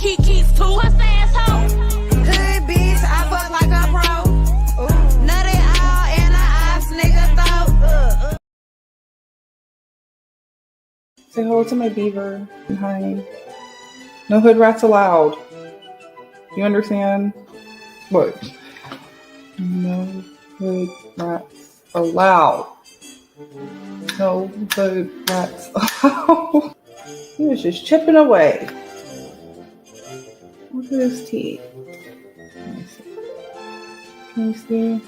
Kiki's too. Puss asshole. Hood bitch, I fuck like a pro. Nutty all in a ass nigga throat. Say hello to my beaver. Hi. No hood rats allowed. You understand? What? No hood rats allowed. No hood rats allowed. He was just chipping away. Look at his teeth. Can you see?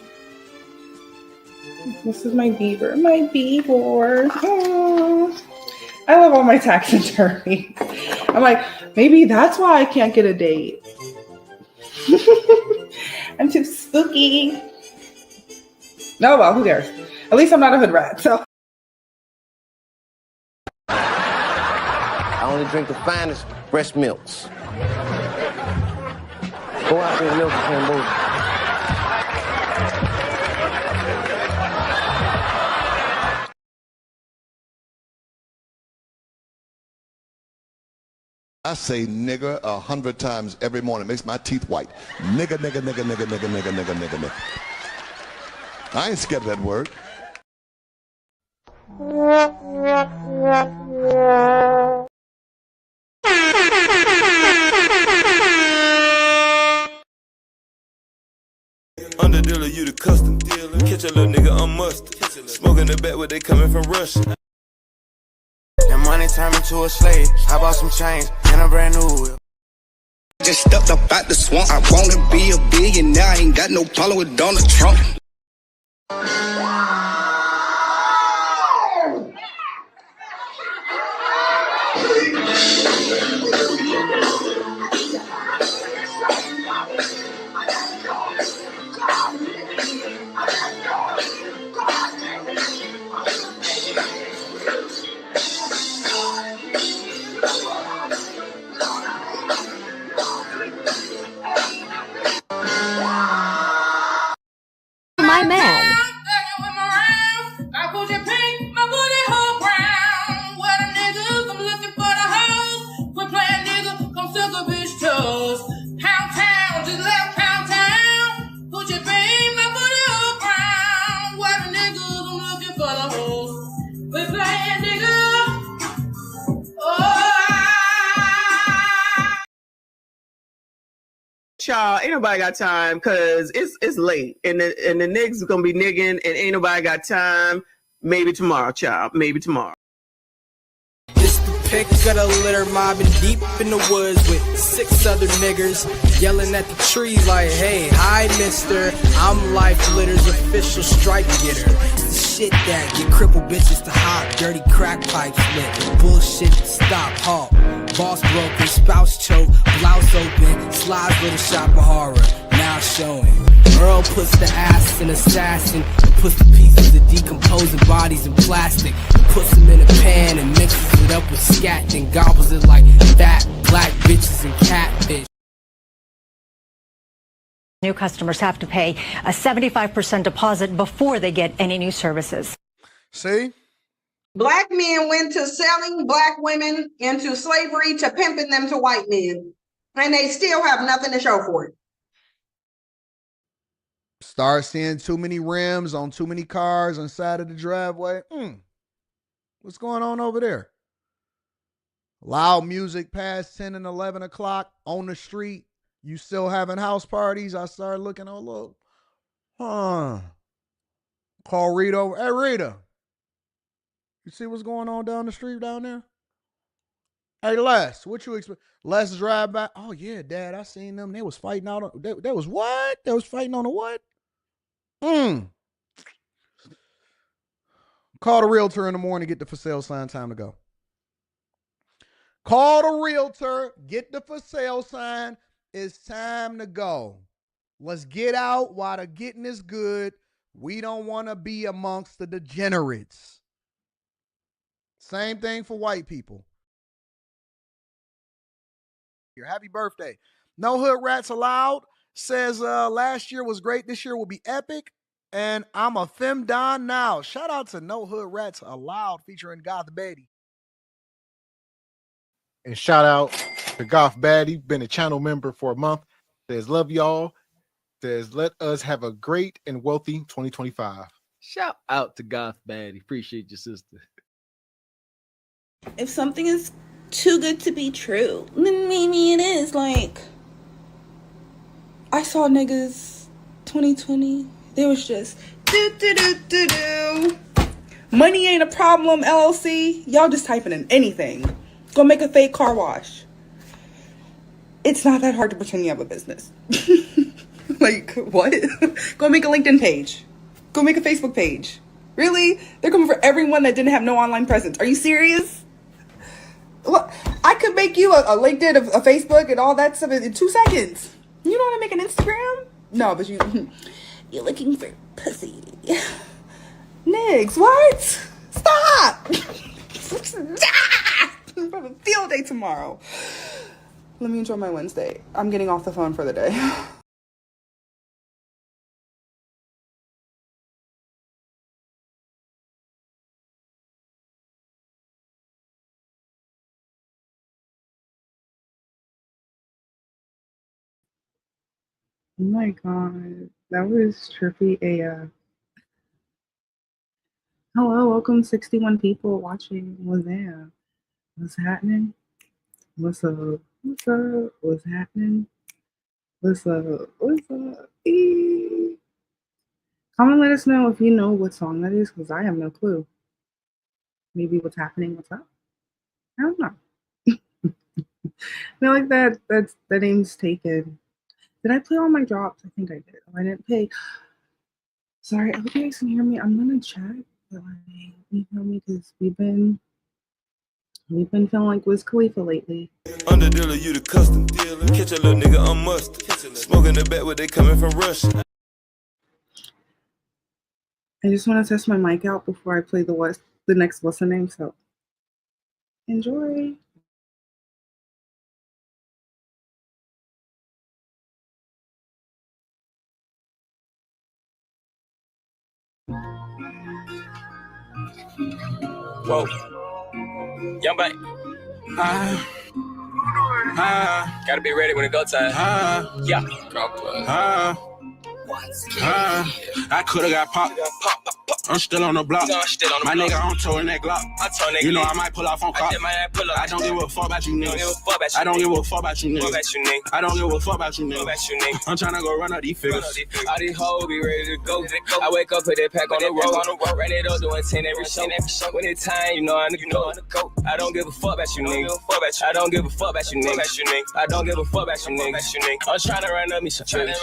This is my beaver. My beaver. Oh. I love all my taxidermies. I'm like, maybe that's why I can't get a date. I'm too spooky. No, well, who cares? At least I'm not a hood rat, so. I only drink the finest breast milks. Go out there and milk and both. I say nigger 100 times every morning. It makes my teeth white. Nigger, nigger, nigger, nigger, nigger, nigger, nigger, nigger, nigger. I ain't scared of that word. Under dealer, you the custom dealer. Catch a little nigga on mustard. Smoking the back where they coming from Russia. That money turned me to a slave. I bought some chains and a brand new whip. Just stepped up out the swamp. I wanna be a billionaire. I ain't got no problem with Donald Trump. My man. Y'all, ain't nobody got time because it's late and the niggas gonna be nigging and ain't nobody got time. Maybe tomorrow, child. Maybe tomorrow. It's the pick of the litter mobbing deep in the woods with 6 other niggers yelling at the trees like, hey, hi, mister. I'm Life Litter's official stripe getter. It's the shit that get crippled bitches to hop, dirty crack pipes lit. Bullshit stop, halt. Boss broken, spouse choke, blouse open, slides with a shop of horror, now showing. Earl puts the ass in assassin, and puts the pieces of decomposing bodies in plastic, puts them in a pan and mixes it up with scat, then gobbles it like fat black bitches and catfish. New customers have to pay a 75% deposit before they get any new services. See? Black men went to selling black women into slavery to pimping them to white men, and they still have nothing to show for it. Start seeing too many rims on too many cars on the side of the driveway. What's going on over there? Loud music past 10 and 11 o'clock on the street. You still having house parties? I started looking, oh, look. Call Rita over. Hey, Rita. You see what's going on down the street down there? Hey, Les, what you expect? Les drive by. Oh, yeah, Dad, I seen them. They was fighting out. They was what? They was fighting on the what? Call the realtor in the morning, get the for sale sign, time to go. Call the realtor, get the for sale sign. It's time to go. Let's get out while the getting is good. We don't want to be amongst the degenerates. Same thing for white people. Your happy birthday. No hood rats allowed. Says last year was great. This year will be epic. And I'm a femdon now. Shout out to No Hood Rats Allowed featuring Goth Betty. And shout out The Goth Baddie, been a channel member for a month. Says, love y'all. Says, let us have a great and wealthy 2025. Shout out to Goth Baddie. Appreciate your sister. If something is too good to be true, then maybe it is. Like, I saw niggas 2020. They was just do. Money ain't a problem, LLC. Y'all just typing in anything. Go make a fake car wash. It's not that hard to pretend you have a business. Like, what? Go make a LinkedIn page. Go make a Facebook page. Really? They're coming for everyone that didn't have no online presence. Are you serious? Look, I could make you a LinkedIn, a Facebook, and all that stuff in 2 seconds. You know how to make an Instagram? No, but you're looking for pussy. Niggas, what? Stop! I'm having a field day tomorrow. Let me enjoy my Wednesday. I'm getting off the phone for the day. Oh my god, that was trippy AF. Hello, welcome 61 people watching. What's that? What's happening? What's up? What's up? What's happening? What's up? What's up? Eee. Come and let us know if you know what song that is, because I have no clue. Maybe what's happening, what's up? I don't know. I feel like that name's taken. Did I play all my drops? I think I did. Oh, I didn't pay. Sorry, I hope you guys can hear me. I'm gonna check, but like, you feel me? Because we've been feeling like Wiz Khalifa lately. Under dealer, you the custom dealer. Catch a little nigga on mustard. Smoking the back where they coming from Russia. I just want to test my mic out before I play the next what's the name. So enjoy. Whoa. Young bang. Gotta be ready when it go time. Yeah. I could've got popped. I'm still on the block. My nigga on tour in that Glock. You know I might pull off on cop. I don't give a fuck about you niggas. I don't give a fuck about you niggas. I don't give a fuck about you niggas. I'm tryna go run up these figures. All these hoes be ready to go. I wake up, put that pack on the road. Ran it up, doing 10 every show. When it's time, you know I go. I don't give a fuck about you niggas. I don't give a fuck about you niggas. I don't give a fuck about you niggas. I'm tryna run up me some figures.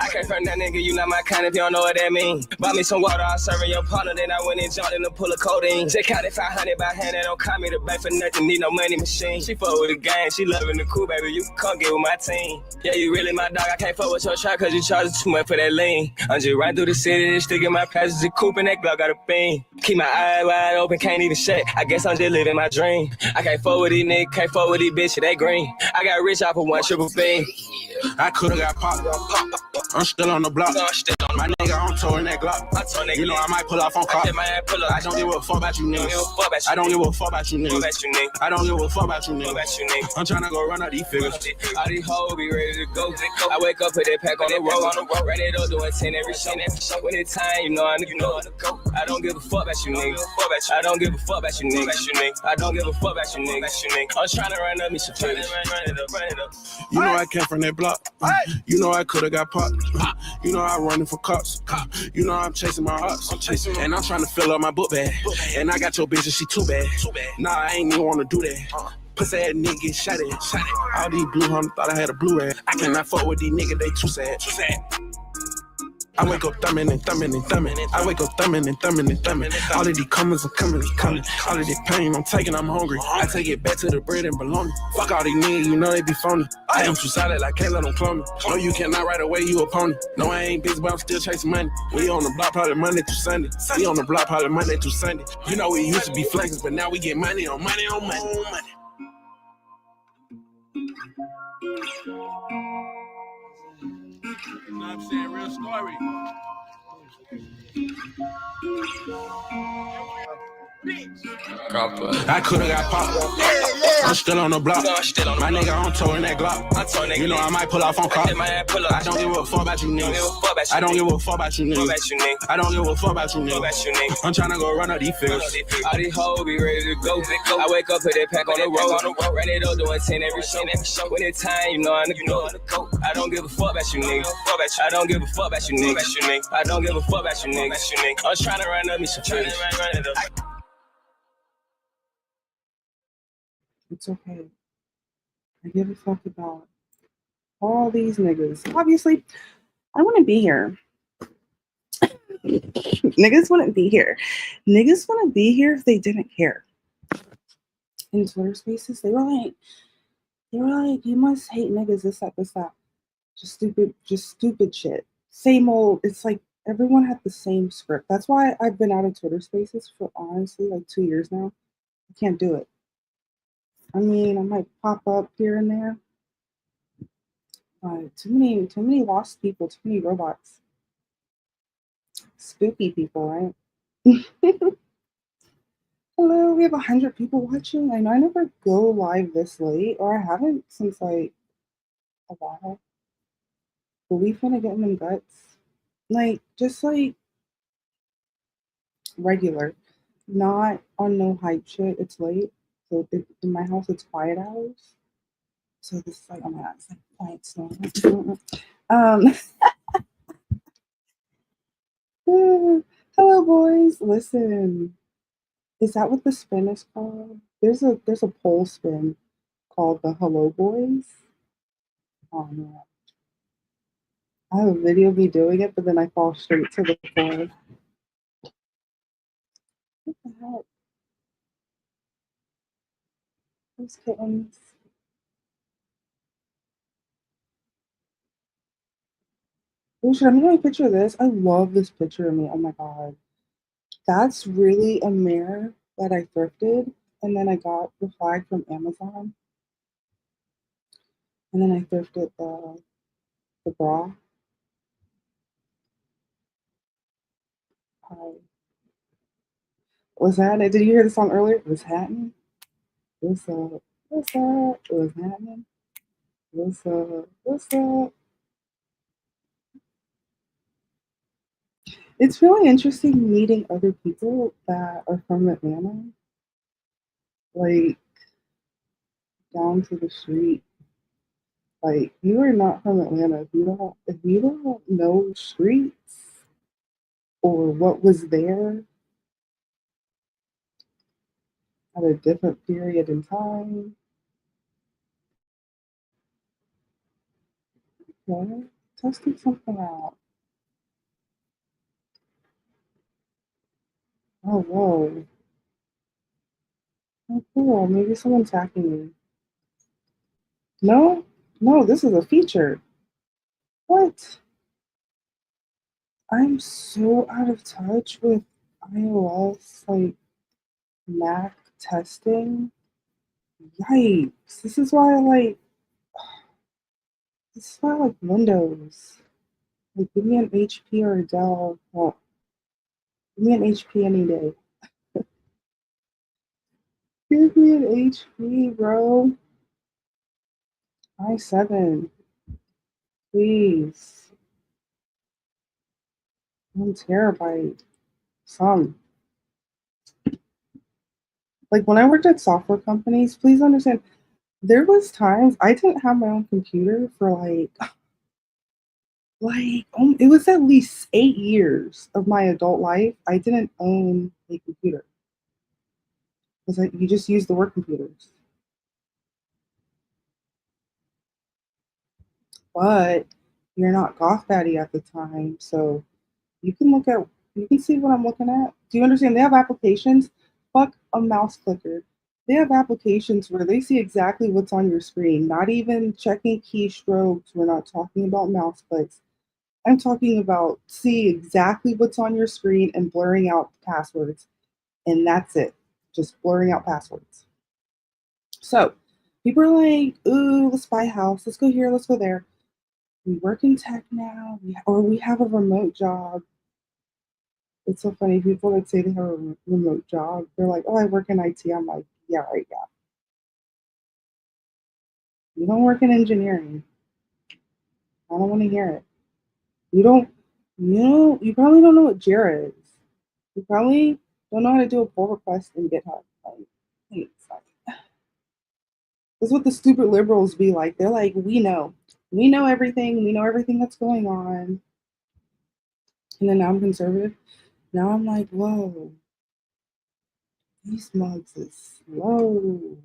I can't front that nigga, you not my kind if you don't know what that mean. Buy me some water, I'll serve your partner, then I went and jumped in the pool of codeine. Just counted 500 by hand, and don't call me the bank for nothing, need no money machine. She fuck with the gang, she loving the cool, baby, you can come get with my team. Yeah, you really my dog, I can't fuck with your truck, cause you charging too much for that lean. I'm just riding through the city, sticking my passenger coupe, and that Glock got a beam. Keep my eyes wide open, can't even shut, I guess I'm just living my dream. I can't fuck with these niggas, can't fuck with these bitches, they green. I got rich off of one triple beam. I could've got popped. I'm still on the block. My nigga on tour in that Glock. You know I might pull off on cop. I don't give a fuck about you niggas. I don't give a fuck about you niggas. I don't give a fuck about you niggas. I'm tryna go run up these figures. All these hoes be ready to go. I wake up, put that pack on the road. Ran it up, doing 10 every show. When it's time, you know I go. I don't give a fuck about you niggas. I don't give a fuck about you niggas. I don't give a fuck about you niggas. I'm tryna run up me some figures. You know I came from that block. You know I could've got popped. You know I'm running for cops. You know I'm chasing my ops. And I'm trying to fill up my book bag. And I got your bitch and she too bad. Nah, I ain't even wanna do that. Pussy ass nigga get shot at. All these blue hunters thought I had a blue rat. I cannot fuck with these niggas, they too sad. I wake up thumbing and thumbing and thumbing. I wake up thumbing and thumbing and thumbing. All of these comers are coming. All of this pain I'm taking, I'm hungry. I take it back to the bread and bologna. Fuck all these niggas, you know they be phony. I am too solid, I can't let them clone me. No, you cannot ride away, you a pony. No, I ain't busy, but I'm still chasing money. We on the block probably Monday through Sunday. We on the block probably Monday through Sunday. You know we used to be flexing, but now we get money on money on money. You know what I'm saying? Real story. I could've got popped. I'm still on the block. My nigga on tour in that Glock. You know I might pull off on cop. I don't give a fuck about you niggas. I don't give a fuck about you niggas. I don't give a fuck about you niggas. I'm tryna go run up these fields. All these hoes be ready to go. I wake up, put that pack on the road. Ran it up, doing 10 every show. When it's time, you know I'm the go. I don't give a fuck about you niggas. I don't give a fuck about you niggas. I don't give a fuck about you niggas. I'm tryna run up me some trees. It's okay. I give a fuck about all these niggas. Obviously, I wouldn't be here. Niggas wouldn't be here. Niggas wouldn't be here if they didn't care. In Twitter spaces, they were like, you must hate niggas, this, that. Just stupid shit. Same old, it's like everyone had the same script. That's why I've been out of Twitter spaces for honestly like 2 years now. I can't do it. I mean, I might pop up here and there. Too many lost people, too many robots. Spooky people, right? Hello, we have 100 people watching. I know I never go live this late, or I haven't since like a while. But we finna get them guts. Like, just like regular. Not on no hype shit. It's late. So in my house, it's quiet hours. So this is like, oh my god, it's like quiet storm. Hello, boys. Listen, is that what the spin is called? There's a pole spin called the Hello Boys. Oh man, I have a video of me doing it, but then I fall straight to the floor. What the heck? Those kittens. Oh, should I make a picture of this? I love this picture of me. Oh my god. That's really a mirror that I thrifted, and then I got the flag from Amazon. And then I thrifted the bra. Was that it? Did you hear the song earlier? It was happening. What's up? What's up? It was happening. What's up? What's up? It's really interesting meeting other people that are from Atlanta. Like, down to the street. Like, you are not from Atlanta if you don't know streets or what was there at a different period in time. Okay, testing something out. Oh whoa. Oh cool. Maybe someone's hacking me. No? No, this is a feature. What? I'm so out of touch with iOS, like Mac testing. Yikes. This is why I like Windows. Like, give me an HP or a Dell. Well, give me an HP any day. Give me an HP, bro. i7. Please. 1 terabyte. Some. Like, when I worked at software companies, please understand, there was times I didn't have my own computer for it was at least 8 years of my adult life. I didn't own a computer. Because you just use the work computers. But you're not Goth Daddy at the time, so you can see what I'm looking at. Do you understand? They have applications. Fuck a mouse clicker. They have applications where they see exactly what's on your screen, not even checking keystrokes. We're not talking about mouse clicks. I'm talking about see exactly what's on your screen and blurring out passwords. And that's it. Just blurring out passwords. So people are like, ooh, let's buy a house. Let's go here. Let's go there. We work in tech now, or we have a remote job. It's so funny. People that say they have a remote job, they're like, "Oh, I work in IT." I'm like, "Yeah, right, yeah. You don't work in engineering. I don't want to hear it. You don't. You probably don't know what Jira is. You probably don't know how to do a pull request in GitHub. Like, hey, it's like, that's what the stupid liberals be like. They're like, we know everything. We know everything that's going on." And then now I'm conservative. Now I'm like, whoa, these mugs is slow.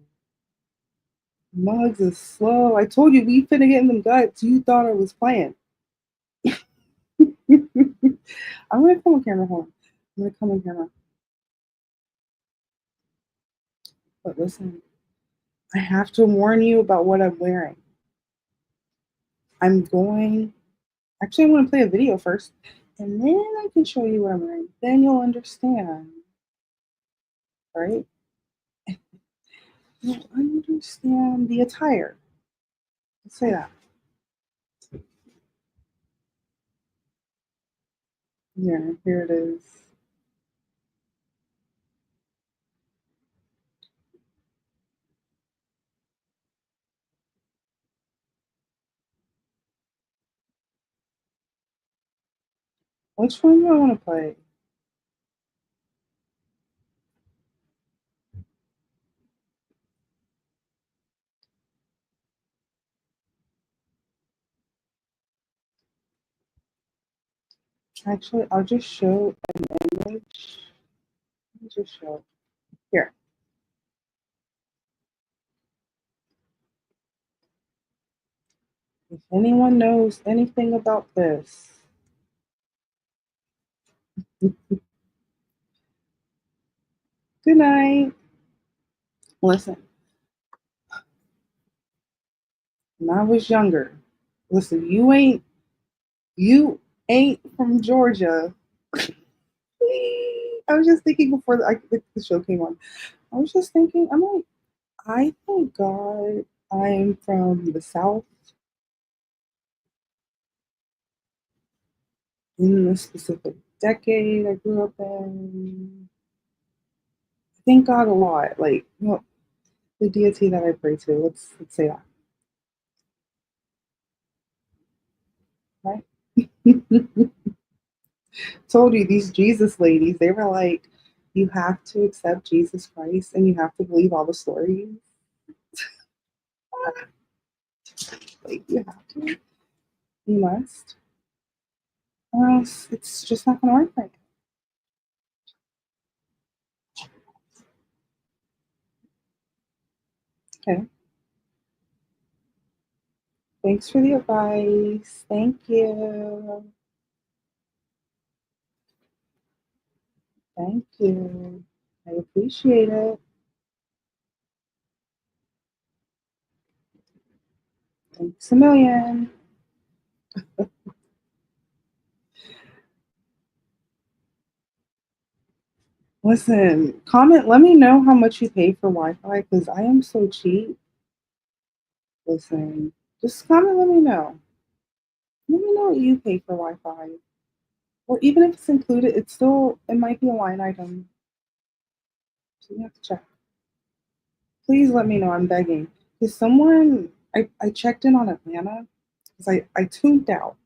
Mugs is slow. I told you we finna get in them guts. You thought I was playing. I'm gonna come on camera. Hold on. I'm gonna come on camera. But listen, I have to warn you about what I'm wearing. I'm going. Actually, I'm gonna play a video first, and then I can show you what I'm wearing. Then you'll understand, right? You'll understand the attire. Let's say that. Yeah, here it is. Which one do I want to play? Actually, I'll just show an image. Let me just show. Here. If anyone knows anything about this, good night. Listen, when I was younger, listen, you ain't from Georgia. I was just thinking before the show came on. I was just thinking, I'm like, I thank God I'm from the South in the specific decade I grew up in. I thank God a lot. Like, the deity that I pray to. Let's say that, right? Told you these Jesus ladies, they were like, you have to accept Jesus Christ and you have to believe all the stories. Like, you have to. You must. Or else it's just not going to work right. Okay. Thanks for the advice. Thank you. Thank you. I appreciate it. Thanks a million. Listen, comment, let me know how much you pay for Wi-Fi because I am so cheap. Listen, just comment, let me know. Let me know what you pay for Wi-Fi. Or even if it's included, it might be a line item. So you have to check. Please let me know, I'm begging. Because I checked in on Atlanta because I tuned out.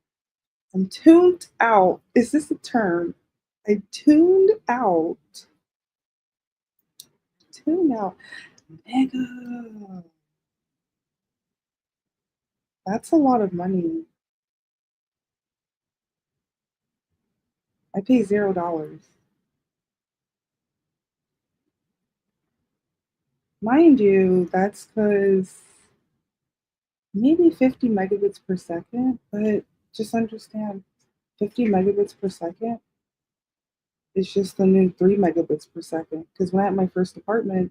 I'm tuned out. Is this a term? I tuned out. Tuned out. Mega. That's a lot of money. I pay $0. Mind you, that's because maybe 50 megabits per second, but just understand 50 megabits per second is just the new 3 megabits per second. Because when I had my first apartment,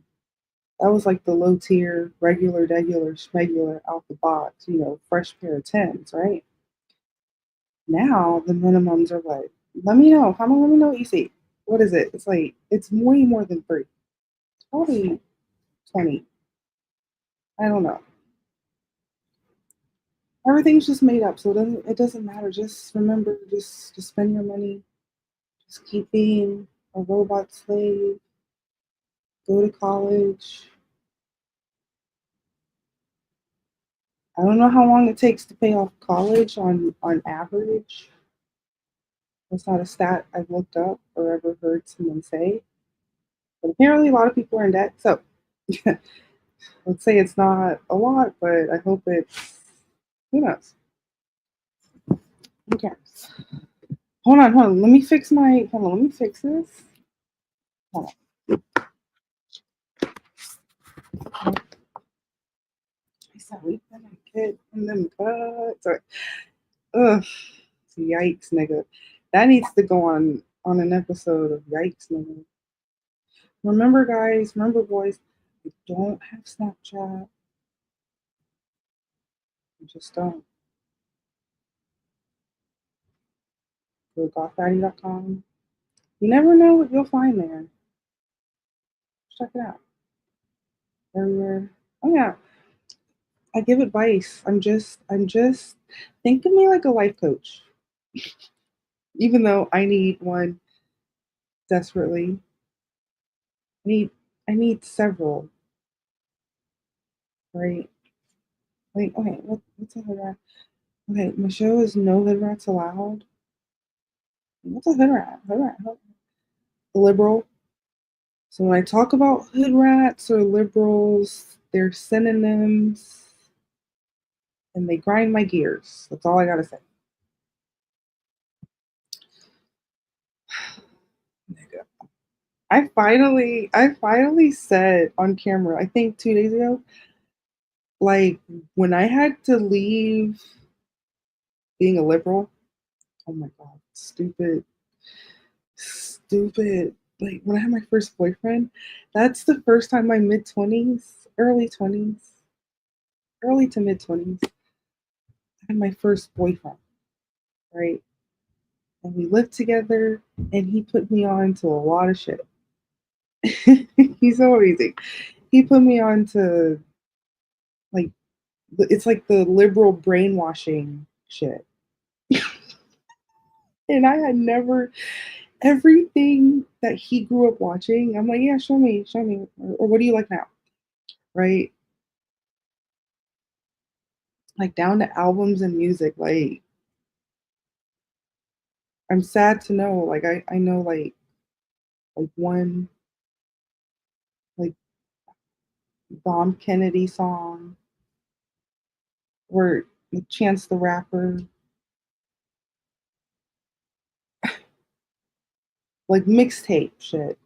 that was like the low tier, regular, schmegular, out the box, fresh pair of Tims, right? Now the minimums are what? Let me know. Let me know what you see. What is it? It's way more than 3. Probably 20. I don't know. Everything's just made up, so it doesn't matter. Just remember, just spend your money. Just keep being a robot slave. Go to college. I don't know how long it takes to pay off college on average. That's not a stat I've looked up or ever heard someone say. But apparently a lot of people are in debt. So let's say it's not a lot, but I hope it's, who knows? Who cares? Hold on. Let me fix this. Hold on. I said we gonna get in them cuts. Ugh. Yikes, nigga. That needs to go on an episode of Yikes, nigga. Remember, guys, boys, you don't have Snapchat. You just don't. Go to gothfatty.com. You never know what you'll find there. Check it out. Oh yeah. I give advice. I'm just think of me like a life coach. Even though I need one desperately. I need several. Right? Wait, okay, what's a hood rat? Okay, my show is no hood rats allowed. What's a hood rat? A liberal. So when I talk about hood rats or liberals, they're synonyms and they grind my gears. That's all I gotta say. I finally said on camera, I think 2 days ago, like when I had to leave being a liberal, oh my god, stupid. Like when I had my first boyfriend, that's the first time my mid-20s, early to mid-20s, I had my first boyfriend, right? And we lived together and he put me on to a lot of shit. He's so amazing. He put me on to like it's like the liberal brainwashing shit. And I had never everything that he grew up watching. I'm like, yeah, show me, or what do you like now, right? Like down to albums and music. Like, I'm sad to know. Like, I know like one like Bomb Kennedy song, or Chance the Rapper, like mixtape shit.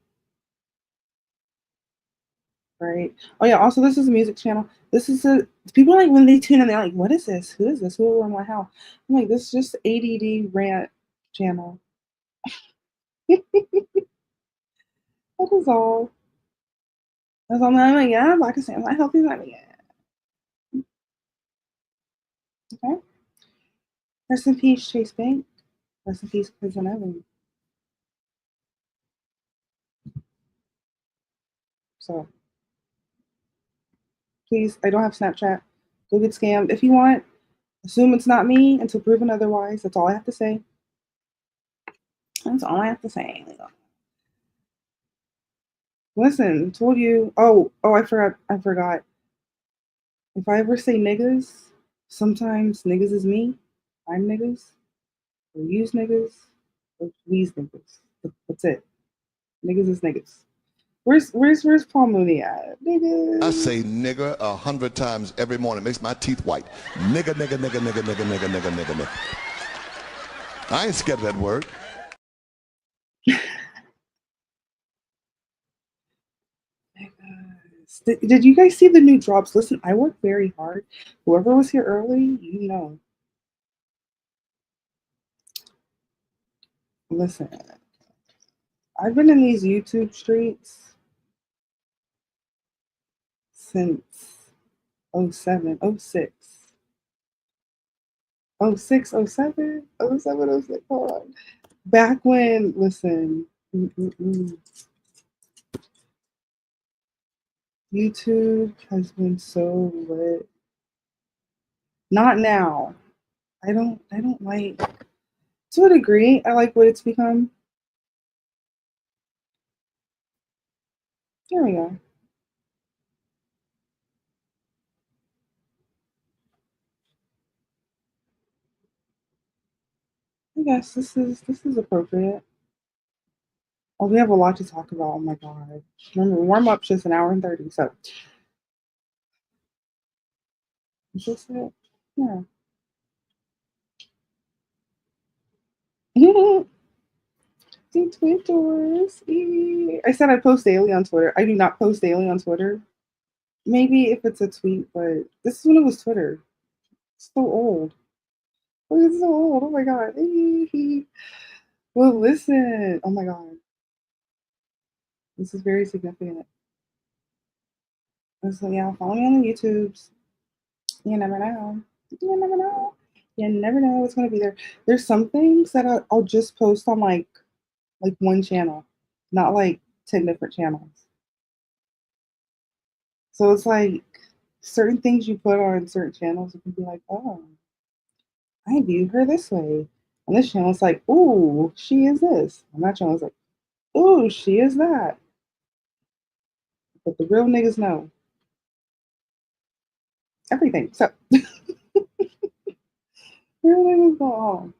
Right. Oh yeah. Also, this is a music channel. This is a people like when they tune in, they're like, "What is this? Who is this? Who are my house?" I'm like, "This is just ADD rant channel." That is all. That's all. I'm like, yeah, like I said, I'm not healthy, not yet. Okay. Rest in peace, Chase Bank. Rest in peace, Prison Evan. So, please, I don't have Snapchat. Go get scammed if you want. Assume it's not me until proven otherwise. That's all I have to say. That's all I have to say. Listen, told you. Oh, I forgot. If I ever say niggas, sometimes niggas is me. I'm niggas. Or use niggas. Or please niggas. That's it. Niggas is niggas. Where's Paul Mooney at? Niggas. I say nigga 100 times every morning. Makes my teeth white. Nigga, nigga, nigga, nigga, nigga, nigga, nigga, nigga, nigga. I ain't scared of that word. Did you guys see the new drops? Listen, I work very hard. Whoever was here early, you know. Listen, I've been in these YouTube streets since 07, 06. 06, 07, 07, 06. Hold on. Back when, listen, YouTube has been so lit. Not now. I don't like, to a degree, I like what it's become. There we go. I guess this is appropriate. Oh, we have a lot to talk about. Oh my god. Remember, warm up's just an hour and 30, so it's just it. Yeah. See Twitters. I said I post daily on Twitter. I do not post daily on Twitter. Maybe if it's a tweet, but this is when it was Twitter. It's so old. Oh, it's so old. Oh my god. Well, listen. Oh my god. This is very significant. So yeah, follow me on the YouTubes. You never know. You never know. You never know what's gonna be there. There's some things that I'll just post on like one channel, not like 10 different channels. So it's like certain things you put on certain channels, you can be like, oh, I view her this way. And this channel's like, ooh, she is this. And that channel's like, ooh, she is that. But the real niggas know everything. So real niggas go on.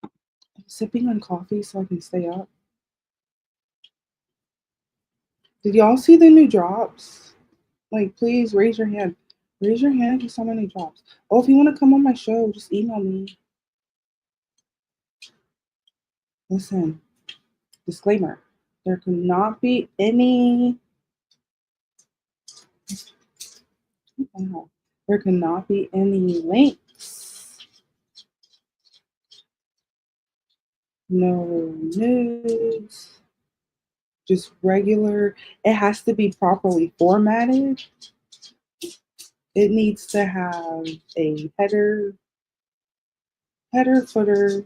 I'm sipping on coffee so I can stay up. Did y'all see the new drops? Like, please raise your hand. Raise your hand if you saw my new drops. Oh, if you want to come on my show, just email me. Listen, disclaimer. There cannot be any. There cannot be any links. No nudes. Just regular. It has to be properly formatted. It needs to have a header, footer.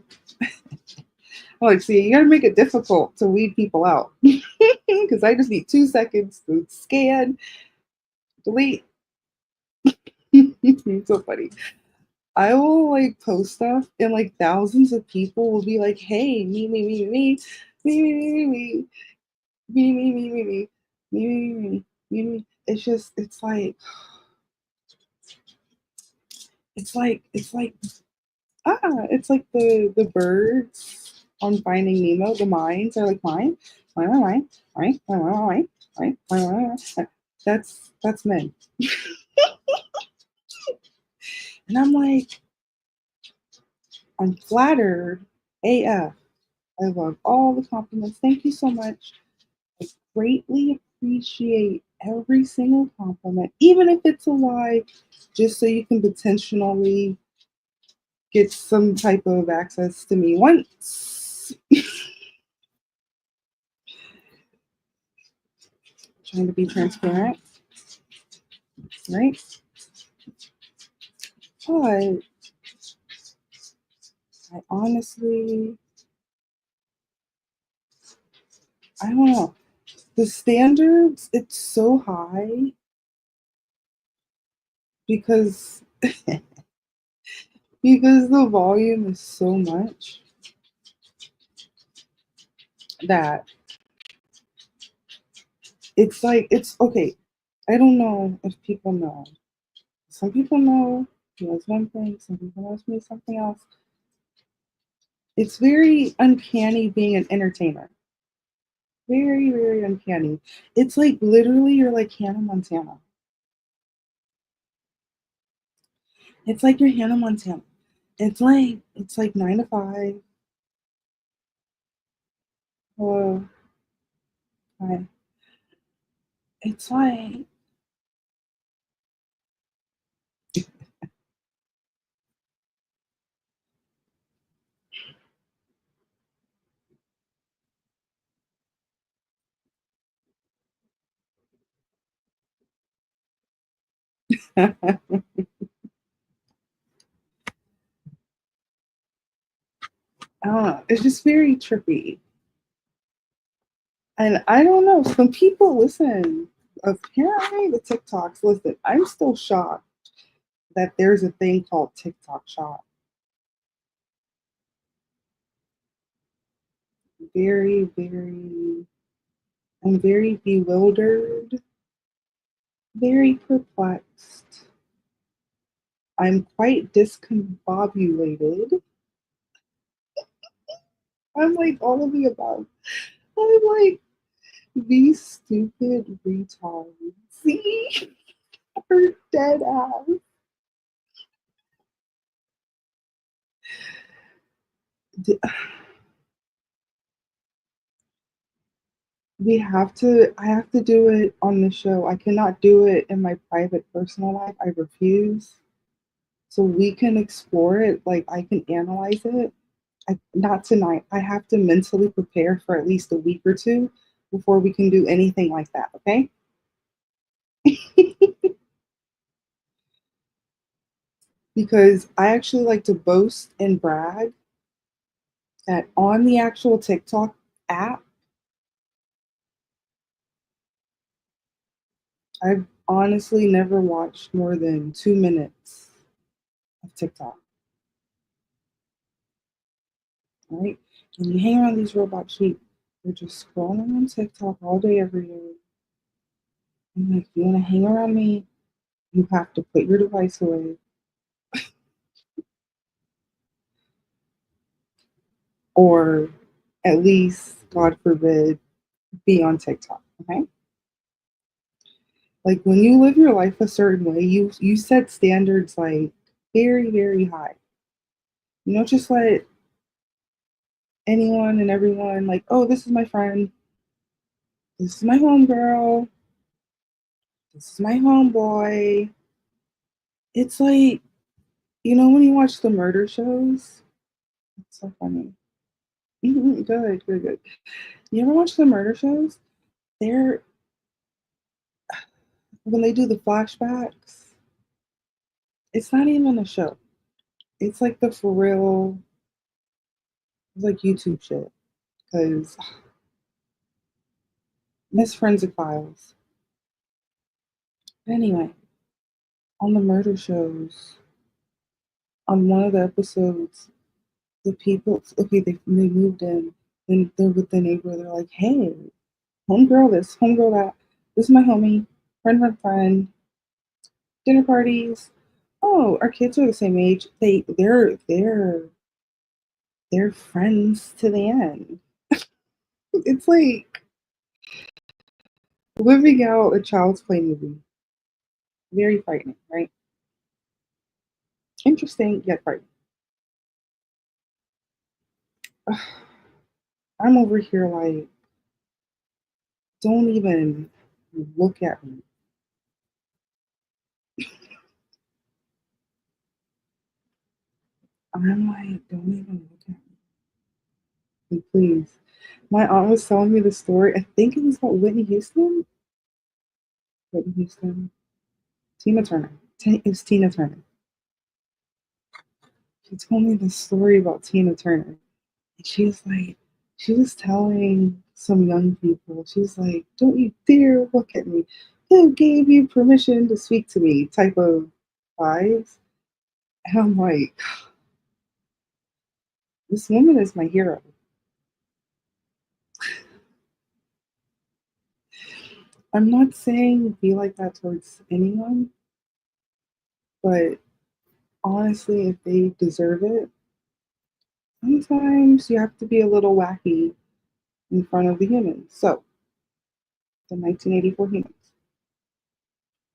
Like, see, you gotta make it difficult to weed people out. Because I just need 2 seconds to scan, delete. It's so funny. I will like post stuff and like thousands of people will be like, hey, me, me, me, me, me, me, me, me, me, me, me, me, me, me, me, me, me, me. It's just, it's like the birds on Finding Nemo. The mines are like mine, mine, mine, mine, mine, mine, mine, mine, mine, mine. That's men, and I'm like, I'm flattered AF. I love all the compliments. Thank you so much. I greatly appreciate every single compliment, even if it's a lie, just so you can potentially get some type of access to me once. Trying to be transparent, right? But I honestly, I don't know. The standards, it's so high because because the volume is so much that it's like it's okay. I don't know if people know. Some people know he knows one thing, some people knows me something else. It's very uncanny being an entertainer. Very, very uncanny. It's like literally you're like Hannah Montana. It's like you're Hannah Montana. It's like 9 to 5. Hello. Hi. It's like I don't know. It's just very trippy. And I don't know. Some people listen. Apparently the TikToks, listen, I'm still shocked that there's a thing called TikTok Shop. Very, very I'm very bewildered, very perplexed. I'm quite discombobulated. I'm like all of the above. I'm like these stupid retards. See? Her dead ass. I have to do it on the show. I cannot do it in my private personal life. I refuse. So we can explore it, like I can analyze it. Not tonight. I have to mentally prepare for at least a week or two before we can do anything like that, okay? Because I actually like to boast and brag that on the actual TikTok app, I've honestly never watched more than 2 minutes of TikTok. Right? And you hang around these robot sheep, they're just scrolling on TikTok all day, every day. And like, if you want to hang around me, you have to put your device away. Or at least, God forbid, be on TikTok. Okay? Like when you live your life a certain way, you set standards like very, very high. You don't just let anyone and everyone like, oh, this is my friend, this is my homegirl, this is my homeboy. It's like, when you watch the murder shows, it's so funny. Good, good, good. You ever watch the murder shows? They're when they do the flashbacks, it's not even a show. It's like the for real, it's like YouTube shit. Because Miss Forensic Files. Anyway, on the murder shows, on one of the episodes, the people, okay, they moved in, and they're with the neighbor. They're like, hey, homegirl this, homegirl that. This is my homie, friend of friend, dinner parties. Oh, our kids are the same age. They're friends to the end. It's like living out a child's play movie. Very frightening, right? Interesting yet frightening. I'm over here like, don't even look at me. I'm like, don't even look at me. Please. My aunt was telling me the story. I think it was about Whitney Houston. Whitney Houston. Tina Turner. It was Tina Turner. She told me the story about Tina Turner. And she was telling some young people, she was like, don't you dare look at me. Who gave you permission to speak to me? Type of vibes. And I'm like, this woman is my hero. I'm not saying be like that towards anyone, but honestly, if they deserve it, sometimes you have to be a little wacky in front of the humans. So, the 1984 humans.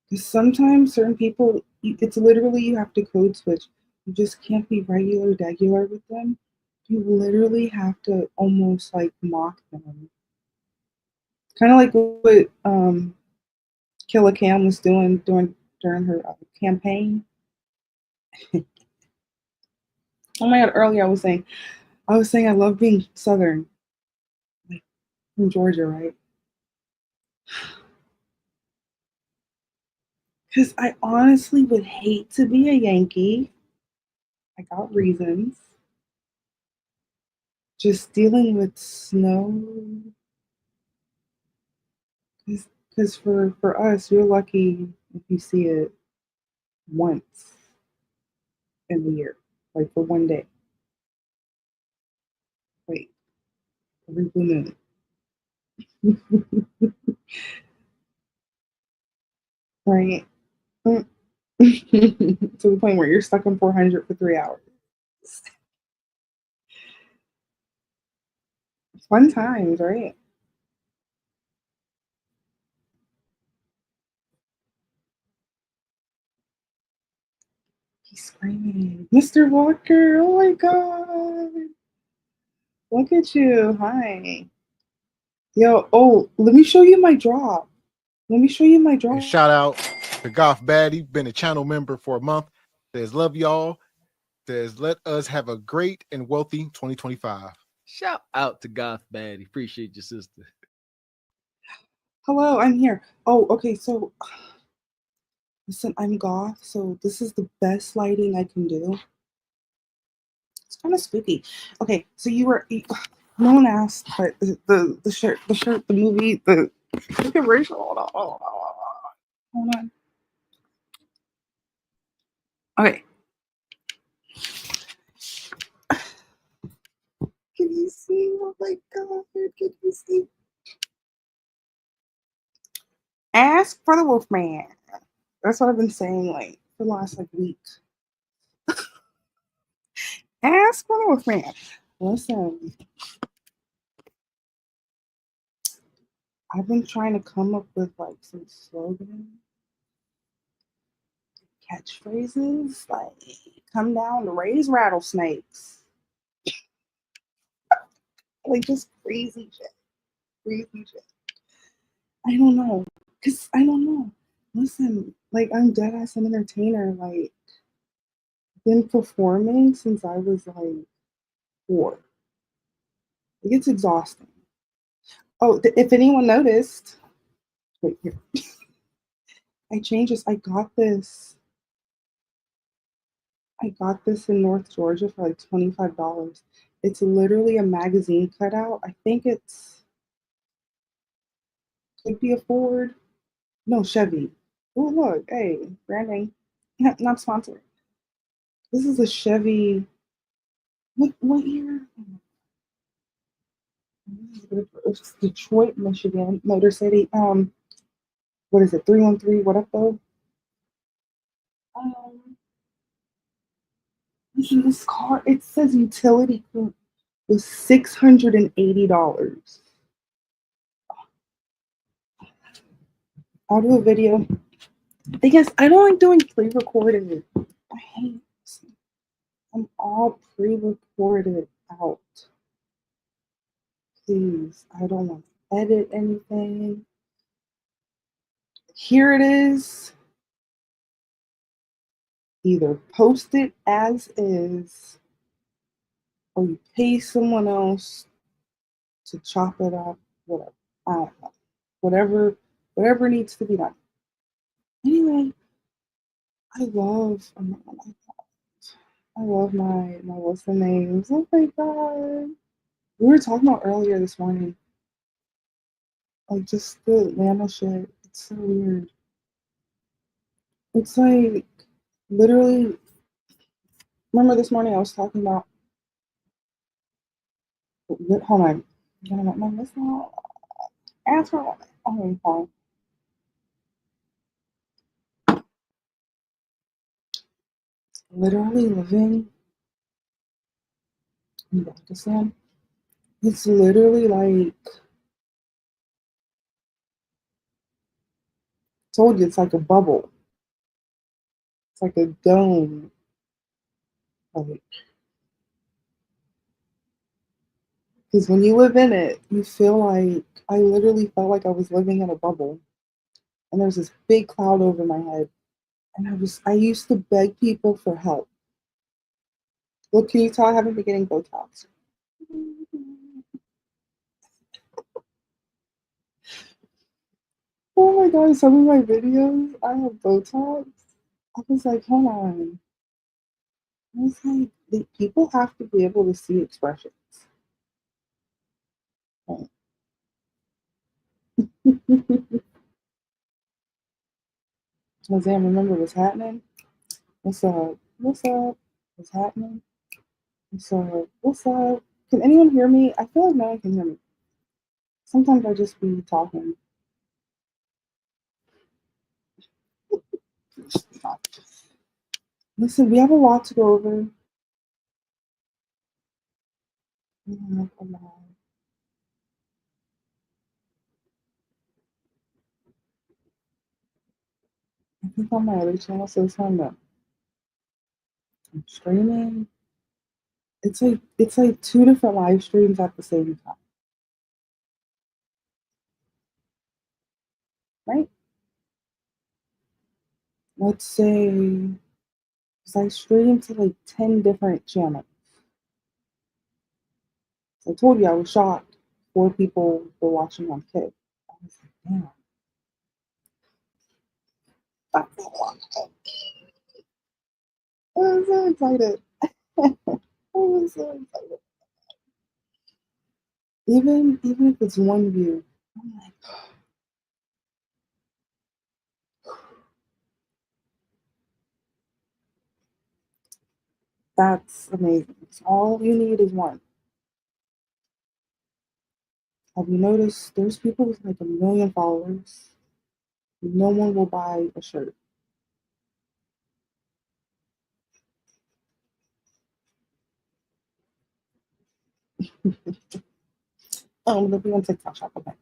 Because sometimes certain people, it's literally you have to code switch. You just can't be degular with them. You literally have to almost like mock them. Kind of like what Killa Cam was doing during her campaign. Oh my god! Earlier I was saying I love being Southern, like from Georgia, right? Because I honestly would hate to be a Yankee. I got reasons. Just dealing with snow. Because for us, you're lucky if you see it once in the year, like for one day. Wait, every blue moon. Right. To the point where you're stuck on 400 for 3 hours. Fun times, right? He's screaming, Mr. Walker, oh my God. Look at you. Hi. Yo, oh, let me show you my drop. Let me show you my drop. And shout out to Goth Baddie, been a channel member for a month. Says love y'all. Says let us have a great and wealthy 2025. Shout out to Goth Baddie. Appreciate your sister. Hello, I'm here. Oh, okay, so listen, I'm goth, so this is the best lighting I can do. It's kind of spooky. Okay, so no one asked, but the shirt, the movie, look at Rachel. Hold on. Okay. Can you see? Oh my God, can you see? Ask for the Wolfman. That's what I've been saying like for the last week. Ask for the Wolfman. Listen, I've been trying to come up with some slogan catchphrases like come down to raise rattlesnakes. Just crazy shit. Crazy shit. I don't know. Cause I don't know. Listen, I'm dead ass an entertainer. Been performing since I was 4. It's exhausting. Oh, if anyone noticed, wait here. I changed this. I got this in North Georgia for $25. It's literally a magazine cutout. I think could be a Ford. No, Chevy. Oh, look. Hey, branding. Not sponsored. This is a Chevy. What year? It's Detroit, Michigan, Motor City. What is it? 313. What up, though? This car. It says utility coupe was $680. I'll do a video. I guess I don't like doing pre-recorded. I hate this. I'm all pre-recorded out. Please, I don't want to edit anything. Here it is. Either post it as is, or you pay someone else to chop it up. Whatever. I don't know. Whatever needs to be done. Anyway, I love my what's the names. Oh my God. We were talking about earlier this morning. Just the Atlanta shit. It's so weird. It's literally. Remember this morning I was talking about. Hold on. Ask for what? Oh, fine. Literally living in Pakistan. It's literally told you it's like a bubble. It's like a dome. Because when you live in it, you feel I literally felt like I was living in a bubble. And there's this big cloud over my head. And I used to beg people for help. Look, can you tell I haven't been getting Botox? Oh my God, some of my videos, I have Botox. I was like, hold on. I was like, people have to be able to see expressions. Right. Jose, remember what's happening? What's up? What's up? What's happening? What's up? What's up? Can anyone hear me? I feel like no one can hear me. Sometimes I just be talking. Listen, we have a lot to go over. I think on my other channel, so it's on the I'm streaming. It's like two different live streams at the same time. Right? Let's say, because I stream to like 10 different channels. So I told you I was shocked. 4 people were watching on Kick. I was like, damn. That's a lot. I was so excited. I was so excited. Even if it's one view, I'm like, that's amazing. So all you need is one. Have you noticed there's people with like 1 million followers? No one will buy a shirt. Oh, I'm gonna be on TikTok shop. Okay.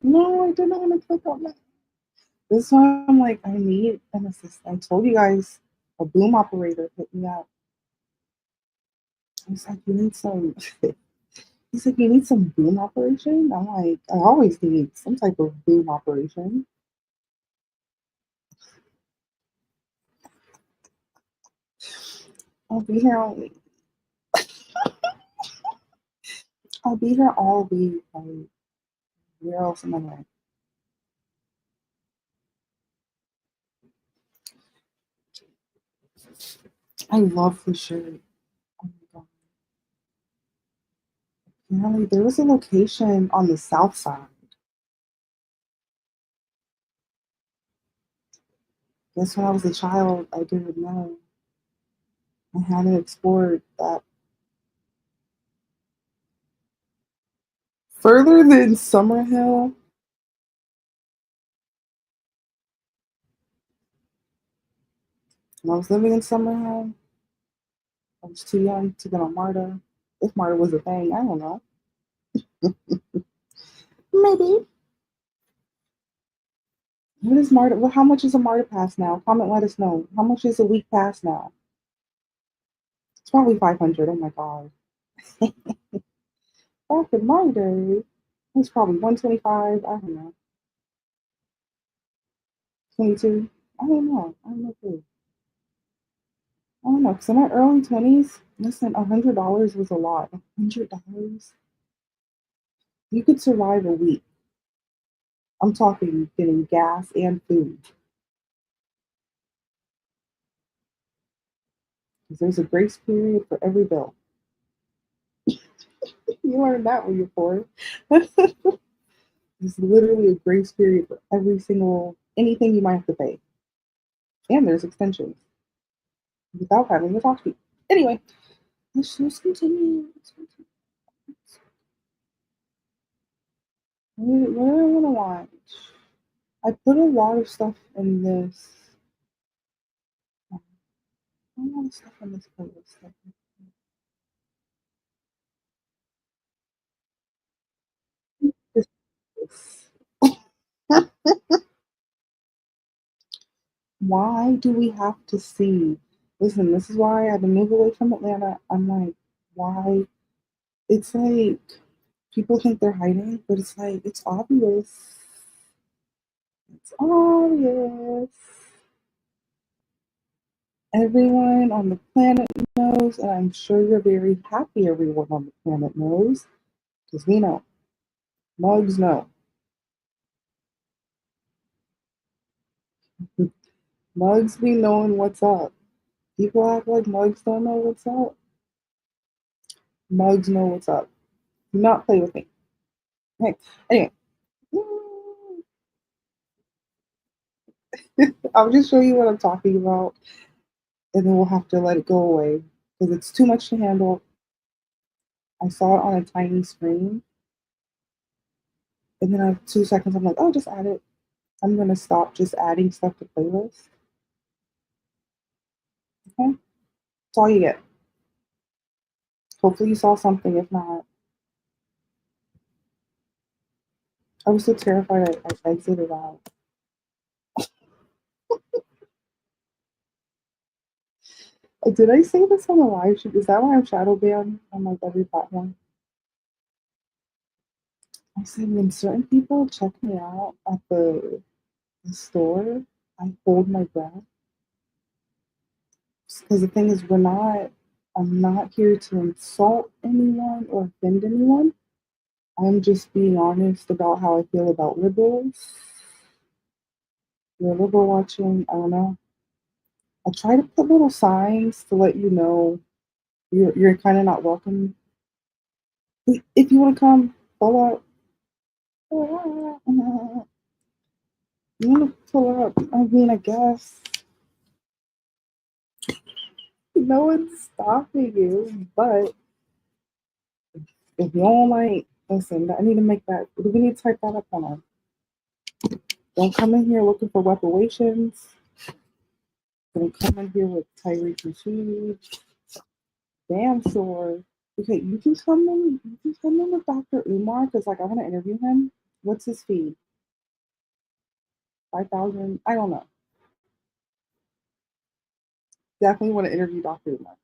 No, I didn't want to click on that. This is why I'm like, I need an assistant. I told you guys a boom operator hit me up. He's like, you need some. He's like, you need some boom operation? I'm like, I always need some type of boom operation. I'll be here all week. I'll be here all week. Like, where else am I going? I love the shirt. Oh my god. Apparently, there was a location on the south side. Guess when I was a child, I didn't know. I hadn't explored that further than Summerhill. When I was living in Summerhill, I was too young to get on MARTA. If MARTA was a thing, I don't know. Maybe. What is MARTA? Well, how much is a MARTA pass now? Comment, let us know. How much is a week pass now? It's probably 500. Oh my god. Back in my day, it's probably 125. I don't know. 22. I don't know. I don't know. Too. I don't know. Because in my early 20s, listen, $100 was a lot. $100. You could survive a week. I'm talking getting gas and food. Because there's a grace period for every bill. You learned that when you're poor. There's literally a grace period for every single anything you might have to pay. And there's extensions without having to talk to people. Anyway, let's just continue. What do I want to watch? I put a lot of stuff in this. A lot of stuff in this playlist. Why do we have to see? Listen, this is why I had to move away from Atlanta. I'm like, why? It's like people think they're hiding, but it's like it's obvious. It's obvious. Everyone on the planet knows, and I'm sure you're very happy everyone on the planet knows, because we know. Mugs know. Mugs be knowing what's up. People act like mugs don't know what's up. Mugs know what's up. Do not play with me. Okay. Anyway. I'll just show you what I'm talking about, and then we'll have to let it go away because it's too much to handle. I saw it on a tiny screen, and then after 2 seconds, I'm like, oh, just add it. I'm gonna stop just adding stuff to playlists. Okay, that's all you get. Hopefully, you saw something. If not, I was so terrified I exited out. Did I say this on a live stream? Is that why I'm shadow banned on like every platform? I said when certain people check me out at the store, I hold my breath. Because the thing is, I'm not here to insult anyone or offend anyone. I'm just being honest about how I feel about liberals. You're liberal watching, I don't know. I try to put little signs to let you know you're kind of not welcome. If you want to come, pull up. You want to pull up? I mean, I guess. No one's stopping you, but if you don't like, listen, I need to make that, we need to type that up on our. Don't come in here looking for reparations. Don't come in here with Tyreek Nasheed. Damn sure. Okay, you can come in. You can come in with Dr. Umar because, like, I want to interview him. What's his fee? 5,000. I don't know. Definitely want to interview Dr. Umar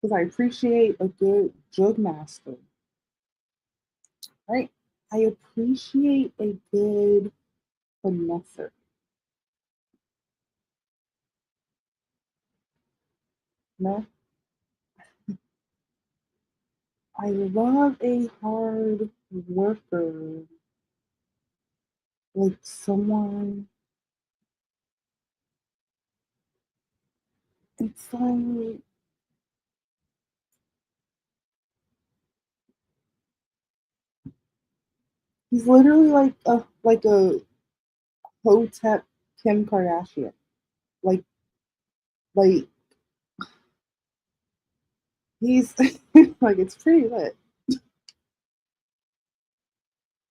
because I appreciate a good drug master. Right? I appreciate a good finesser. No, I love a hard worker, like someone. It's like he's literally like a Hotep Kim Kardashian. Like like he's like it's pretty lit.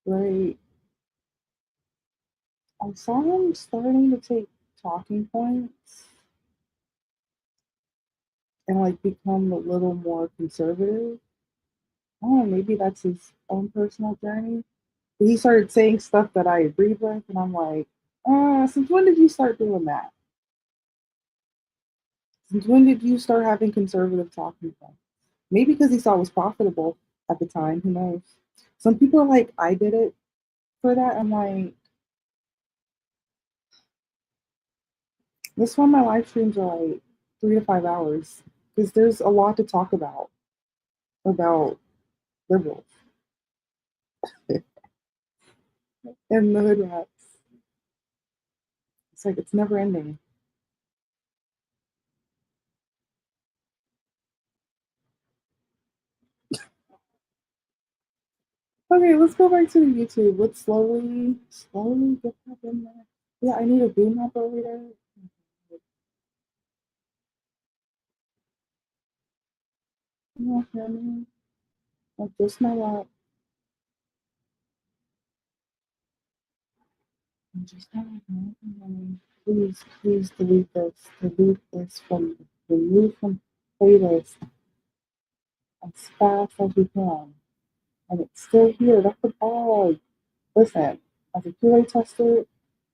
Like I saw him starting to take talking points and like become a little more conservative. I don't know, maybe that's his own personal journey. But he started saying stuff that I agreed with, and I'm like, since when did you start doing that? Since when did you start having conservative talking points? Maybe because he saw it was profitable at the time. Who knows? Some people are like, I did it for that. I'm like, this one, my live streams are like 3 to 5 hours because there's a lot to talk about liberals and the hood rats. It's like it's never ending. Okay, let's go back to the YouTube. Let's slowly get back in there. Yeah, I need a boom operator. You hear me? Like just my luck. Just please, please delete this. Delete this remove from playlist as fast as you can. And it's still here. That's the bug. Listen, as a QA tester,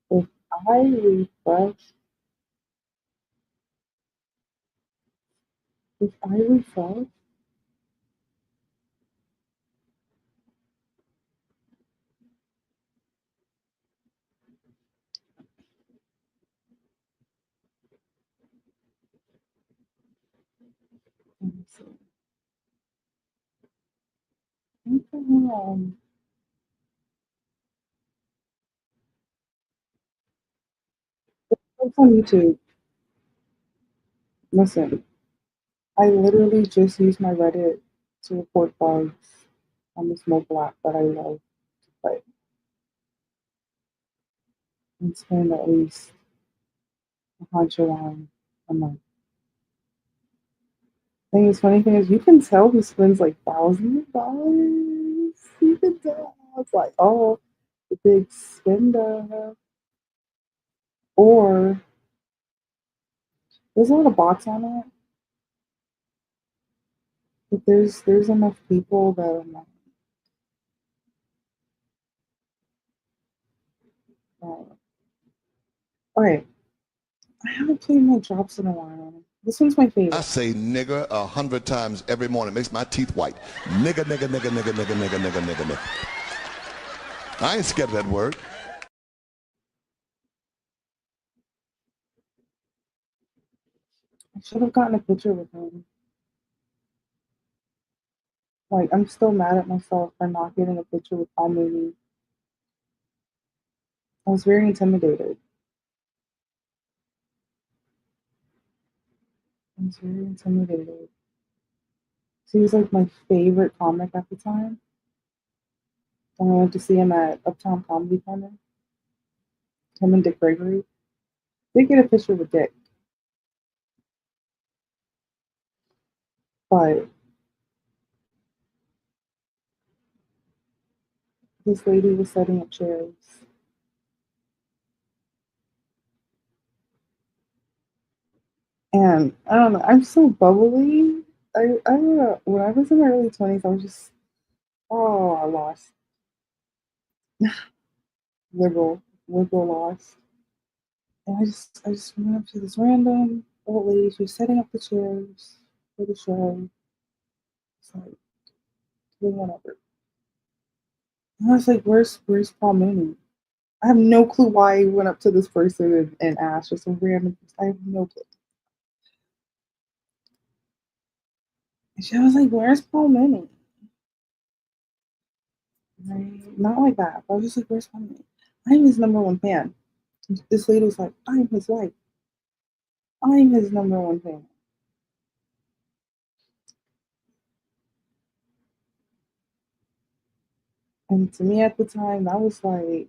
if I refresh, if I refresh, let me see. It's on YouTube. Listen, I literally just used my Reddit to report bugs on this mobile app that I love to play and spend at least $100 on a month. Funny thing is, you can tell who spends like thousands of dollars. You can tell. It's like, oh, the big spender. Or there's a lot of bots on it, but there's enough people that I'm like, all right. I haven't played my drops in a while. This one's my favorite. I say nigga 100 times every morning. Makes my teeth white. Nigga, nigga, nigga, nigga, nigga, nigga, nigga, nigga, nigga. I ain't scared of that word. I should have gotten a picture with him. Like, I'm still mad at myself for not getting a picture with Paul Mooney. I was very intimidated. So he was like my favorite comic at the time. And I went to see him at Uptown Comedy Corner. Him and Dick Gregory. They get a picture with Dick. But this lady was setting up chairs. And I don't know, I'm so bubbly. When I was in my early 20s, I was just, oh, I lost. liberal lost. And I just went up to this random old lady. She was setting up the chairs for the show. It's like, doing whatever. And I was like, where's Paul Mooney? I have no clue why I went up to this person and asked, just a random person. I have no clue. And she was like, where's Paul Mooney? Right? Not like that. But I was just like, where's Paul Mooney? I'm his number one fan. This lady was like, I'm his wife. I'm his number one fan. And to me at the time, that was like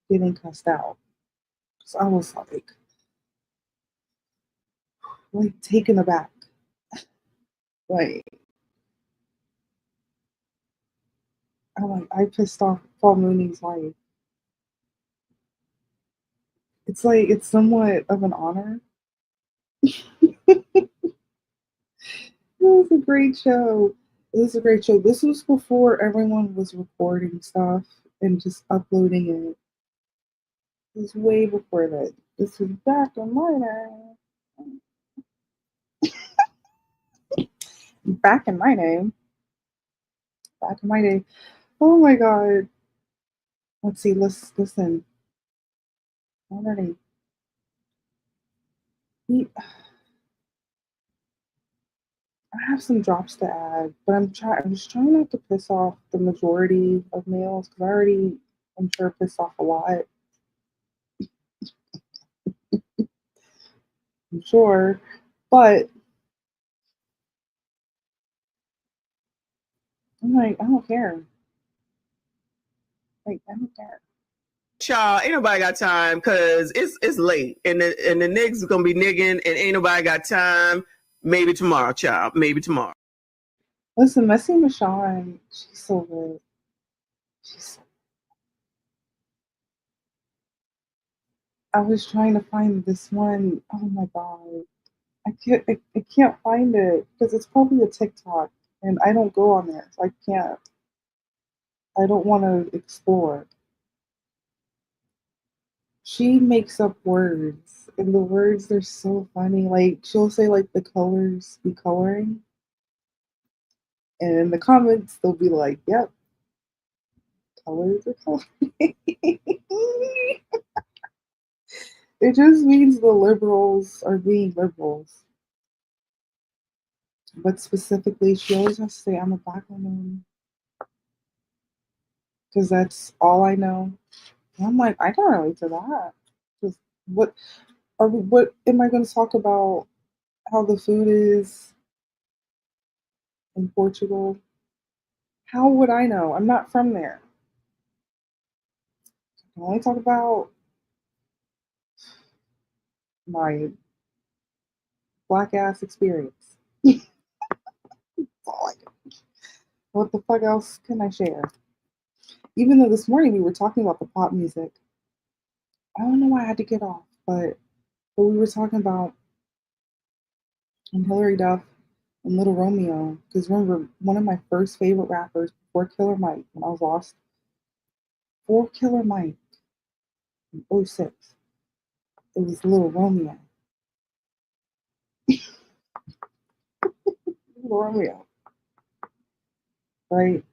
getting cussed out. So I was like taken aback. Like, I pissed off Paul Mooney's wife. It's like, it's somewhat of an honor. It was a great show. This was before everyone was recording stuff and just uploading it. It was way before that. This was back in my day. Back in my day. Oh my god. Let's see, listen. Already. I have some drops to add, but I'm just trying not to piss off the majority of males because I'm sure pissed off a lot. I'm sure, but I'm like, I don't care. Like, I don't care. Y'all, ain't nobody got time because it's late and the niggas gonna be nigging and ain't nobody got time. Maybe tomorrow, child. Maybe tomorrow. Listen, Messy Michonne, she's so good. I was trying to find this one. Oh my god, I can't find it because it's probably a TikTok, and I don't go on there, so I can't. I don't want to explore. She makes up words, and the words are so funny. Like, she'll say like the colors be coloring, and in the comments they'll be like, "Yep, colors are coloring." It just means the liberals are being liberals. But specifically, she always has to say, "I'm a black woman," because that's all I know. And I'm like, I can relate to that. Just what What am I going to talk about? How the food is in Portugal? How would I know? I'm not from there. I can only talk about my black ass experience. What the fuck else can I share? Even though this morning we were talking about the pop music, I don't know why I had to get off, but we were talking about Hilary Duff and Little Romeo. Because remember, one of my first favorite rappers before Killer Mike, when I was lost, before Killer Mike in '06, it was Little Romeo. Little Romeo, right?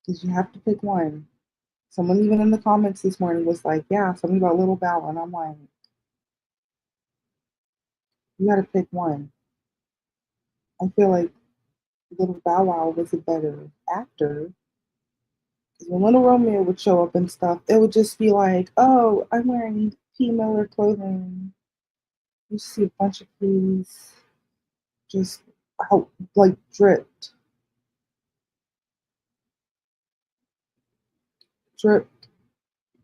Because you have to pick one. Someone even in the comments this morning was like, yeah, something about Little Bow, and I'm like, you gotta pick one. I feel like Little Bow Wow was a better actor. Because when Little Romeo would show up and stuff, it would just be like, oh, I'm wearing P. Miller clothing. You see a bunch of P's just out, like dripped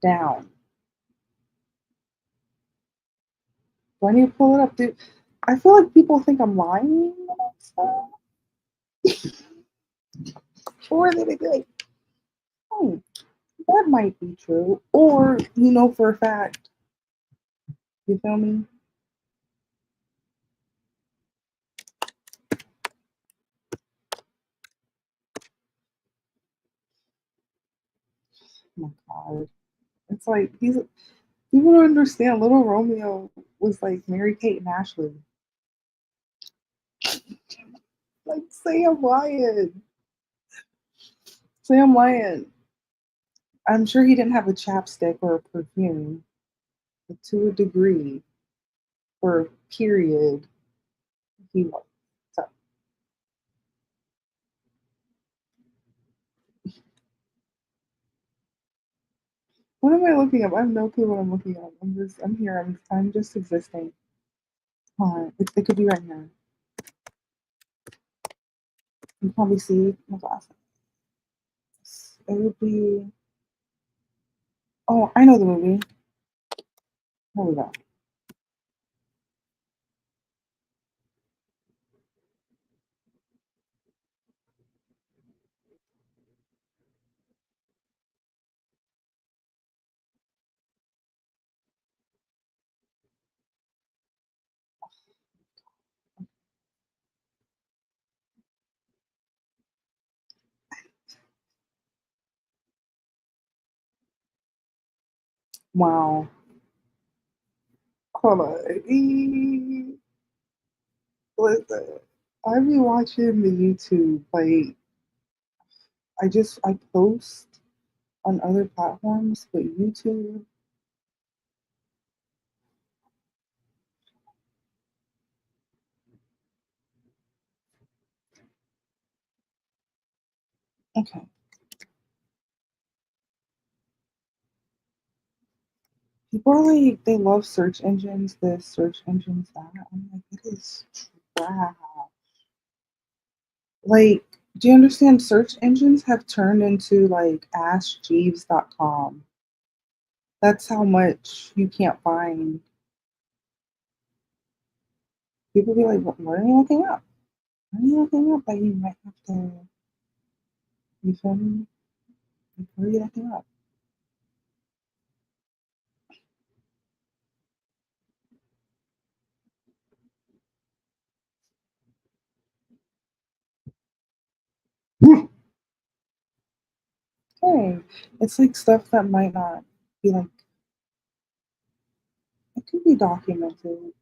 down. Do I need to pull it up, dude? I feel like people think I'm lying about stuff. Or they be like, oh, that might be true. Or you know for a fact. You feel me? Oh my god. It's like these people don't understand. Little Romeo was like Mary Kate and Ashley. Like Sam Lyon. Sam Lyon. I'm sure he didn't have a chapstick or a perfume, but to a degree, for a period, he was. So, what am I looking up? I have no clue what I'm looking up. I'm here. I'm just existing. It could be right here. You can probably see my glasses. It would be. Oh, I know the movie. Here we go. Wow. Hold on. Listen, I be watching the YouTube. Like, I post on other platforms, but YouTube. Okay. People are like, they love search engines, this, search engines, that. I'm like, it is trash. Like, do you understand? Search engines have turned into like AskJeeves.com. That's how much you can't find. People be like, what are you looking up? What are you looking up that you might have to, you feel me? What are you looking up? Hey, it's like stuff that might not be like, it could be documented.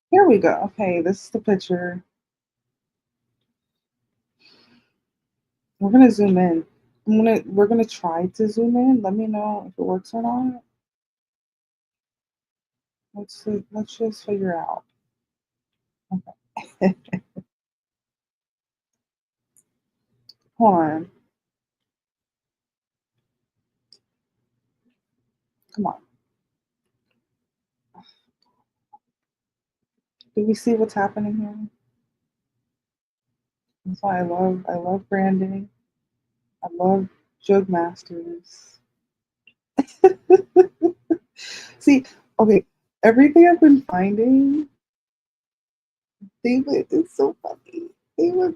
Here we go. Okay, this is the picture. We're gonna zoom in. We're gonna try to zoom in. Let me know if it works or not. Let's just figure out. Okay. Hold on. Come on. Do we see what's happening here? That's why I love branding. I love Jug Masters. See, okay, everything I've been finding, it's so funny. They would,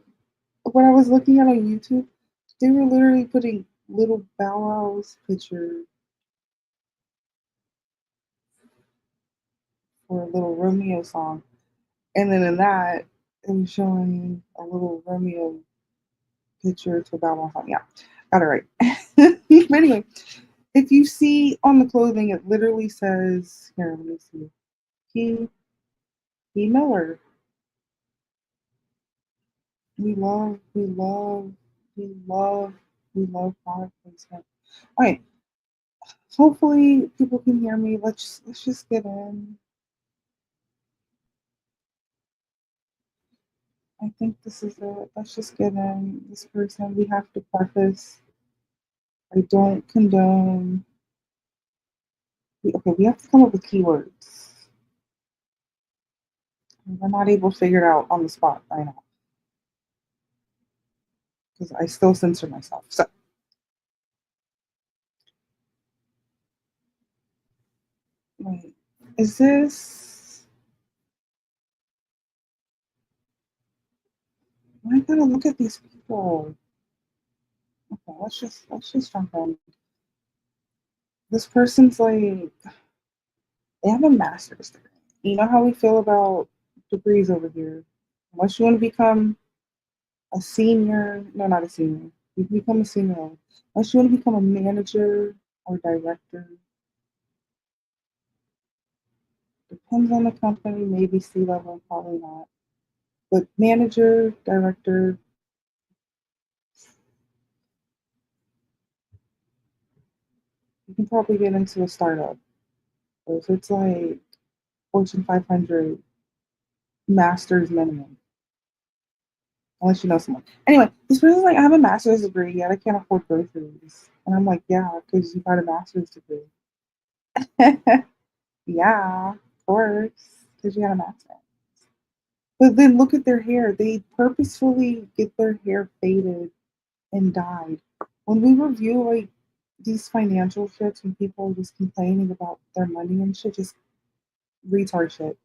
when I was looking at on YouTube, they were literally putting little Bow Wow's picture for a little Romeo song. And then in that, it was showing a little Romeo picture to Bow Wow song. Yeah, got it right. But anyway, if you see on the clothing, it literally says, here, let me see. He Miller. We love, we love, we love, we love product placement. All right. Hopefully people can hear me. Let's just get in. I think this is it. Let's just get in. This person, we have to preface. I don't condone. Okay, we have to come up with keywords. We're not able to figure it out on the spot right now because I still censor myself. So, wait, is this? I gotta look at these people. Okay, let's just jump in. This person's like, they have a master's degree. You know how we feel about degrees over here. Unless you want to become a senior, no, not a senior. You can become a senior. Unless you want to become a manager or director. Depends on the company, maybe C-level, probably not. But manager, director, you can probably get into a startup. But if it's like Fortune 500, master's minimum. Unless you know someone. Anyway, this person's like, I have a master's degree, yet I can't afford groceries. And I'm like, yeah, because you got a master's degree. Yeah, of course, because you got a master's. But then look at their hair. They purposefully get their hair faded and dyed. When we review like these financial shits, when people are just complaining about their money and shit, just retard shit.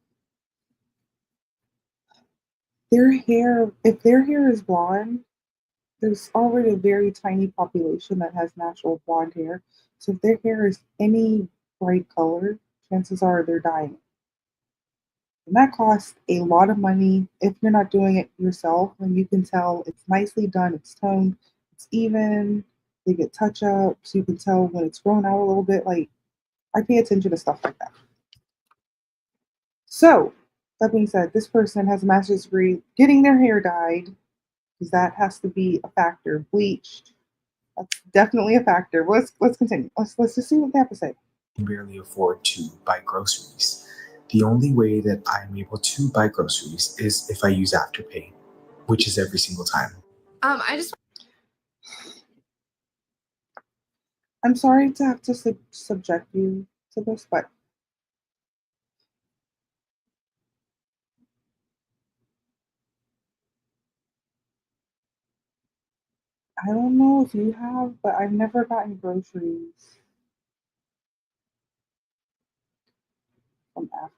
Their hair, if their hair is blonde, there's already a very tiny population that has natural blonde hair. So if their hair is any bright color, chances are they're dying. And that costs a lot of money if you're not doing it yourself. And you can tell it's nicely done, it's toned, it's even, they get touch ups, you can tell when it's grown out a little bit. Like, I pay attention to stuff like that. So, that being said, this person has a master's degree getting their hair dyed, because that has to be a factor. Bleached, that's definitely a factor. Let's continue. Let's just see what they have to say. Can barely afford to buy groceries. The only way that I'm able to buy groceries is if I use Afterpay, which is every single time. I'm sorry to have to subject you to this, but I don't know if you have, but I've never gotten groceries from Afterpay.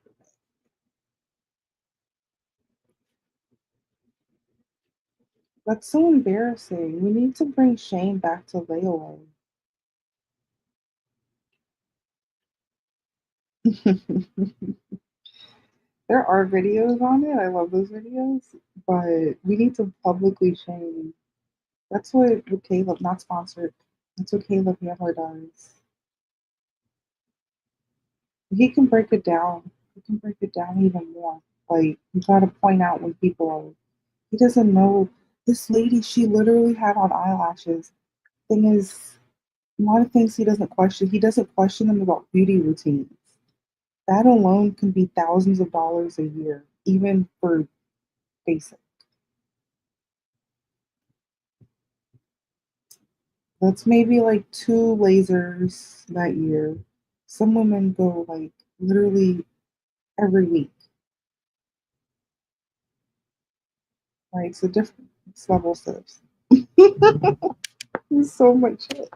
That's so embarrassing. We need to bring shame back to layaway. There are videos on it. I love those videos, but we need to publicly shame. That's what Caleb, not sponsored. That's what Caleb Hamler does. He can break it down. He can break it down even more. Like, you gotta point out when people are. He doesn't know. This lady, she literally had on eyelashes. Thing is, a lot of things he doesn't question. He doesn't question them about beauty routines. That alone can be thousands of dollars a year, even for basic. That's maybe like 2 lasers that year. Some women go like literally every week. Right? So different levels of there's so much shit.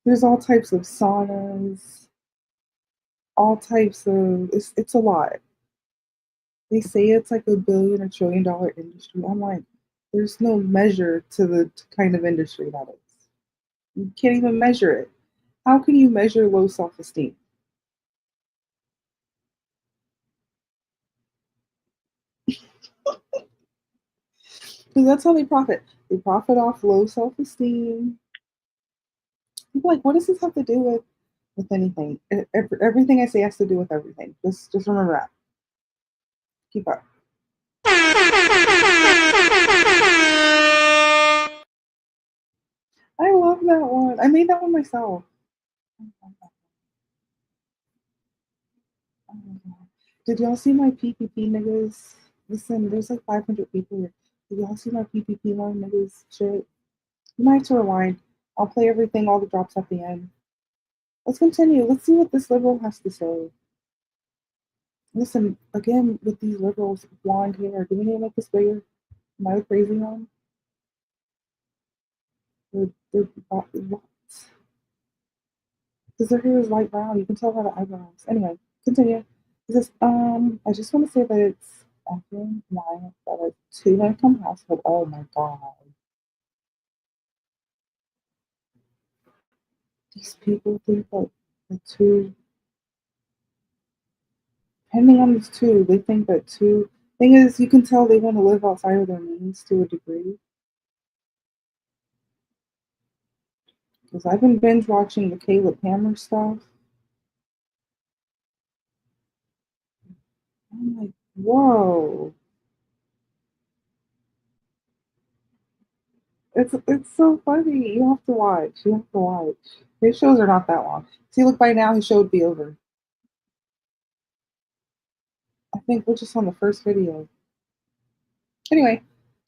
There's all types of saunas, all types of it's a lot. They say it's like a billion or trillion dollar industry. I'm like, there's no measure to the kind of industry that is. You can't even measure it. How can you measure low self esteem? Because that's how they profit. They profit off low self esteem. People are like, what does this have to do with anything? Everything I say has to do with everything. Just remember that. Keep up. I love that one. I made that one myself. Oh my God. Did y'all see my PPP niggas? Listen, there's like 500 people here. Did y'all see my PPP one niggas shit? You might have to rewind. I'll play everything, all the drops at the end. Let's continue. Let's see what this liberal has to say. Listen, again, with these liberals with blonde hair, do we need to make this bigger? Am I the crazy one? They're what? Because their hair is light brown. You can tell by the eyebrows. Anyway, continue. This I just want to say that it's effing wild that a two-income household. Oh my god, these people think that the two, depending on this two, they think that two. Thing is, you can tell they want to live outside of their means to a degree. Because I've been binge watching the Caleb Hammer stuff. I'm like, whoa. It's so funny. You have to watch. You have to watch. His shows are not that long. See, look, by now his show would be over. I think we're just on the first video. Anyway,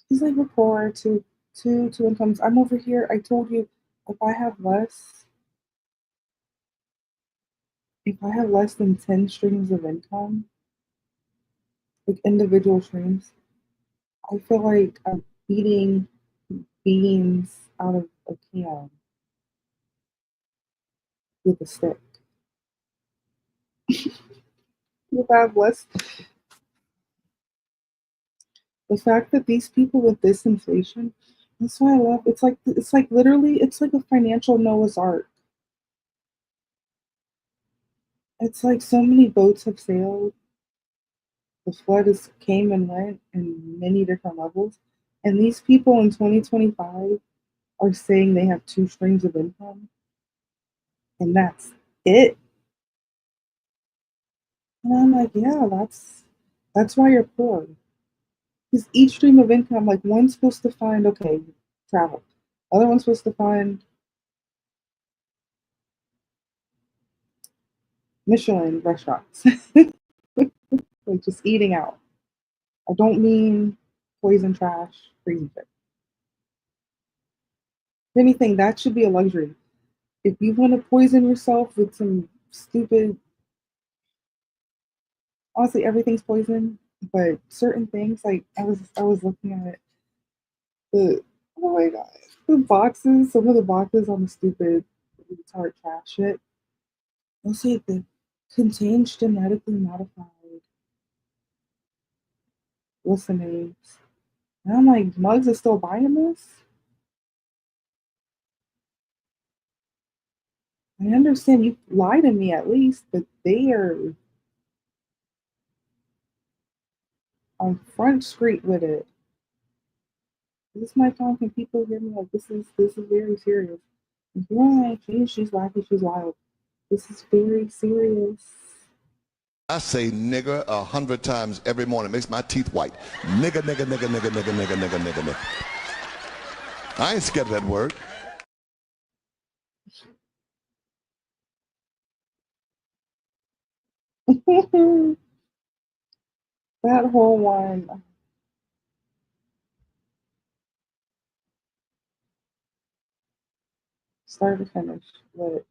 he's like, we're poor to two incomes. I'm over here. I told you if I have less than 10 streams of income, like individual streams, I feel like I'm eating beans out of a can with a stick. If I have less, the fact that these people with this inflation, that's why I love. It's like literally, it's like a financial Noah's Ark. It's like so many boats have sailed. The flood came and went in many different levels, and these people in 2025 are saying they have 2 streams of income, and that's it. And I'm like, yeah, that's why you're poor. Because each stream of income, like one's supposed to fund, okay, travel. Other one's supposed to fund Michelin restaurants. Like just eating out. I don't mean poison trash, crazy shit. If anything, that should be a luxury. If you want to poison yourself with some stupid, honestly, everything's poison, but certain things, like I was looking at it, oh my god, the boxes, some of the boxes on the stupid retard trash shit, they'll say that contains genetically modified listeners. And I'm like, Mugs is still buying this? I understand you lie to me at least, but they are on Front Street with it. This is my time when people hear me like this is very serious. If you want to change, she's wacky, she's wild. This is very serious. I say nigga 100 times every morning. It makes my teeth white. Nigga, nigga, nigga, nigga, nigga, nigga, nigga, nigga, nigga. I ain't scared of that word. That whole one. Start to finish. But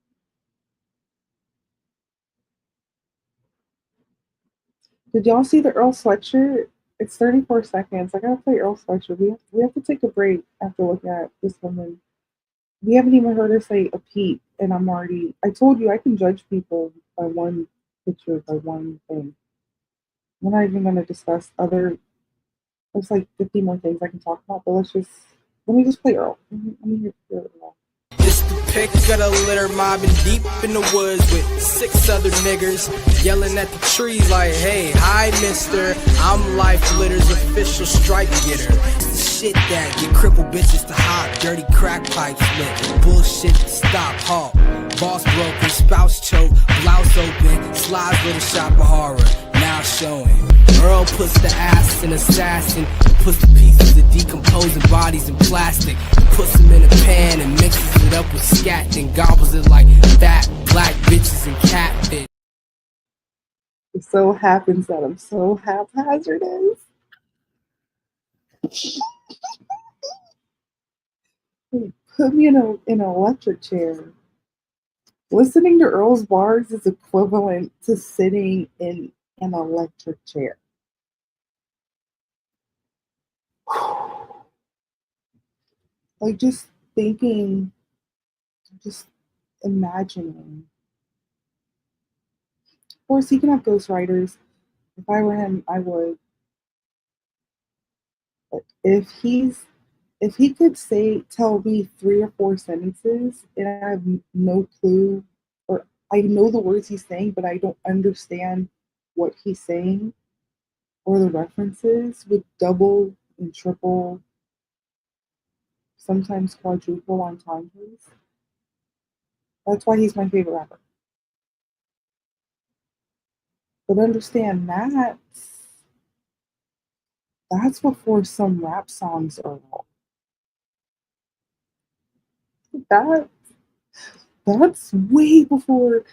did y'all see the Earl sweatshirt? It's 34 seconds. I gotta play Earl sweatshirt. We have to take a break after looking at this woman. We haven't even heard her say a peep, and I told you I can judge people by one picture, by one thing. We're not even gonna discuss there's like 50 more things I can talk about, but let me just play Earl. Let me hear Earl. It's the pick of the litter mobbing deep in the woods with 6 other niggers yelling at the trees like, hey, hi mister, I'm Life Litter's official stripe getter. The shit that get crippled bitches to hop, dirty crack pipes lit, bullshit to stop, halt. Boss broken, spouse choke, blouse open, slides with a shop of horror, now showing. Earl puts the ass in assassin, puts the pieces of decomposing bodies in plastic, puts them in a pan and mixes it up with scat, then gobbles it like fat black bitches and catfish. It so happens that I'm so haphazardous. Put me in an electric chair. Listening to Earl's bars is equivalent to sitting in an electric chair. Like just thinking, just imagining. Of course, he can have ghostwriters. If I were him, I would. But if he could tell me 3 or 4 sentences and I have no clue, or I know the words he's saying, but I don't understand what he's saying or the references, with double and triple, sometimes quadruple entendres. That's why he's my favorite rapper. But understand that's before some rap songs are all. That's way before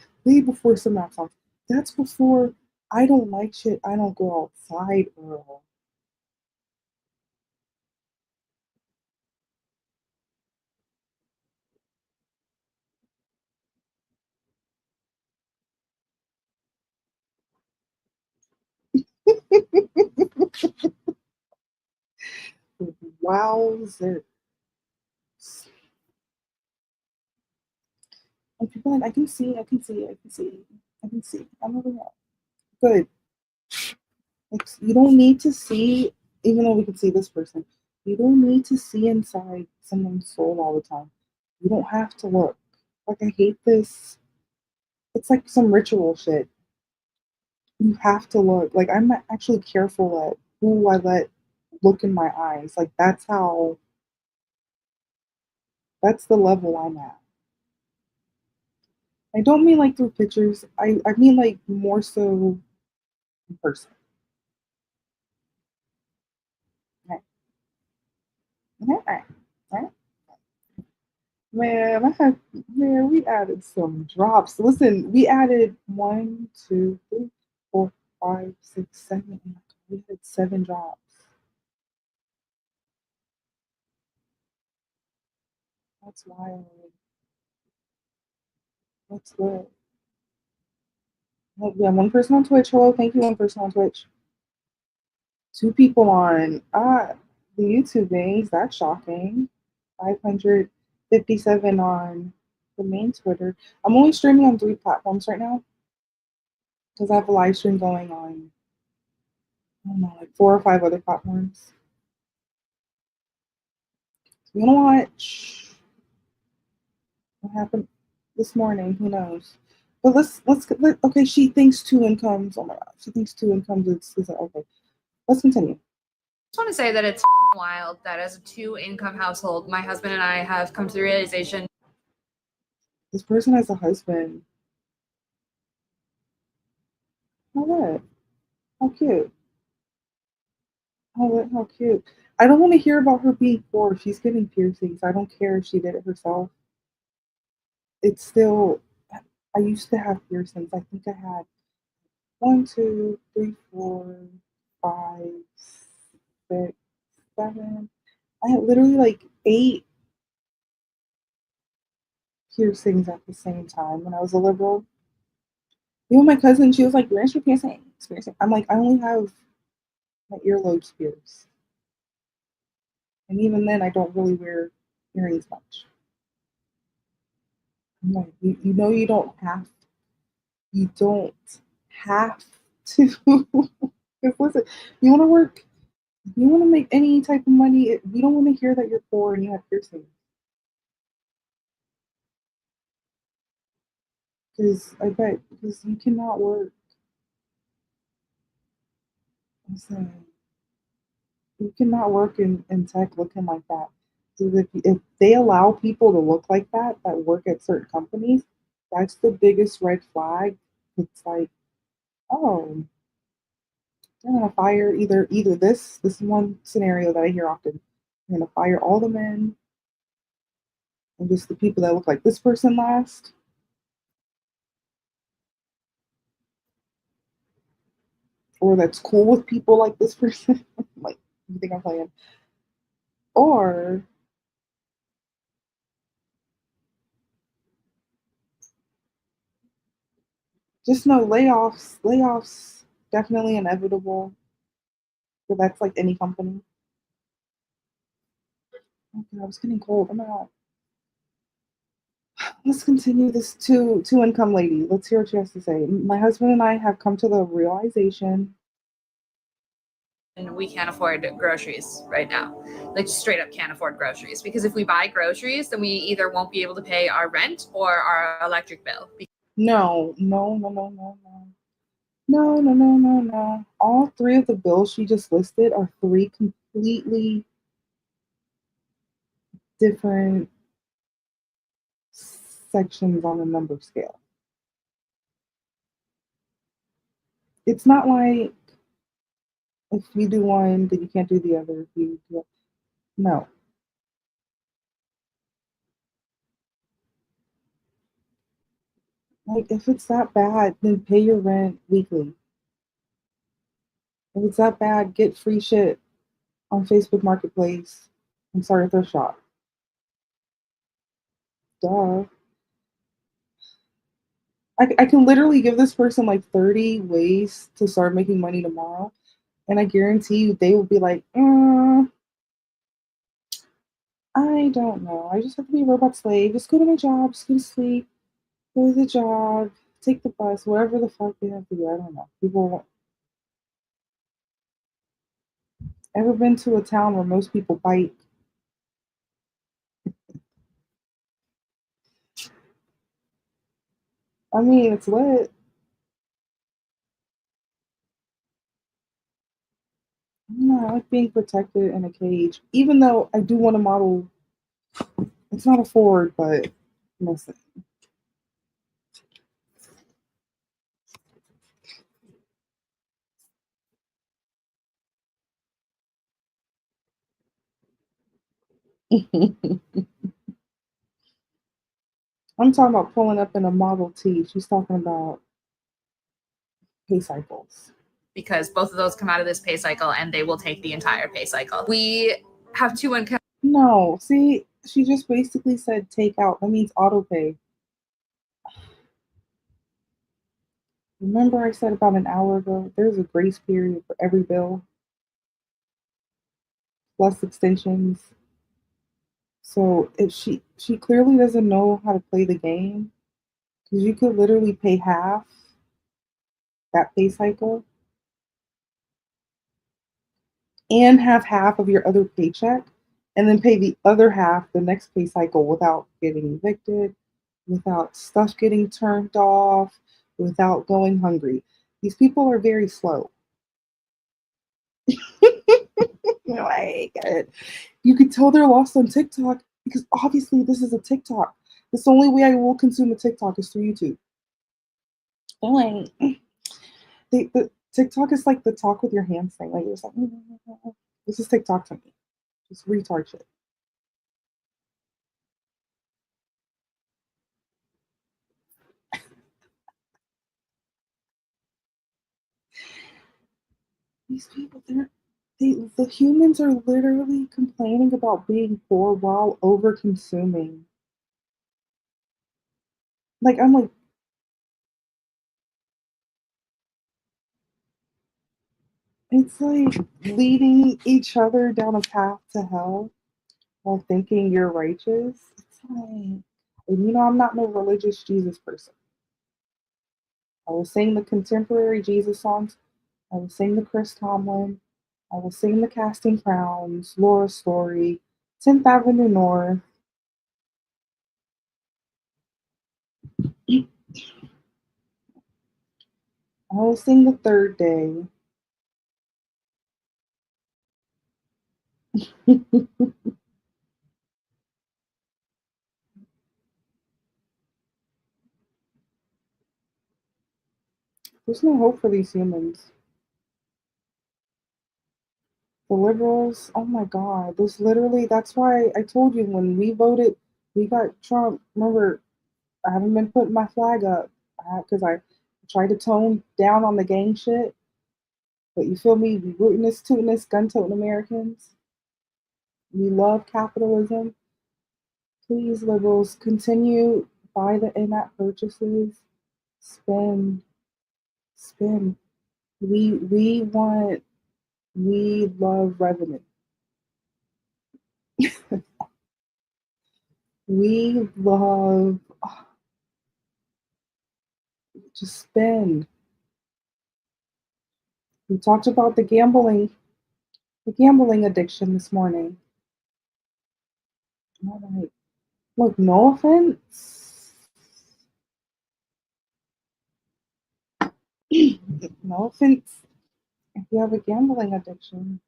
some rap songs. That's before I don't like shit, I don't go outside, Earl. Wowzer. And people are like, I can see. I'm over here. Good. You don't need to see, even though we can see this person, you don't need to see inside someone's soul all the time. You don't have to look. Like, I hate this. It's like some ritual shit. You have to look. Like, I'm actually careful at who I let look in my eyes. Like, that's the level I'm at. I don't mean like through pictures. I mean like more so in person. Okay. Okay. Man, we added some drops. Listen, we added 1, 2, 3, 4, 5, 6, 7, 8. We had 7 drops. That's wild. That's good. We have 1 person on Twitch. Hello, thank you, 1 person on Twitch. 2 people on the YouTube things. That's shocking. 557 on the main Twitter. I'm only streaming on 3 platforms right now because I have a live stream going on, I don't know, like 4 or 5 other platforms. So you wanna watch what happened this morning? Who knows? But okay. She thinks 2 incomes. Oh my god, she thinks 2 incomes is okay. Let's continue. just want to say that it's wild that as a 2-income household, my husband and I have come to the realization. This person has a husband. How good. How cute. Oh, how cute. I don't want to hear about her being poor. She's getting piercings. I don't care if she did it herself. It's still, I used to have piercings. I think I had 1, 2, 3, 4, 5, 6, 7. I had literally like 8 piercings at the same time when I was a liberal. Even my cousin, she was like, "Where's your piercing?" I'm like, I only have my earlobes pierced. And even then, I don't really wear earrings much. I'm like, you know, you don't have to. Because listen, you want to work, you want to make any type of money. We don't want to hear that you're poor and you have piercings. Because I bet, because you cannot work. I'm saying, you cannot work in tech looking like that. Because if they allow people to look like that work at certain companies, that's the biggest red flag. It's like, oh, they're gonna fire either this is one scenario that I hear often. They're gonna fire all the men and just the people that look like this person last. Or that's cool with people like this person. Like, you think I'm playing? Or just know layoffs definitely inevitable. But that's like any company. Okay, I was getting cold. I'm out. Let's continue this two income lady. Let's hear what she has to say. My husband and I have come to the realization. And we can't afford groceries right now. Like, straight up can't afford groceries, because if we buy groceries, then we either won't be able to pay our rent or our electric bill. No. No. All 3 of the bills she just listed are 3 completely different sections on the number scale. It's not like if you do one, then you can't do the other. If you do, no. Like, if it's that bad, then pay your rent weekly. If it's that bad, get free shit on Facebook Marketplace and start a thrift shop. Duh. I can literally give this person like 30 ways to start making money tomorrow. And I guarantee you they will be like, I don't know. I just have to be a robot slave. Just go to my job, just go to sleep, go to the job, take the bus, whatever the fuck they have to do. I don't know. People ever been to a town where most people bike? I mean, it's lit. No, I like being protected in a cage. Even though I do want to model, it's not a Ford, but listen. I'm talking about pulling up in a Model T. She's talking about pay cycles. Because both of those come out of this pay cycle and they will take the entire pay cycle. We have 2 income. No, see, she just basically said take out. That means auto pay. Remember I said about an hour ago, there's a grace period for every bill, plus extensions. So if she clearly doesn't know how to play the game, because you could literally pay half that pay cycle and have half of your other paycheck, and then pay the other half the next pay cycle without getting evicted, without stuff getting turned off, without going hungry. These people are very slow. Like, you could tell they're lost on TikTok because obviously this is a TikTok. It's the only way I will consume a TikTok is through YouTube. They're like, the TikTok is like the talk with your hands thing. Like, it's like, This is TikTok to me. Just retard shit. These people, the humans are literally complaining about being poor while over consuming. Like, I'm like, it's like leading each other down a path to hell while thinking you're righteous. It's like, and I'm not no religious Jesus person. I will sing the contemporary Jesus songs. I will sing the Chris Tomlin. I will sing the Casting Crowns, Laura's Story, 10th Avenue North. I will sing the Third Day. There's no hope for these humans. The liberals, oh my God, that's why I told you when we voted, we got Trump. Remember, I haven't been putting my flag up because I tried to tone down on the gang shit. But you feel me? We rooting this, tooting this, gun toting Americans. We love capitalism. Please, liberals, continue, buy the in-app purchases, spend. We love revenue. We love just spend. We talked about the gambling addiction this morning. All right. Look, no offense. No offense if you have a gambling addiction.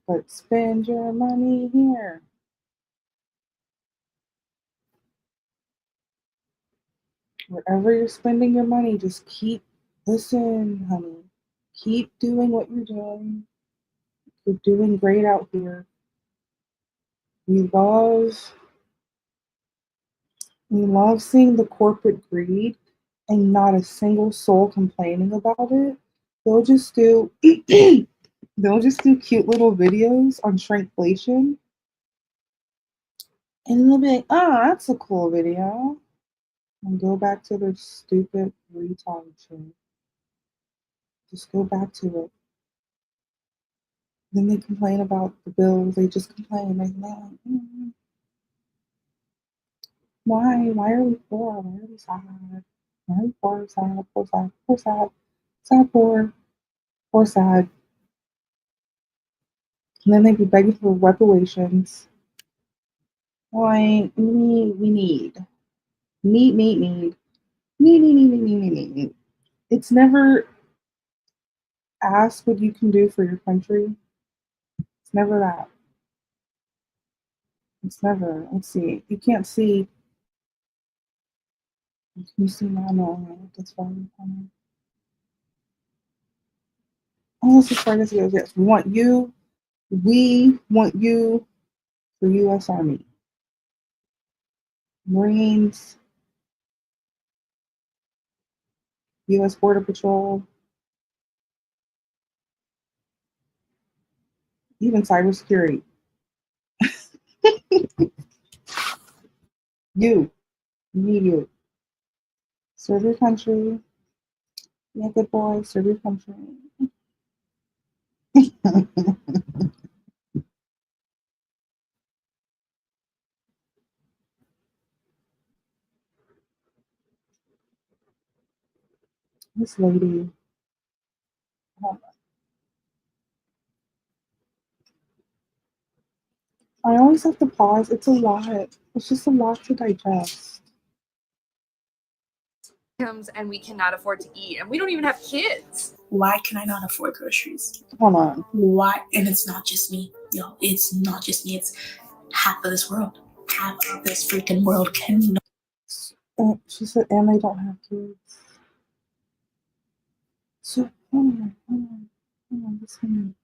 But spend your money here. Wherever you're spending your money, just listen, honey. Keep doing what you're doing. You're doing great out here. We love seeing the corporate greed and not a single soul complaining about it. They'll just do cute little videos on shrinkflation. And they'll be like, oh, that's a cool video. And go back to their stupid retard shit. Just go back to it. Then they complain about the bills. They just complain. Like, why are we poor? Why are we sad? Why are we poor, sad, poor, sad, poor, sad, sad, poor, poor, sad? And then they'd be begging for reparations. Like, we need. It's never ask what you can do for your country. It's never that. It's never. Let's see. You can't see. Can you see my no? That's fine. Unless as far as it goes, yes. We want you for U.S. Army, Marines, U.S. Border Patrol, even cybersecurity. You need you. Serve your country. Yeah, good boy. Serve your country. This lady. I always have to pause. It's a lot. It's just a lot to digest. And we cannot afford to eat, and we don't even have kids. Why can I not afford groceries? Hold on. Why? And it's not just me. Yo, it's not just me. It's half of this world. Half of this freaking world cannot. She said, and they don't have kids. So, hold on, listen.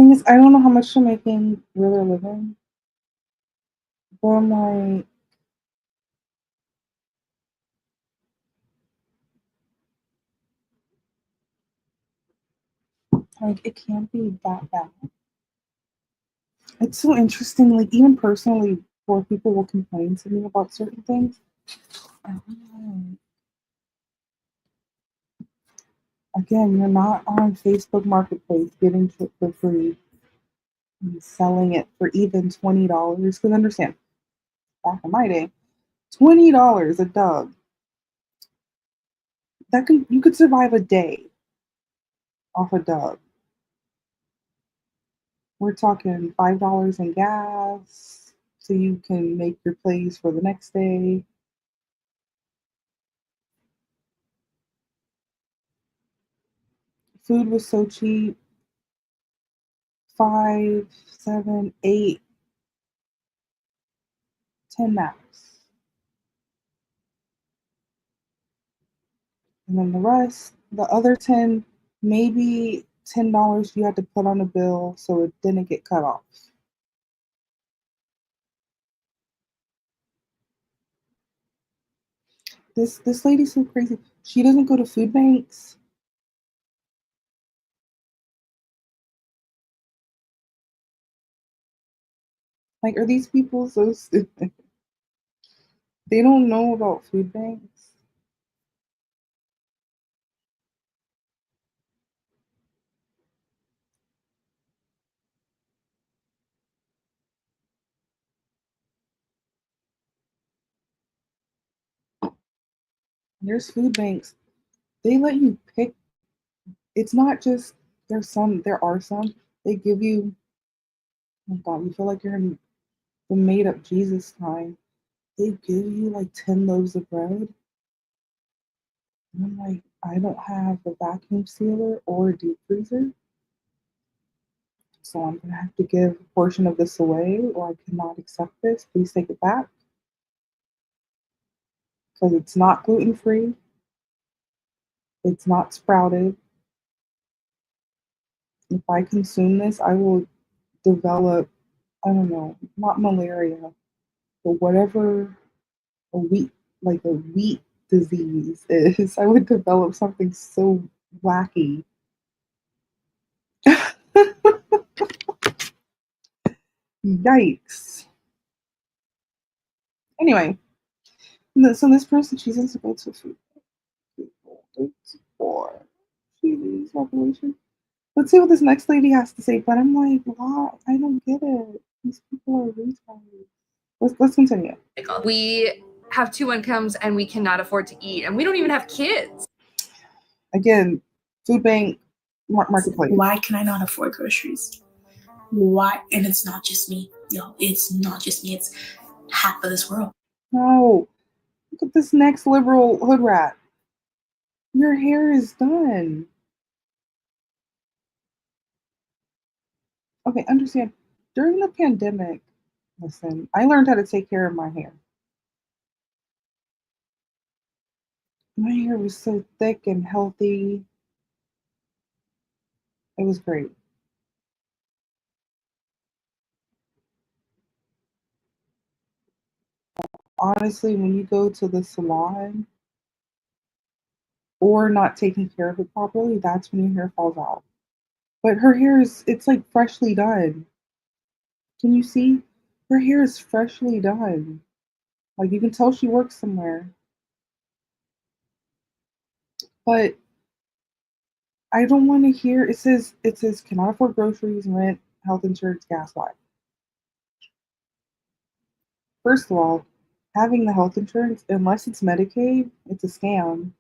Thing is, I don't know how much they're making where they're living, but I'm like it can't be that bad. It's so interesting. Like even personally, poor people will complain to me about certain things. I don't know. Again, you're not on Facebook Marketplace getting shit for free and selling it for even $20. Because understand, back in my day, $20 a dog. You could survive a day off a dog. We're talking $5 in gas, so you can make your plays for the next day. Food was so cheap. 5, 7, 8, 10 max. And then the rest, the other 10, maybe $10 you had to put on a bill so it didn't get cut off. This lady's so crazy. She doesn't go to food banks. Like, are these people so stupid? They don't know about food banks. There's food banks. They let you pick. It's not just there are some. They give you, oh God, you feel like you're in the made up Jesus time. They give you like 10 loaves of bread. And I'm like, I don't have a vacuum sealer or a deep freezer. So I'm gonna have to give a portion of this away, or I cannot accept this. Please take it back. Because it's not gluten free. It's not sprouted. If I consume this, I will develop, I don't know, not malaria, but whatever a wheat, like a wheat disease is. I would develop something so wacky. Yikes. Anyway, so this person, she's in to go to food. It's poor. She needs revolution. Let's see what this next lady has to say. But I'm like, wow, I don't get it. These people are retards. Let's continue. We have 2 incomes and we cannot afford to eat, and we don't even have kids. Again, food bank, marketplace. Why can I not afford groceries? Why? And it's not just me, yo. It's not just me. It's half of this world. No, look at this next liberal hood rat. Your hair is done. Okay, understand. During the pandemic, listen, I learned how to take care of my hair. My hair was so thick and healthy. It was great. Honestly, when you go to the salon or not taking care of it properly, that's when your hair falls out. But her hair it's like freshly done. Can you see? Her hair is freshly done. Like you can tell she works somewhere. But I don't want to hear it says cannot afford groceries, rent, health insurance, gas, why? First of all, having the health insurance, unless it's Medicaid, it's a scam.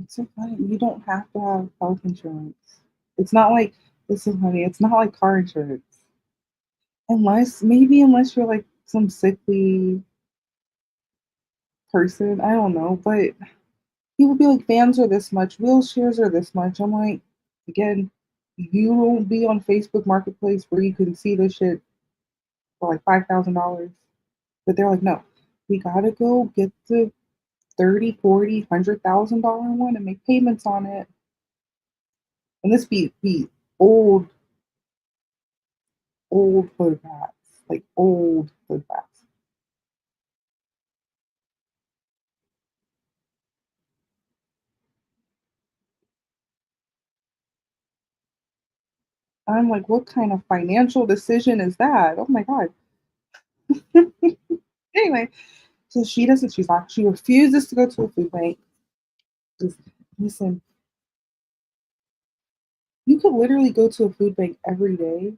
It's so funny. You don't have to have health insurance. It's not like this is funny. It's not like car insurance. Unless you're like some sickly person. I don't know. But people be like, vans are this much, wheelchairs are this much. I'm like, again, you won't be on Facebook Marketplace where you can see this shit for like $5,000. But they're like, no, we gotta go get the 30, 40, $100,000 one and make payments on it. And this be old hood rats, like old hood rats. I'm like, what kind of financial decision is that? Oh my god. Anyway, so she doesn't. She refuses to go to a food bank. Just listen. You could literally go to a food bank every day,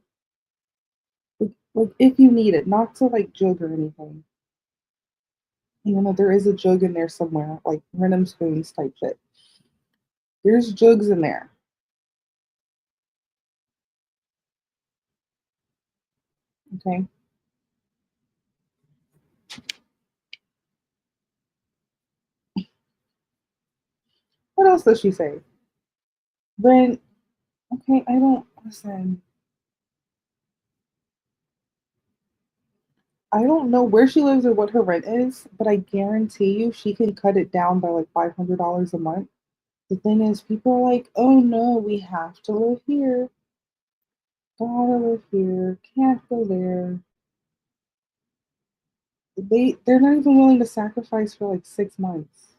like if you need it, not to like jug or anything. You know, there is a jug in there somewhere, like random spoons type shit. There's jugs in there. Okay. What else does she say? Rent. Okay, I don't listen. I don't know where she lives or what her rent is, but I guarantee you she can cut it down by like $500 a month. The thing is, people are like, oh no, we have to live here. Gotta live here. Can't go there. They're not even willing to sacrifice for like 6 months.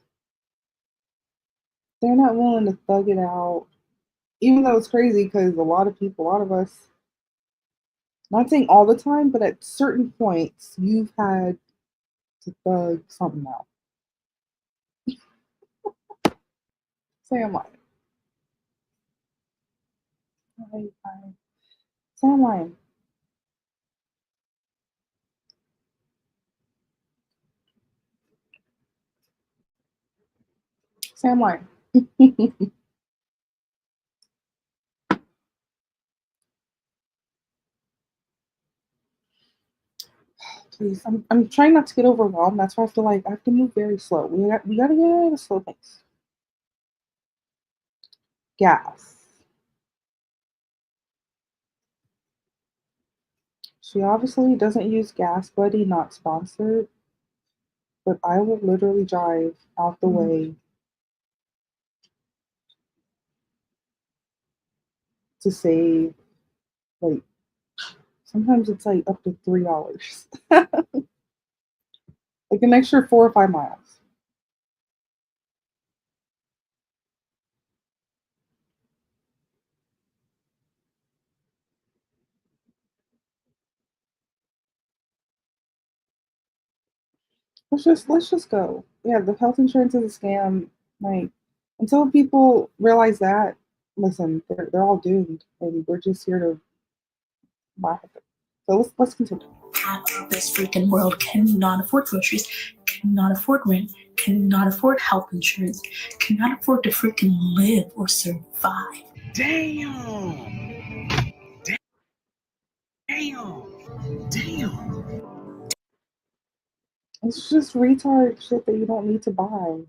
They're not willing to thug it out. Even though it's crazy because a lot of people, a lot of us, not saying all the time, but at certain points, you've had to thug something out. Say I'm lying. Say I'm lying. Say I'm lying. Please, I'm trying not to get overwhelmed. That's why I feel like I have to move very slow. We gotta get at a slow pace. Gas. She obviously doesn't use Gas Buddy, not sponsored, but I will literally drive out the way to save like sometimes it's like up to $3. Like an extra 4 or 5 miles. Let's just go. Yeah, the health insurance is a scam. Like until people realize that, listen, they're all doomed, and we're just here to buy it. So let's continue. Half of this freaking world cannot afford groceries, cannot afford rent, cannot afford health insurance, cannot afford to freaking live or survive. Damn. Damn. It's just retard shit that you don't need to buy.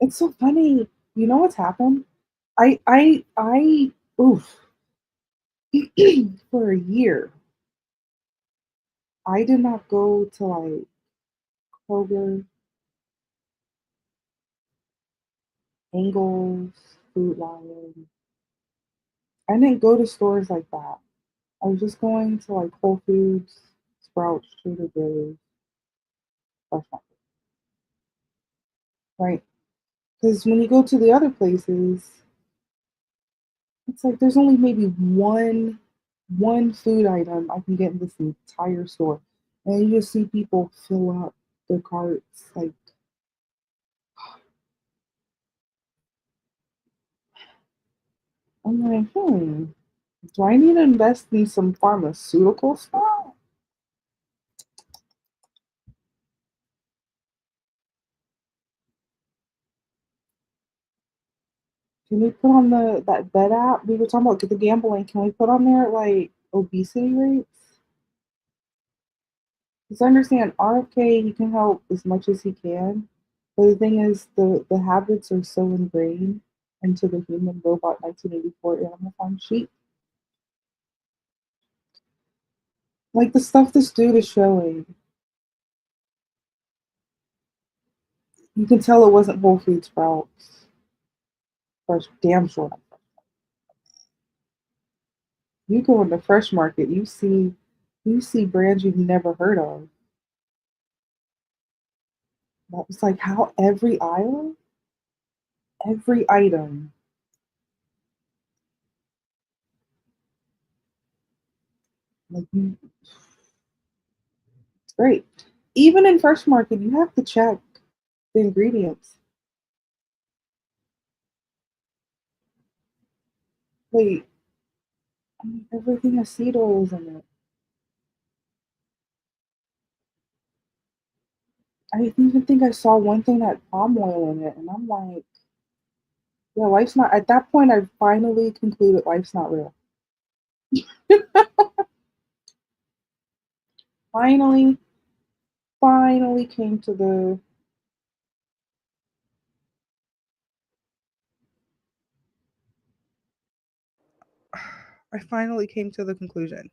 It's so funny. You know what's happened? Oof. For a year, I did not go to like Kroger, Ingles, Food Lion. I didn't go to stores like that. I was just going to like Whole Foods, Sprouts, Trader Joe's, Fresh Market, right? Because when you go to the other places, it's like there's only maybe one food item I can get in this entire store, and you just see people fill up their carts like. I'm like, do I need to invest in some pharmaceutical stuff? Can we put on that bed app we were talking about, get the gambling? Can we put on there like obesity rates? Because I understand RFK, he can help as much as he can, but the thing is, the habits are so ingrained into the human robot 1984 Animal Farm sheet. Like the stuff this dude is showing, you can tell it wasn't Whole Food Sprouts. damn sure not Fresh. You go in the Fresh Market, you see brands you've never heard of. That was like how every aisle, every item. Like it's great. Even in Fresh Market, you have to check the ingredients. Wait, everything has seed oils in it. I even think I saw one thing that had palm oil in it, and I'm like, yeah, life's not. At that point, I finally concluded life's not real. Finally came to the. I finally came to the conclusion.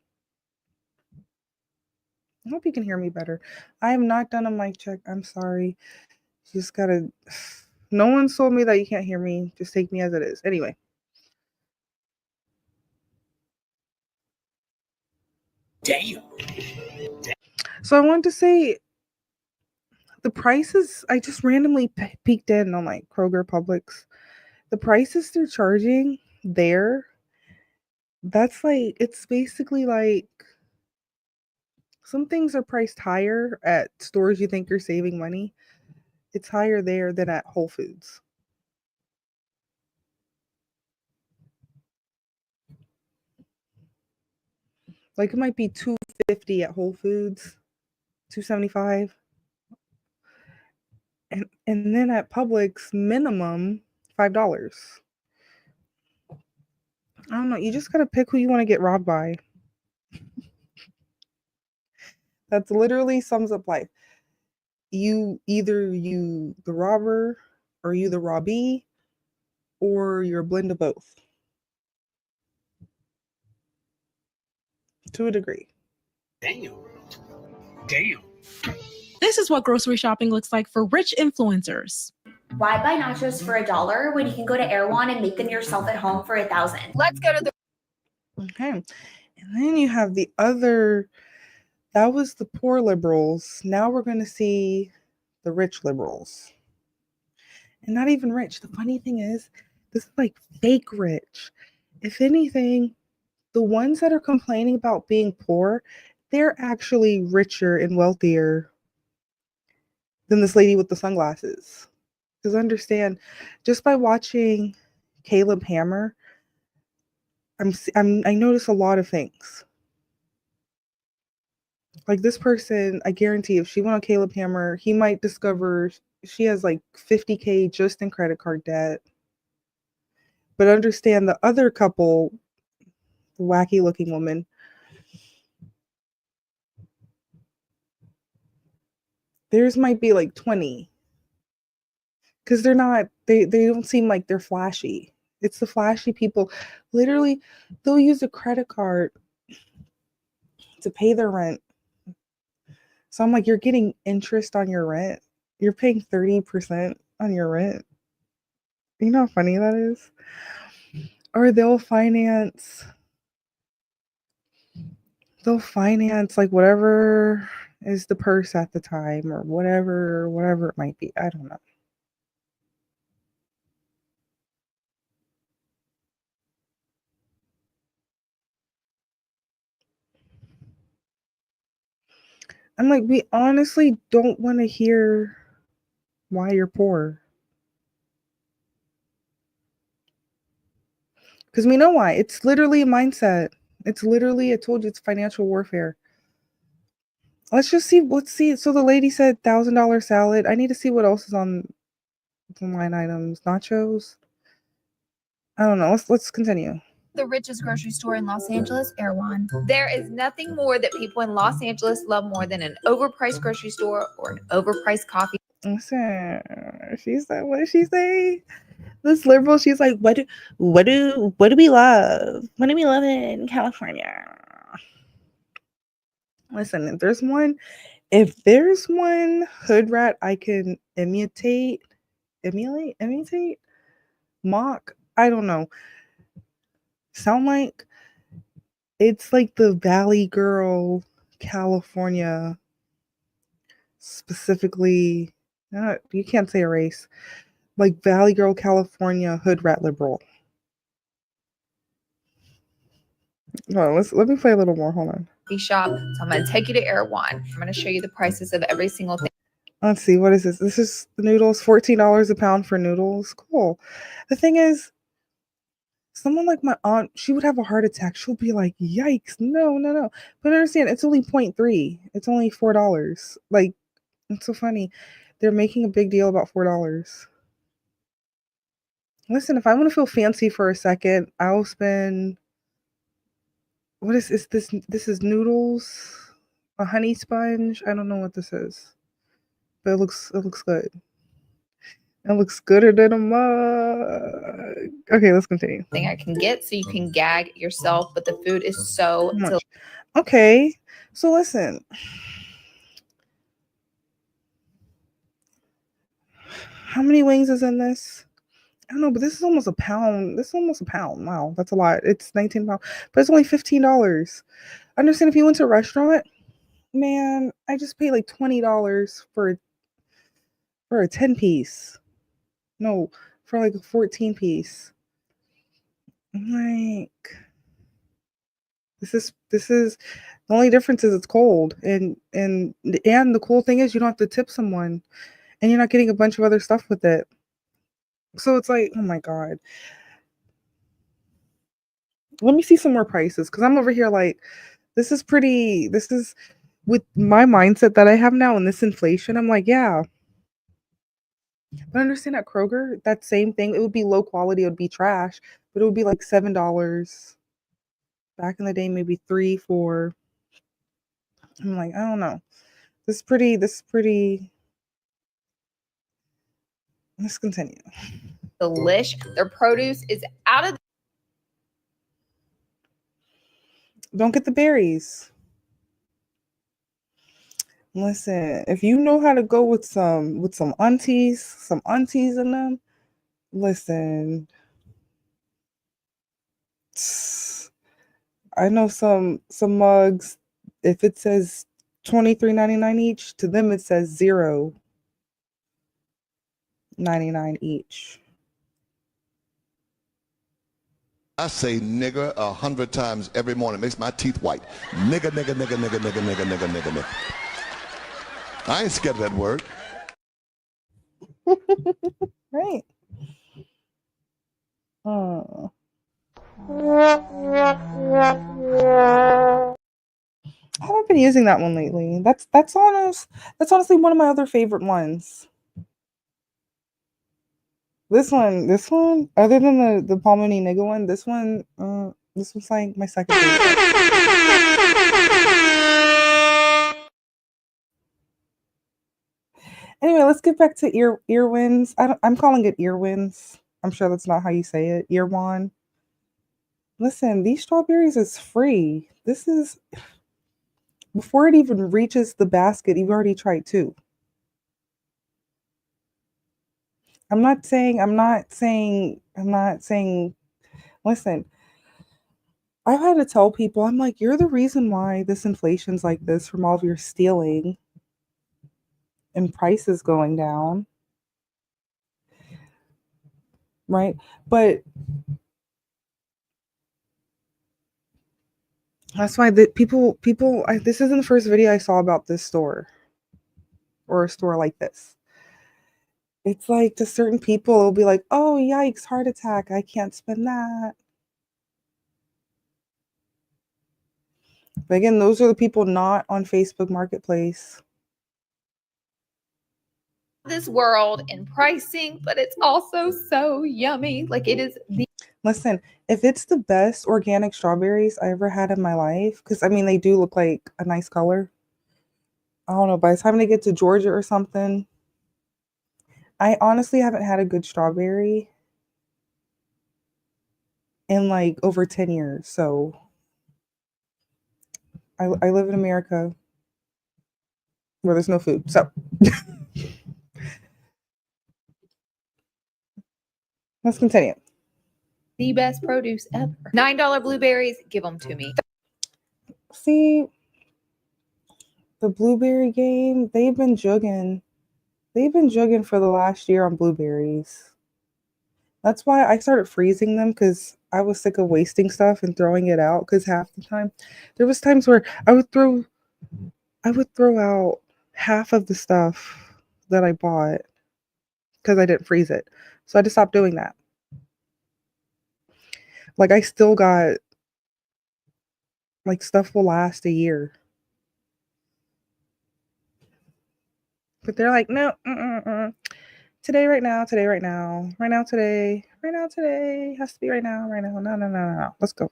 I hope you can hear me better. I am not done a mic check. I'm sorry. You just gotta. No one told me that you can't hear me. Just take me as it is. Anyway. Damn. So I wanted to say the prices. I just randomly peeked in on like Kroger, Publix. The prices they're charging there. That's like it's basically like some things are priced higher at stores you think you're saving money. It's higher there than at Whole Foods. Like it might be $2.50 at Whole Foods, $2.75. And then at Publix, minimum $5. I don't know. You just gotta pick who you want to get robbed by. That's literally sums up life. You either you the robber, or you the robbee, or you're a blend of both. To a degree. Damn. Damn. This is what grocery shopping looks like for rich influencers. Why buy nachos for $1 when you can go to Erewhon and make them yourself at home for $1,000? Let's go to the. Okay. And then you have the other, that was the poor liberals. Now we're going to see the rich liberals. And not even rich. The funny thing is, this is like fake rich. If anything, the ones that are complaining about being poor, they're actually richer and wealthier than this lady with the sunglasses. Because understand, just by watching Caleb Hammer, I notice a lot of things. Like this person, I guarantee if she went on Caleb Hammer, he might discover she has like $50K just in credit card debt. But understand the other couple, the wacky looking woman, theirs might be like 20. Because they're not, they don't seem like they're flashy. It's the flashy people. Literally, they'll use a credit card to pay their rent. So I'm like, you're getting interest on your rent. You're paying 30% on your rent. You know how funny that is? Or they'll finance like whatever is the purse at the time or whatever it might be. I don't know. I'm like, we honestly don't want to hear why you're poor. Because we know why. It's literally a mindset. It's literally, I told you, it's financial warfare. Let's see. So the lady said $1,000 salad. I need to see what else is on the line items. Nachos. I don't know. Let's continue. The richest grocery store in Los Angeles, Erewhon. There is nothing more that people in Los Angeles love more than an overpriced grocery store or an overpriced coffee. Listen, she said, what did she say? This liberal, she's like, what do we love? What do we love in California? Listen, if there's one hood rat I can imitate, mock, I don't know, sound like it's like the Valley Girl, California, specifically. You can't say a race, like Valley Girl, California, hood rat liberal. Hold on, let me play a little more. Hold on. Shop. So I'm going to take you to Erewhon. I'm going to show you the prices of every single thing. Let's see, what is this? This is the noodles, $14 a pound for noodles. Cool. The thing is, someone like my aunt, she would have a heart attack. She'll be like, yikes, no. But understand, it's only 0.3. It's only $4. Like, it's so funny. They're making a big deal about $4. Listen, if I want to feel fancy for a second, I'll spend, what is this? This is noodles, a honey sponge. I don't know what this is, but it looks good. It looks gooder than a mug. Okay, let's continue. Thing I can get so you can gag yourself, but the food is so delicious. Okay, so listen. How many wings is in this? I don't know, but this is almost a pound. This is almost a pound. Wow, that's a lot. It's 19 pounds, but it's only $15. Understand, if you went to a restaurant, man, I just paid like $20 for a 10 piece. No, for like a 14 piece. Like, this is the only difference is it's cold, and the cool thing is you don't have to tip someone, and you're not getting a bunch of other stuff with it. So it's like, oh my god. Let me see some more prices, because I'm over here like, this is with my mindset that I have now and this inflation, I'm like, yeah. But understand, at Kroger, that same thing, it would be low quality, it would be trash, but it would be like $7. Back in the day, maybe 3, 4. I'm like, I don't know. This is pretty. Let's continue. Delish. Their produce is out of. Don't get the berries. Listen, if you know how to go with some aunties in them, listen. I know some mugs, if it says $23.99 each, to them it says $0.99 each. I say nigger 100 times every morning. It makes my teeth white. Nigger, nigger, nigger, nigger, nigger, nigger, nigger, nigger, nigger. I ain't scared of that word. Right. I haven't been using that one lately. That's honestly one of my other favorite ones. This one, other than the Palmini nigga one, this was like my second favorite. Anyway, let's get back to earwins. I'm calling it earwins. I'm sure that's not how you say it. Earwan. Listen, these strawberries is free. This is before it even reaches the basket. You've already tried 2. I'm not saying. Listen, I've had to tell people, I'm like, you're the reason why this inflation's like this, from all of your stealing and prices going down. Right? But that's why the people this isn't the first video I saw about this store or a store like this. It's like, to certain people, it'll be like, oh, yikes, heart attack, I can't spend that. But again, those are the people not on Facebook Marketplace. This world in pricing, but it's also so yummy. Like, it is the. Listen, if it's the best organic strawberries I ever had in my life, because I mean, they do look like a nice color. I don't know, by the time they get to Georgia or something, I honestly haven't had a good strawberry in like over 10 years. So I live in America where there's no food. So let's continue. The best produce ever. $9 blueberries, give them to me. See, the blueberry game, they've been jugging. They've been jugging for the last year on blueberries. That's why I started freezing them, because I was sick of wasting stuff and throwing it out, because half the time there was times where I would throw out half of the stuff that I bought because I didn't freeze it. So I just stopped doing that. Like, I still got, like, stuff will last a year. But they're like, no, today, right now, today, right now, right now, today, right now, today, has to be right now, right now. No. Let's go.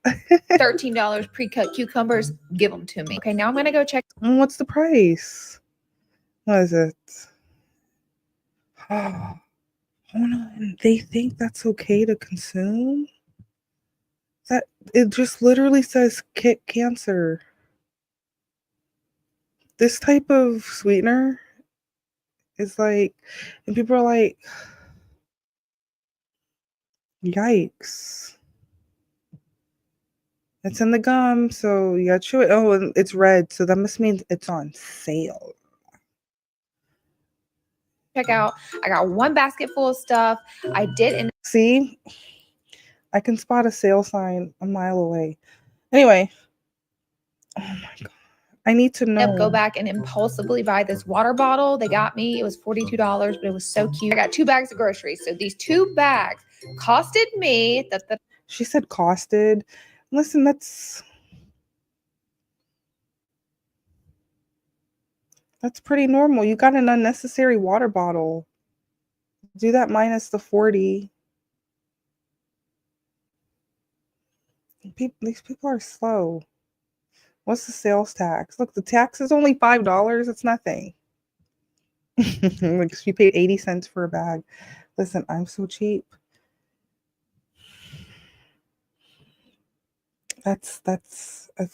$13 pre-cut cucumbers, give them to me. Okay, now I'm gonna go check. What's the price? What is it? Oh, hold on. They think that's okay to consume? That it just literally says kick cancer. This type of sweetener is like, and people are like, yikes. It's in the gum, so you gotta chew it. Oh, and it's red, so that must mean it's on sale. Check out. I got one basket full of stuff. I did. See, I can spot a sale sign a mile away. Anyway, oh my god, I need to know. Go back and impulsively buy this water bottle. They got me. It was $42, but it was so cute. I got 2 bags of groceries. So these 2 bags costed me. She said costed. Listen, that's pretty normal. You got an unnecessary water bottle. Do that minus the 40. These people are slow. What's the sales tax? Look, the tax is only $5. It's nothing. Like, she paid 80 cents for a bag. Listen, I'm so cheap. That's a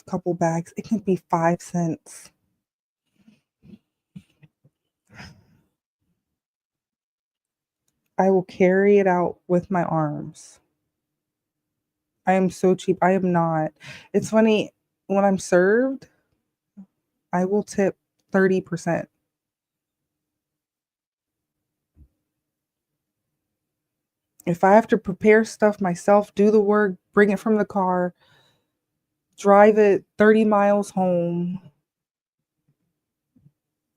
couple bags. It can be 5 cents. I will carry it out with my arms. I am so cheap. I am not. It's funny, when I'm served, I will tip 30%. If I have to prepare stuff myself, do the work, bring it from the car, drive it 30 miles home,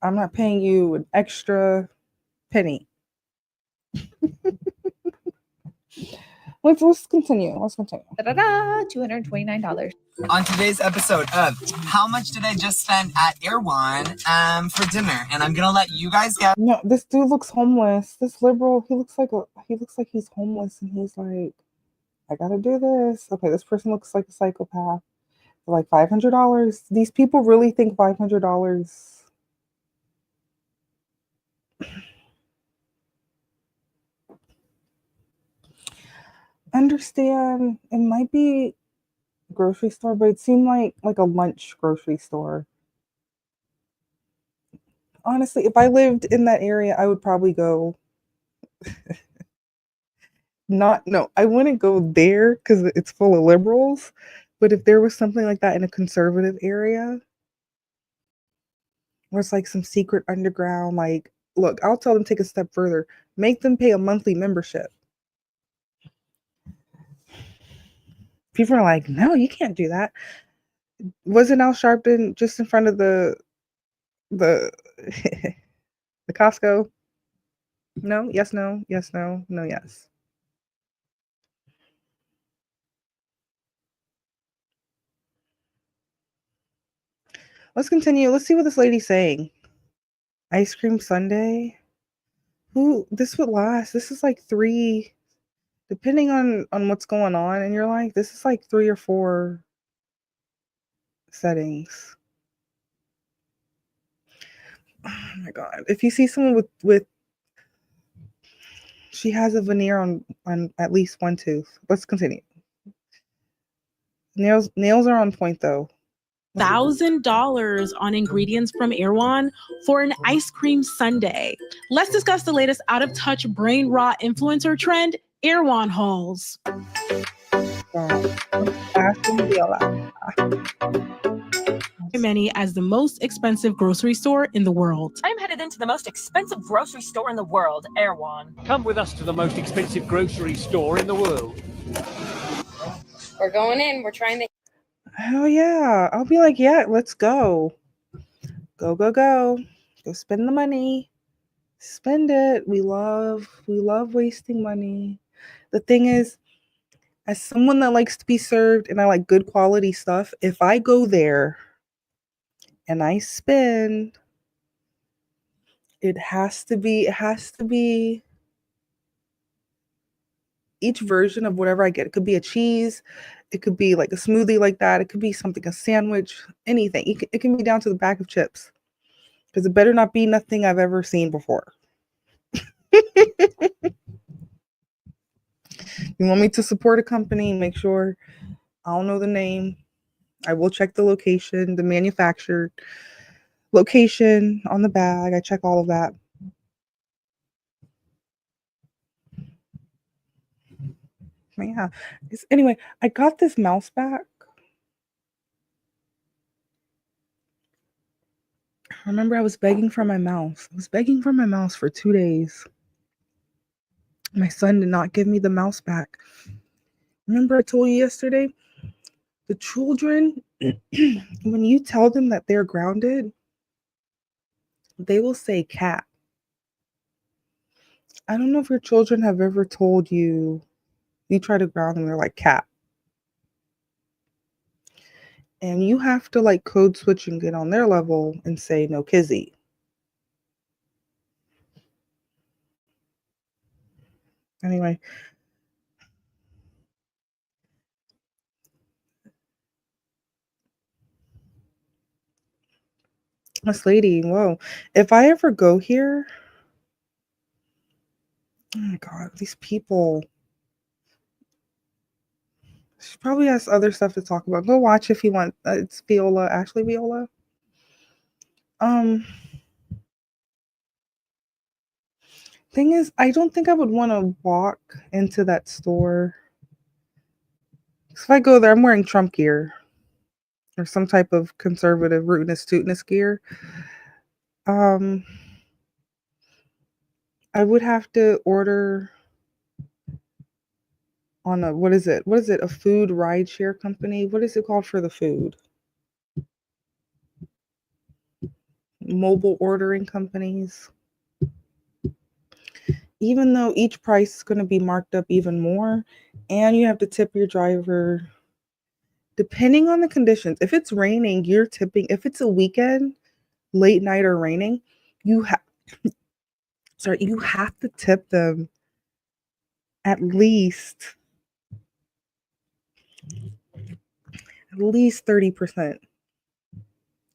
I'm not paying you an extra penny. Let's continue. $229. On today's episode of How Much Did I Just Spend at Erewhon for dinner? And I'm gonna let you guys guess. No, this dude looks homeless. This liberal, he looks like he's homeless, and he's like, I gotta do this. Okay, this person looks like a psychopath. They're like, $500. These people really think $500. Understand, it might be a grocery store, but it seemed like a lunch grocery store. Honestly, if I lived in that area, I would probably go. I wouldn't go there because it's full of liberals. But if there was something like that in a conservative area, where it's like some secret underground, like, look, I'll tell them take a step further. Make them pay a monthly membership. People are like, no, you can't do that. Wasn't Al Sharpton just in front of the the Costco? No, yes, no, yes, no, no, yes. Let's continue. Let's see what this lady's saying. Ice cream sundae. This would last. This is like 3, depending on what's going on in your life. This is like 3 or 4 settings. Oh my god! If you see someone with she has a veneer on at least one tooth. Let's continue. Nails are on point though. $1,000 on ingredients from Erewhon for an ice cream sundae. Let's discuss the latest out of touch brain rot influencer trend, Erewhon hauls. Many as the most expensive grocery store in the world. I'm headed into the most expensive grocery store in the world, Erewhon. Come with us to the most expensive grocery store in the world. We're going in. We're trying to. Hell yeah. I'll be like, yeah, let's go. Go, go, go. Go spend the money. Spend it. We love wasting money. The thing is, as someone that likes to be served and I like good quality stuff, if I go there and I spend, it has to be each version of whatever I get. It could be a cheese, it could be like a smoothie like that, it could be something, a sandwich, anything. It can be down to the bag of chips. Because it better not be nothing I've ever seen before. You want me to support a company, make sure I don't know the name. I will check the location, the manufacturer location on the bag. I check all of that. Yeah. Anyway, I got this mouse back. I remember I was begging for my mouse. I was begging for my mouse for 2 days. My son did not give me the mouse back. Remember I told you yesterday? The children, when you tell them that they're grounded, they will say cat. I don't know if your children have ever told you, you try to ground them, they're like cat. And you have to like code switch and get on their level and say no kizzy. Anyway. This lady, whoa. If I ever go here, oh my God, these people. She probably has other stuff to talk about. Go watch if you want. It's Viola, Ashley Viola. Thing is, I don't think I would want to walk into that store. If I go there, I'm wearing Trump gear or some type of conservative rootness tootness gear. I would have to order on a, what is it? A food ride share company? What is it called for the food? Mobile ordering companies. Even though each price is going to be marked up even more, and you have to tip your driver depending on the conditions. If it's raining, you're tipping. If it's a weekend, late night or raining, you have to tip them at least 30%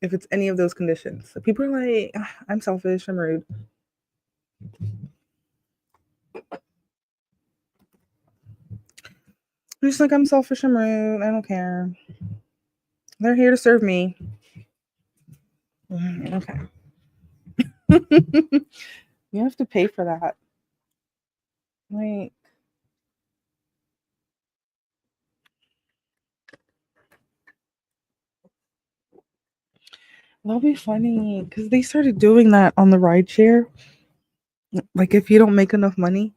if it's any of those conditions. So people are like, I'm selfish, I'm rude. I'm just like, I'm selfish, I'm rude, I don't care. They're here to serve me. Okay. You have to pay for that. Like, that'll be funny because they started doing that on the ride share. Like, if you don't make enough money,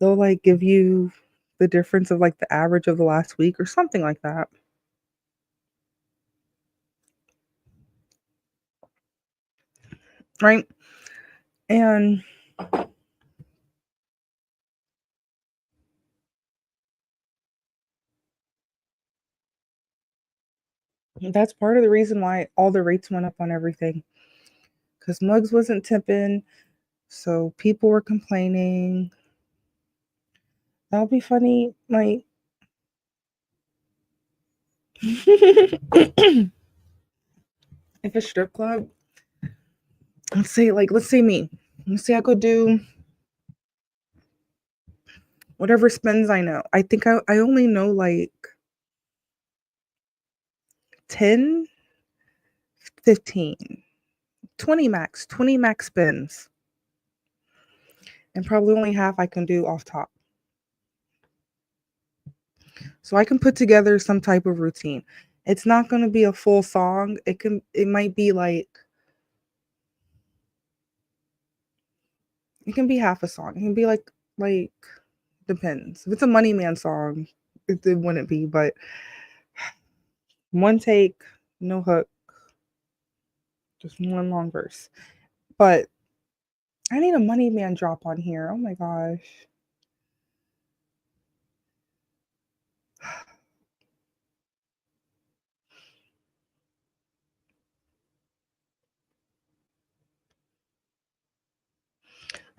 they'll like give you the difference of like the average of the last week or something like that. Right? And that's part of the reason why all the rates went up on everything. Because Muggs wasn't tipping, so people were complaining. That'll be funny. Like, if a strip club, let's say me. Let's say I go do whatever spends I know. I think I only know like 10, 15, 20 max spins. And probably only half I can do off top. So I can put together some type of routine. It's not going to be a full song. It might be like, it can be half a song. It can be like, depends. If it's a Money Man song, it wouldn't be, but one take, no hook, just one long verse. But I need a Money Man drop on here. Oh my gosh.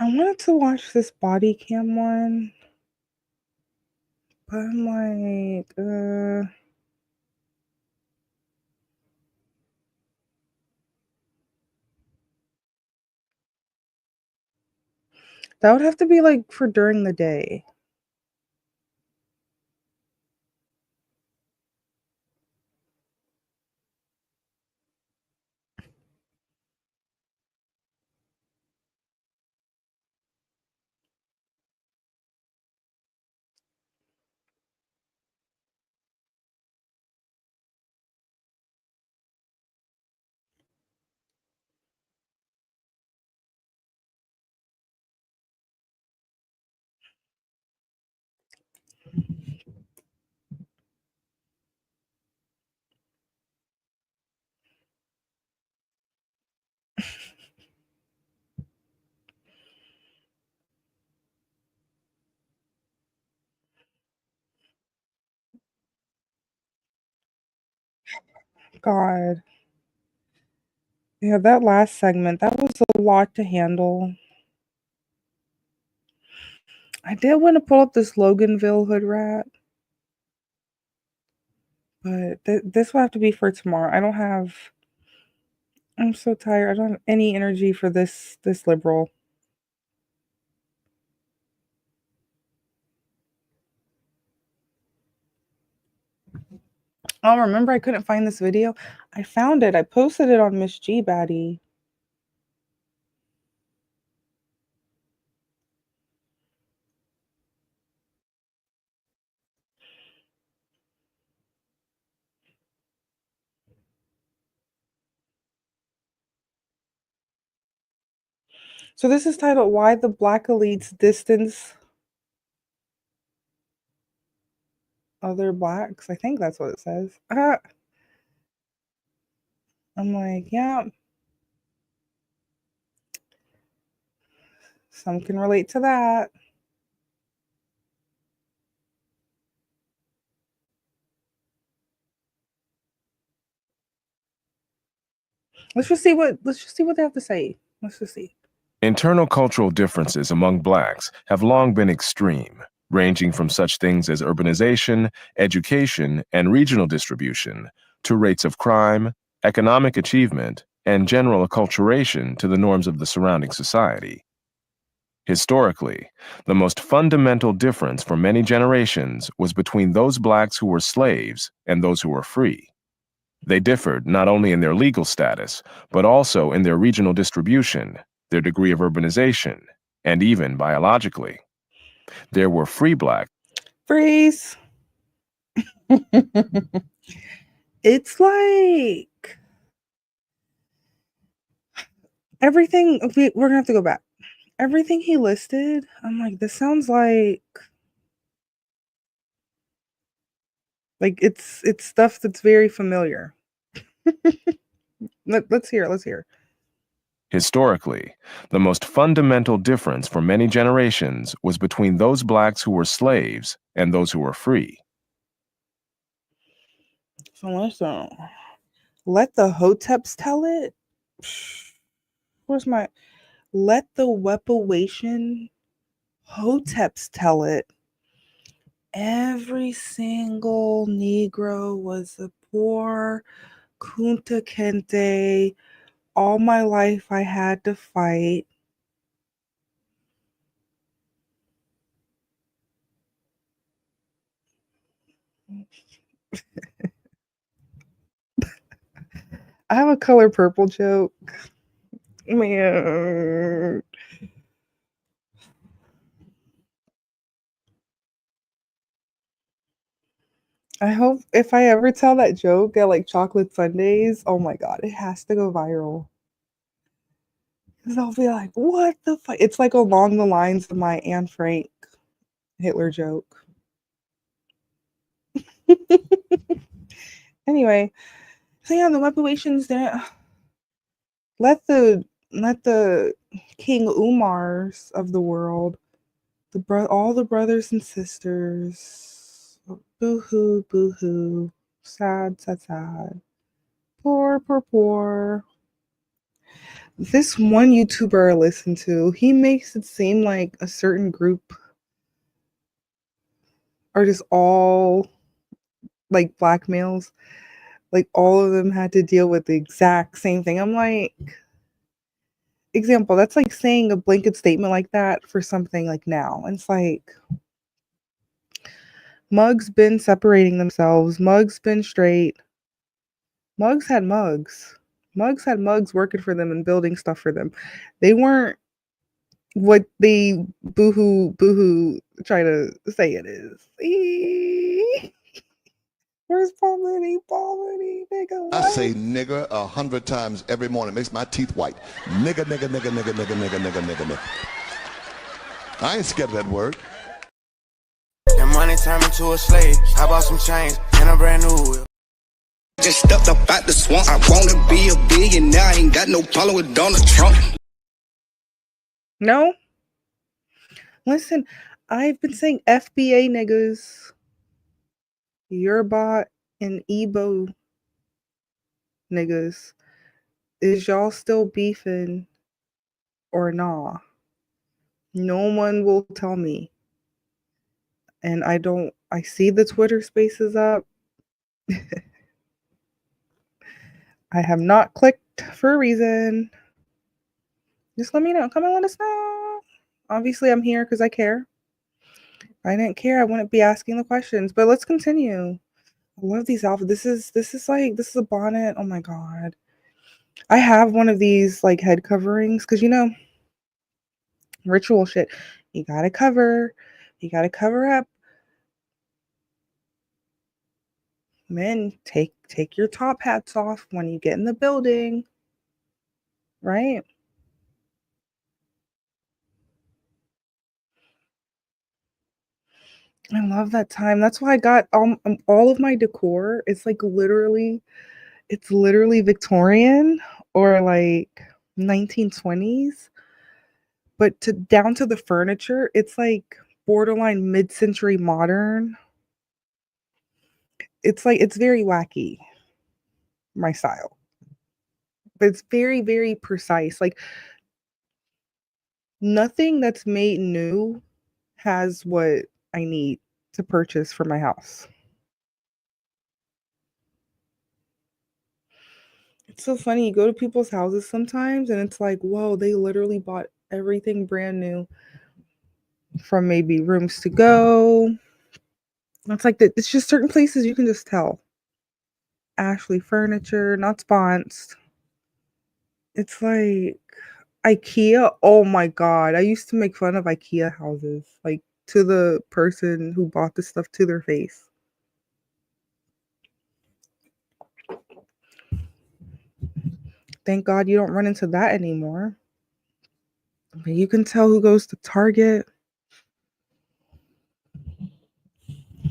I wanted to watch this body cam one, but I'm like, that would have to be like for during the day. God. Yeah, that last segment, that was a lot to handle. I did want to pull up this Loganville hood rat, but this will have to be for tomorrow. I'm so tired. I don't have any energy for this liberal. Oh, remember I couldn't find this video? I found it. I posted it on Miss G Baddie. So this is titled Why the Black Elites Distance Other Blacks. I think that's what it says. I'm like, yeah. Some can relate to that. Let's just see what they have to say. Let's just see. Internal cultural differences among blacks have long been extreme, ranging from such things as urbanization, education, and regional distribution, to rates of crime, economic achievement, and general acculturation to the norms of the surrounding society. Historically, the most fundamental difference for many generations was between those blacks who were slaves and those who were free. They differed not only in their legal status, but also in their regional distribution, their degree of urbanization, and even biologically. There were free blacks. Freeze. It's like everything. We're gonna have to go back. Everything he listed, I'm like, this sounds like it's stuff that's very familiar. Let's hear. Let's hear. Historically, the most fundamental difference for many generations was between those blacks who were slaves and those who were free. So listen, let the hoteps tell it. Where's my let the weapawation hoteps tell it. Every single Negro was a poor Kunta Kinte. All my life I had to fight. I have a color purple joke. Man. I hope if I ever tell that joke at like chocolate sundaes, oh my god, it has to go viral. Because I'll be like, what the fuck? It's like along the lines of my Anne Frank Hitler joke. Anyway, so yeah, the reparations didn't let the King Umars of the world, all the brothers and sisters, boo hoo, boo hoo, sad, sad, sad, poor, poor, poor. This one YouTuber I listen to, he makes it seem like a certain group are just all like black males. Like all of them had to deal with the exact same thing. I'm like, example, that's like saying a blanket statement like that for something like now. And it's like, Mugs been separating themselves. Mugs been straight. Mugs had mugs. Mugs had mugs working for them and building stuff for them. They weren't what they boohoo try to say it is. Where's Paulini? Paulini, nigga. I say nigger 100 times every morning. Makes my teeth white. Nigger, nigger, nigger, nigger, nigger, nigger, nigger, nigger, nigger. I ain't scared of that word. That money turned me to a slave. I bought some chains and a brand new whip. Just stepped up out the swamp. I wanna be a billionaire. I ain't got no problem with Donald Trump. No. Listen, I've been saying FBA niggas, Yoruba and Igbo niggas. Is y'all still beefing or nah? No one will tell me. And I see the Twitter spaces up. I have not clicked for a reason. Just let me know. Come and let us know. Obviously, I'm here because I care. If I didn't care, I wouldn't be asking the questions. But let's continue. I love these outfits. This is a bonnet. Oh my god. I have one of these like head coverings because ritual shit. You gotta cover up. Men, take your top hats off when you get in the building. Right? I love that time. That's why I got all of my decor. It's literally Victorian or like 1920s. But down to the furniture, it's like borderline mid-century modern. It's very wacky, my style. But it's very, very precise. Like nothing that's made new has what I need to purchase for my house. It's so funny. You go to people's houses sometimes and it's like, whoa, they literally bought everything brand new from maybe rooms to go. It's like that. It's just certain places you can just tell. Ashley Furniture, not sponsored. It's like IKEA. Oh my god. I used to make fun of IKEA houses. Like to the person who bought the stuff to their face. Thank God you don't run into that anymore. But you can tell who goes to Target.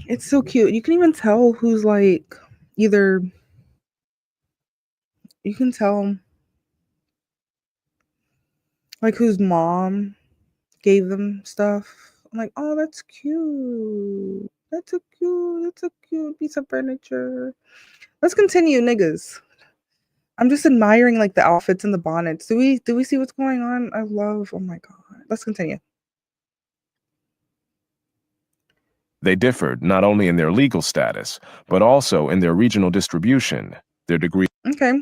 It's so cute. You can even tell who's like either you can tell like whose mom gave them stuff. I'm like, oh, that's cute. That's a cute piece of furniture. Let's continue, niggas. I'm just admiring like the outfits and the bonnets. Do we see what's going on? I love, oh my god. Let's continue. They differed not only in their legal status, but also in their regional distribution, their degree. Okay.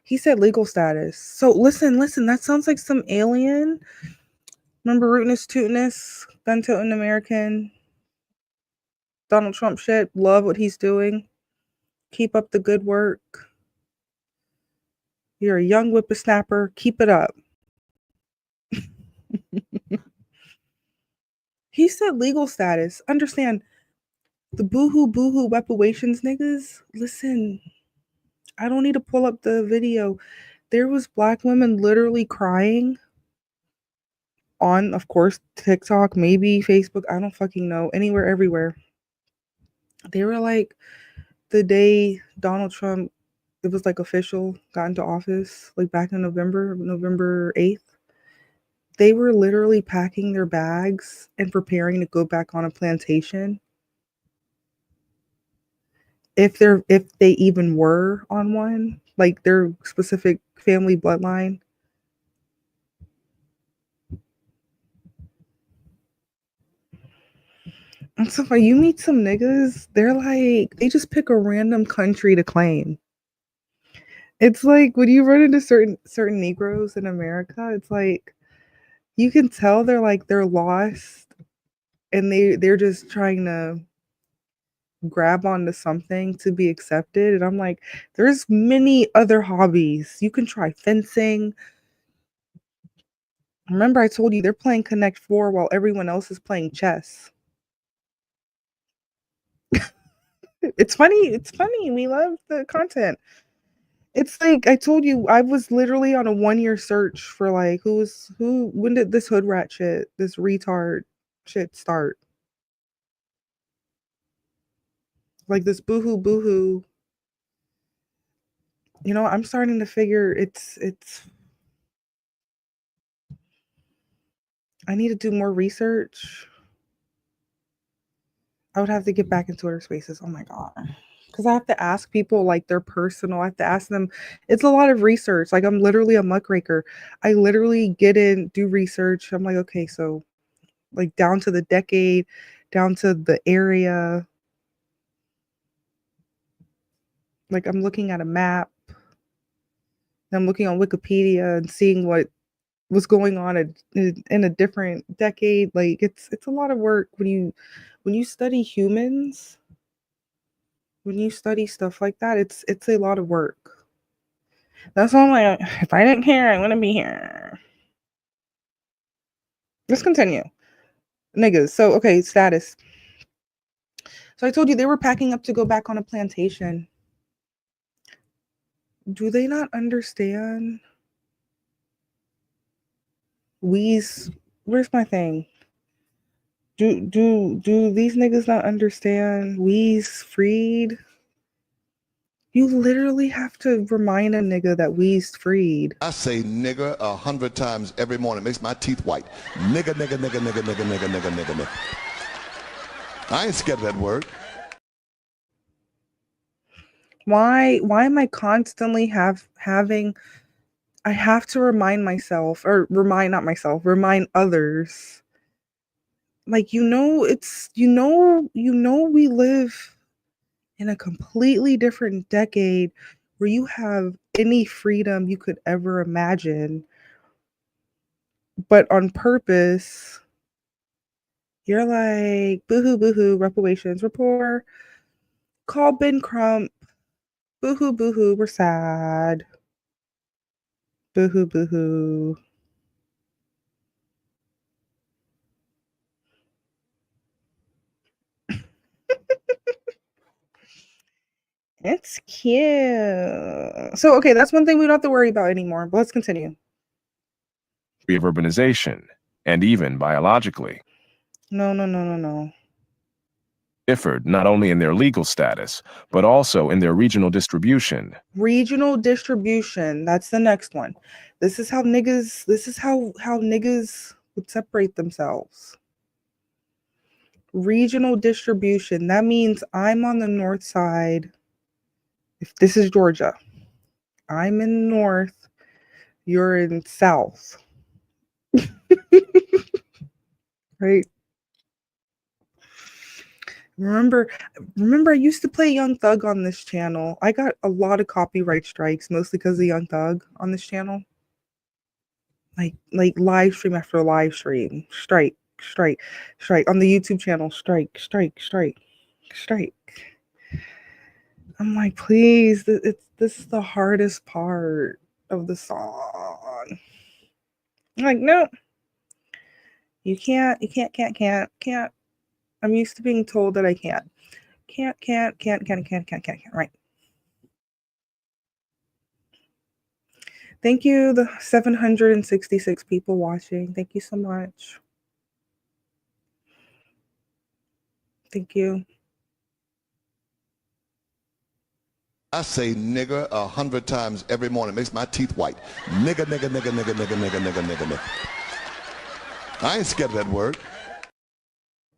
He said legal status. So listen, that sounds like some alien. Remember Rootinest Tootinest, gun toting American, Donald Trump shit. Love what he's doing. Keep up the good work. You're a young whippersnapper. Keep it up. He said legal status. Understand, The boohoo reparations niggas. Listen, I don't need to pull up the video. There was black women literally crying on, of course, TikTok, maybe Facebook. I don't fucking know. Anywhere, everywhere. They were like, the day Donald Trump, it was like official, got into office, like back in November 8th. They were literally packing their bags and preparing to go back on a plantation. If they even were on one, like their specific family bloodline. And so you meet some niggas, they're like, they just pick a random country to claim. It's like when you run into certain Negroes in America, it's like you can tell they're lost and they're just trying to grab onto something to be accepted. And I'm like, there's many other hobbies. You can try fencing. Remember, I told you they're playing Connect 4 while everyone else is playing chess. It's funny. We love the content. It's like I told you, I was literally on a 1-year search for like when did this hood rat shit, this retard shit start? Like this boohoo. You know, I'm starting to figure it's I need to do more research. I would have to get back into Twitter Spaces. Oh my god. Because I have to ask people like their personal. I have to ask them. It's a lot of research. Like I'm literally a muckraker. I literally get in, do research. I'm like, okay, so like down to the decade, down to the area. Like I'm looking at a map. I'm looking on Wikipedia and seeing what was going on in a different decade. Like it's a lot of work when you study humans. When you study stuff like that, it's a lot of work. That's why I'm like, if I didn't care, I wouldn't be here. Let's continue. Niggas. So, okay, status. So I told you they were packing up to go back on a plantation. Do they not understand? Wheeze, where's my thing? Do these niggas not understand? We's freed. You literally have to remind a nigga that we's freed. I say nigger 100 times every morning. It makes my teeth white. Nigger, nigger, nigger, nigger, nigger, nigger, nigger, nigger, nigger. I ain't scared of that word. Why am I constantly having I have to remind myself or remind others. Like we live in a completely different decade where you have any freedom you could ever imagine. But on purpose, you're like, boohoo, reparations, report. Call Ben Crump. Boohoo, we're sad. Boohoo. It's cute. So, okay, that's one thing we don't have to worry about anymore, but let's continue. Of urbanization, and even biologically. No. Differed not only in their legal status, but also in their regional distribution. Regional distribution, that's the next one. This is how niggas would separate themselves. Regional distribution, that means I'm on the north side. If this is Georgia, I'm in north, you're in south. Right? Remember I used to play Young Thug on this channel. I got a lot of copyright strikes, mostly because of Young Thug on this channel. Like live stream after live stream. Strike. On the YouTube channel, strike. I'm like, please, this is the hardest part of the song. I'm like, no. You can't. I'm used to being told that I can't. Can't. Right. Thank you, the 766 people watching. Thank you so much. Thank you. I say nigger 100 times every morning. It makes my teeth white. Nigger, nigger, nigger, nigger, nigger, nigger, nigger, nigger, nigger. I ain't scared of that word.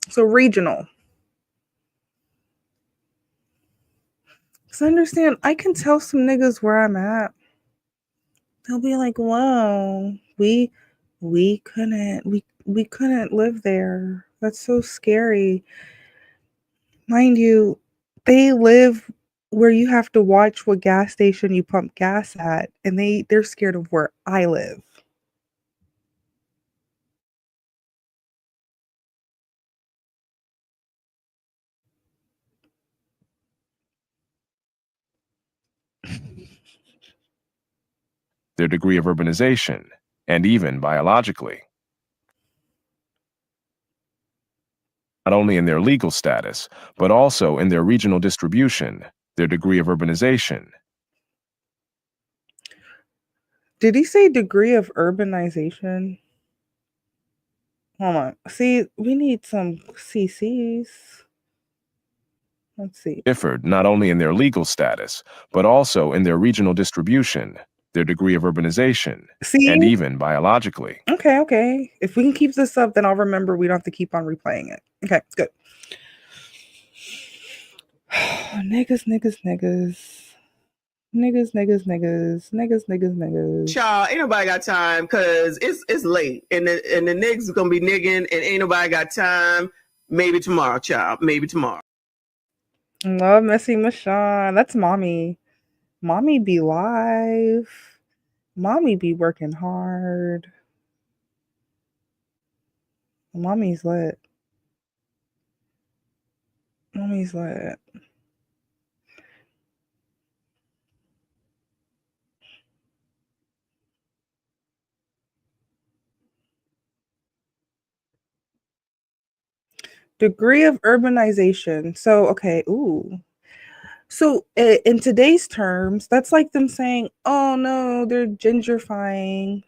So regional. Because I understand, I can tell some niggas where I'm at. They'll be like, whoa, we couldn't live there. That's so scary. Mind you, they live where you have to watch what gas station you pump gas at, and they're scared of where I live. Their degree of urbanization, and even biologically. Not only in their legal status, but also in their regional distribution, their degree of urbanization. Did he say degree of urbanization? Hold on. See, we need some CCs. Let's see. Differed not only in their legal status, but also in their regional distribution, their degree of urbanization, and even biologically. Okay. If we can keep this up, then I'll remember we don't have to keep on replaying it. Okay, good. Niggas. Y'all, ain't nobody got time because it's late and the niggas gonna be nigging and ain't nobody got time. Maybe tomorrow, child. Maybe tomorrow. Love Missy Michonne. That's mommy. Mommy be live. Mommy be working hard. Mommy's lit. Mommy's lit. Degree of urbanization. So, okay, ooh. So, in today's terms, that's like them saying, oh no, they're gentrifying.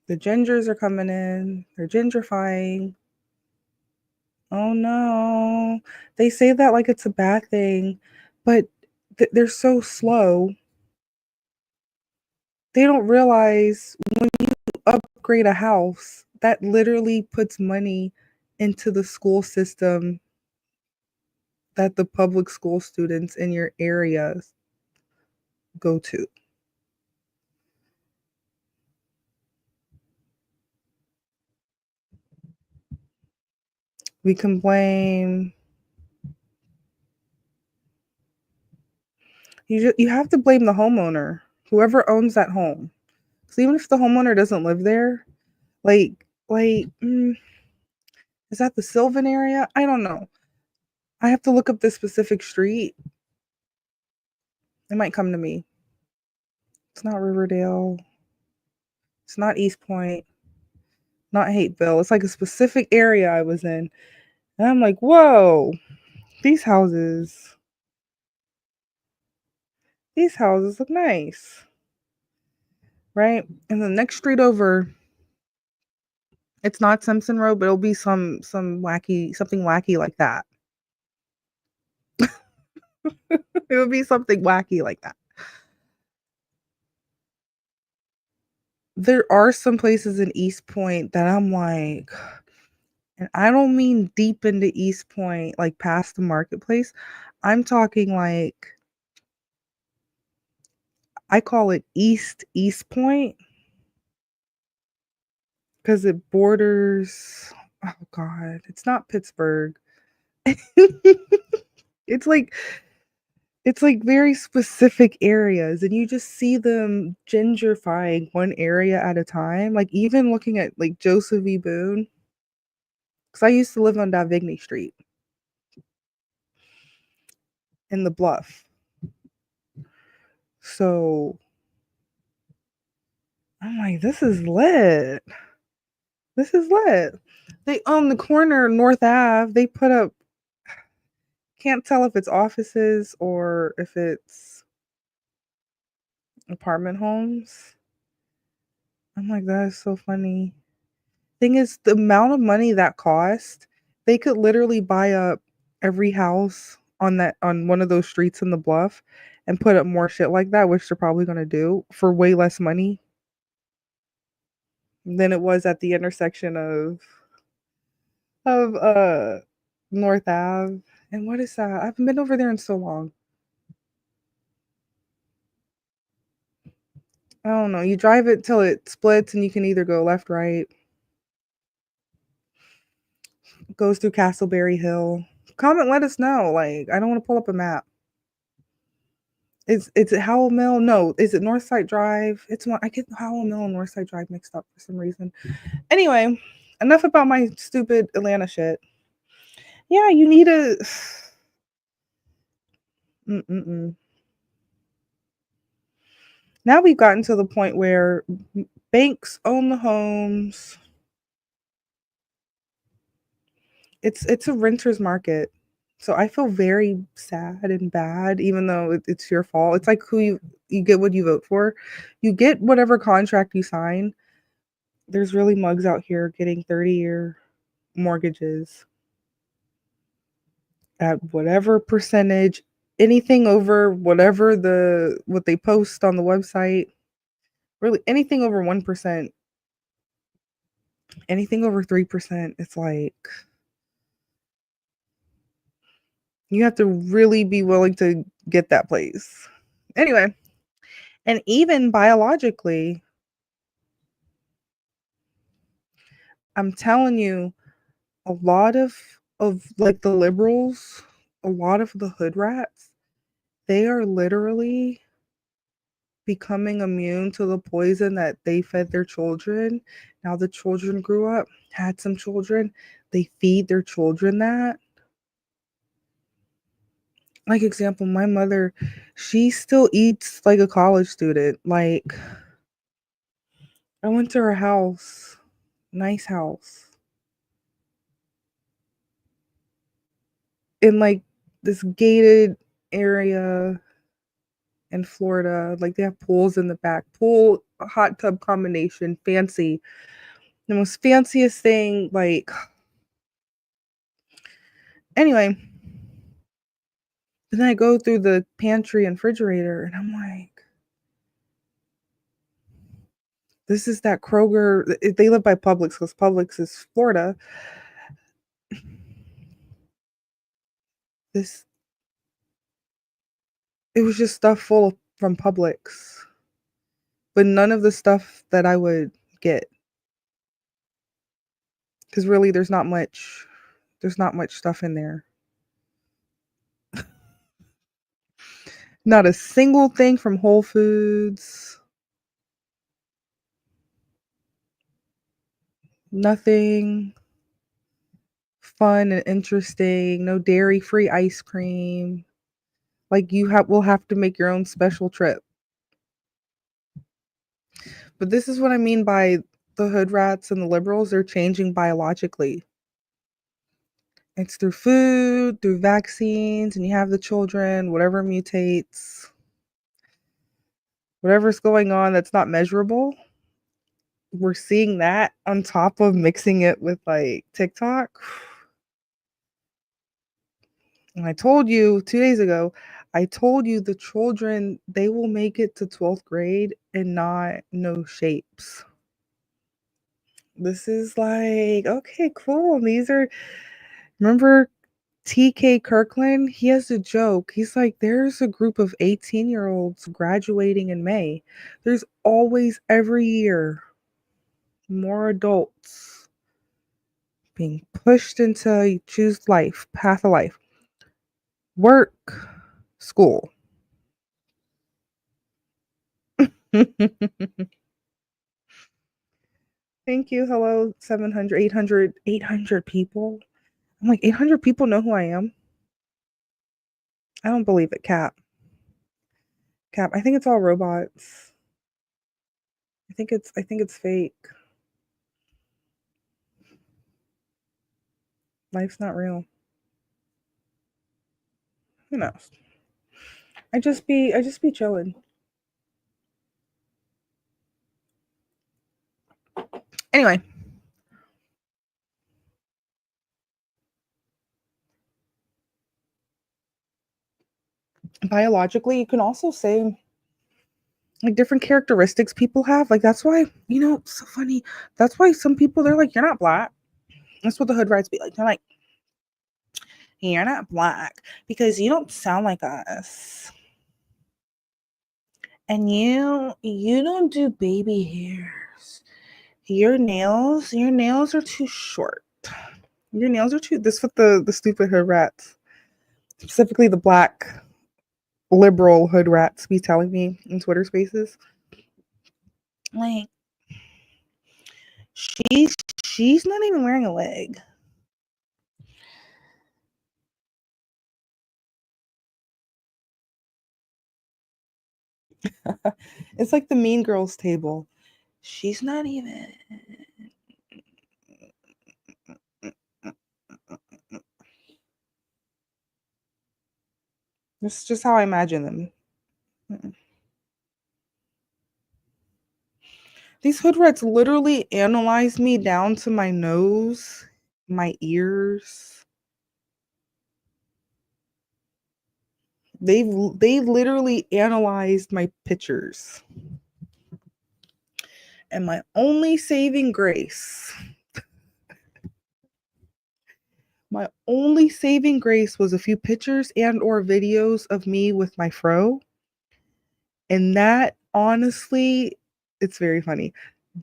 The gingers are coming in. They're gentrifying. Oh no. They say that like it's a bad thing, but they're so slow. They don't realize when you upgrade a house, that literally puts money into the school system that the public school students in your areas go to. We can blame. You have to blame the homeowner, whoever owns that home. So even if the homeowner doesn't live there, like, is that the Sylvan area? I don't know. I have to look up this specific street. It might come to me. It's not Riverdale. It's not East Point. Not Hateville. It's like a specific area I was in. And I'm like, whoa, these houses look nice. Right? And the next street over, it's not Simpson Road, but it'll be something wacky like that. It would be something wacky like that. There are some places in East Point that I'm like, and I don't mean deep into East Point, like past the marketplace. I'm talking like, I call it East Point because it borders, oh God, it's not Pittsburgh. It's like very specific areas, and you just see them gentrifying one area at a time. Like even looking at like Joseph E. Boone, because I used to live on Davigny Street in the Bluff. So I'm like, this is lit. This is lit. They on the corner, North Ave, they put up, can't tell if it's offices or if it's apartment homes. I'm like, that is so funny. Thing is, the amount of money that cost, they could literally buy up every house on one of those streets in the bluff and put up more shit like that, which they're probably gonna do for way less money than it was at the intersection of North Ave. And what is that? I haven't been over there in so long. I don't know. You drive it till it splits and you can either go left, right, goes through Castleberry Hill. Comment, let us know. Like, I don't want to pull up a map. Is it Howell Mill? No, is it Northside Drive? It's one I get Howell Mill and Northside Drive mixed up for some reason. Anyway, enough about my stupid Atlanta shit. Yeah, you need a Mm-mm-mm. Now we've gotten to the point where banks own the homes. It's a renter's market. So I feel very sad and bad, even though it's your fault. It's like who you get what you vote for. You get whatever contract you sign. There's really mugs out here getting 30-year mortgages at whatever percentage, anything over whatever what they post on the website. Really anything over 1%, anything over 3%, it's like you have to really be willing to get that place. Anyway, and even biologically, I'm telling you, a lot of like the liberals, a lot of the hood rats, they are literally becoming immune to the poison that they fed their children. Now the children grew up, had some children, they feed their children that. Like example, my mother, she still eats like a college student. Like I went to her house, nice house, in like this gated area in Florida. Like they have pools in the back, pool, hot tub combination, fancy. The most fanciest thing, like anyway. Then I go through the pantry and refrigerator and I'm like, this is that Kroger. They live by Publix because Publix is Florida. This It was just stuff from Publix, but none of the stuff that I would get. Because really, there's not much. There's not much stuff in there. Not a single thing from Whole Foods. Nothing fun and interesting. No dairy-free ice cream. Like will have to make your own special trip. But this is what I mean by the hood rats and the liberals. They're changing biologically. It's through food, through vaccines, and you have the children, whatever mutates, whatever's going on that's not measurable. We're seeing that on top of mixing it with like TikTok. And I told you 2 days ago, I told you the children, they will make it to 12th grade and not know shapes. This is like, okay, cool. Remember TK Kirkland? He has a joke. He's like, there's a group of 18-year-olds graduating in May. There's always every year more adults being pushed into you choose path of life, work, school. Thank you. Hello, 700, 800 people. I'm like, 800 people know who I am? I don't believe it, Cap. I think it's all robots. I think it's fake. Life's not real. Who knows? I just be chilling. Anyway. Biologically, you can also say like different characteristics people have. Like that's why, it's so funny. That's why some people they're like, you're not black. That's what the hood rats be like. They're like, you're not black because you don't sound like us. And you don't do baby hairs. Your nails are too short. Your nails are too this what the stupid hood rats, specifically the black liberal hood rats be telling me in Twitter spaces. Like she's not even wearing a wig. It's like the Mean Girls table. She's not even. This is just how I imagine them. These hood rats literally analyze me down to my nose, my ears. They literally analyzed my pictures. And my only saving grace was a few pictures and or videos of me with my fro. And that, honestly, it's very funny.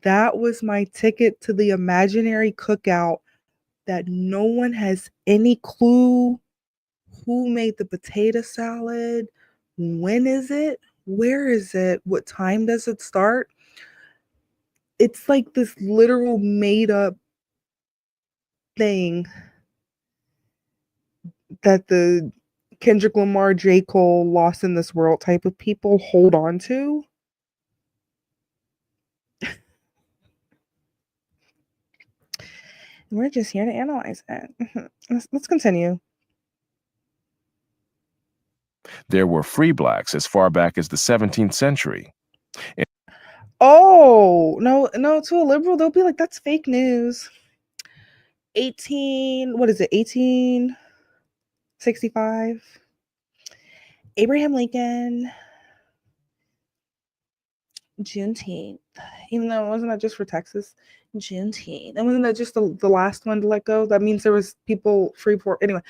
That was my ticket to the imaginary cookout that no one has any clue who made the potato salad, when is it, where is it, what time does it start. It's like this literal made up thing that the Kendrick Lamar, J. Cole, Lost in This World type of people hold on to. We're just here to analyze it. Let's continue. There were free blacks as far back as the 17th century. Oh, no, to a liberal, they'll be like, that's fake news. 1865. Abraham Lincoln. Juneteenth. Even though wasn't that just for Texas? Juneteenth. And wasn't that just the last one to let go? That means there was people free for anyway.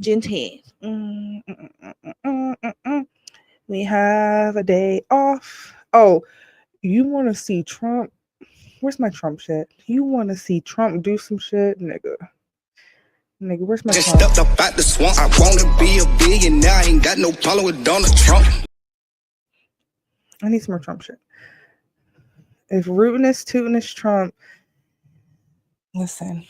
Juneteenth. We have a day off. Oh, you want to see Trump? Where's my Trump shit? You want to see Trump do some shit, nigga? Nigga, where's my Trump? Stepped up out the swamp. I want to be a billionaire. I ain't got no problem with Donald Trump. I need some more Trump shit. If rootinest, tootinest Trump, listen.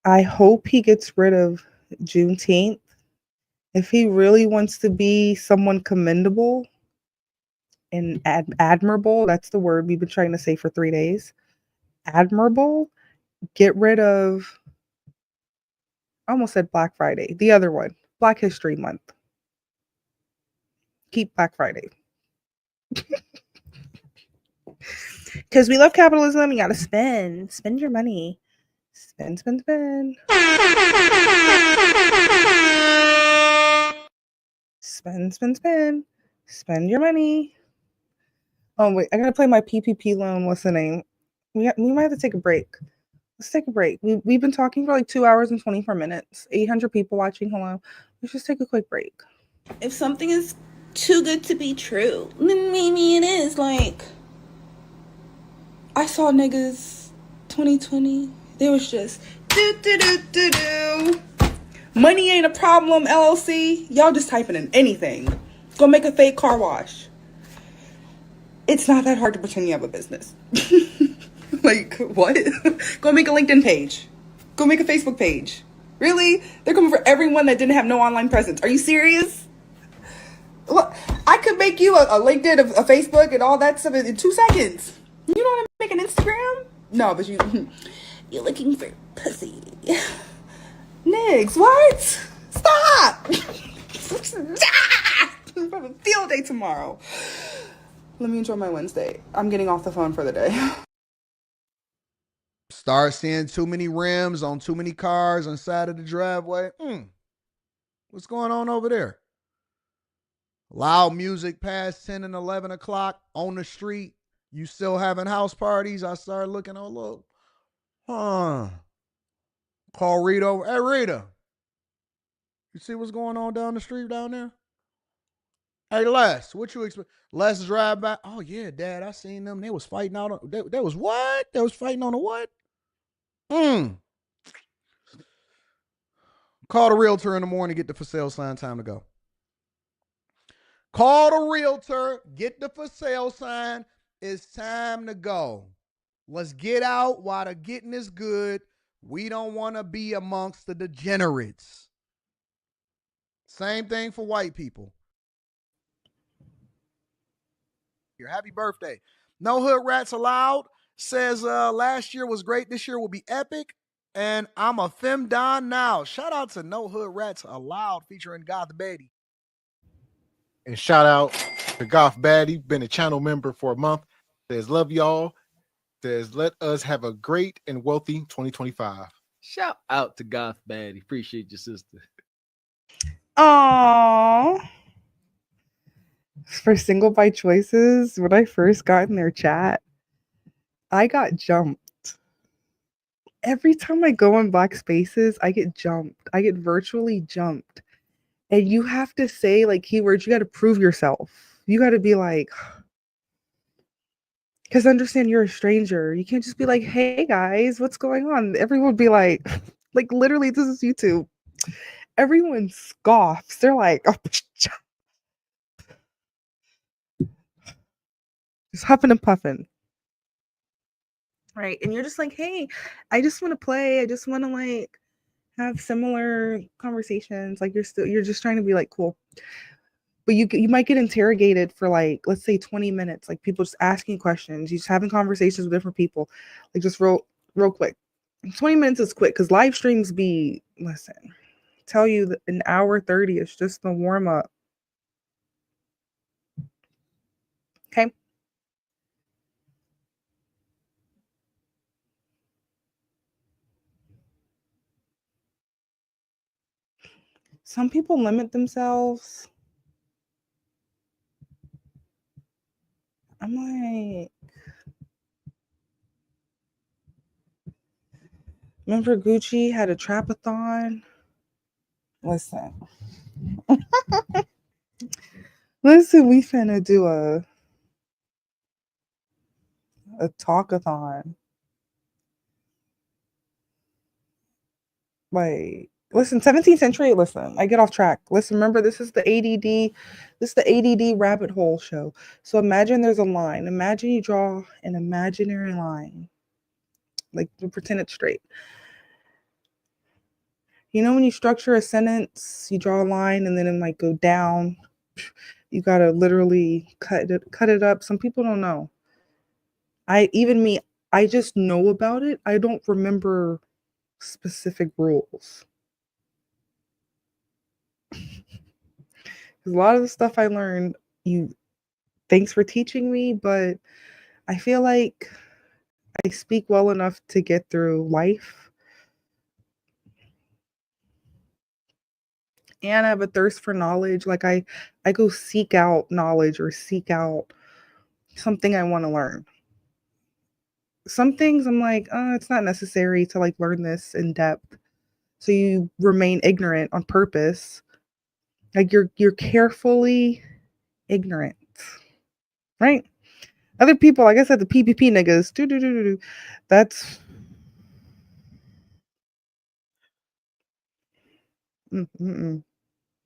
I hope he gets rid of Juneteenth. If he really wants to be someone commendable and admirable, that's the word we've been trying to say for 3 days. Admirable, get rid of, I almost said Black Friday. The other one, Black History Month. Keep Black Friday. Because we love capitalism. You got to spend. Spend your money. Spend. Spend your money. Oh, wait. I got to play my PPP loan. What's the name? We might have to take a break. Let's take a break. We've been talking for like 2 hours and 24 minutes. 800 people watching. Hello. Let's just take a quick break. If something is too good to be true, then maybe it is. Like, I saw niggas 2020. They was just do. Money ain't a problem, LLC. Y'all just typing in anything. Go make a fake car wash. It's not that hard to pretend you have a business. Like, what? Go make a LinkedIn page. Go make a Facebook page. Really? They're coming for everyone that didn't have no online presence. Are you serious? Look, I could make you a LinkedIn, a Facebook, and all that stuff in 2 seconds. You know how to make an Instagram? No, but you're looking for pussy. Niggas, what? Stop! I'm having a field day tomorrow. Let me enjoy my Wednesday. I'm getting off the phone for the day. Start seeing too many rims on too many cars on the side of the driveway. What's going on over there? Loud music past 10 and 11 o'clock on the street. You still having house parties? I started looking, oh, look. Call Rita over. Hey, Rita. You see what's going on down the street down there? Hey, Les, what you expect? Les drive by. Oh, yeah, Dad, I seen them. They was fighting out. They was what? They was fighting on a what? Call the realtor in the morning, get the for sale sign, time to go. Call the realtor, get the for sale sign. It's time to go. Let's get out while the getting is good. We don't want to be amongst the degenerates. Same thing for white people. Your happy birthday. No hood rats allowed. Says last year was great. This year will be epic. And I'm a femdon now. Shout out to No Hood Rats Allowed featuring Goth Betty. And shout out to Goth Baddie, been a channel member for a month. Says love y'all. Says let us have a great and wealthy 2025. Shout out to Goth Baddie. Appreciate your sister. Aww. For Single by Choices, when I first got in their chat, I got jumped. Every time I go in Black Spaces, I get jumped. I get virtually jumped. And you have to say like keywords. You got to prove yourself. You got to be like, because understand you're a stranger. You can't just be like, hey guys, what's going on? Everyone would be like literally, this is YouTube. Everyone scoffs. They're like, oh, just huffing and puffing. Right. And you're just like, hey, I just want to play. I just want to like have similar conversations. Like you're just trying to be like cool. But you might get interrogated for like, let's say 20 minutes, like people just asking questions, you just having conversations with different people, like just real quick. 20 minutes is quick because live streams tell you that an hour 30 is just the warm up. Okay. Some people limit themselves. I'm like, remember Gucci had a trapathon? Listen. Listen, we finna do a talkathon. Like, listen, 17th century, listen, I get off track. Listen, remember, this is the ADD rabbit hole show. So imagine there's a line. Imagine you draw an imaginary line. Like, pretend it's straight. You know when you structure a sentence, you draw a line and then it might go down. You gotta literally cut it up. Some people don't know. I just know about it. I don't remember specific rules. A lot of the stuff I learned, thanks for teaching me, but I feel like I speak well enough to get through life. And I have a thirst for knowledge. Like I go seek out knowledge or seek out something I want to learn. Some things I'm like, it's not necessary to like learn this in depth. So you remain ignorant on purpose. Like you're carefully ignorant, right? Other people, like I said, the PPP niggas, that's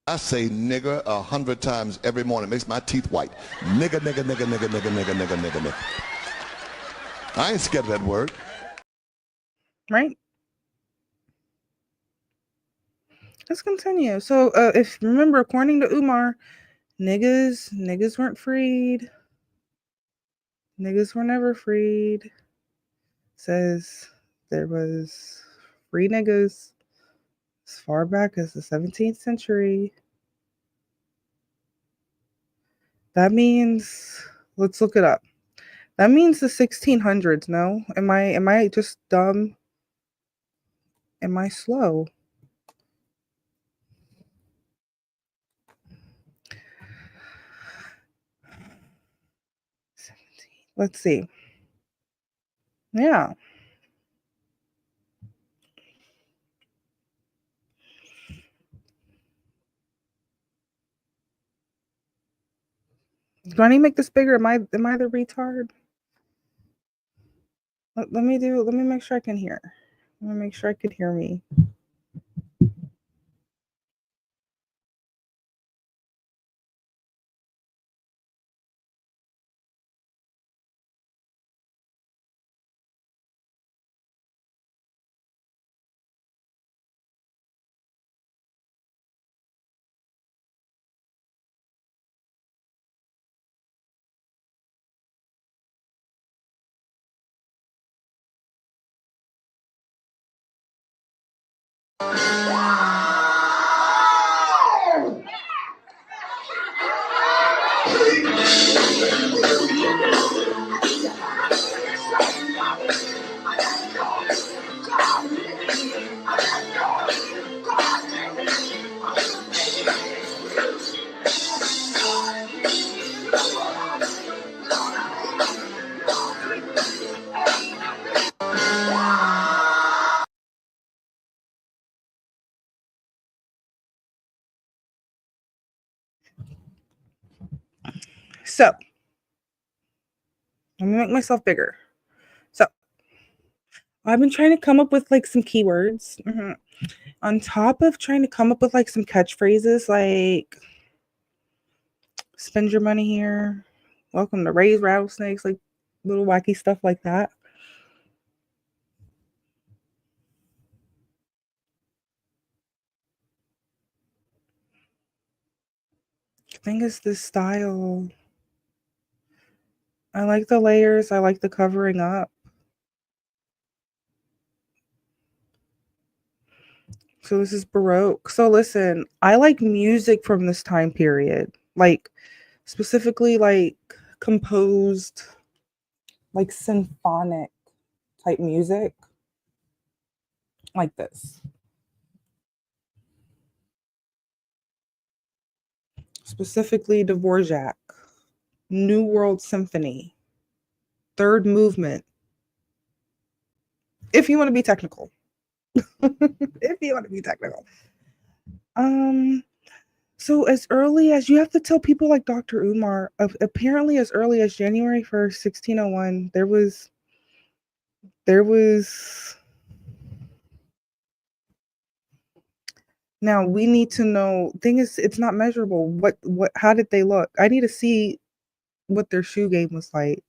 I say nigger 100 times every morning. It makes my teeth white. Nigger, nigger, nigger, nigger, nigger, nigger, nigger, nigger, nigger. I ain't scared of that word. Right? Let's continue. So if remember, according to Umar, niggas weren't freed. Niggas were never freed. says there was free niggas as far back as the 17th century. That means, let's look it up. That means the 1600s. No, am I just dumb? Am I slow? Let's see. Yeah. Do I need to make this bigger? Am I the retard? Let me make sure I can hear. Let me make sure I could hear me. So, let me make myself bigger. So, I've been trying to come up with like some keywords. On top of trying to come up with like some catchphrases like spend your money here, welcome to raise rattlesnakes, like little wacky stuff like that. The thing is this style. I like the layers, I like the covering up. So this is Baroque. So listen, I like music from this time period. Like specifically like composed like symphonic type music like this. Specifically Dvorak, New World Symphony, third movement. If you want to be technical. If you want to be technical. So as early as you have to tell people like Dr. Umar, apparently as early as January 1st, 1601, there was now we need to know. Thing is, it's not measurable. What how did they look? I need to see what their shoe game was like.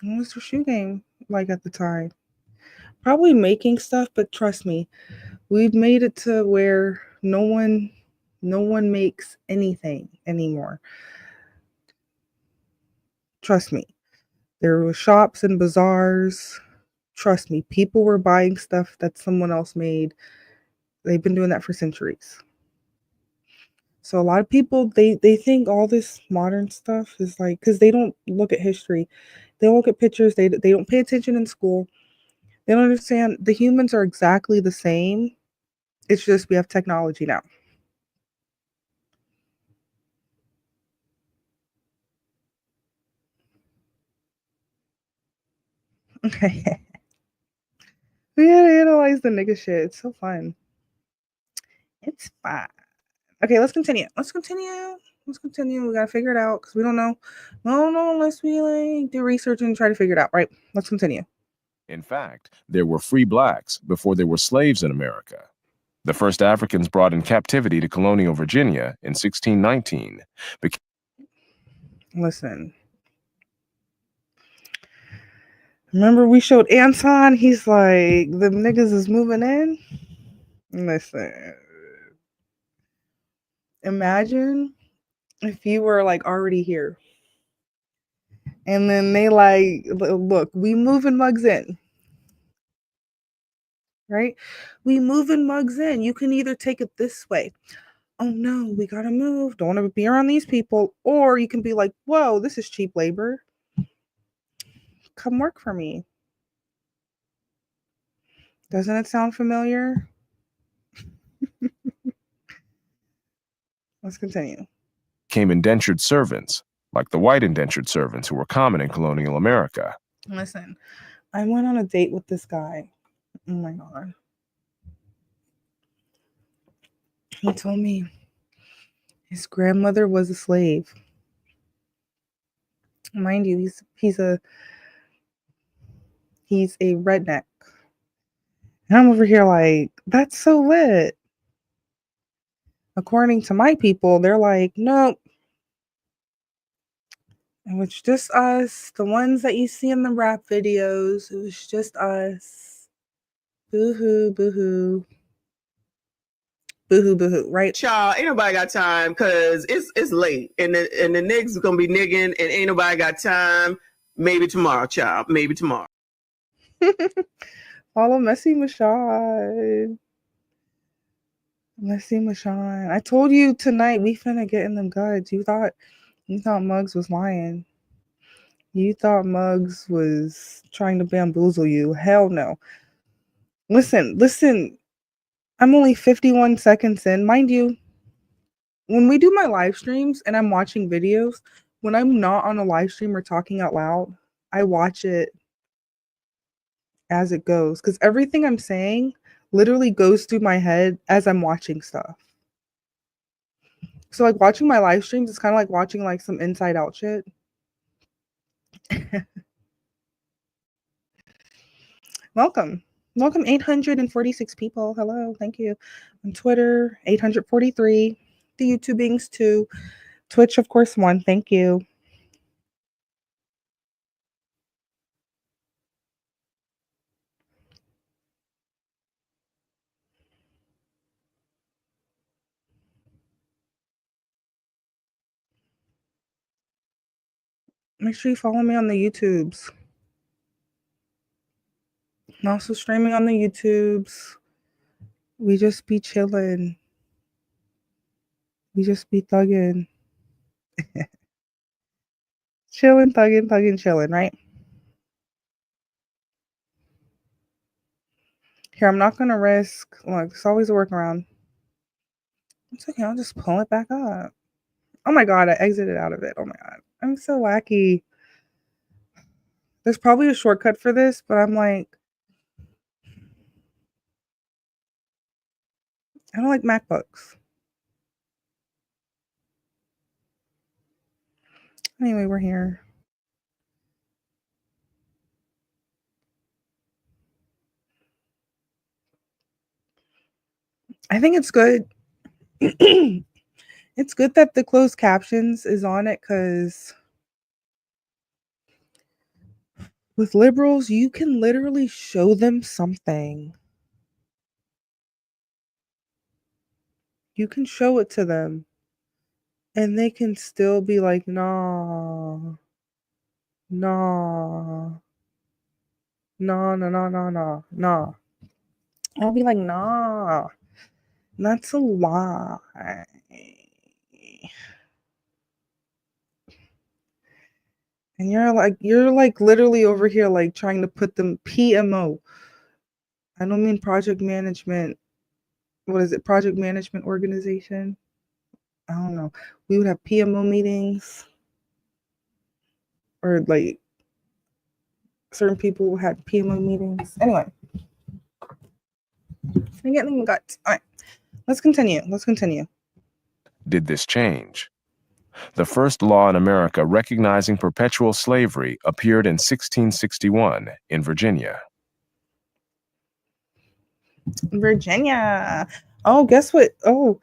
What was their shoe game like at the time? Probably making stuff, but trust me, we've made it to where no one makes anything anymore. Trust me. There were shops and bazaars. Trust me, people were buying stuff that someone else made. They've been doing that for centuries. So a lot of people they think all this modern stuff is like because they don't look at history. They don't look at pictures. They don't pay attention in school. They don't understand the humans are exactly the same. It's just we have technology now. Okay. We gotta analyze the nigga shit. It's so fun. It's fun. Okay, let's continue. Let's continue. We gotta figure it out because we don't know. No, unless we like do research and try to figure it out. Right. Let's continue. In fact, there were free blacks before there were slaves in America. The first Africans brought in captivity to colonial Virginia in 1619. Listen. Remember we showed Anton? He's like, the niggas is moving in. Listen. Imagine if you were like already here. And then they like, look, we moving mugs in. Right? We moving mugs in. You can either take it this way. Oh no, we gotta move. Don't want to be around these people. Or you can be like, whoa, this is cheap labor. Come work for me. Doesn't it sound familiar? Let's continue. Came indentured servants, like the white indentured servants who were common in colonial America. Listen, I went on a date with this guy. Oh my God. He told me his grandmother was a slave. Mind you, he's a redneck. And I'm over here like, that's so lit. According to my people, they're like, nope. It was just us, the ones that you see in the rap videos. It was just us. Boo-hoo, boo-hoo. Boo-hoo, boo-hoo, right? Child, ain't nobody got time because it's late and the niggas gonna be nigging and ain't nobody got time. Maybe tomorrow, child. Maybe tomorrow. Follow Messy Michonne. Messy Michonne. I told you tonight we finna get in them guts. You thought Muggs was lying. You thought Muggs was trying to bamboozle you. Hell no. Listen. I'm only 51 seconds in. Mind you, when we do my live streams and I'm watching videos, when I'm not on a live stream or talking out loud, I watch it as it goes. Because everything I'm saying literally goes through my head as I'm watching stuff. So like watching my live streams is kind of like watching like some inside out shit. Welcome 846 people. Hello, thank you. On Twitter 843, the YouTubings 2, Twitch of course 1. Thank you. Make sure you follow me on the YouTubes. I'm also streaming on the YouTubes. We just be chilling. We just be thugging. Chilling, thugging, chilling, right? Here, I'm not gonna risk. Look, it's always a workaround. It's okay, I'll just pull it back up. Oh my God, I exited out of it. Oh my God, I'm so wacky. There's probably a shortcut for this, but I'm like, I don't like MacBooks. Anyway, we're here. I think it's good. It's good that the closed captions is on it because with liberals, you can literally show them something. You can show it to them and they can still be like, nah. I'll be like, nah, that's a lie. And you're like literally over here like trying to put them PMO. I don't mean project management. What is it? Project management organization? I don't know. We would have PMO meetings or like certain people had PMO meetings. Anyway. I'm getting guts. All right. Let's continue. Did this change? The first law in America recognizing perpetual slavery appeared in 1661 in Virginia. Virginia. Oh, guess what? Oh,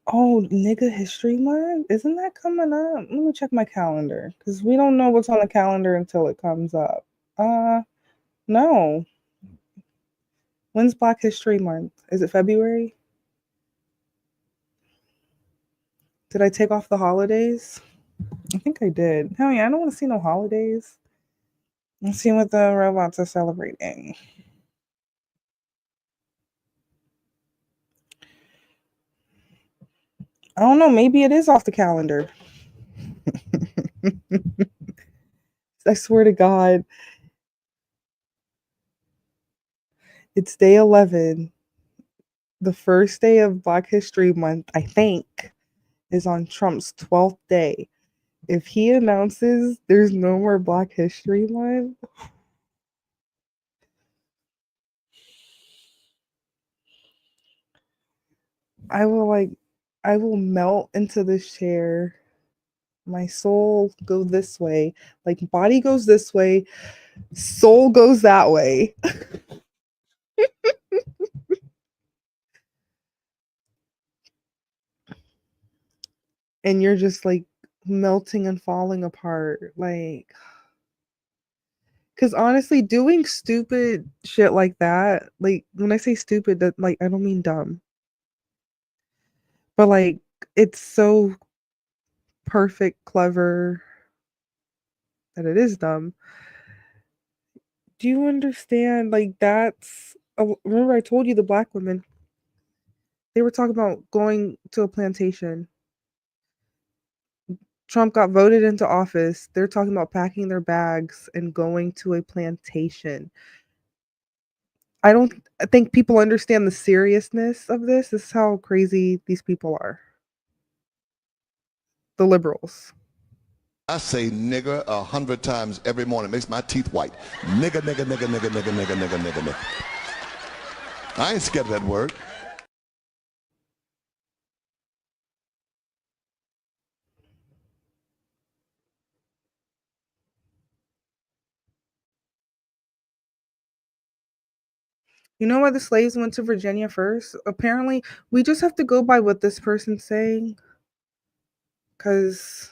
nigga history month. Isn't that coming up? Let me check my calendar because we don't know what's on the calendar until it comes up. No. When's Black History Month? Is it February? Did I take off the holidays? I think I did. Hell yeah, I don't want to see no holidays. Let's see what the robots are celebrating. I don't know. Maybe it is off the calendar. I swear to God. It's day 11. The first day of Black History Month, I think, is on Trump's 12th day. If he announces there's no more Black History Month, I will melt into this chair. My soul go this way. Like body goes this way, soul goes that way. And you're just like melting and falling apart. Like, because honestly, doing stupid shit like that, like when I say stupid, that like I don't mean dumb, but like it's so perfect, clever that it is dumb. Do you understand? Like that's remember I told you the black women. They were talking about going to a plantation. Trump got voted into office. They're talking about packing their bags and going to a plantation. I don't think people understand the seriousness of this. This is how crazy these people are. The liberals. I say nigger 100 times every morning. Makes my teeth white. Nigger, nigger, nigger, nigger, nigger, nigger, nigger, nigger, nigger. I ain't scared of that word. You know why the slaves went to Virginia first? Apparently, we just have to go by what this person's saying. Because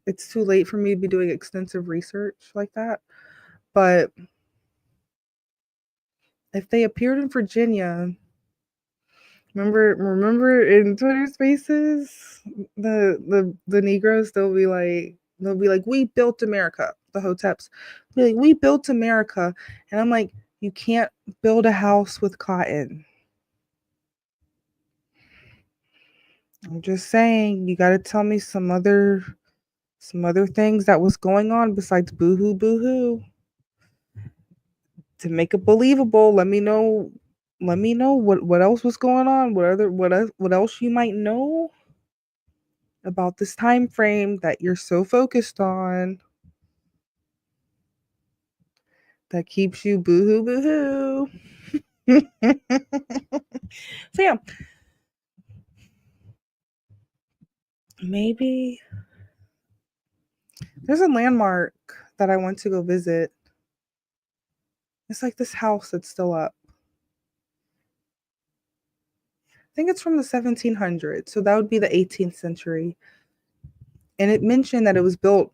it's too late for me to be doing extensive research like that. But if they appeared in Virginia, remember in Twitter Spaces, the Negroes they'll be like, we built America. The Hoteps be like, we built America, and I'm like, you can't build a house with cotton. I'm just saying, you got to tell me some other things that was going on besides boohoo boohoo to make it believable. Let me know what else was going on. What else you might know about this time frame that you're so focused on that keeps you boohoo boohoo. So yeah, maybe there's a landmark that I want to go visit. It's like this house that's still up. I think it's from the 1700s, so that would be the 18th century. And it mentioned that it was built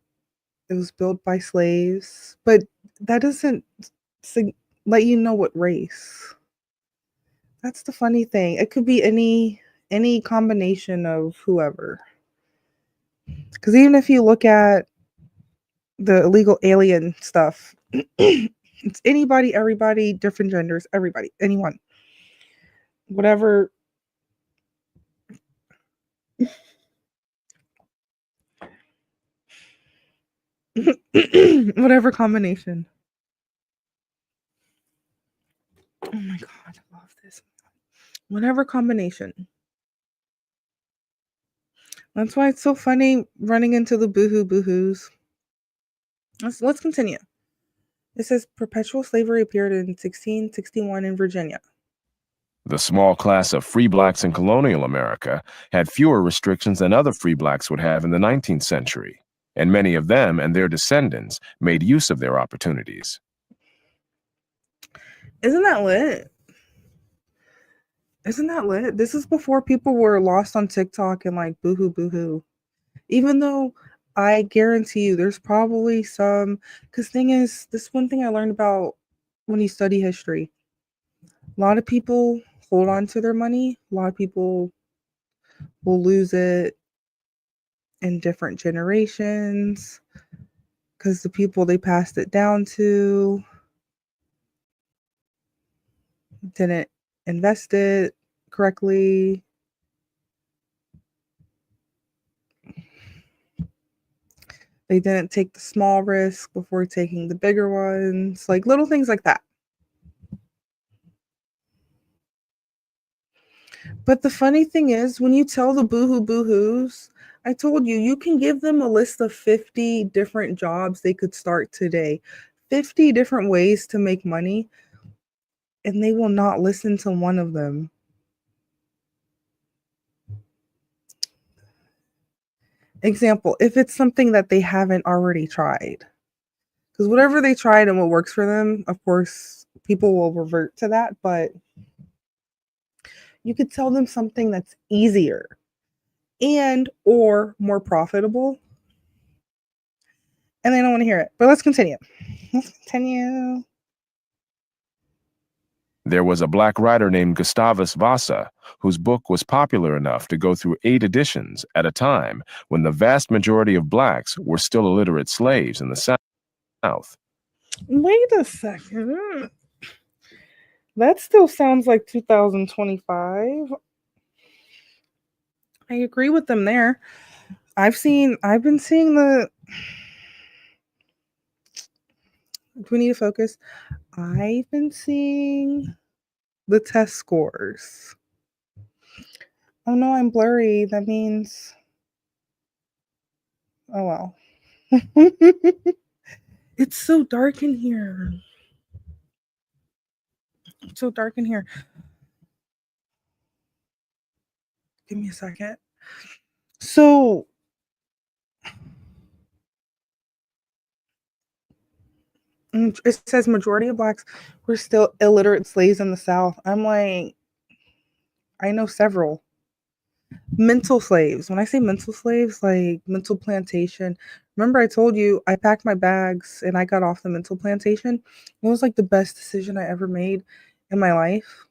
by slaves, but that doesn't let you know what race. That's the funny thing. It could be any combination of whoever. Because even if you look at the illegal alien stuff, it's anybody, everybody, different genders, everybody, anyone, whatever. Whatever combination. Oh my god, I love this. Whatever combination. That's why it's so funny running into the boohoo boohoos. Let's continue. It says perpetual slavery appeared in 1661 in Virginia. The small class of free blacks in colonial America had fewer restrictions than other free blacks would have in the 19th century, and many of them and their descendants made use of their opportunities. Isn't that lit? Isn't that lit? This is before people were lost on TikTok and like boohoo boohoo. Even though I guarantee you there's probably some, because thing is, this one thing I learned about when you study history. A lot of people hold on to their money. A lot of people will lose it. in different generations because the people they passed it down to didn't invest it correctly. They didn't take the small risk before taking the bigger ones, like little things like that. But the funny thing is, when you tell the boohoos, I told you, you can give them a list of 50 different jobs they could start today, 50 different ways to make money, and they will not listen to one of them. Example, if it's something that they haven't already tried. Because whatever they tried and what works for them, of course, people will revert to that, but you could tell them something that's easier and or more profitable, and they don't want to hear it. But let's continue. Let's continue. There was a black writer named Gustavus Vasa, whose book was popular enough to go through 8 editions at a time when the vast majority of blacks were still illiterate slaves in the South. Wait a second. That still sounds like 2025. I agree with them there. I've been seeing the. Do we need to focus? I've been seeing the test scores. Oh no, I'm blurry. That means. Oh well. It's so dark in here. It's so dark in here. Give me a second. So it says majority of blacks were still illiterate slaves in the South. I'm like, I know several. Mental slaves. When I say mental slaves, like mental plantation. Remember I told you I packed my bags and I got off the mental plantation? It was like the best decision I ever made in my life.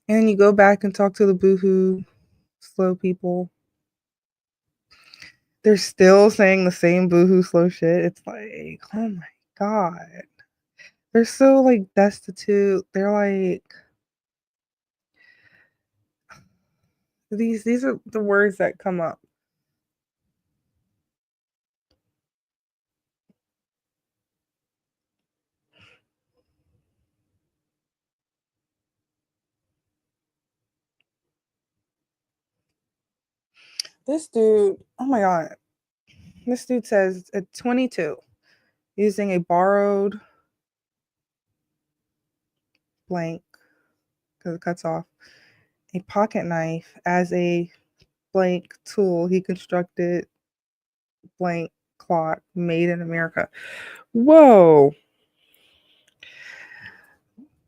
And you go back and talk to the boohoo slow people. They're still saying the same boohoo slow shit. It's like, oh my God. They're so like destitute. They're like these are the words that come up. This dude, oh my God. This dude says at 22, using a borrowed blank, because it cuts off, a pocket knife as a blank tool. He constructed blank clock made in America. Whoa.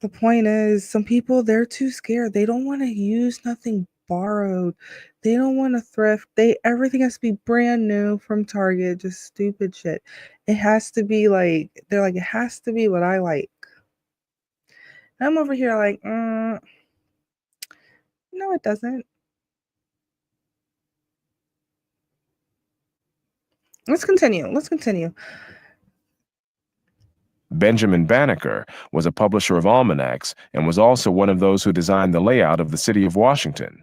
The point is, some people, they're too scared. They don't want to use nothing borrowed. They don't want to thrift. Everything has to be brand new from Target, just stupid shit. It has to be like, they're like, it has to be what I like. I'm over here like, no, it doesn't. Let's continue. Benjamin Banneker was a publisher of almanacs and was also one of those who designed the layout of the city of Washington.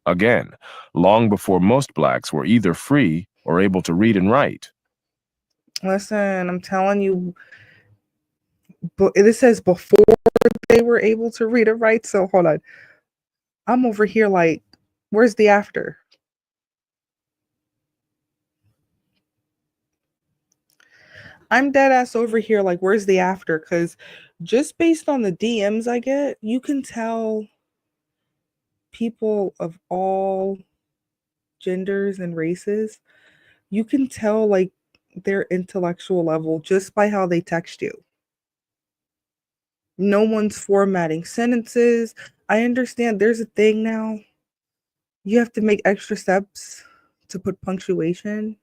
Again, long before most blacks were either free or able to read and write. Listen, I'm telling you, but this says before they were able to read and write. So hold on. I'm over here like, where's the after? I'm dead ass over here like, where's the after? Because just based on the DMs I get, you can tell people of all genders and races, you can tell like their intellectual level just by how they text you. No one's formatting sentences. I understand there's a thing now. You have to make extra steps to put punctuation.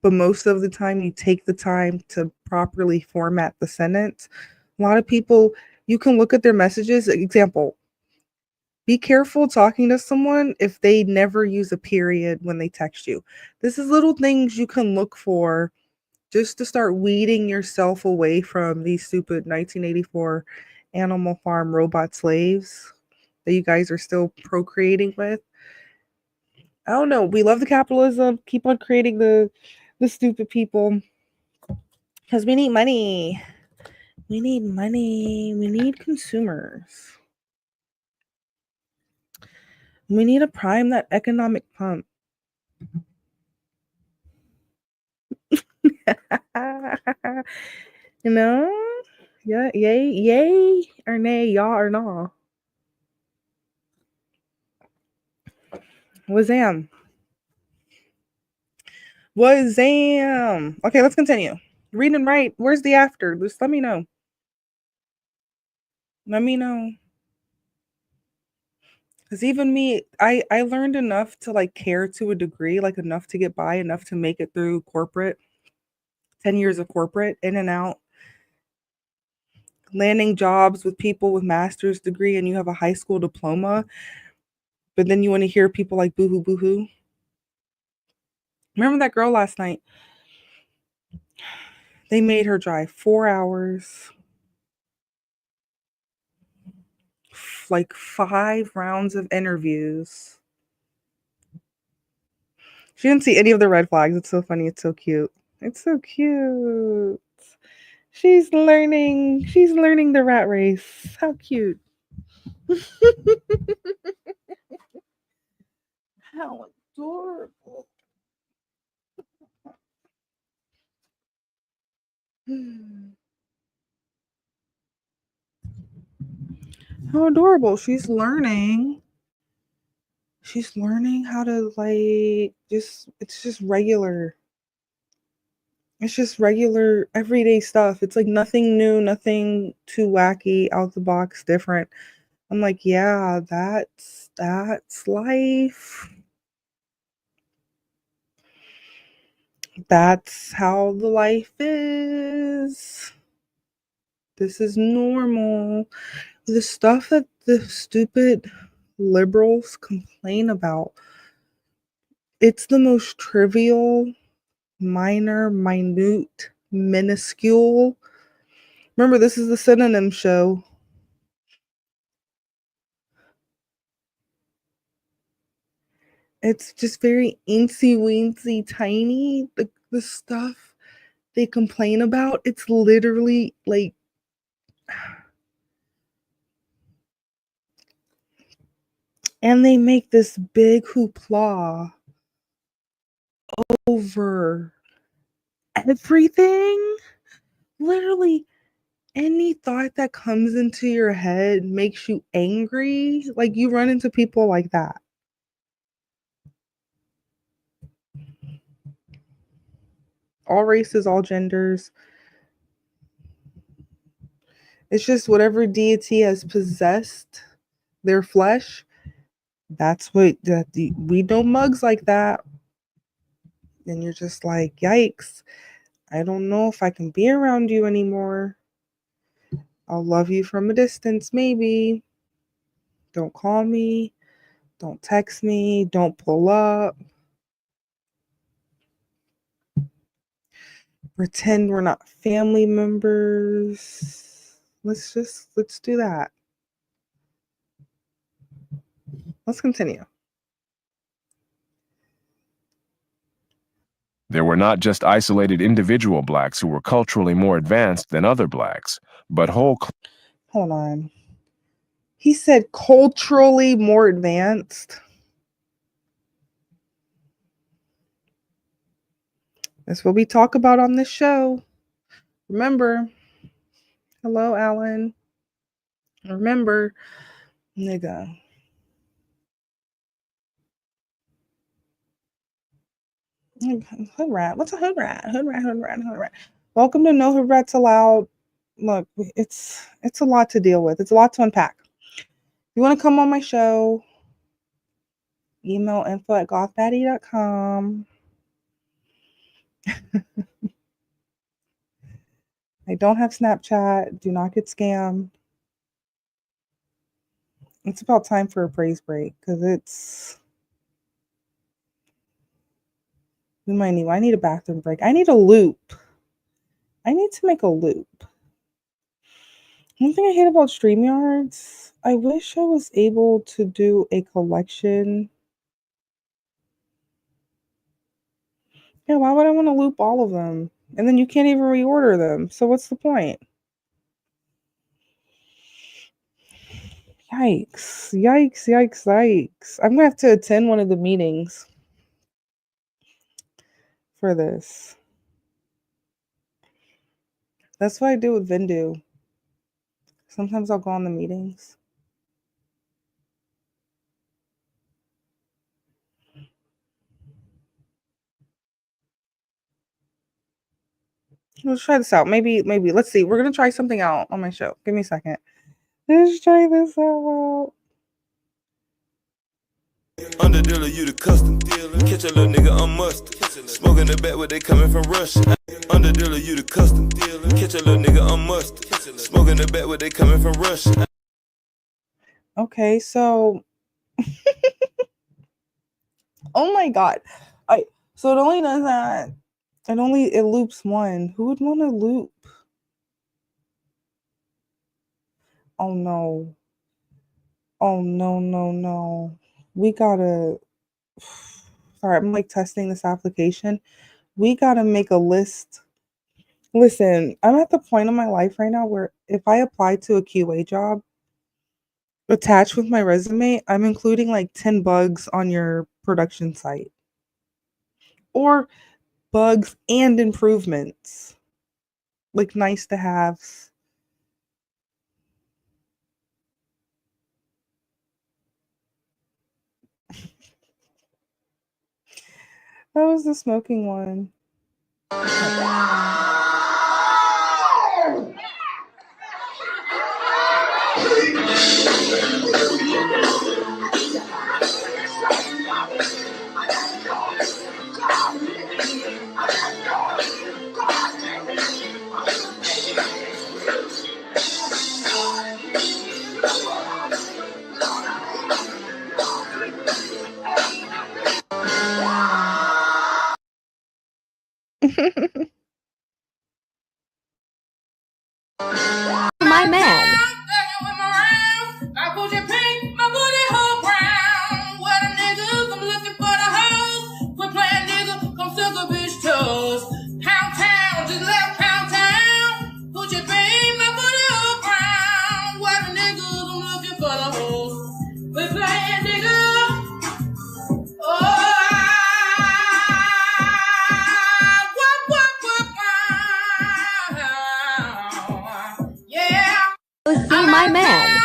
But most of the time, you take the time to properly format the sentence. A lot of people, you can look at their messages. Example, be careful talking to someone if they never use a period when they text you. This is little things you can look for just to start weeding yourself away from these stupid 1984 Animal Farm robot slaves that you guys are still procreating with. I don't know. We love the capitalism. Keep on creating the stupid people because we need money. We need money. We need consumers. We need to prime that economic pump. You know? Yeah, yay or nay, y'all or nah. Wazam. Wazam. Okay, let's continue. Read and write. Where's the after? Just let me know. Let me know. Because even me, I learned enough to like care to a degree, like enough to get by, enough to make it through corporate. 10 years of corporate, in and out. Landing jobs with people with master's degree and you have a high school diploma. But then you want to hear people like boohoo boohoo. Remember that girl last night? They made her drive 4 hours, like 5 rounds of interviews. She didn't see any of the red flags. It's so funny. It's so cute. It's so cute. She's learning the rat race. How cute. How adorable. How adorable. She's learning how to like it's just regular. It's just regular everyday stuff. It's like nothing new, nothing too wacky, out the box, different. I'm like, yeah, that's life. That's how the life is. This is normal. The stuff that the stupid liberals complain about, it's the most trivial, minor, minute, minuscule. Remember, this is the synonym show. It's just very eensy weensy tiny. The stuff they complain about, it's literally like and they make this big hoopla over everything. Literally any thought that comes into your head makes you angry. Like you run into people like that. All races, all genders. It's just whatever deity has possessed their flesh. That's what we know mugs like that. And you're just like, yikes. I don't know if I can be around you anymore. I'll love you from a distance, maybe. Don't call me. Don't text me. Don't pull up. Pretend we're not family members. Let's do that. Let's continue. There were not just isolated individual blacks who were culturally more advanced than other blacks, but whole. Hold on. He said culturally more advanced. That's what we talk about on this show. Remember. Hello, Alan. Remember, nigga. Hood rat. What's a hood rat? Hood rat, hood rat, hood rat. Welcome to No Hood Rats Allowed. Look, it's a lot to deal with. It's a lot to unpack. If you want to come on my show, email info@gothbatty.com. I don't have Snapchat. Do not get scammed. It's about time for a praise break because I need a bathroom break. I need a loop. I need to make a loop. One thing I hate about StreamYards, I wish I was able to do a collection. Yeah, why would I want to loop all of them? And then you can't even reorder them. So what's the point? Yikes. Yikes, yikes, yikes. I'm going to have to attend one of the meetings for this. That's what I do with Vindu. Sometimes I'll go on the meetings. Let's try this out. Maybe. Let's see. We're going to try something out on my show. Give me a second. Let's try this out. Under dealer, you the custom dealer. Catch a little nigga, I'm mustard. Smoking the back where they coming from Russia. Under dealer, you the custom dealer. Catch a little nigga, I'm mustard. Smoking the back where they coming from Russia. Okay, so oh my god. So it only does that. It loops one. Who would want to loop? Oh no. Oh no, no, no. We gotta sorry, I'm like testing this application. We gotta make a list. Listen, I'm at the point in my life right now where if I apply to a QA job, attached with my resume, I'm including like 10 bugs on your production site. Or bugs and improvements. Like nice to haves. That was the smoking one. My man. See my man.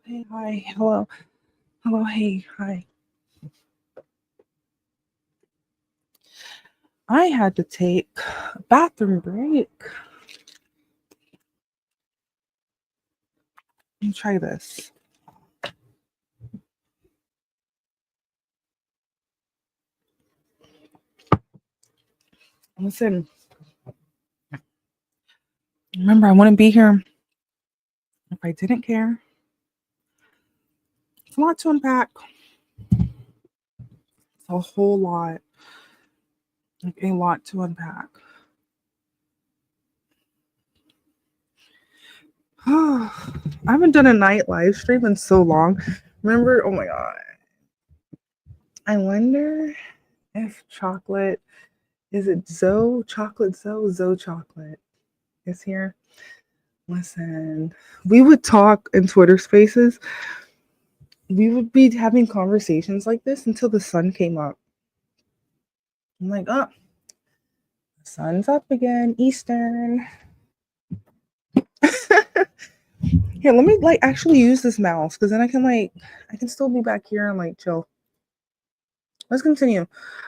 Hey, hi, hello. Hello, hey, hi. I had to take a bathroom break. Let me try this. Listen, remember, I wouldn't be here if I didn't care. It's a lot to unpack. It's a whole lot. Like a lot to unpack. I haven't done a night live stream in so long. Remember? Oh my god. I wonder if chocolate is it Zoe chocolate Zoe chocolate is here. Listen, we would talk in Twitter spaces. We would be having conversations like this until the sun came up. I'm like, oh, the sun's up again, Eastern. Here, let me like actually use this mouse because then I can still be back here and like chill. Let's continue.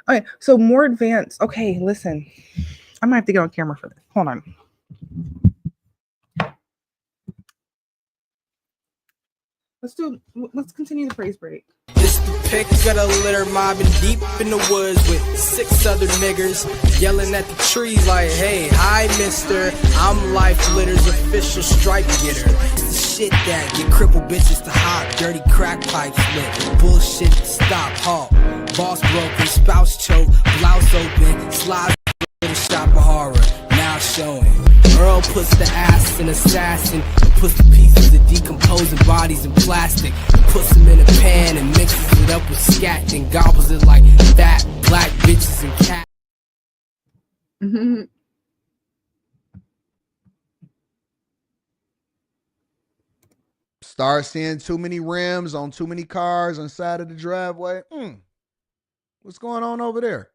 Okay, so more advanced. Okay, listen. I might have to get on camera for this. Hold on. Let's continue the praise break. This the pick of the litter mobbing deep in the woods with 6 other niggers yelling at the trees like, hey, hi, mister. I'm Life Litter's official stripe getter. It's the shit that get crippled bitches to hop, dirty crack pipes lit. Bullshit stop, halt. Boss broken, spouse choke, blouse open, slides to the shop of horror. Now showing. Earl puts the ass in assassin and puts the pieces of decomposing bodies in plastic and puts them in a pan and mixes it up with scat and gobbles it like fat black bitches and cats. Start seeing too many rims on too many cars on the side of the driveway. What's going on over there?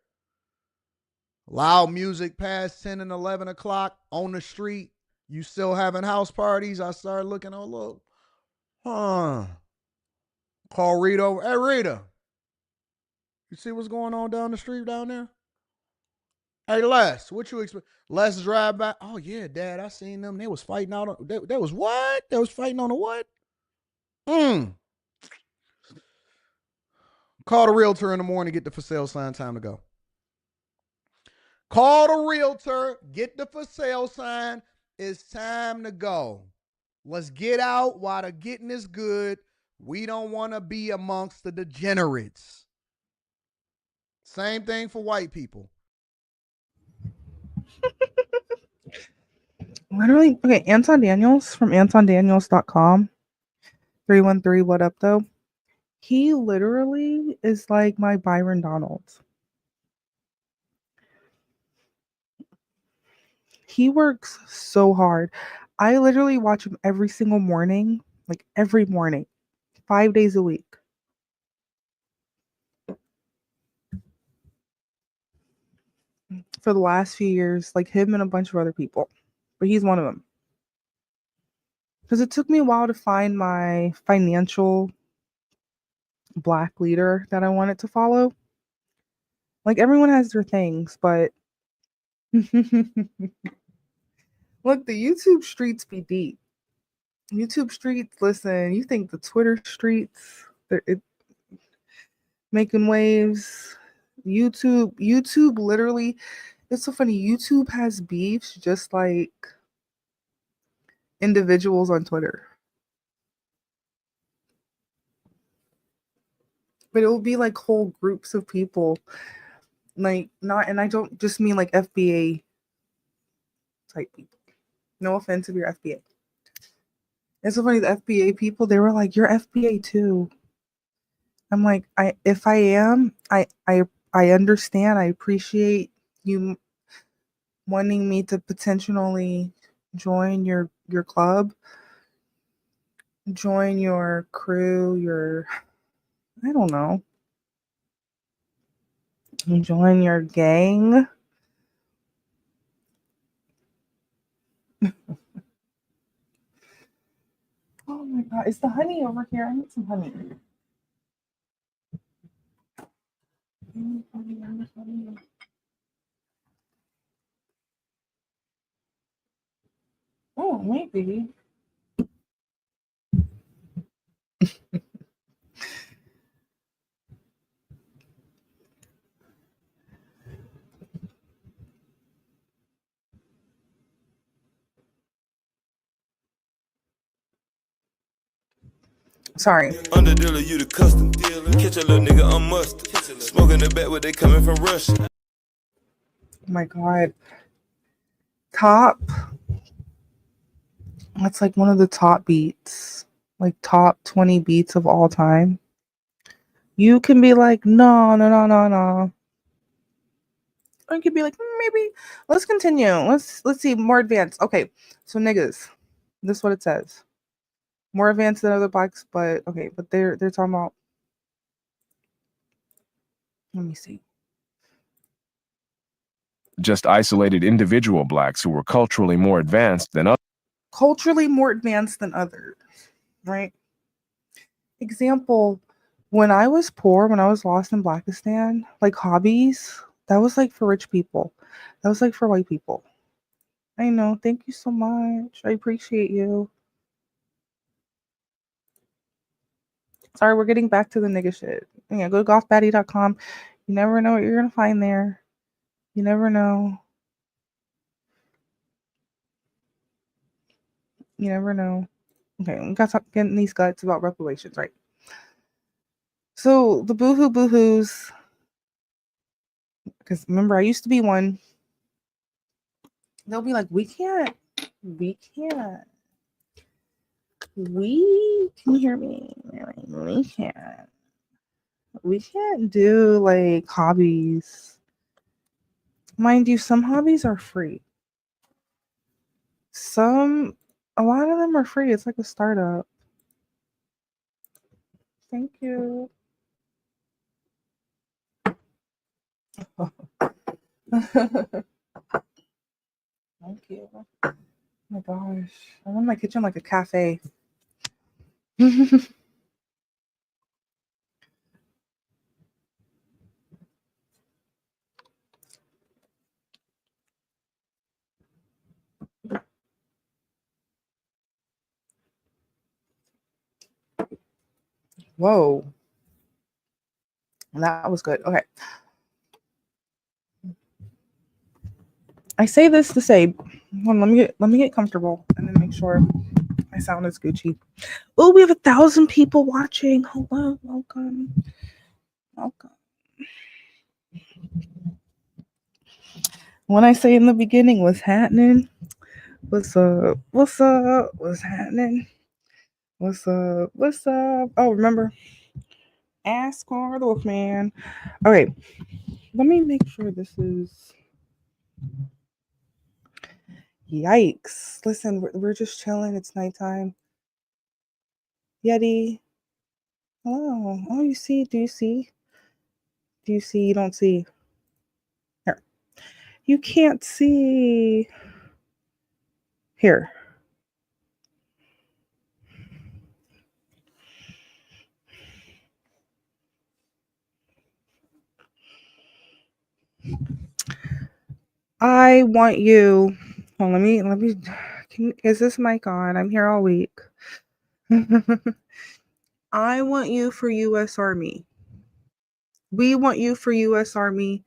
Loud music past 10 and 11 o'clock on the street. You still having house parties? I started looking on look. Call Rita over. Hey, Rita. You see what's going on down the street down there? Hey, Les, what you expect? Les drive by. Oh, yeah, Dad, I seen them. They was fighting out. They was what? They was fighting on a what? Call the realtor in the morning, get the for sale sign, time to go. Call the realtor, get the for sale sign. It's time to go. Let's get out while the getting is good. We don't want to be amongst the degenerates. Same thing for white people. Literally, okay, Anton Daniels from AntonDaniels.com. 313, what up, though? He literally is like my Byron Donald. He works so hard. I literally watch him every single morning, like every morning, 5 days a week. For the last few years, like him and a bunch of other people. But he's one of them. Because it took me a while to find my financial black leader that I wanted to follow. Like everyone has their things, but look, the YouTube streets be deep. YouTube streets, listen, you think the Twitter streets, they're making waves. YouTube literally, it's so funny. YouTube has beefs just like individuals on Twitter. But it will be like whole groups of people. Like not, and I don't just mean like FBA type people. No offense if you're FBA. It's so funny, the FBA people, they were like, you're FBA too. I'm like, if I am, I understand. I appreciate you wanting me to potentially join your club, join your crew, I don't know, join your gang. Oh my god, is the honey over here? I need some honey. Oh, maybe. Sorry. Under dealer, you the custom dealer. Catch a little nigga on mustard. Smoking the back where they coming from Russia. Oh my god. Top That's like one of the top beats, like top 20 beats of all time. You can be like, no, no, no, no, no. Or you could be like, maybe. Let's continue. Let's see more advanced. Okay, so niggas, this is what it says. More advanced than other blacks, but okay, but they're talking about. Let me see. Just isolated individual blacks who were culturally more advanced than others. Culturally more advanced than others, right? Example, when I was poor, when I was lost in Blackistan, like hobbies, that was like for rich people. That was like for white people. I know. Thank you so much. I appreciate you. Sorry, we're getting back to the nigga shit. Yeah, go to golfbatty.com. You never know what you're going to find there. You never know. You never know. Okay, we got to stop getting these guts about reparations, right? So the boohoos, because remember, I used to be one. They'll be like, we can't. We can you hear me? We can't do like hobbies. Mind you, some hobbies are free. A lot of them are free. It's like a startup. Thank you. Thank you. Oh my gosh. I want my kitchen like a cafe. Whoa. That was good. Okay. I say this to say, well, let me get comfortable and then make sure my sound is Gucci. Oh, we have 1,000 people watching. Hello, welcome. Welcome. When I say in the beginning, what's happening? What's up? What's up? What's happening? What's up? What's up? Oh, remember? Ask for the Wolfman. Okay, let me make sure this is. Yikes. Listen, we're just chilling. It's nighttime. Yeti. Hello. Oh, you see? Do you see? Do you see? You don't see. Here. You can't see. Here. I want you. Oh, let me. Is this mic on? I'm here all week. I want you for U.S. Army. We want you for U.S. Army,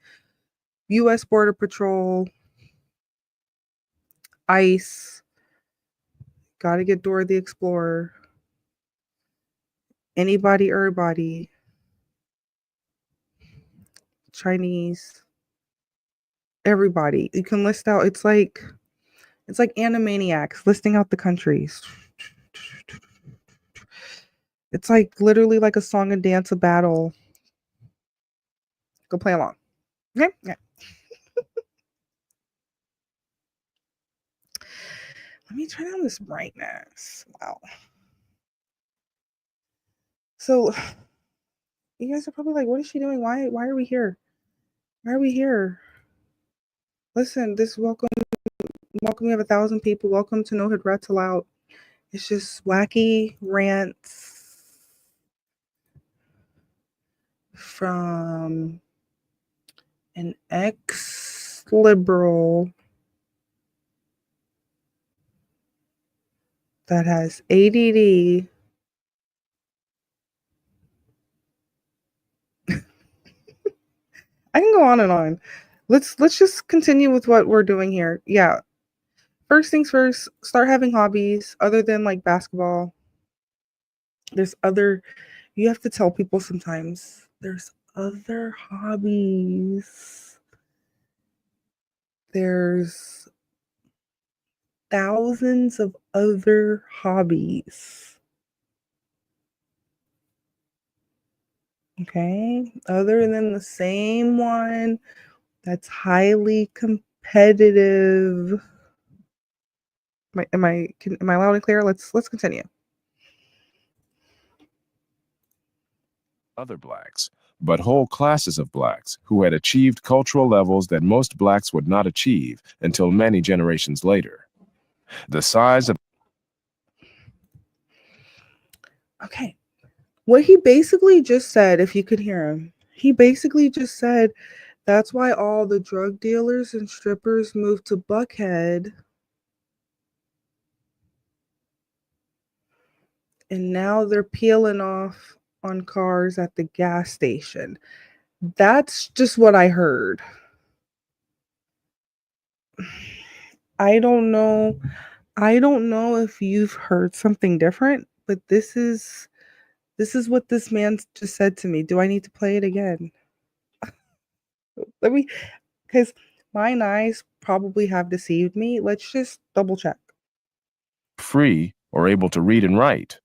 U.S. Border Patrol, ICE. Gotta get Dora the Explorer. Anybody, everybody. Chinese. Everybody. You can list out. It's like Animaniacs listing out the countries. It's like literally like a song and dance, a battle. Go play along. Okay? Yeah. Let me turn down this brightness. Wow. So you guys are probably like, what is she doing? Why are we here? Why are we here? Listen, welcome. We have 1,000 people. Welcome to No Regrets Allowed. It's just wacky rants from an ex-liberal that has ADD. I can go on and on. Let's just continue with what we're doing here. Yeah. First things first, start having hobbies other than like basketball. You have to tell people sometimes there's other hobbies. There's thousands of other hobbies. Okay? Other than the same one that's highly competitive. Am I loud and clear? Let's continue. Other blacks, but whole classes of blacks who had achieved cultural levels that most blacks would not achieve until many generations later. The size of Okay. What he basically just said, if you could hear him, he basically just said that's why all the drug dealers and strippers moved to Buckhead. And now they're peeling off on cars at the gas station. That's just what I heard. I don't know. I don't know if you've heard something different, but this is what this man just said to me. Do I need to play it again? Let me, because mine eyes probably have deceived me. Let's just double check. free or able to read and write.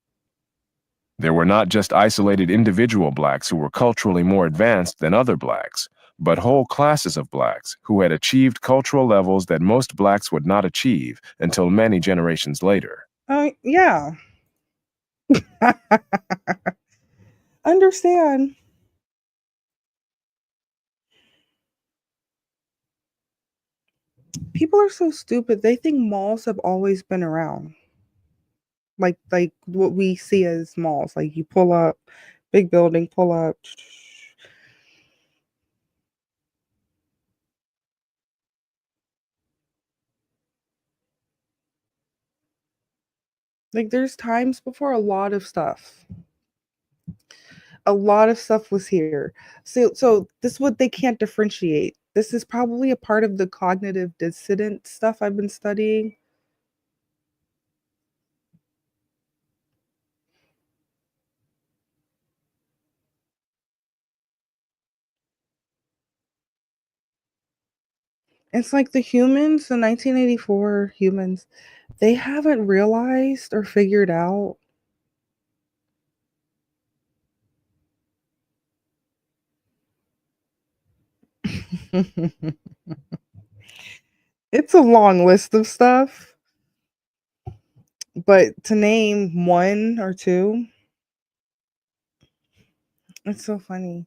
There were not just isolated individual blacks who were culturally more advanced than other blacks, but whole classes of blacks who had achieved cultural levels that most blacks would not achieve until many generations later. Yeah. Understand. People are so stupid. They think malls have always been around. Like what we see as malls. Like you pull up, big building, pull up. Like there's times before a lot of stuff. A lot of stuff was here. So this is what they can't differentiate. This is probably a part of the cognitive dissident stuff I've been studying. It's like the humans, the 1984 humans, they haven't realized or figured out it's a long list of stuff, but to name one or two, it's so funny.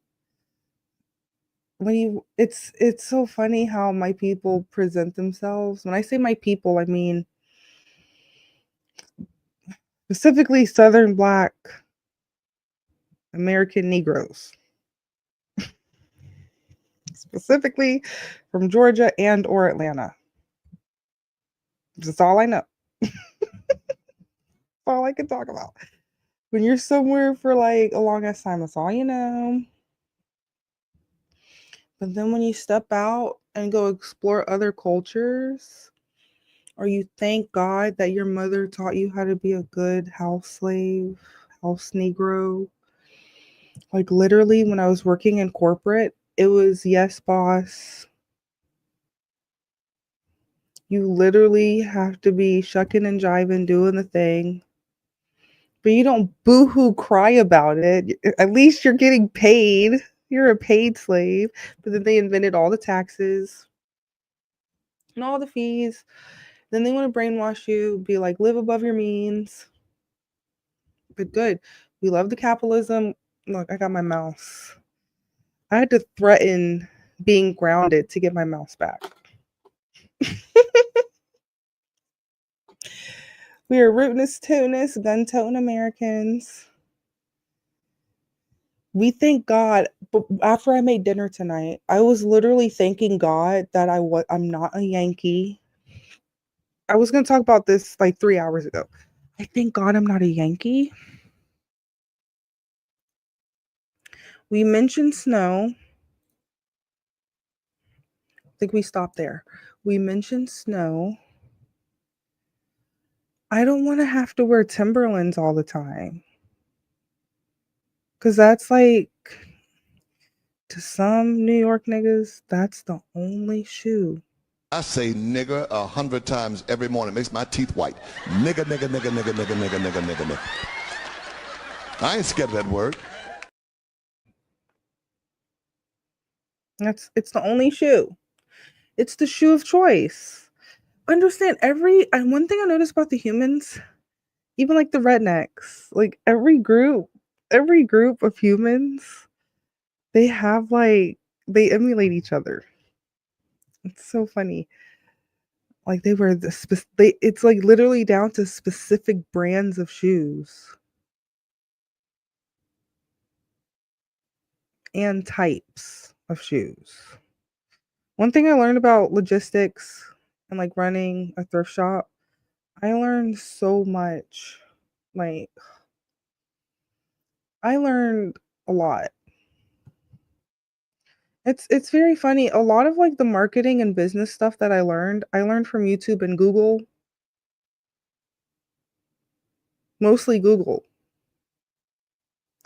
It's so funny how my people present themselves. When I say my people, I mean specifically Southern Black American Negroes, specifically from Georgia and or Atlanta. That's all I know. All I can talk about. When you're somewhere for like a long ass time, that's all you know. But then when you step out and go explore other cultures, or you thank God that your mother taught you how to be a good house slave, house Negro. Like literally, when I was working in corporate, it was yes, boss. You literally have to be shucking and jiving, doing the thing. But you don't boo-hoo cry about it. At least you're getting paid. You're a paid slave. But then they invented all the taxes and all the fees. Then they want to brainwash you, be like, live above your means. But good. We love the capitalism. Look, I got my mouse. I had to threaten being grounded to get my mouse back. We are rootless, tootless, gun-toting Americans. We thank God. But after I made dinner tonight, I was literally thanking God that I'm not a Yankee. I was going to talk about this like 3 hours ago. I thank God I'm not a Yankee. We mentioned snow. I think we stopped there. We mentioned snow. I don't want to have to wear Timberlands all the time. Because that's like, to some New York niggas, that's the only shoe I say nigger 100 times every morning. It makes my teeth white. Nigger, nigger, nigger, nigger, nigger, nigger, nigger, nigger, nigger. I ain't scared of that word. It's the only shoe. It's the shoe of choice. Understand and one thing I noticed about the humans, even like the rednecks, like every group of humans, they have they emulate each other. It's so funny. Like they wear it's like literally down to specific brands of shoes and types of shoes. One thing I learned about logistics and like running a thrift shop, I learned so much. Like I learned a lot. It's very funny. A lot of like the marketing and business stuff that I learned from YouTube and Google, mostly Google.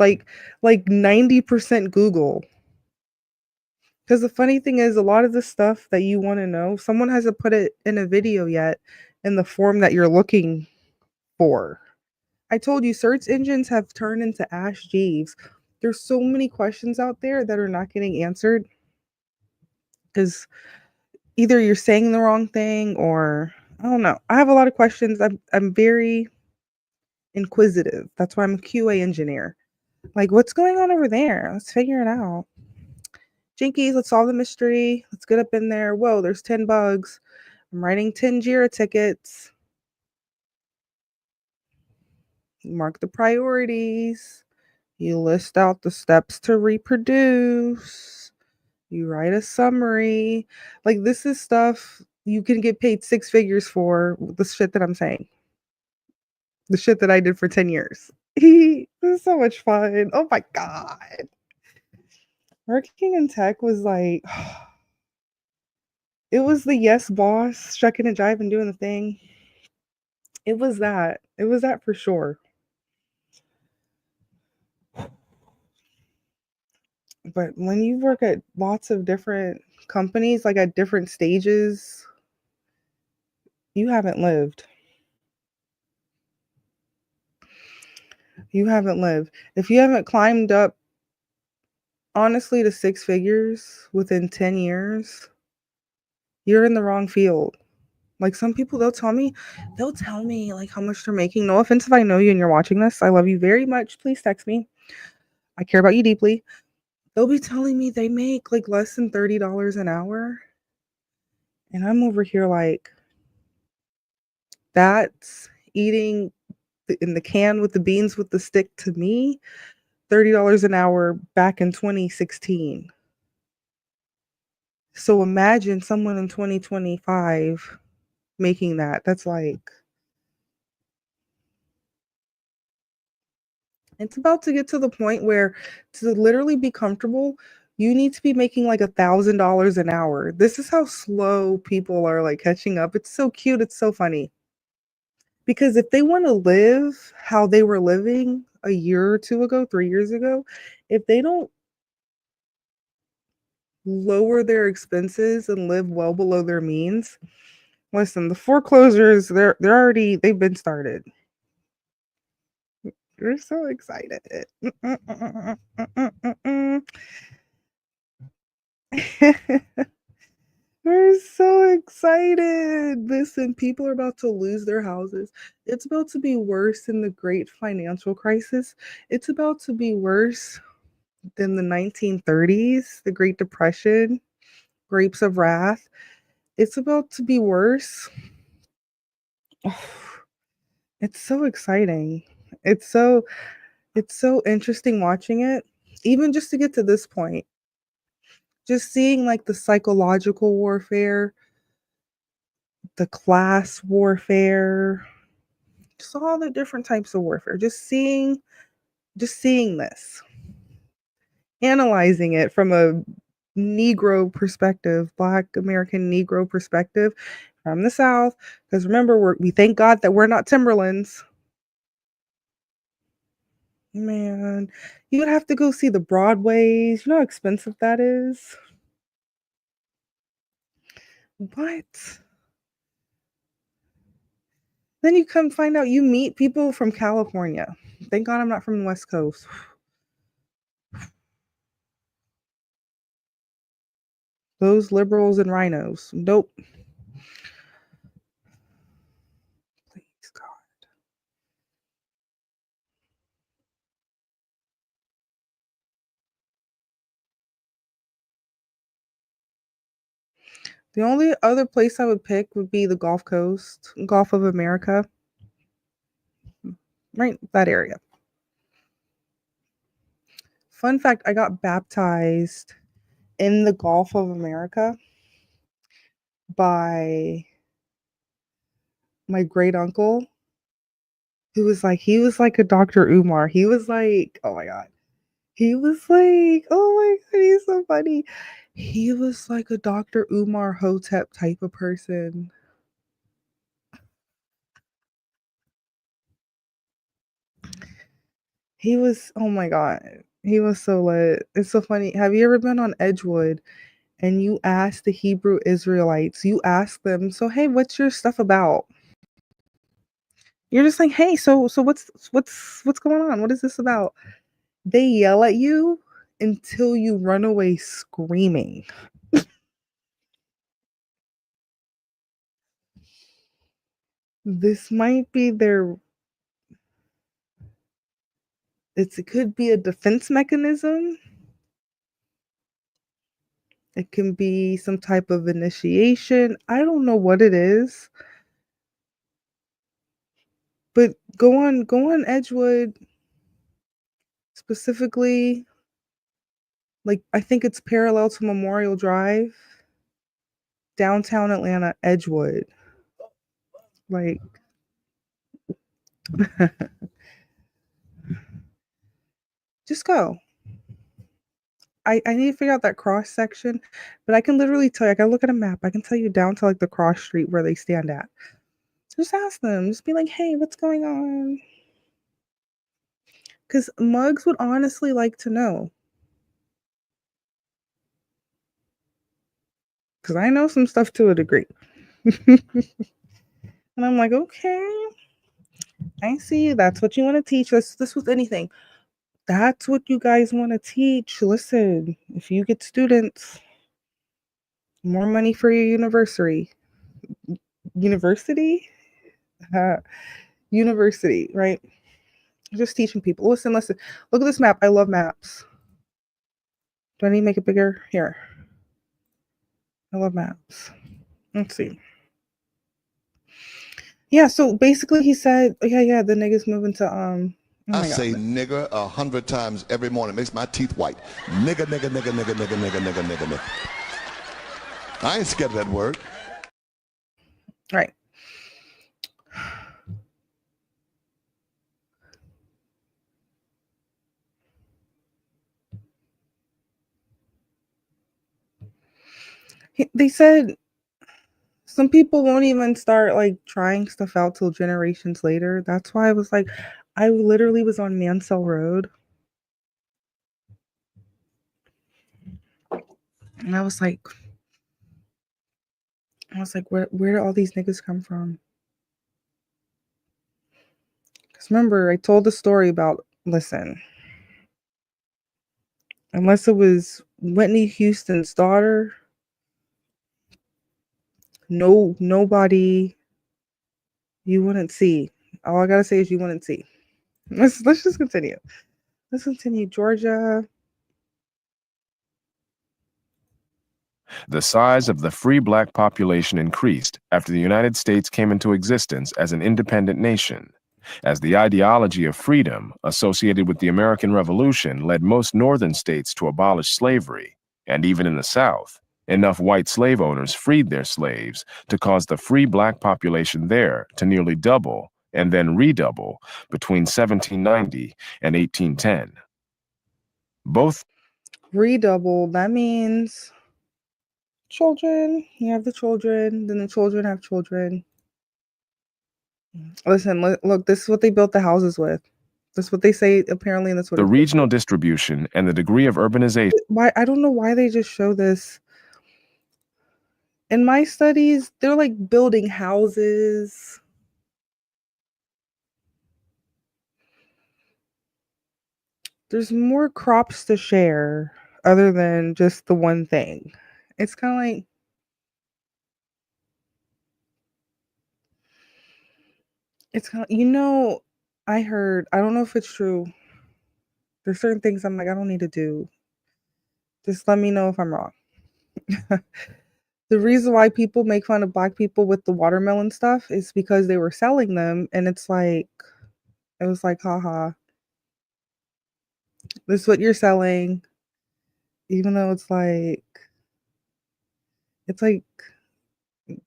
Like like 90% Google. Because the funny thing is, a lot of the stuff that you want to know, someone hasn't put it in a video yet in the form that you're looking for. I told you, search engines have turned into Ash Jeeves. There's so many questions out there that are not getting answered because either you're saying the wrong thing or I don't know. I have a lot of questions. I'm very inquisitive. That's why I'm a QA engineer. Like, what's going on over there? Let's figure it out. Jinkies, let's solve the mystery. Let's get up in there. Whoa, there's 10 bugs. I'm writing 10 JIRA tickets. You mark the priorities. You list out the steps to reproduce. You write a summary. Like, this is stuff you can get paid 6 figures for the shit that I'm saying. The shit that I did for 10 years. This is so much fun. Oh my God. Working in tech was like, it was the yes boss, shucking and jiving, doing the thing. It was that. It was that for sure. But when you work at lots of different companies, like at different stages, you haven't lived. You haven't lived. If you haven't climbed up, honestly, to 6 figures within 10 years, you're in the wrong field. Like some people, they'll tell me like how much they're making. No offense if I know you and you're watching this. I love you very much. Please text me. I care about you deeply. They'll be telling me they make like less than $30 an hour. And I'm over here like, that's eating in the can with the beans with the stick to me, $30 an hour back in 2016. So imagine someone in 2025 making that. That's like, it's about to get to the point where to literally be comfortable, you need to be making like $1,000 an hour. This is how slow people are like catching up. It's so cute. It's so funny. Because if they want to live how they were living a year or two ago, 3 years ago, if they don't lower their expenses and live well below their means, listen, the foreclosures, they've been started. You're so excited. We're so excited. Listen, people are about to lose their houses. It's about to be worse than the great financial crisis. It's about to be worse than the 1930s, the Great Depression, Grapes of Wrath. It's about to be worse. It's so exciting. It's so interesting watching it. Even just to get to this point. Just seeing like the psychological warfare, the class warfare, just all the different types of warfare. Just seeing this. Analyzing it from a Negro perspective, Black American Negro perspective from the South. Because remember, we thank God that we're not Timberlands. Man, you would have to go see the Broadways. You know how expensive that is? What? Then you come find out you meet people from California. Thank God I'm not from the West Coast. Those liberals and rhinos. Nope. Please, God. The only other place I would pick would be the Gulf Coast, Gulf of America. Right, that area. Fun fact, I got baptized in the Gulf of America by my great uncle, who was like a Dr. Umar. He was like, oh my God. He was like, oh my God, he's so funny. He was like a Dr. Umar Hotep type of person. He was, oh my God, he was so lit. It's so funny. Have you ever been on Edgewood and you ask the Hebrew Israelites, you ask them, so hey, what's your stuff about? You're just like, hey, so what's going on? What is this about? They yell at you until you run away screaming. This might be it could be a defense mechanism. It can be some type of initiation. I don't know what it is. But go on Edgewood, specifically, like I think it's parallel to Memorial Drive, downtown Atlanta, Edgewood. Like just go. I need to figure out that cross section, but I can literally tell you, I gotta look at a map. I can tell you down to like the cross street where they stand at. Just ask them. Just be like, hey, what's going on? Because mugs would honestly like to know. Because I know some stuff to a degree. And I'm like, okay, I see. That's what you want to teach us. This with anything. That's what you guys want to teach. Listen, if you get students, more money for your university. University? University, right? Just teaching people. Listen. Look at this map. I love maps. Do I need to make it bigger? Here. I love maps. Let's see. Yeah, so basically he said, yeah, the niggas moving to I say nigger 100 times every morning. It makes my teeth white. Nigger, nigger, nigger, nigger, nigger, nigger, nigger, nigger, nigger. I ain't scared of that word. Right. They said some people won't even start like trying stuff out till generations later. That's why I was like, I literally was on Mansell Road. And I was like, where do all these niggas come from? Because remember, I told the story about, listen, unless it was Whitney Houston's daughter, nobody you wouldn't see. All I gotta say is you wouldn't see. Let's just continue. Let's continue. Georgia. The size of the free black population increased after the United States came into existence as an independent nation, as the ideology of freedom associated with the American Revolution led most northern states to abolish slavery, and even in the South, enough white slave owners freed their slaves to cause the free black population there to nearly double and then redouble between 1790 and 1810. Both Redouble, that means children. You have the children, then the children have children. Listen, look, this is what they built the houses with. That's what they say, apparently, and that's what the regional distribution and the degree of urbanization. Why? I don't know why they just show this In my studies, they're like building houses. There's more crops to share other than just the one thing. It's kind of like I heard, I don't know if it's true. There's certain things I'm like, I don't need to do. Just let me know if I'm wrong. The reason why people make fun of black people with the watermelon stuff is because they were selling them, and it was like, haha, this is what you're selling, even though it's like,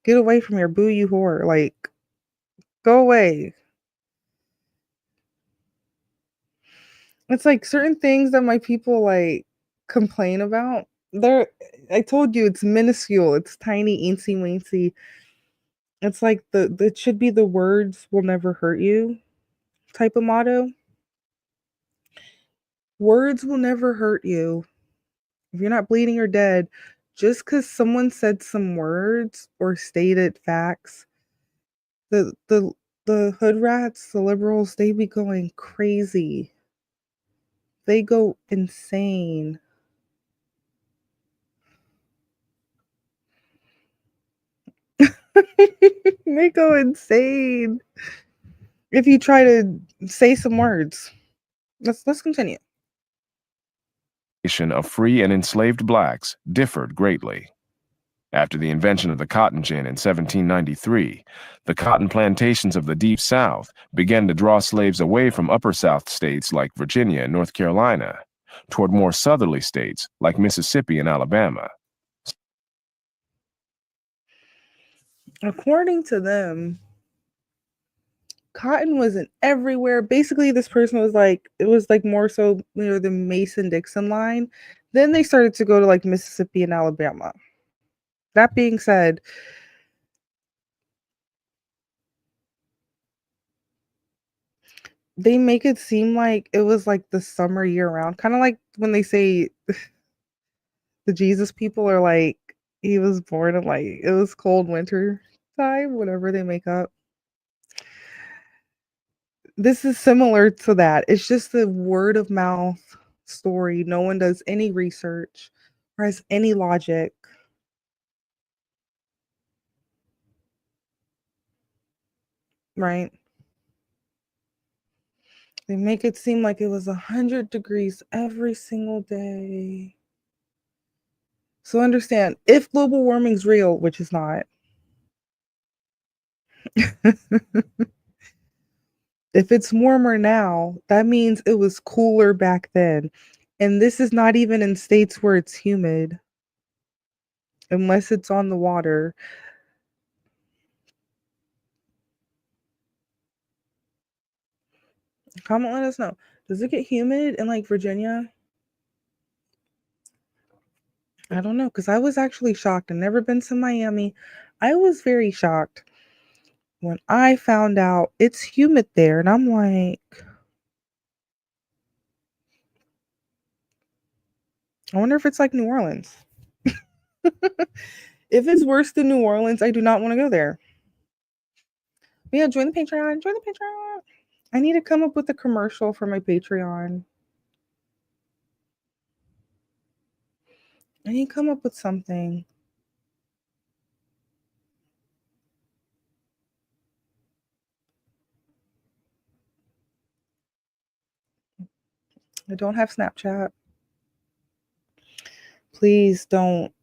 get away from here, boo you whore, like, go away. It's like certain things that my people like complain about. I told you it's minuscule, it's tiny, eensy weensy. It's like it should be the words will never hurt you type of motto. Words will never hurt you. If you're not bleeding or dead, just because someone said some words or stated facts, the hood rats, the liberals, they be going crazy. They go insane. They go insane if you try to say some words. Let's continue. Of free and enslaved blacks differed greatly. After the invention of the cotton gin in 1793, the cotton plantations of the Deep South began to draw slaves away from upper South states like Virginia and North Carolina toward more southerly states like Mississippi and Alabama. According to them, cotton wasn't everywhere. Basically, this person was like, it was like more so near the Mason-Dixon line. Then they started to go to like Mississippi and Alabama. That being said, they make it seem like it was like the summer year round. Kind of like when they say the Jesus people are like, he was born in like, it was cold winter time, whatever they make up. This is similar to that. It's just a word of mouth story. No one does any research or has any logic. Right? They make it seem like it was 100 degrees every single day. So understand, if global warming's real, which is not, if it's warmer now, that means it was cooler back then. And this is not even in states where it's humid, unless it's on the water. Comment, let us know. Does it get humid in like Virginia? I don't know, because I was actually shocked. I've never been to Miami. I was very shocked when I found out it's humid there. And I'm like, I wonder if it's like New Orleans. If it's worse than New Orleans, I do not want to go there. But yeah, join the Patreon. Join the Patreon. I need to come up with a commercial for my Patreon. I need to come up with something. I don't have Snapchat. Please don't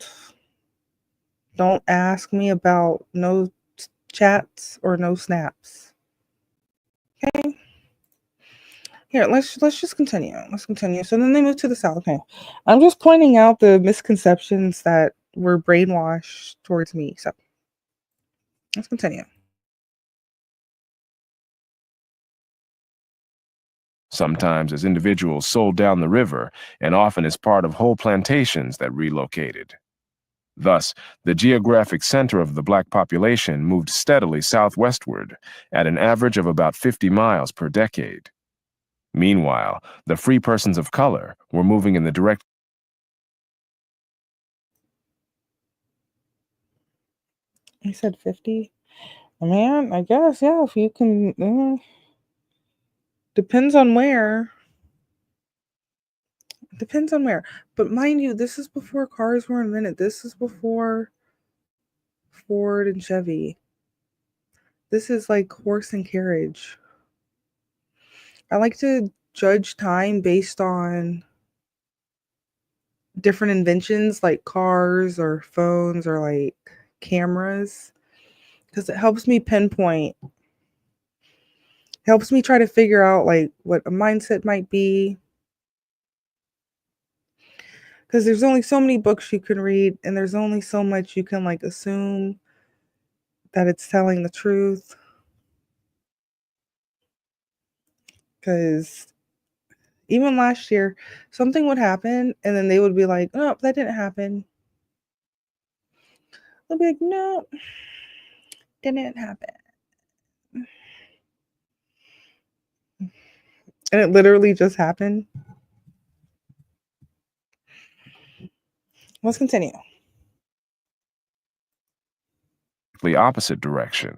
ask me about no chats or no snaps. Okay. Here, let's just continue. Let's continue. So then they moved to the South. Okay. I'm just pointing out the misconceptions that were brainwashed towards me. So let's continue. Sometimes as individuals sold down the river, and often as part of whole plantations that relocated. Thus, the geographic center of the black population moved steadily southwestward at an average of about 50 miles per decade. Meanwhile, the free persons of color were moving in the direct. I said 50. Man, I guess, yeah, if you can. Depends on where. Depends on where. But mind you, this is before cars were invented. This is before Ford and Chevy. This is like horse and carriage. I like to judge time based on different inventions like cars or phones or like cameras because it helps me pinpoint, helps me try to figure out like what a mindset might be, because there's only so many books you can read and there's only so much you can like assume that it's telling the truth. Because even last year something would happen and then they would be like, oh, that didn't happen. I'll be like, no, didn't happen. And it literally just happened. Let's continue. The opposite direction.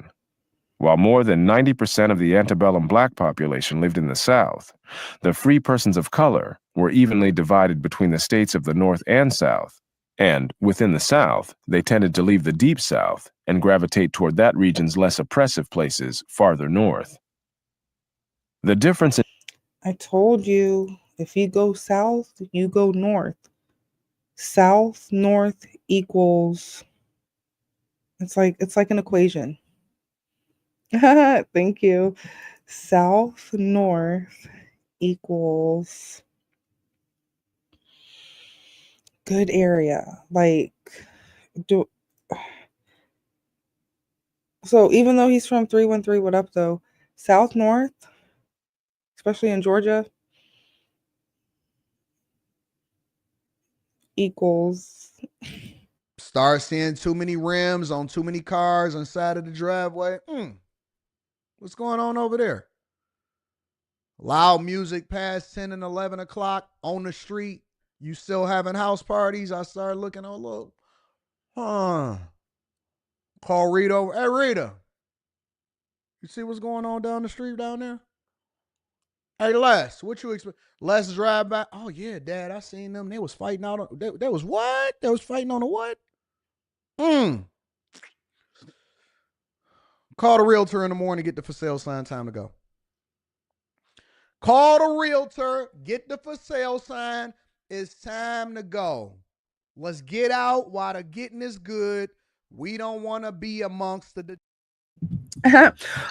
While more than 90% of the antebellum black population lived in the South, the free persons of color were evenly divided between the states of the North and South. And within the South, they tended to leave the Deep South and gravitate toward that region's less oppressive places farther north. The difference in I told you, if you go south, you go north. South, north equals, it's like an equation. Thank you. South, north equals good area. Like, do so even though he's from 313, what up though? South, north, especially in Georgia, equals. Start seeing too many rims on too many cars on side of the driveway. What's going on over there? Loud music past 10 and 11 o'clock on the street. You still having house parties? I started looking, oh, look. Call Rita over. Hey, Rita. You see what's going on down the street down there? Hey, Les, what you expect? Les drive by. Oh, yeah, Dad, I seen them. They was fighting out. They was what? They was fighting on a what? Call the realtor in the morning, get the for sale sign, time to go. Call the realtor, get the for sale sign. It's time to go. Let's get out while the getting is good. We don't want to be amongst the.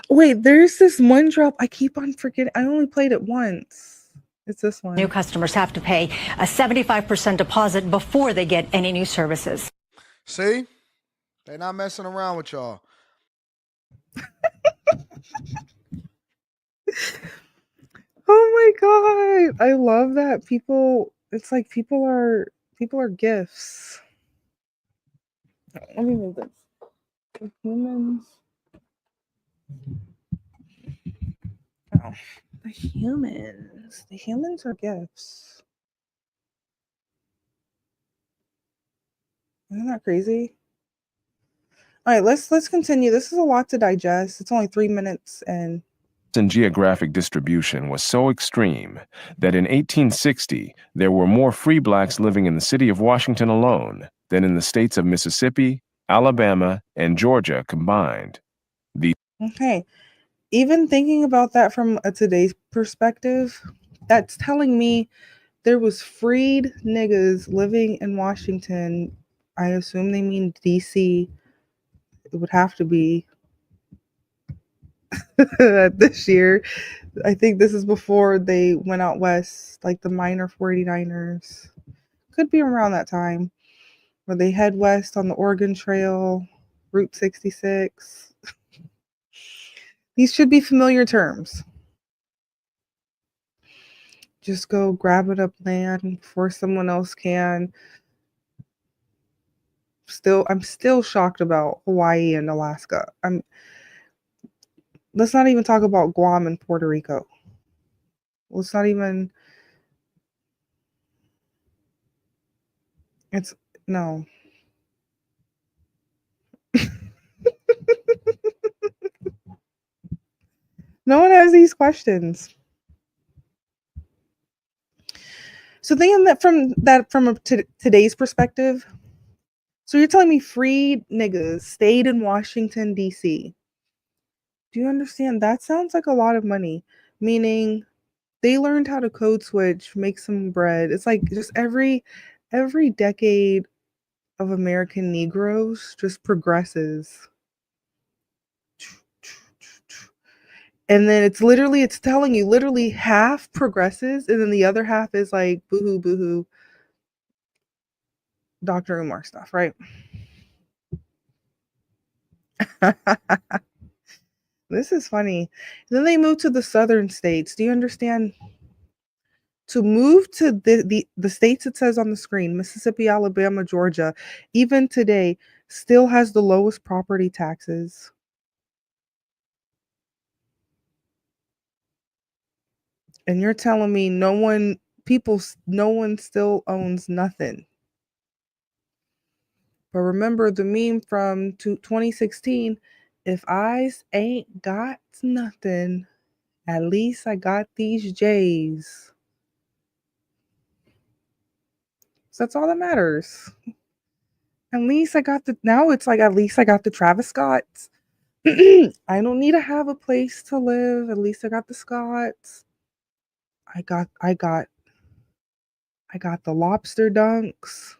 Wait, there's this one drop. I keep on forgetting. I only played it once. It's this one. New customers have to pay a 75% deposit before they get any new services. See? They're not messing around with y'all. Oh my god, I love that people. It's like people are gifts. Let me move this. The humans. Oh, the humans. The humans are gifts. Isn't that crazy? All right, let's continue. This is a lot to digest. It's only 3 minutes and geographic distribution was so extreme that in 1860 there were more free blacks living in the city of Washington alone than in the states of Mississippi, Alabama, and Georgia combined. okay. Even thinking about that from a today's perspective, that's telling me there was freed niggas living in Washington. I assume they mean DC. It would have to be this year. I think this is before they went out west, like the minor 49ers. Could be around that time where they head west on the Oregon Trail, Route 66. These should be familiar terms. Just go grab it up land before someone else can. I'm still shocked about Hawaii and Alaska. Let's not even talk about Guam and Puerto Rico. Let's not even. It's no. No one has these questions. So thinking that from today's perspective, so you're telling me free niggas stayed in Washington D.C. Do you understand? That sounds like a lot of money. Meaning they learned how to code switch, make some bread. It's like just every decade of American Negroes just progresses. And then it's telling you literally half progresses and then the other half is like boohoo boohoo Dr. Umar stuff, right? This is funny. Then they moved to the southern states. Do you understand? To move to the states it says on the screen, Mississippi, Alabama, Georgia, even today, still has the lowest property taxes. And you're telling me no one still owns nothing. But remember the meme from 2016, if I ain't got nothing, at least I got these J's. So that's all that matters. At least I got now it's like at least I got the Travis Scotts. I don't need to have a place to live. At least I got the Scotts. I got the lobster dunks.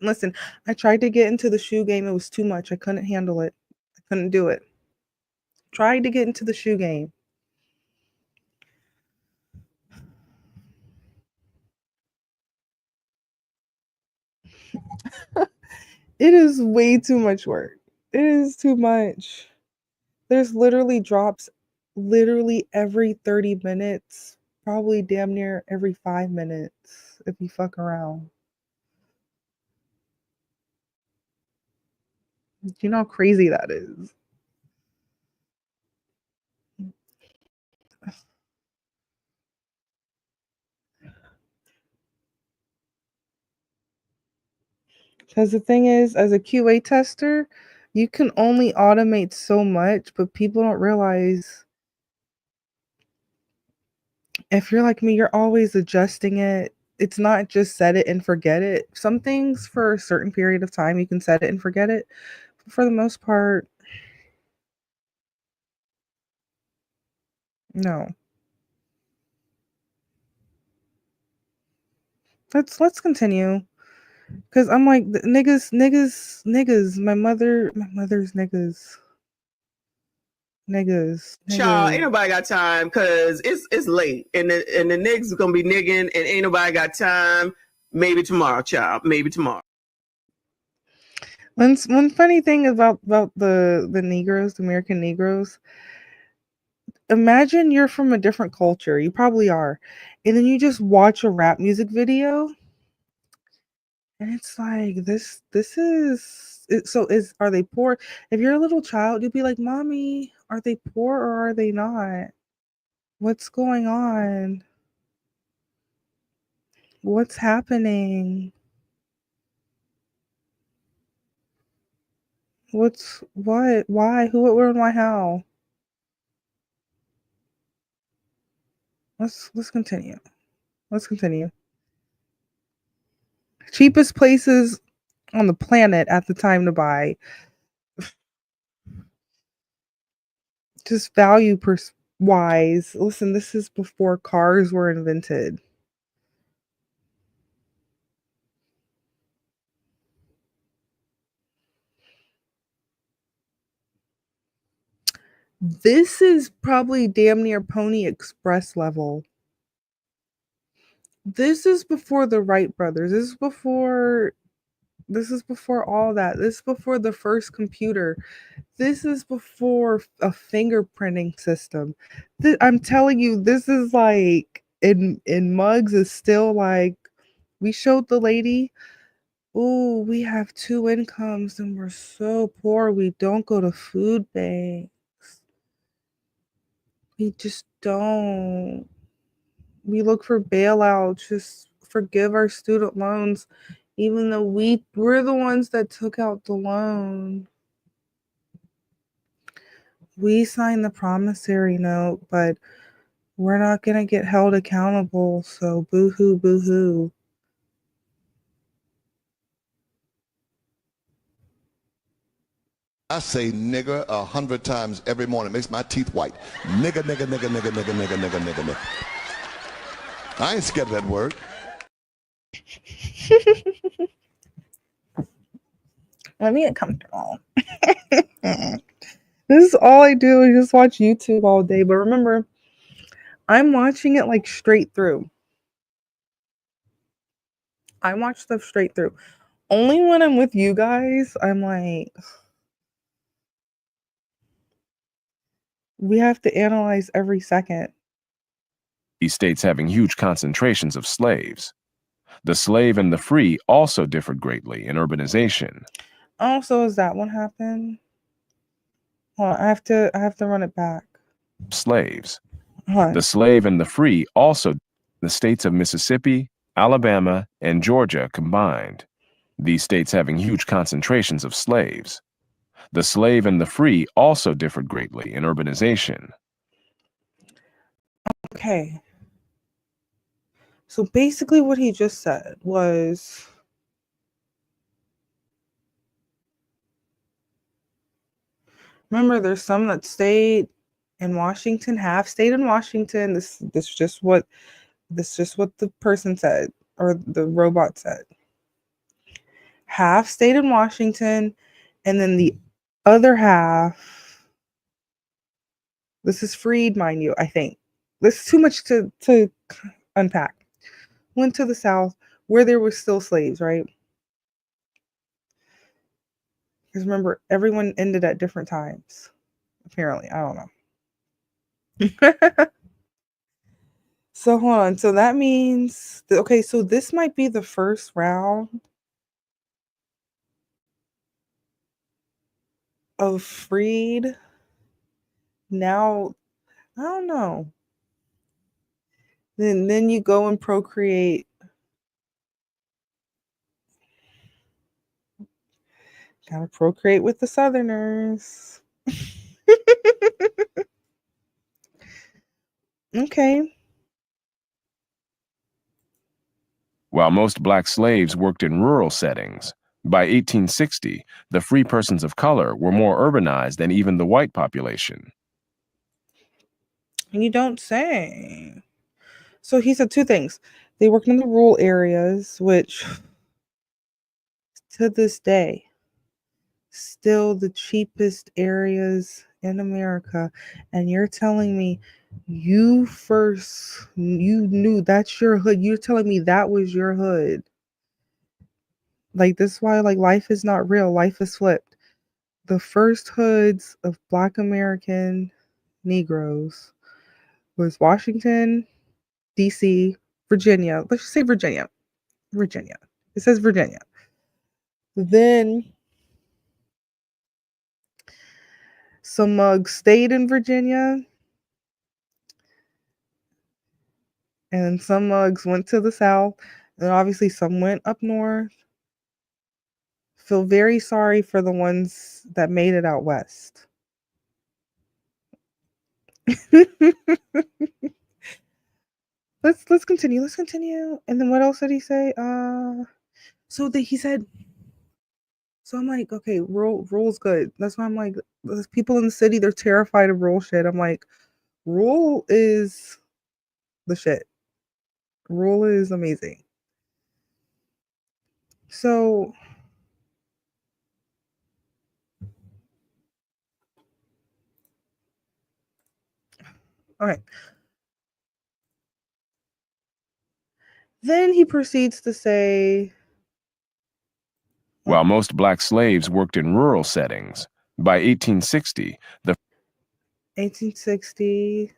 Listen, I tried to get into the shoe game. It was too much. I couldn't handle it. I couldn't do it. Tried to get into the shoe game. It is way too much work. It is too much. There's literally drops literally every 30 minutes, probably damn near every 5 minutes if you fuck around. Do you know how crazy that is? Because the thing is, as a QA tester, you can only automate so much, but people don't realize if you're like me, you're always adjusting it. It's not just set it and forget it. Some things for a certain period of time, you can set it and forget it. But for the most part, no. Let's continue. Cause I'm like niggas. My mother's niggas. Child, ain't Niggas. nobody got time because it's late and the niggas gonna be nigging and ain't nobody got time. Maybe tomorrow, child. Maybe tomorrow. One funny thing about the Negroes, the American Negroes. Imagine you're from a different culture. You probably are, and then you just watch a rap music video, and it's like this is so is are they poor? If you're a little child, you'd be like, "Mommy, are they poor or are they not? What's going on? What's happening? What? Why? Who? What? Where? And why? How?" Let's continue. Let's continue. Cheapest places on the planet at the time to buy. Just value wise. Listen, this is before cars were invented. This is probably damn near Pony Express level. This is before the Wright brothers. This is before all that. This is before the first computer. This is before a fingerprinting system. I'm telling you, this is like in mugs is still like we showed the lady, oh, we have two incomes and we're so poor we don't go to food banks. We just don't. We look for bailouts, just forgive our student loans, even though we're the ones that took out the loan. We signed the promissory note, but we're not going to get held accountable, so boo-hoo, boo-hoo. I say nigger 100 times every morning. It makes my teeth white. Nigger, nigger, nigger, nigger, nigger, nigger, nigger, nigger, nigger. I ain't scared of that word. Let me get comfortable. This is all I do is just watch YouTube all day. But remember, I'm watching it like straight through. I watch stuff straight through. Only when I'm with you guys, I'm like, we have to analyze every second. These states having huge concentrations of slaves. The slave and the free also differed greatly in urbanization. Oh, so is that what happened? Well, I have to run it back. Slaves. What? The slave and the free also, the states of Mississippi, Alabama, and Georgia combined. These states having huge concentrations of slaves. The slave and the free also differed greatly in urbanization. Okay. So basically what he just said was remember there's some that stayed in Washington, half stayed in Washington. This is just what the person said or the robot said. Half stayed in Washington and then the other half, this is freed, mind you, I think. This is too much to unpack. Went to the South where there were still slaves, right? Because remember, everyone ended at different times. Apparently, I don't know. So hold on. So that means, okay, so this might be the first round of freed. Now, I don't know. Then you go and procreate. Gotta procreate with the Southerners. Okay. While most black slaves worked in rural settings, by 1860, the free persons of color were more urbanized than even the white population. You don't say. So he said two things. They worked in the rural areas, which to this day, still the cheapest areas in America. And you're telling me you knew that's your hood. You're telling me that was your hood. Like this is why like life is not real. Life is flipped. The first hoods of Black American Negroes was Washington, DC, Virginia. Let's just say Virginia. Virginia. It says Virginia. Then some mugs stayed in Virginia. And some mugs went to the South. And obviously some went up north. Feel very sorry for the ones that made it out west. Let's continue. Let's continue. And then what else did he say? He said. So I'm like, okay, rule's good. That's why I'm like, those people in the city, they're terrified of rule shit. I'm like, rule is the shit. Rule is amazing. So okay. Then he proceeds to say, While most black slaves worked in rural settings, by 1860, the 1860.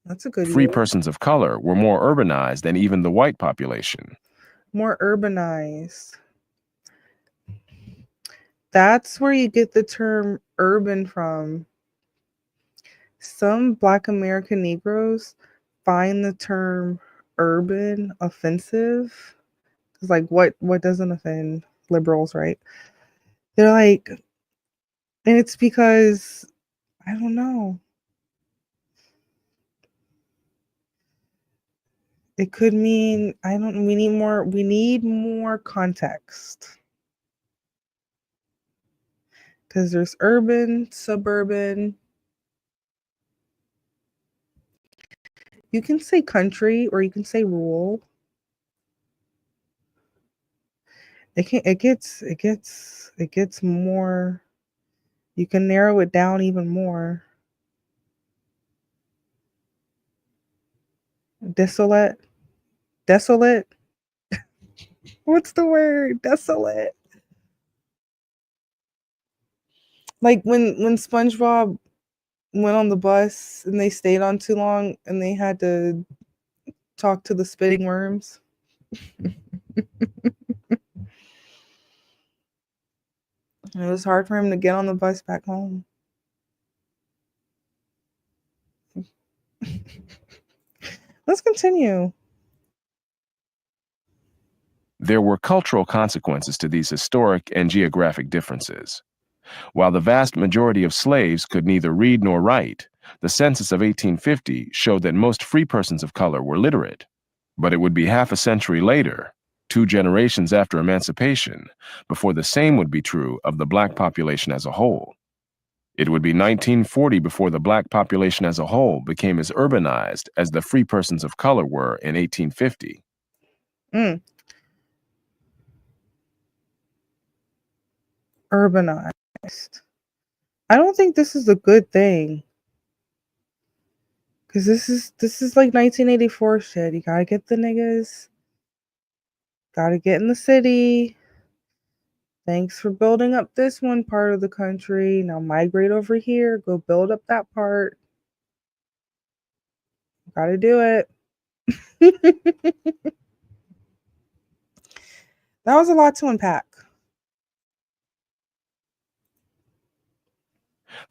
That's a good free year. persons of color were more urbanized than even the white population. More urbanized. That's where you get the term urban from. Some Black American Negroes find the term urban offensive. It's like what doesn't offend liberals, right? They're like, And it's because I don't know. It could mean we need more context. Because there's urban, suburban. You can say country or you can say rural. It gets more. You can narrow it down even more. Desolate. Desolate. What's the word? Desolate. Like when SpongeBob went on the bus and they stayed on too long and they had to talk to the spitting worms. And it was hard for him to get on the bus back home. Let's continue. There were cultural consequences to these historic and geographic differences. While the vast majority of slaves could neither read nor write, the census of 1850 showed that most free persons of color were literate. But it would be half a century later, 2 generations after emancipation, before the same would be true of the black population as a whole. It would be 1940 before the black population as a whole became as urbanized as the free persons of color were in 1850. Urbanized. I don't think this is a good thing. Cause this is like 1984 shit. You gotta get the niggas. Gotta get in the city. Thanks for building up this one part of the country. Now migrate over here. Go build up that part. Gotta do it. That was a lot to unpack.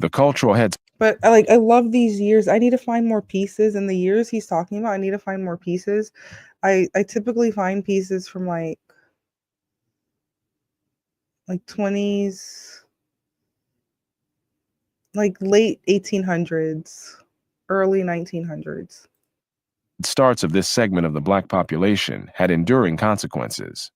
The cultural heads. But I love these years. I need to find more pieces in the years he's talking about. I need to find more pieces. I typically find pieces from like 20s, like late 1800s, early 1900s. Starts of this segment of the black population had enduring consequences.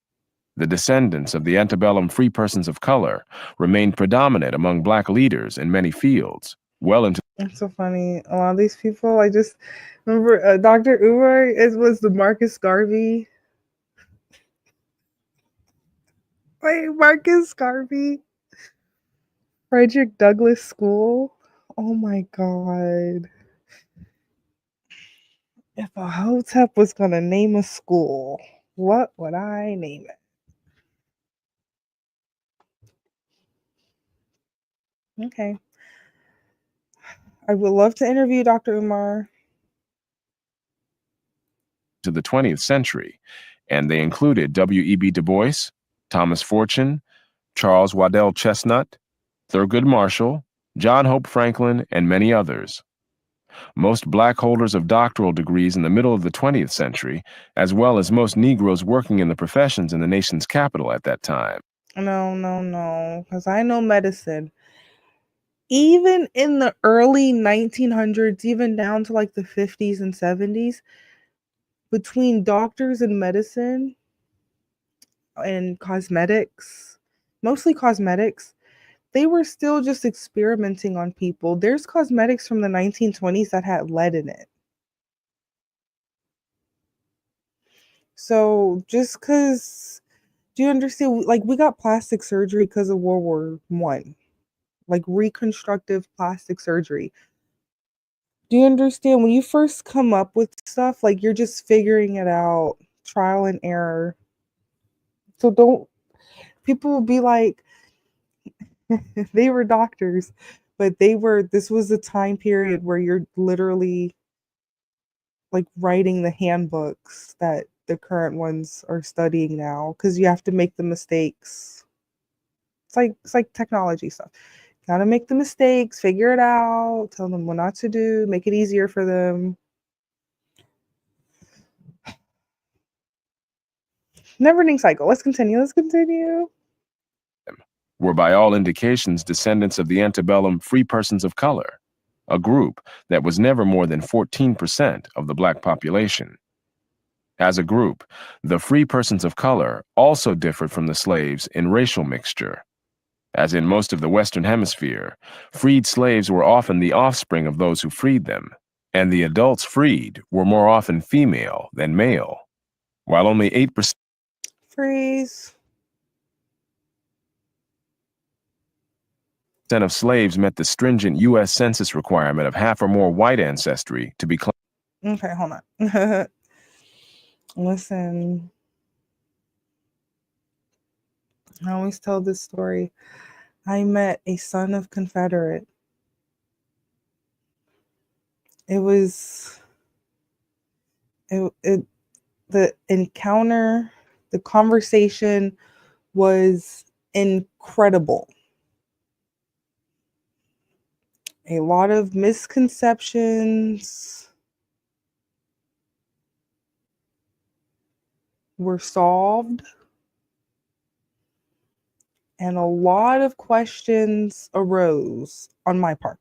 The descendants of the antebellum free persons of color remained predominant among black leaders in many fields, well into. It's so funny. A lot of these people, I just remember Dr. Umar was the Marcus Garvey. Wait, Marcus Garvey? Frederick Douglass School? Oh my God. If a hotep was going to name a school, what would I name it? Okay. I would love to interview Dr. Umar. To the 20th century, and they included W.E.B. Du Bois, Thomas Fortune, Charles Waddell Chestnut, Thurgood Marshall, John Hope Franklin, and many others. Most black holders of doctoral degrees in the middle of the 20th century, as well as most Negroes working in the professions in the nation's capital at that time. No, because I know medicine. Even in the early 1900s, even down to like the 50s and 70s, between doctors and medicine and cosmetics, mostly cosmetics, they were still just experimenting on people. There's cosmetics from the 1920s that had lead in it. So just because, do you understand? Like, we got plastic surgery because of World War I, like reconstructive plastic surgery. Do you understand? When you first come up with stuff, like you're just figuring it out, trial and error. So don't, people will be like, they were doctors, but this was a time period where you're literally like writing the handbooks that the current ones are studying now because you have to make the mistakes. It's like technology stuff. Gotta make the mistakes, figure it out, tell them what not to do, make it easier for them. Never ending cycle. Let's continue. were by all indications descendants of the antebellum free persons of color, a group that was never more than 14% of the black population. As a group, the free persons of color also differed from the slaves in racial mixture. As in most of the Western Hemisphere, freed slaves were often the offspring of those who freed them, and the adults freed were more often female than male, while only 8% Freeze. of slaves met the stringent U.S. Census requirement of half or more white ancestry to be claimed. Okay, hold on. Listen, I always tell this story. I met a son of Confederate. It was the encounter, the conversation was incredible. A lot of misconceptions were solved, and a lot of questions arose on my part.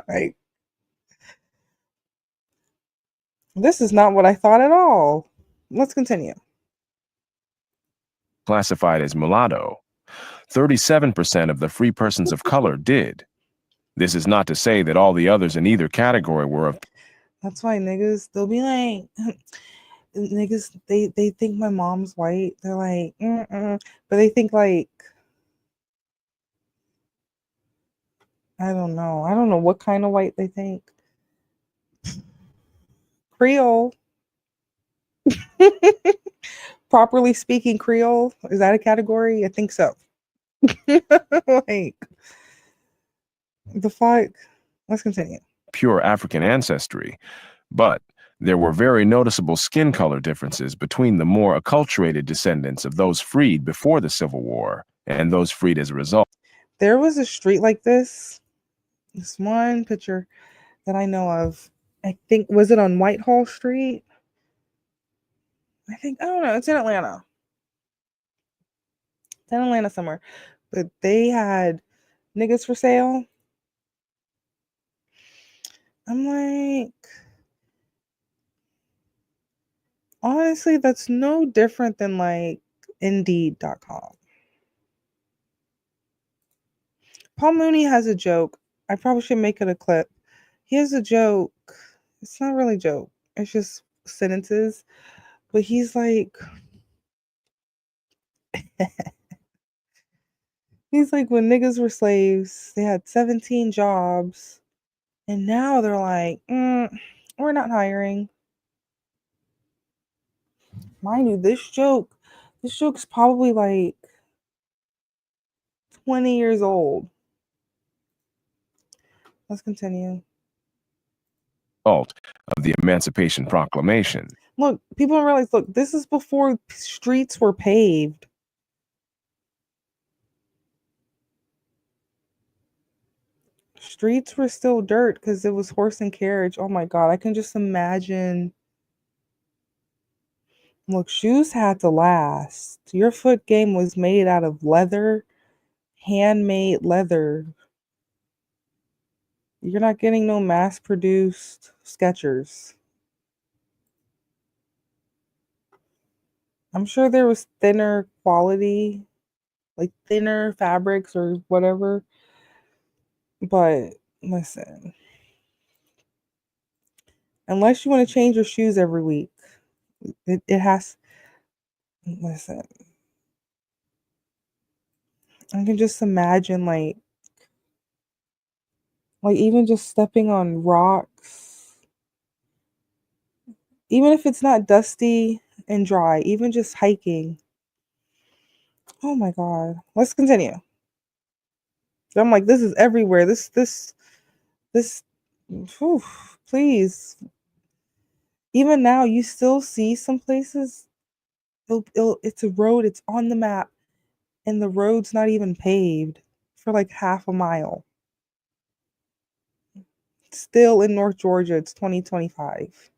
Right. This is not what I thought at all. Let's continue. Classified as mulatto, 37% of the free persons of color did. This is not to say that all the others in either category were of. That's why niggas, they'll be like, niggas, they think my mom's white. They're like, but they think like, I don't know. I don't know what kind of white they think. Creole. Properly speaking Creole. Is that a category? I think so. Like, the fuck? Let's continue. Pure African ancestry, but there were very noticeable skin color differences between the more acculturated descendants of those freed before the Civil War and those freed as a result. There was a street like this one picture that I know of. I think, was it on Whitehall Street? I don't know. It's in Atlanta. It's in Atlanta somewhere. But they had niggas for sale. I'm like, honestly, that's no different than like Indeed.com. Paul Mooney has a joke. I probably should make it a clip. He has a joke. It's not really a joke. It's just sentences. But he's like, he's like, when niggas were slaves, they had 17 jobs. And now they're like, we're not hiring. Mind you, this joke's probably like 20 years old. Let's continue. Of the Emancipation Proclamation. Look, people don't realize, look, this is before streets were paved. Streets were still dirt because it was horse and carriage. Oh my God, I can just imagine. Look, shoes had to last. Your foot game was made out of leather, handmade leather. You're not getting no mass-produced Skechers. I'm sure there was thinner quality, like thinner fabrics or whatever. But listen, unless you want to change your shoes every week, it has. Listen, I can just imagine like even just stepping on rocks, even if it's not dusty and dry, even just hiking. Oh my God. Let's continue. I'm like, this is everywhere. This, whew, please. Even now, you still see some places. It's a road. It's on the map, and the road's not even paved for like half a mile. Still in North Georgia, it's 2025.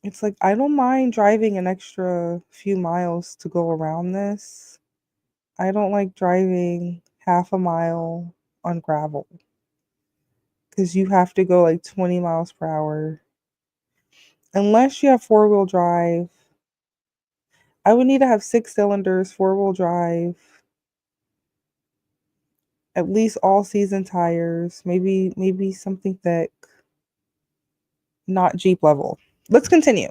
It's like, I don't mind driving an extra few miles to go around this. I don't like driving half a mile on gravel because you have to go like 20 miles per hour. Unless you have four-wheel drive, I would need to have 6 cylinders, four-wheel drive, at least all season tires, maybe something thick, not Jeep level. Let's continue.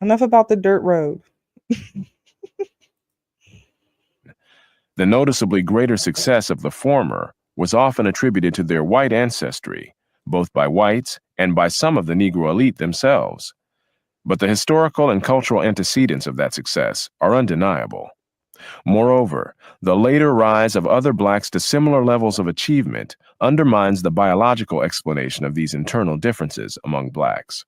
Enough about the dirt road. The noticeably greater success of the former was often attributed to their white ancestry, both by whites and by some of the Negro elite themselves. But the historical and cultural antecedents of that success are undeniable. Moreover, the later rise of other blacks to similar levels of achievement undermines the biological explanation of these internal differences among blacks.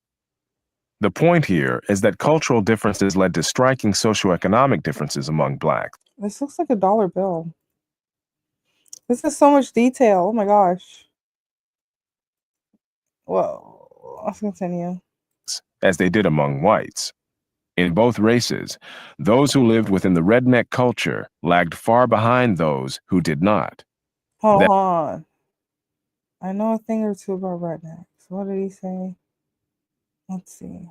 The point here is that cultural differences led to striking socioeconomic differences among blacks. This looks like a dollar bill. This is so much detail. Oh my gosh. Whoa. Let's continue. As they did among whites. In both races, those who lived within the redneck culture lagged far behind those who did not. Hold on. I know a thing or two about rednecks. What did he say? Let's see.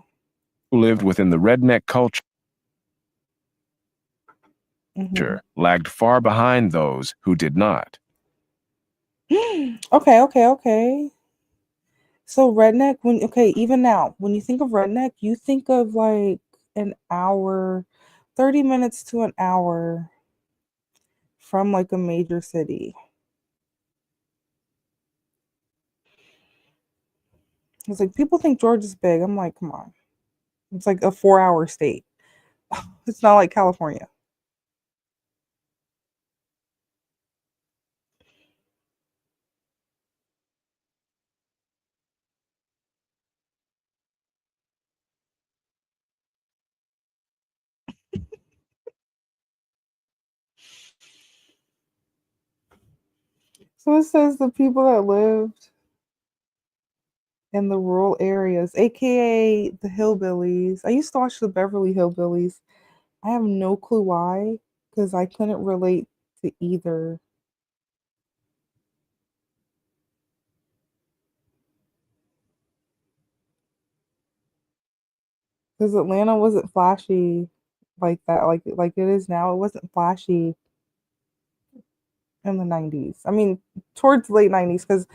Who lived within the redneck culture lagged far behind those who did not. Okay. So redneck, even now, when you think of redneck, you think of like an hour, 30 minutes to an hour from like a major city. It's like people think Georgia's big. I'm like, come on. It's like a 4-hour state. It's not like California. So it says the people that lived in the rural areas, aka the hillbillies. I used to watch the Beverly Hillbillies. I have no clue why, because I couldn't relate to either. Because Atlanta wasn't flashy like that, like it is now. It wasn't flashy in the 90s. I mean, towards the late 90s, because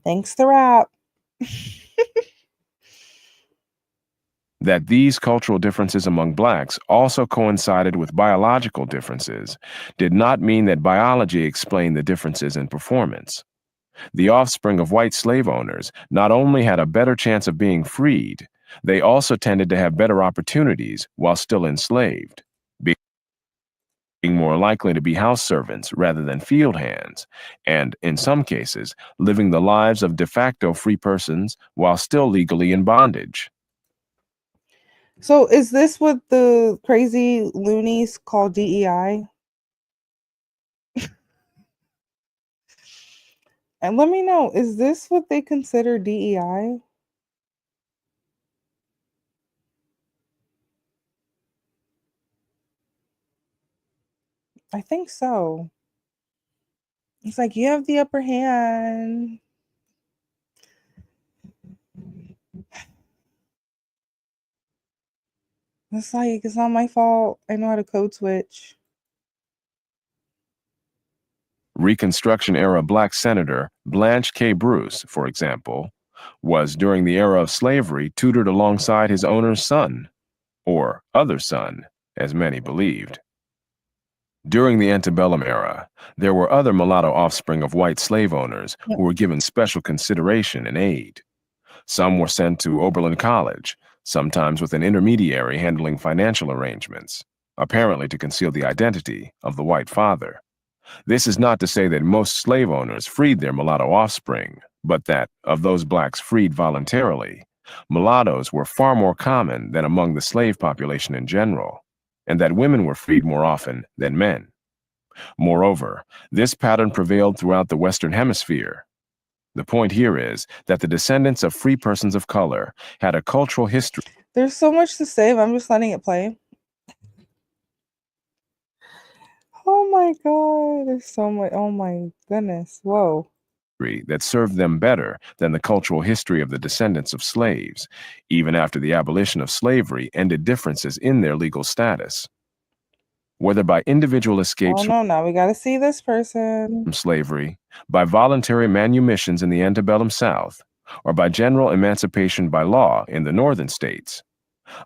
thanks to rap. That these cultural differences among blacks also coincided with biological differences did not mean that biology explained the differences in performance. The offspring of white slave owners not only had a better chance of being freed, they also tended to have better opportunities while still enslaved, being more likely to be house servants rather than field hands, and, in some cases, living the lives of de facto free persons while still legally in bondage. So is this what the crazy loonies call DEI? And let me know, is this what they consider DEI? I think so. It's like you have the upper hand. It's like it's not my fault. I know how to code switch. Reconstruction-era black Senator Blanche K. Bruce, for example, was during the era of slavery tutored alongside his owner's son, or other son, as many believed. During the antebellum era, there were other mulatto offspring of white slave owners who were given special consideration and aid. Some were sent to Oberlin College, sometimes with an intermediary handling financial arrangements, apparently to conceal the identity of the white father. This is not to say that most slave owners freed their mulatto offspring, but that, of those blacks freed voluntarily, mulattoes were far more common than among the slave population in general, and that women were freed more often than men. Moreover, this pattern prevailed throughout the Western Hemisphere. The point here is that the descendants of free persons of color had a cultural history. There's so much to say, but I'm just letting it play. Oh my God, there's so much. Oh my goodness. Whoa. That served them better than the cultural history of the descendants of slaves, even after the abolition of slavery ended differences in their legal status. Whether by individual escapes Oh no, now we gotta see this person. from slavery, by voluntary manumissions in the antebellum South, or by general emancipation by law in the northern states,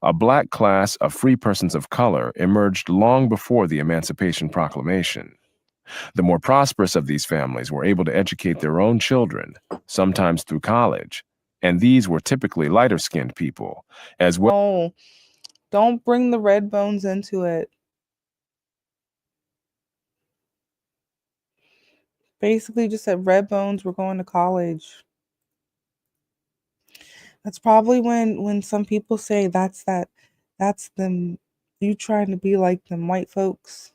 a black class of free persons of color emerged long before the Emancipation Proclamation. The more prosperous of these families were able to educate their own children, sometimes through college, and these were typically lighter-skinned people, as well. Oh, don't bring the red bones into it. Basically just said red bones were going to college. That's probably when some people say that's them, you trying to be like them white folks.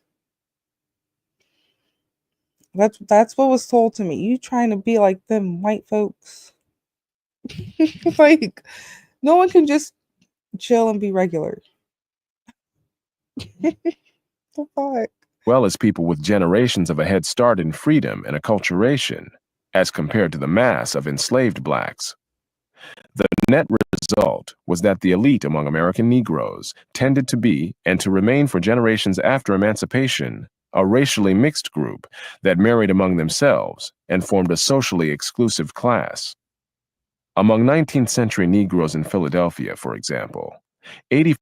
That's what was told to me. You trying to be like them white folks. Like, no one can just chill and be regular. The fuck? Well as people with generations of a head start in freedom and acculturation, as compared to the mass of enslaved blacks. The net result was that the elite among American Negroes tended to be, and to remain for generations after emancipation, a racially mixed group that married among themselves and formed a socially exclusive class. Among 19th century Negroes in Philadelphia, for example, 80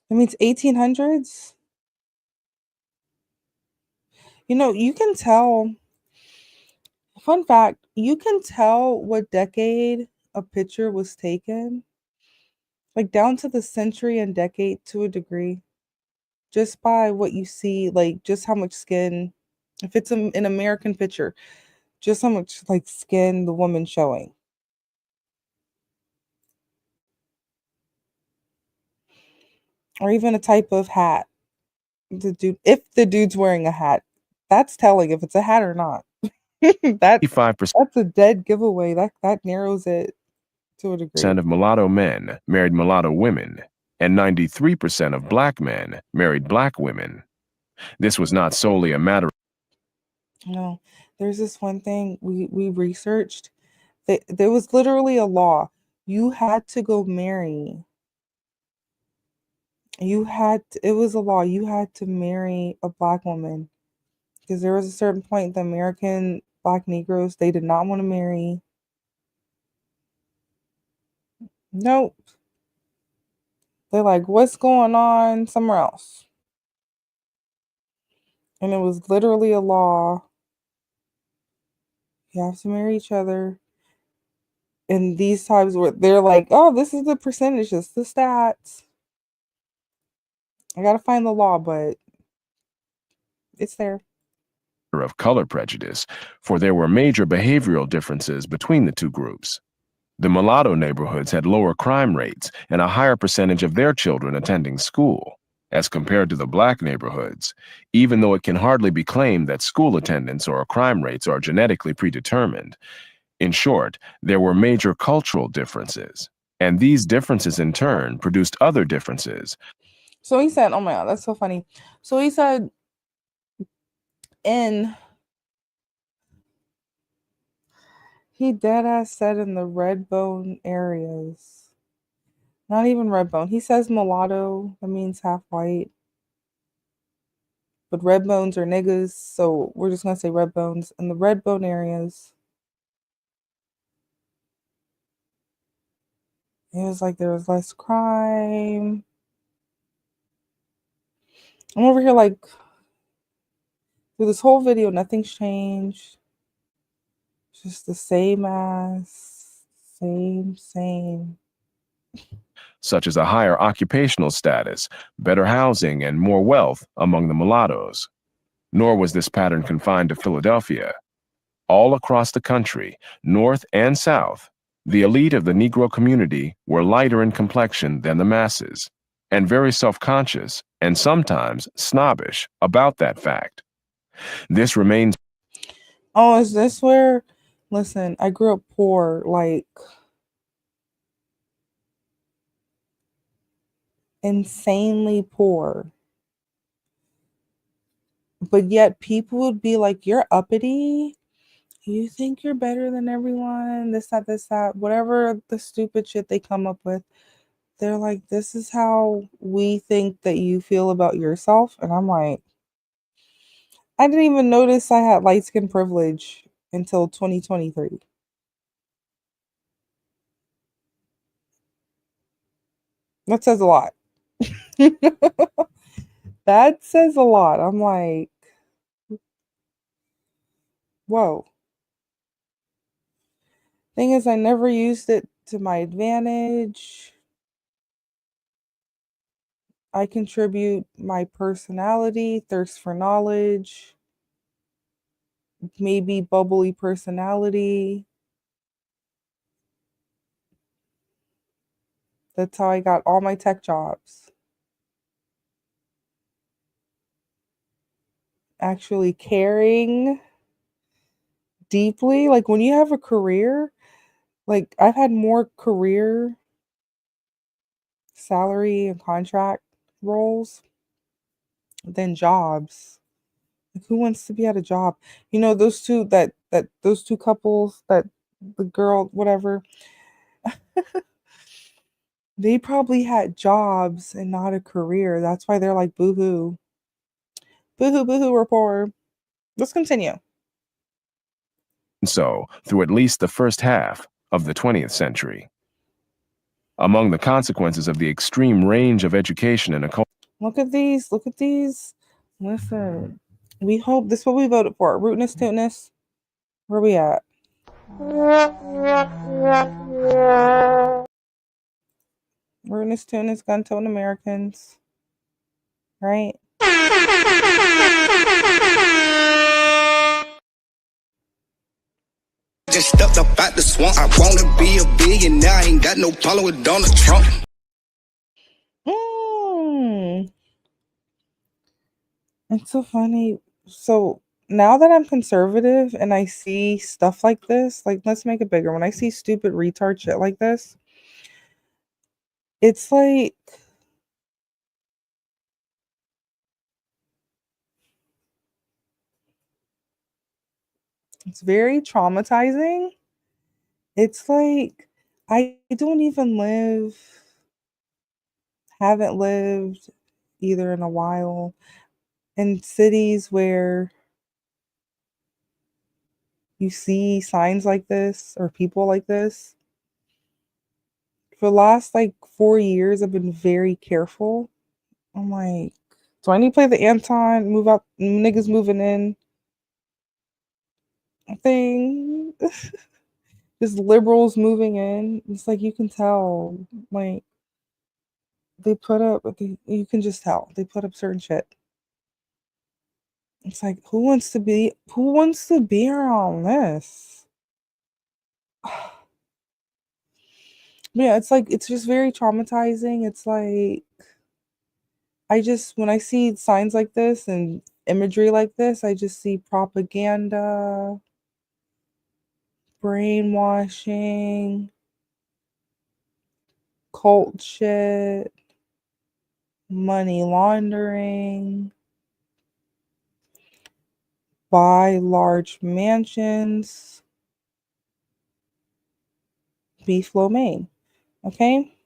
That means 1800s. You know, you can tell. Fun fact, you can tell what decade a picture was taken. Like down to the century and decade to a degree. Just by what you see, like just how much skin, if it's an American picture, just how much like skin the woman's showing. Or even a type of hat. If the dude's wearing a hat, that's telling if it's a hat or not. That's 85% a dead giveaway. That narrows it to a degree. of mulatto men married mulatto women, and 93% of black men married black women. This was not solely a matter. No, there's this one thing we researched. There was literally a law. You had to go marry. It was a law. You had to marry a black woman. Because there was a certain point the American black Negroes, they did not want to marry. Nope. They're like, what's going on somewhere else? And it was literally a law. You have to marry each other. And these times where they're like, oh, this is the percentages, the stats. I gotta find the law, but it's there. Of color prejudice, for there were major behavioral differences between the two groups. The mulatto neighborhoods had lower crime rates and a higher percentage of their children attending school, as compared to the black neighborhoods, even though it can hardly be claimed that school attendance or crime rates are genetically predetermined. In short, there were major cultural differences, and these differences in turn produced other differences. So he said, oh my God, that's so funny. So he said, he deadass said in the red bone areas. Not even red bone. He says mulatto, that means half white. But red bones are niggas, so we're just gonna say red bones. In the red bone areas, it was like there was less crime. I'm over here like, through this whole video, nothing's changed. Just the same ass, same. Such as a higher occupational status, better housing, and more wealth among the mulattoes. Nor was this pattern confined to Philadelphia. All across the country, North and South, the elite of the Negro community were lighter in complexion than the masses, and very self-conscious and and sometimes snobbish about that fact. This remains. Oh, is this where? Listen, I grew up poor, like insanely poor. But yet people would be like, you're uppity. You think you're better than everyone. This, that, whatever the stupid shit they come up with. They're like, this is how we think that you feel about yourself. And I'm like, I didn't even notice I had light skin privilege until 2023. That says a lot. That says a lot. I'm like, whoa. Thing is, I never used it to my advantage. I contribute my personality, thirst for knowledge, maybe bubbly personality. That's how I got all my tech jobs. Actually caring deeply. Like when you have a career, like I've had more career salary and contract roles than jobs. Like who wants to be at a job? You know, those two those two couples, that the girl, whatever, they probably had jobs and not a career. That's why they're like boo-hoo. Boo-hoo, boo-hoo, we're poor. Let's continue. So, through at least the first half of the 20th century. Among the consequences of the extreme range of education in a culture. Look at these. Look at these. Listen, we hope this is what we voted for. Rootness, tootness. Where we at? Rootness, tootness, gun-toting Americans. Right? Just stepped up out the swamp. I wanna be a billionaire. I ain't got no problem with Donald Trump. It's so funny. So now that I'm conservative and I see stuff like this, like let's make it bigger. When I see stupid retard shit like this, it's like it's very traumatizing. It's like I don't even haven't lived either in a while in cities where you see signs like this or people like this. For the last like 4 years, I've been very careful. I'm like, do I need to play the Anton move out niggas moving in thing? Just liberals moving in. It's like you can tell. Like they put up you can just tell. They put up certain shit. It's like who wants to be around this? Yeah, it's like it's just very traumatizing. It's like when I see signs like this and imagery like this, I just see propaganda, brainwashing, cult shit, money laundering, buy large mansions, beef lo mein. Okay?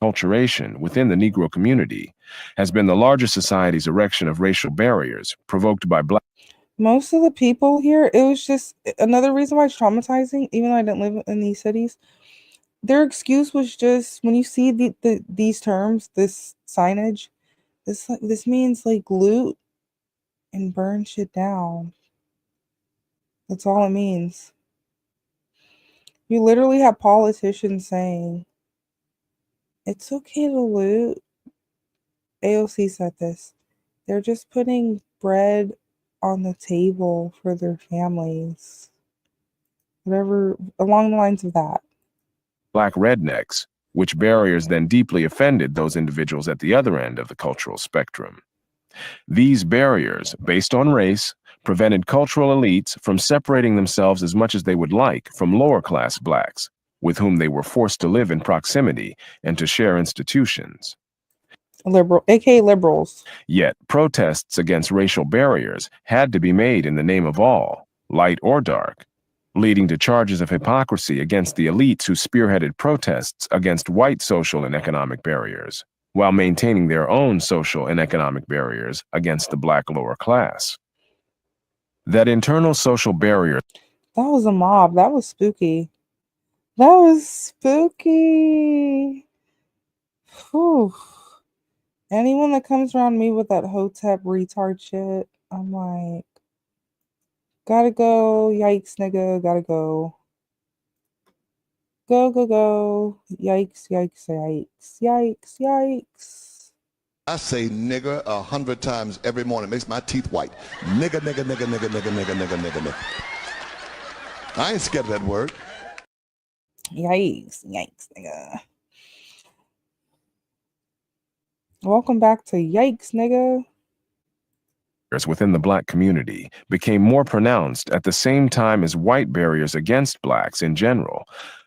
Acculturation within the Negro community has been the largest society's erection of racial barriers provoked by black. Most of the people here, it was just another reason why it's traumatizing, even though I didn't live in these cities. Their excuse was just when you see these terms, this signage, this means like loot and burn shit down. That's all it means. You literally have politicians saying it's okay to loot. AOC said this. They're just putting bread on the table for their families. Whatever, along the lines of that. Black rednecks which barriers then deeply offended those individuals at the other end of the cultural spectrum. These barriers, based on race, prevented cultural elites from separating themselves as much as they would like from lower-class blacks, with whom they were forced to live in proximity and to share institutions. Liberal, aka liberals. Yet, protests against racial barriers had to be made in the name of all, light or dark, leading to charges of hypocrisy against the elites who spearheaded protests against white social and economic barriers, while maintaining their own social and economic barriers against the black lower class. That internal social barrier. That was a mob. That was spooky. That was spooky. Whew. Anyone that comes around me with that hotep retard shit, I'm like, gotta go. Yikes, nigga. Gotta go. Go, go, go. Yikes, yikes, yikes. Yikes, yikes. I say nigger 100 times every morning. It makes my teeth white. Nigger, nigger, nigger, nigger, nigger, nigger, nigger, nigger, nigger. I ain't scared of that word. Yikes, yikes, nigga. Welcome back to Yikes, nigga. Within the black community became more pronounced at the same time as white barriers against blacks in general,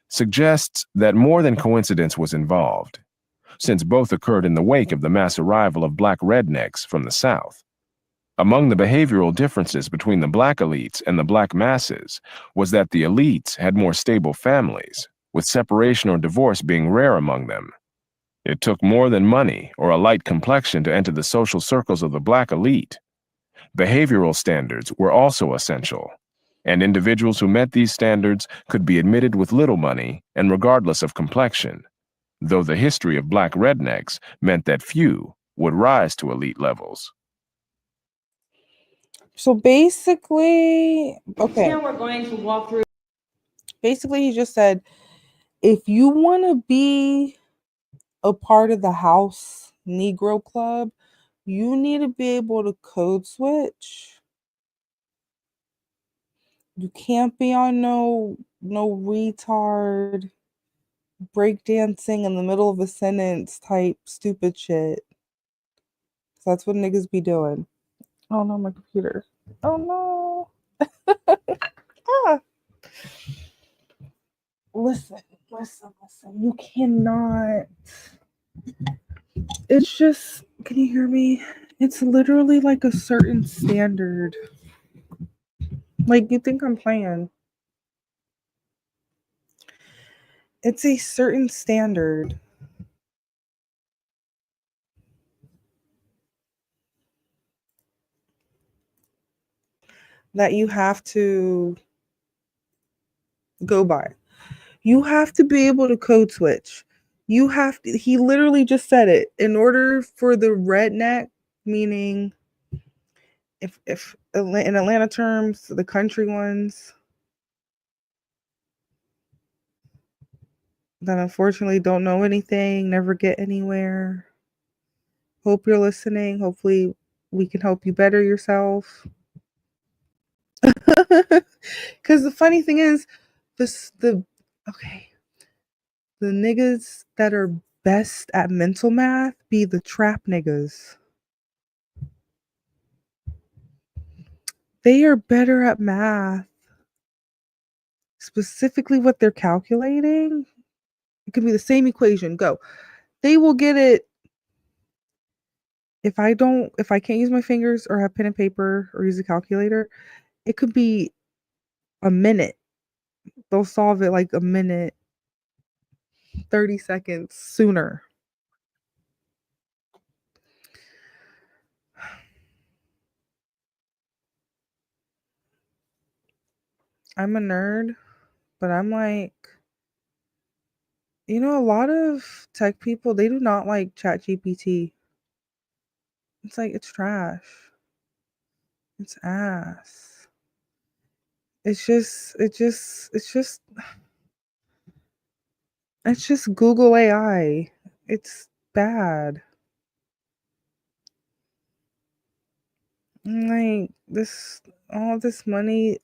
suggests that more than coincidence was involved, since both occurred in the wake of the mass arrival of black rednecks from the South. Among the behavioral differences between the black elites and the black masses was that the elites had more stable families, with separation or divorce being rare among them. It took more than money or a light complexion to enter the social circles of the black elite. Behavioral standards were also essential, and individuals who met these standards could be admitted with little money and regardless of complexion, though the history of black rednecks meant that few would rise to elite levels. So basically, okay. Here we're going to walk through. Basically, he just said, if you want to be a part of the house Negro Club, you need to be able to code switch. You can't be on no retard breakdancing in the middle of a sentence type stupid shit. So that's what niggas be doing. Oh no, my computer. Oh no. Ah. Listen. You cannot. It's just, can you hear me? It's literally like a certain standard. Like, you think I'm playing. It's a certain standard. That you have to go by. You have to be able to code switch. You have to, he literally just said it. In order for the redneck, meaning if in Atlanta terms, the country ones that unfortunately don't know anything, never get anywhere. Hope you're listening. Hopefully we can help you better yourself. Because the funny thing is, the niggas that are best at mental math be the trap niggas. They are better at math. Specifically what they're calculating. It could be the same equation. Go. They will get it. If I can't use my fingers or have pen and paper or use a calculator, it could be a minute. They'll solve it like a minute, 30 seconds sooner. I'm a nerd, but I'm like, a lot of tech people, they do not like ChatGPT. It's like, it's trash. It's ass. It's just Google AI. It's bad. Like all this money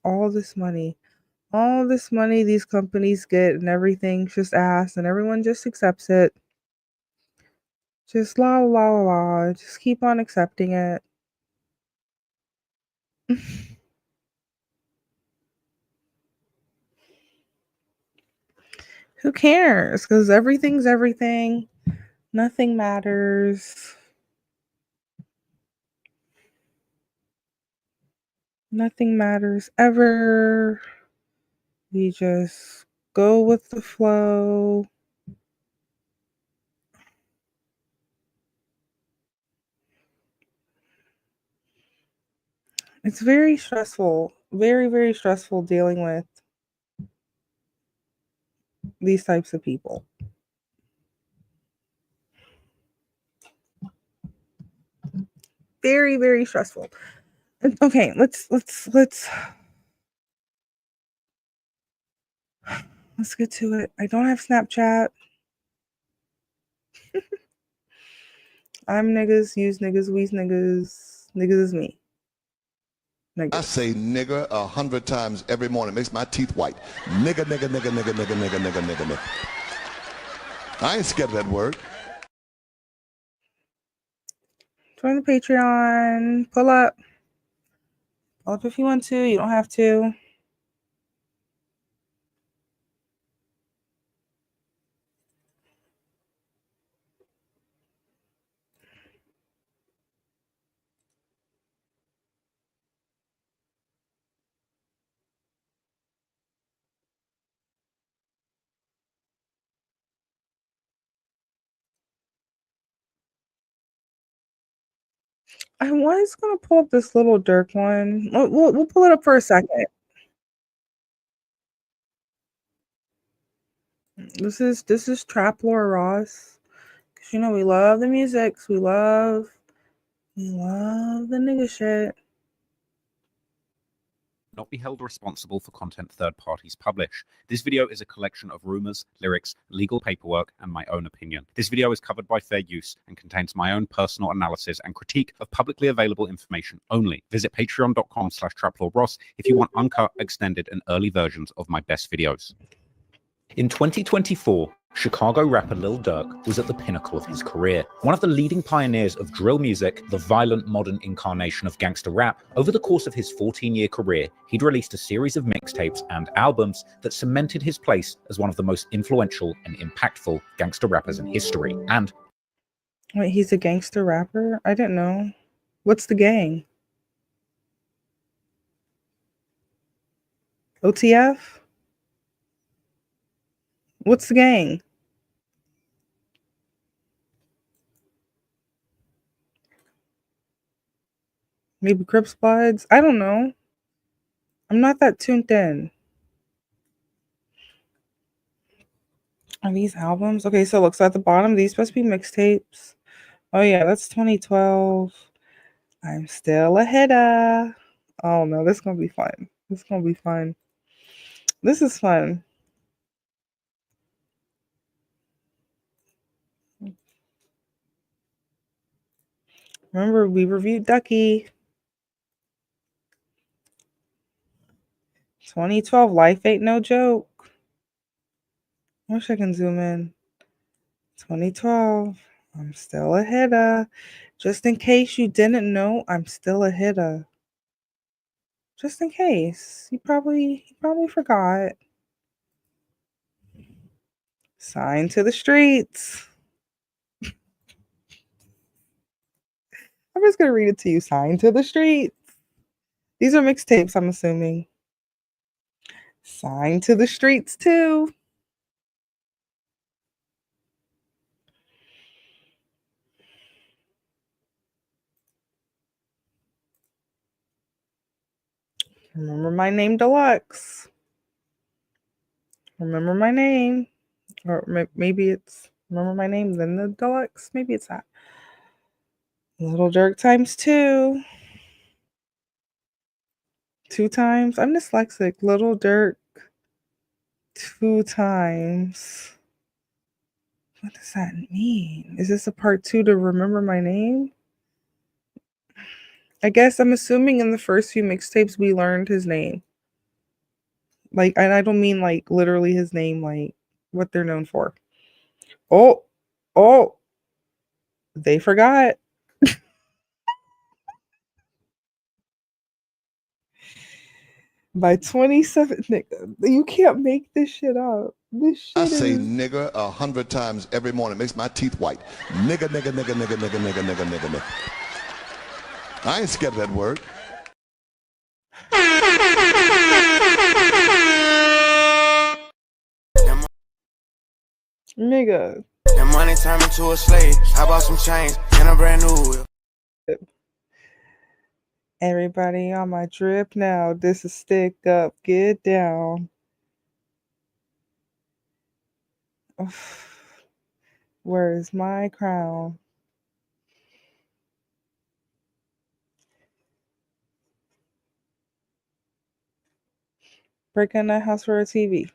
All this money these companies get and everything's just ass and everyone just accepts it. Just la la la la. Just keep on accepting it. Who cares? Because everything's everything. Nothing matters. Nothing matters ever. We just go with the flow. It's very stressful. Very, very stressful dealing with these types of people. Very, very stressful. Okay, let's get to it. I don't have Snapchat. I'm niggas, use niggas, we's niggas. Niggas is me. Niggas. I say nigger 100 times every morning. Makes my teeth white. Nigger, nigger, nigger, nigger, nigger, nigger, nigger, nigger, nigger. I ain't scared of that word. Join the Patreon. Pull up. Pull up if you want to. You don't have to. I was gonna pull up this little Dirk one. We'll pull it up for a second. This is Trap Lore Ross. Cause you know we love the music. We love the nigga shit. Not be held responsible for content third parties publish. This video is a collection of rumors, lyrics, legal paperwork, and my own opinion. This video is covered by fair use and contains my own personal analysis and critique of publicly available information only. Visit patreon.com/traplawross if you want uncut, extended, and early versions of my best videos. In 2024, Chicago rapper Lil Durk was at the pinnacle of his career. One of the leading pioneers of drill music, the violent modern incarnation of gangster rap, over the course of his 14-year career, he'd released a series of mixtapes and albums that cemented his place as one of the most influential and impactful gangster rappers in history. And wait, he's a gangster rapper? I didn't know. What's the gang? OTF? What's the gang? Maybe Crips Bloods? I don't know. I'm not that tuned in. Are these albums? Okay, so it looks at the bottom. These supposed to be mixtapes. Oh yeah, that's 2012. I'm still a hitter. Oh no, this is gonna be fun. This is gonna be fun. This is fun. Remember, we reviewed Ducky. 2012, Life Ain't No Joke. I wish I can zoom in. 2012, I'm still a hitter. Just in case you didn't know, I'm still a hitter. Just in case. You probably forgot. Sign to the streets. I'm just gonna read it to you. Sign to the streets. These are mixtapes, I'm assuming. Sign to the streets too. Remember my name deluxe. Remember my name. Or maybe it's remember my name, then the deluxe. Maybe it's that. Little Dirk times 2. 2 times. I'm dyslexic. Little Dirk 2 times. What does that mean? Is this a part 2 to remember my name? I guess I'm assuming in the first few mixtapes we learned his name. Like, and I don't mean like literally his name, like what they're known for. Oh, oh, they forgot. By 27, nigga, you can't make this shit up. This shit I say is nigger 100 times every morning. Makes my teeth white. Nigga, nigga, nigga, nigga, nigga, nigga, nigga, nigga, nigga. I ain't scared of that word. nigga. That money turned me to a slave. I bought some chains and a brand new whip. Everybody on my drip now. This is stick up, get down. Where's my crown? Breaking the house for a TV.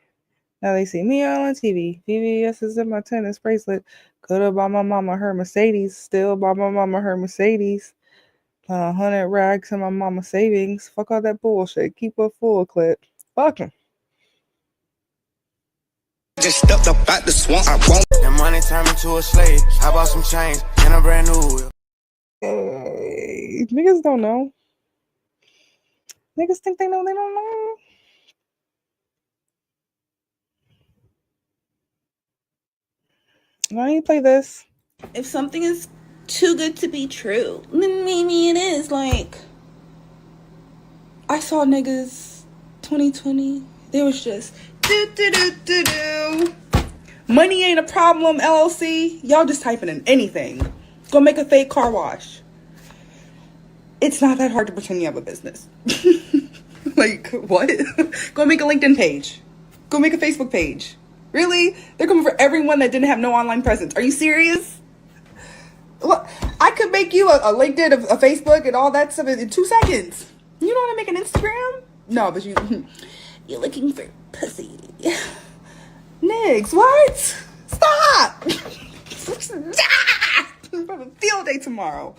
Now they see me on TV. VVS is in my tennis bracelet. Coulda bought my mama her Mercedes. Still bought my mama her Mercedes. 100 rags in my mama savings. Fuck all that bullshit. Keep a full clip. Fuck 'em. Just stepped up out the swamp. I won't. That money turned me to a slave. I bought some chains and a brand new whip. Hey, niggas don't know. Niggas think they know, they don't know. Why don't you play this? If something is too good to be true, then maybe it is. Like, I saw niggas 2020. They was just do. Money ain't a problem, LLC. Y'all just typing in anything. Go make a fake car wash. It's not that hard to pretend you have a business. Like, what? Go make a LinkedIn page. Go make a Facebook page. Really? They're coming for everyone that didn't have no online presence. Are you serious? Look, I could make you a LinkedIn, a Facebook, and all that stuff in 2 seconds. You know how to make an Instagram? No, but you're looking for pussy. Niggas, what? Stop! I'm having a field day tomorrow.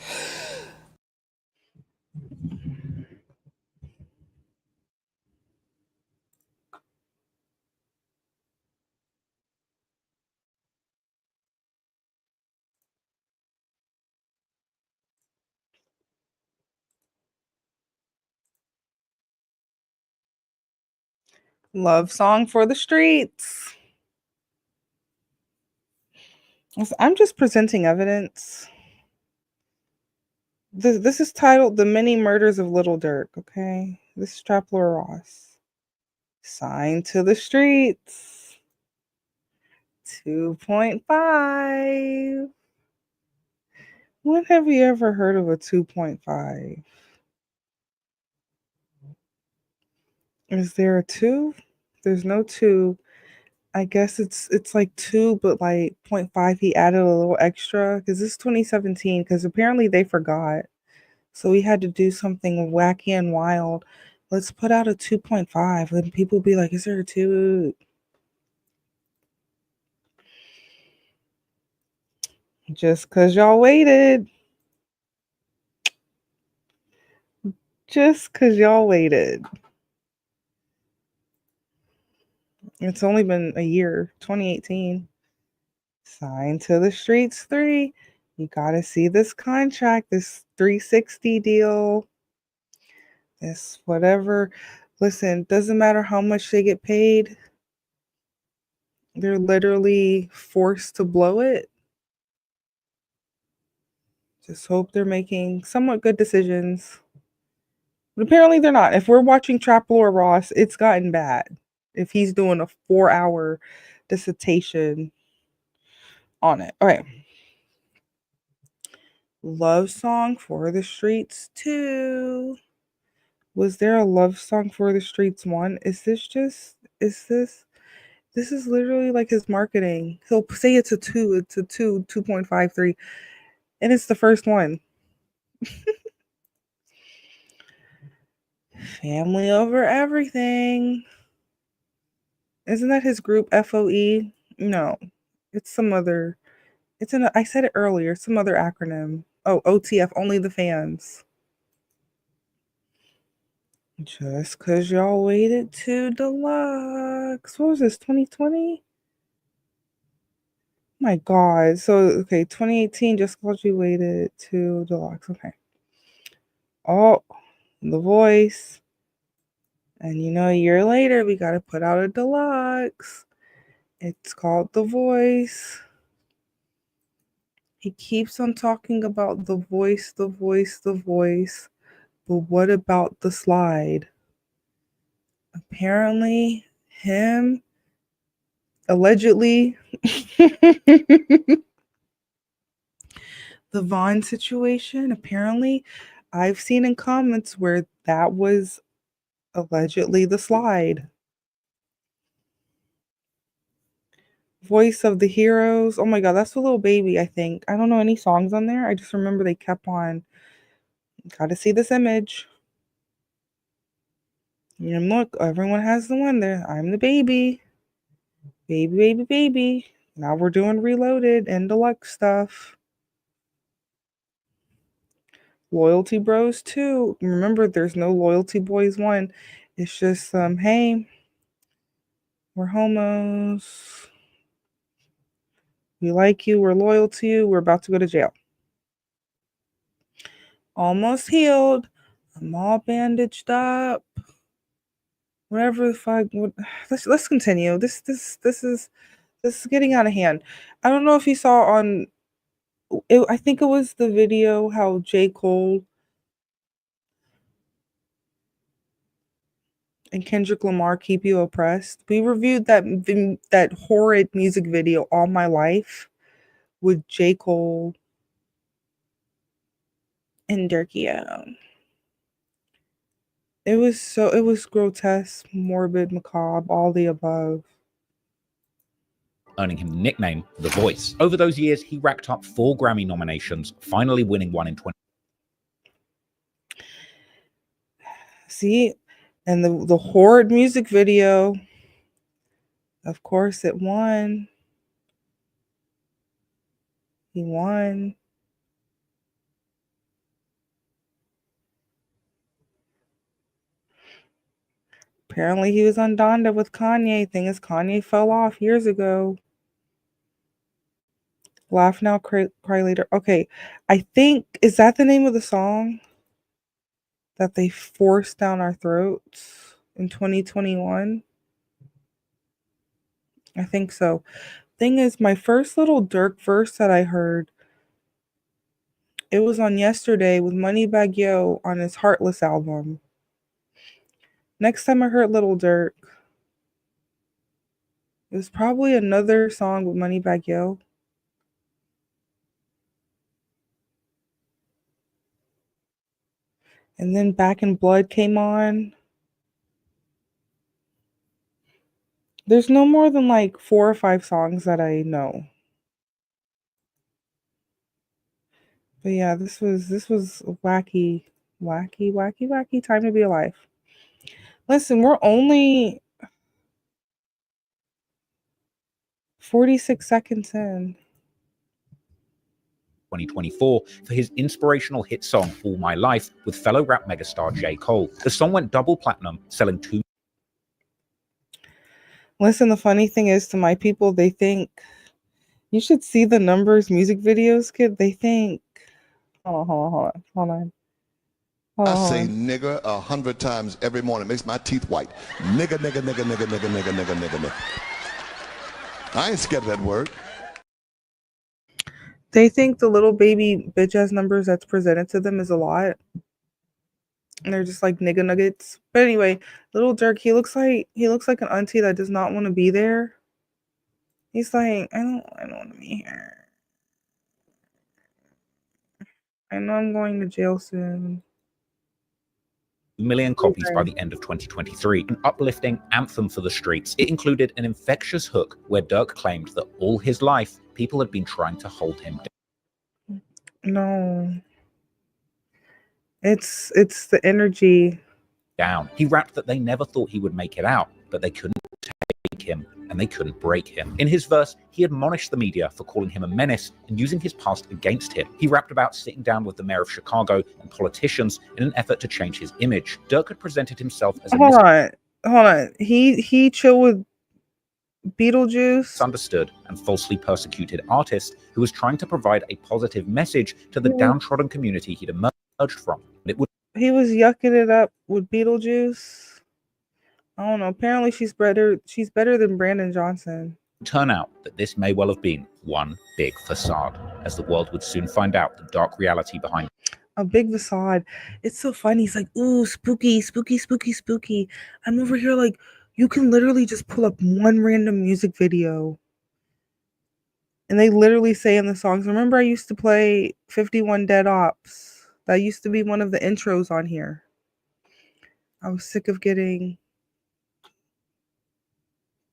Love song for the streets. I'm just presenting evidence. This is titled The Many Murders of Little Dirk, okay? This is Trapler Ross. Signed to the streets. 2.5. When have you ever heard of a 2.5? Is there a 2? There's no 2. I guess it's like 2, but like 0.5, he added a little extra because this is 2017 because apparently they forgot. So we had to do something wacky and wild. Let's put out a 2.5. Then people be like, is there a 2? Just because y'all waited. Just because y'all waited. It's only been a year, 2018. Signed to the streets 3. You got to see this contract, this 360 deal. This whatever. Listen, doesn't matter how much they get paid. They're literally forced to blow it. Just hope they're making somewhat good decisions. But apparently they're not. If we're watching Trap Lore Ross, it's gotten bad. If he's doing a 4-hour dissertation on it. All right. Love song for the streets 2. Was there a love song for the streets 1? This is literally like his marketing. He'll say it's a 2, it's a 2, 2.53, and it's the first one. Family over everything. Isn't that his group FOE? No, it's some other. I said it earlier. Some other acronym. Oh, OTF. Only the fans. Just because y'all waited to deluxe. What was this, 2020? My God. So, okay, 2018, just because you waited to deluxe. Okay. Oh, The Voice. And a year later, we got to put out a deluxe. It's called The Voice. He keeps on talking about the voice, the voice, the voice. But what about the slide? Apparently, him, allegedly, the Vaughn situation, apparently, I've seen in comments where that was allegedly the slide. Voice of the Heroes. Oh my God, that's the little baby, I think. I don't know any songs on there. I just remember they kept on, gotta see this image. And look, everyone has the one there. I'm the baby. Baby, baby, baby. Now we're doing Reloaded and deluxe stuff. Loyalty Bros 2. Remember, there's no Loyalty Boys 1. It's just, hey, we're homos. We like you. We're loyal to you. We're about to go to jail. Almost healed. I'm all bandaged up. Whatever the fuck. Let's continue. This is getting out of hand. I don't know if you saw on. I think it was the video how J. Cole and Kendrick Lamar Keep You Oppressed. We reviewed that horrid music video All My Life with J. Cole and Durkio. It was grotesque, morbid, macabre, all the above. Earning him the nickname The Voice. Over those years, he racked up 4 Grammy nominations, finally winning one in 20. See, and the horrid music video, of course, it won. He won. Apparently, he was on Donda with Kanye. Thing is, Kanye fell off years ago. Laugh now, cry later. Okay, I think, is that the name of the song that they forced down our throats in 2021? I think so. Thing is, my first little Dirk verse that I heard, it was on Yesterday with Moneybagg Yo on his Heartless album. Next time I heard Little Dirk, it was probably another song with Moneybagg Yo. And then Back in Blood came on. There's no more than like 4 or 5 songs that I know. But yeah, this was wacky time to be alive. Listen, we're only 46 seconds in. 2024 for his inspirational hit song All My Life with fellow rap megastar J. Cole. The song went double platinum, selling 2. Listen, the funny thing is, to my people, they think you should see the numbers music videos, kid. They think, hold on. I say nigga 100 times every morning. Makes my teeth white. Nigga, nigga, nigga, nigga, nigga, nigga, nigga, nigga, nigga. I ain't scared of that word. They think the little baby bitch ass numbers that's presented to them is a lot. And they're just like nigga nuggets. But anyway, Little Dirk, he looks like an auntie that does not want to be there. He's like, I don't want to be here. I know I'm going to jail soon. 2 million copies by the end of 2023, an uplifting anthem for the streets. It included an infectious hook where Dirk claimed that all his life, people had been trying to hold him down. No. It's the energy. He rapped that they never thought he would make it out, but they couldn't take him and they couldn't break him. In his verse, he admonished the media for calling him a menace and using his past against him. He rapped about sitting down with the mayor of Chicago and politicians in an effort to change his image. Dirk had presented himself as a Hold on. He chill with Beetlejuice. misunderstood and falsely persecuted artist who was trying to provide a positive message to the downtrodden community he'd emerged from. He was yucking it up with Beetlejuice. I don't know. Apparently she's better than Brandon Johnson. Turn out that this may well have been one big facade, as the world would soon find out the dark reality behind a big facade. It's so funny. He's like, ooh, spooky, spooky, spooky, spooky. I'm over here like, you can literally just pull up one random music video. And they literally say in the songs, remember I used to play 51 Dead Ops. That used to be one of the intros on here. I was sick of getting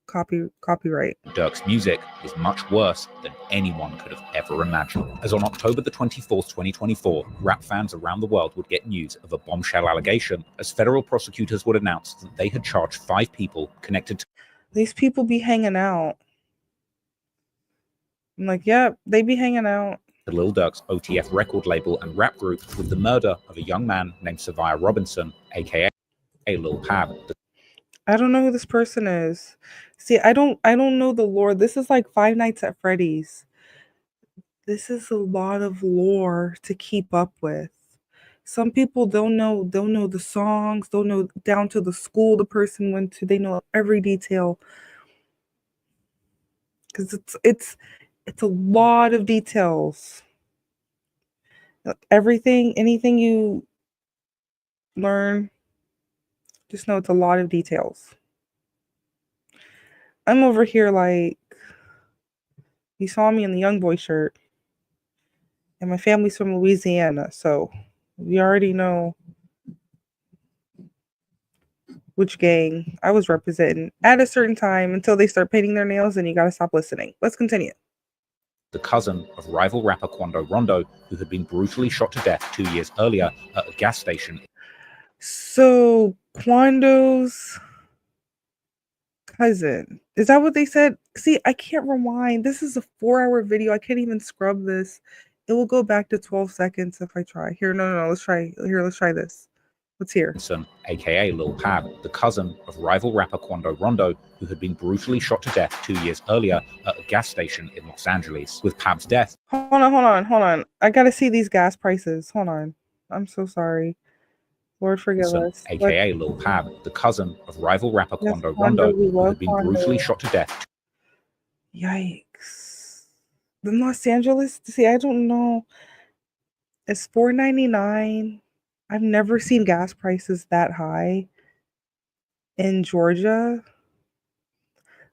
copyright. Dirk's music is much worse than anyone could have ever imagined. As on October the 24th, 2024, rap fans around the world would get news of a bombshell allegation as federal prosecutors would announce that they had charged 5 people connected to these people be hanging out. I'm like, yeah, they be hanging out. The Lil Durk's OTF record label and rap group with the murder of a young man named Savia Robinson, aka Lil Pab. I don't know who this person is. See, I don't know the lore. This is like Five Nights at Freddy's. This is a lot of lore to keep up with. Some people don't know the songs, don't know down to the school the person went to. They know every detail. Because it's a lot of details. Anything you learn, just know it's a lot of details. I'm over here like, you saw me in the young boy shirt. And my family's from Louisiana, so we already know which gang I was representing at a certain time until they start painting their nails and you gotta stop listening. Let's continue. The cousin of rival rapper Quando Rondo, who had been brutally shot to death 2 years earlier at a gas station. So Quando's cousin, is that what they said? See, I can't rewind. This is a 4-hour video. I can't even scrub this. It will go back to 12 seconds if I try. Here, no. Let's try this. Let's hear. Aka Lil Pab, the cousin of rival rapper Quando Rondo, who had been brutally shot to death 2 years earlier at a gas station in Los Angeles. With Pab's death. Hold on. I gotta see these gas prices. Hold on. I'm so sorry. Lord forgive us. Aka Lil Pab, the cousin of rival rapper Quando Rondo, who had been brutally shot to death. Yikes. In Los Angeles, see, I don't know. It's $4.99. I've never seen gas prices that high in Georgia.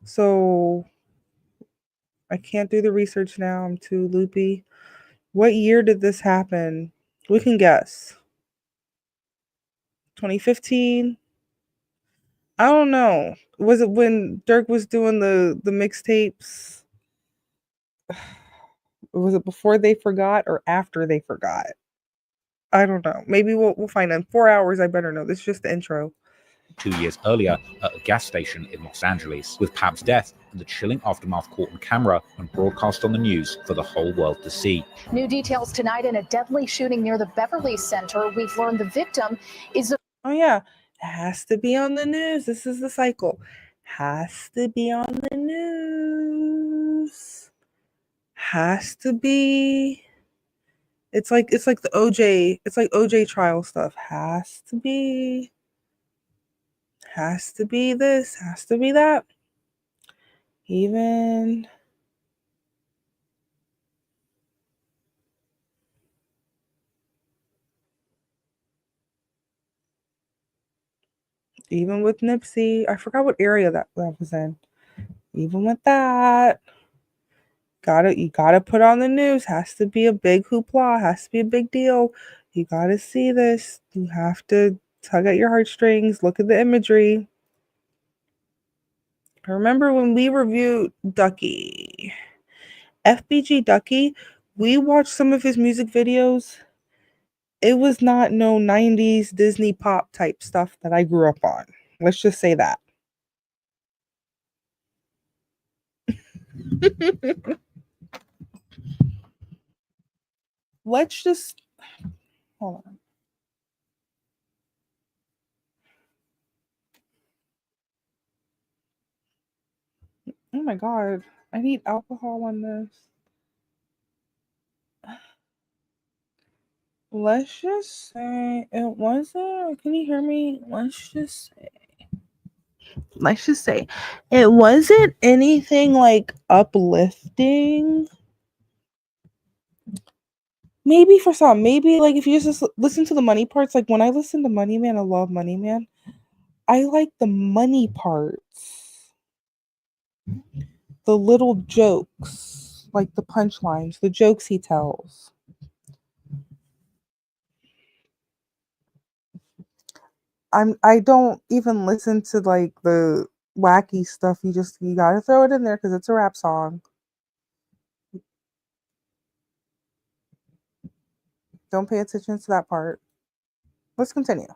So I can't do the research now. I'm too loopy. What year did this happen? We can guess. 2015? I don't know. Was it when Dirk was doing the mixtapes? Was it before they forgot or after they forgot? I don't know. Maybe we'll find out. In 4 hours, I better know. This is just the intro. 2 years earlier at a gas station in Los Angeles. With Pab's death and the chilling aftermath caught on camera and broadcast on the news for the whole world to see. New details tonight in a deadly shooting near the Beverly Center. We've learned the victim is a... Oh yeah, it has to be on the news. This is the cycle. Has to be on the news. Has to be. It's like the OJ. It's like OJ trial stuff. Has to be. Has to be this. Has to be that. Even with Nipsey, I forgot what area that was in. Even with that, you gotta put on the news. Has to be a big hoopla. Has to be a big deal. You gotta see this. You have to tug at your heartstrings. Look at the imagery. I remember when we reviewed Ducky, FBG Ducky, we watched some of his music videos. It was not no 90s Disney pop type stuff that I grew up on. Let's just say that. Let's just hold on. Oh my god, I need alcohol on this. Let's just say it wasn't. Can you hear me? Let's just say it wasn't anything like uplifting. Maybe for some, maybe like if you just listen to the money parts, like when I listen to Money Man, I love Money Man. I like the money parts, the little jokes, like the punchlines, the jokes he tells. I don't even listen to like the wacky stuff. You gotta throw it in there because it's a rap song. Don't pay attention to that part. Let's continue.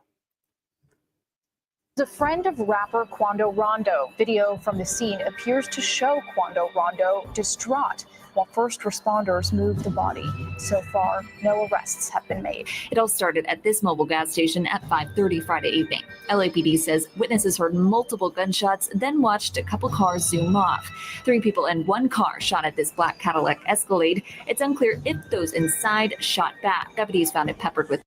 A friend of rapper Quando Rondo. Video from the scene appears to show Quando Rondo distraught while first responders move the body. So far, no arrests have been made. It all started at this mobile gas station at 5:30 Friday evening. LAPD says witnesses heard multiple gunshots, then watched a couple cars zoom off. 3 people in one car shot at this black Cadillac Escalade. It's unclear if those inside shot back. Deputies found it peppered with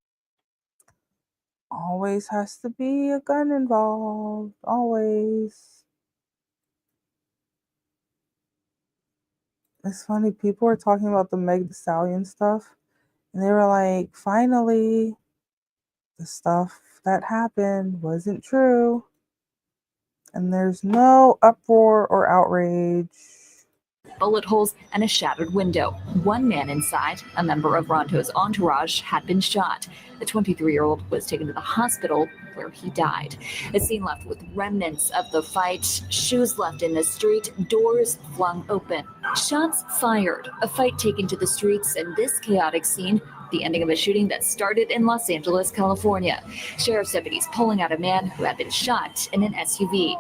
Always has to be a gun involved. Always. It's funny. People were talking about the Meg Thee Stallion stuff, and they were like, finally, the stuff that happened wasn't true. And there's no uproar or outrage. bullet holes and a shattered window. One man inside, a member of Rondo's entourage, had been shot. The 23-year-old was taken to the hospital where he died. A scene left with remnants of the fight, shoes left in the street, doors flung open. Shots fired, a fight taken to the streets, and this chaotic scene, the ending of a shooting that started in Los Angeles, California. Sheriff's deputies pulling out a man who had been shot in an SUV.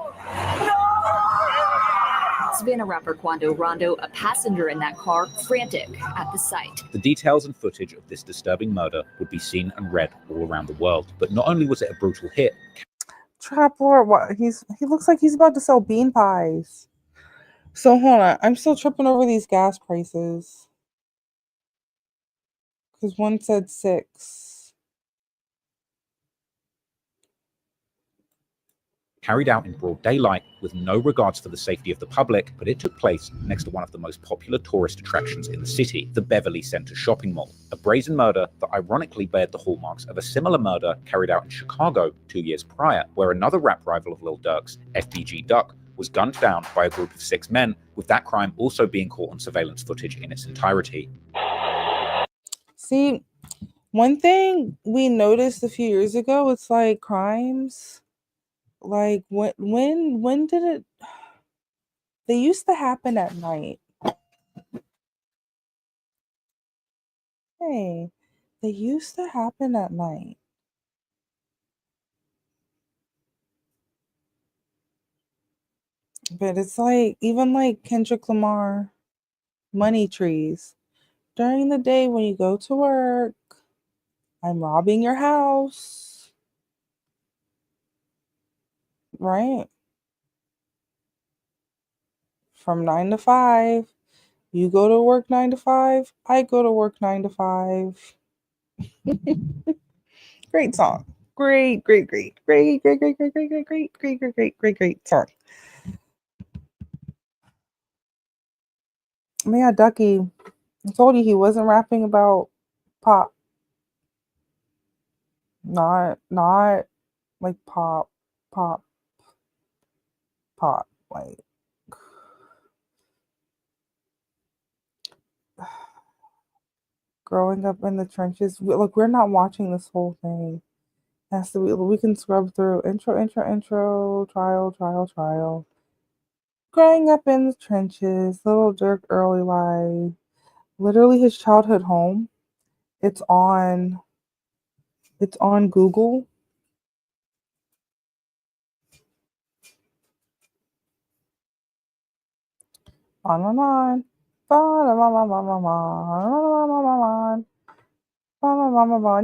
Savannah rapper Quando Rondo, a passenger in that car, frantic at the sight. The details and footage of this disturbing murder would be seen and read all around the world. But not only was it a brutal hit. Trap Lord, what? He looks like he's about to sell bean pies. So hold on, I'm still tripping over these gas prices. Because one said 6. Carried out in broad daylight with no regards for the safety of the public, but it took place next to one of the most popular tourist attractions in the city, the Beverly Center shopping mall. A brazen murder that ironically bared the hallmarks of a similar murder carried out in Chicago 2 years prior, where another rap rival of Lil Durk's, FBG Duck, was gunned down by a group of 6 men, with that crime also being caught on surveillance footage in its entirety. See, one thing we noticed a few years ago, it's like crimes. Like when did it? They used to happen at night. Hey, they used to happen at night. But it's like even like Kendrick Lamar, Money Trees. During the day when you go to work, I'm robbing your house. Right? From 9 to 5. You go to work 9 to 5. I go to work 9 to 5. Great song. Great song. Yeah, Ducky. I told you he wasn't rapping about pop. Not like pop. Like growing up in the trenches. Look, we're not watching this whole thing. Has to be, we can scrub through intro, trial. Growing up in the trenches, Little Dirk early life. Literally his childhood home. It's on Google. On.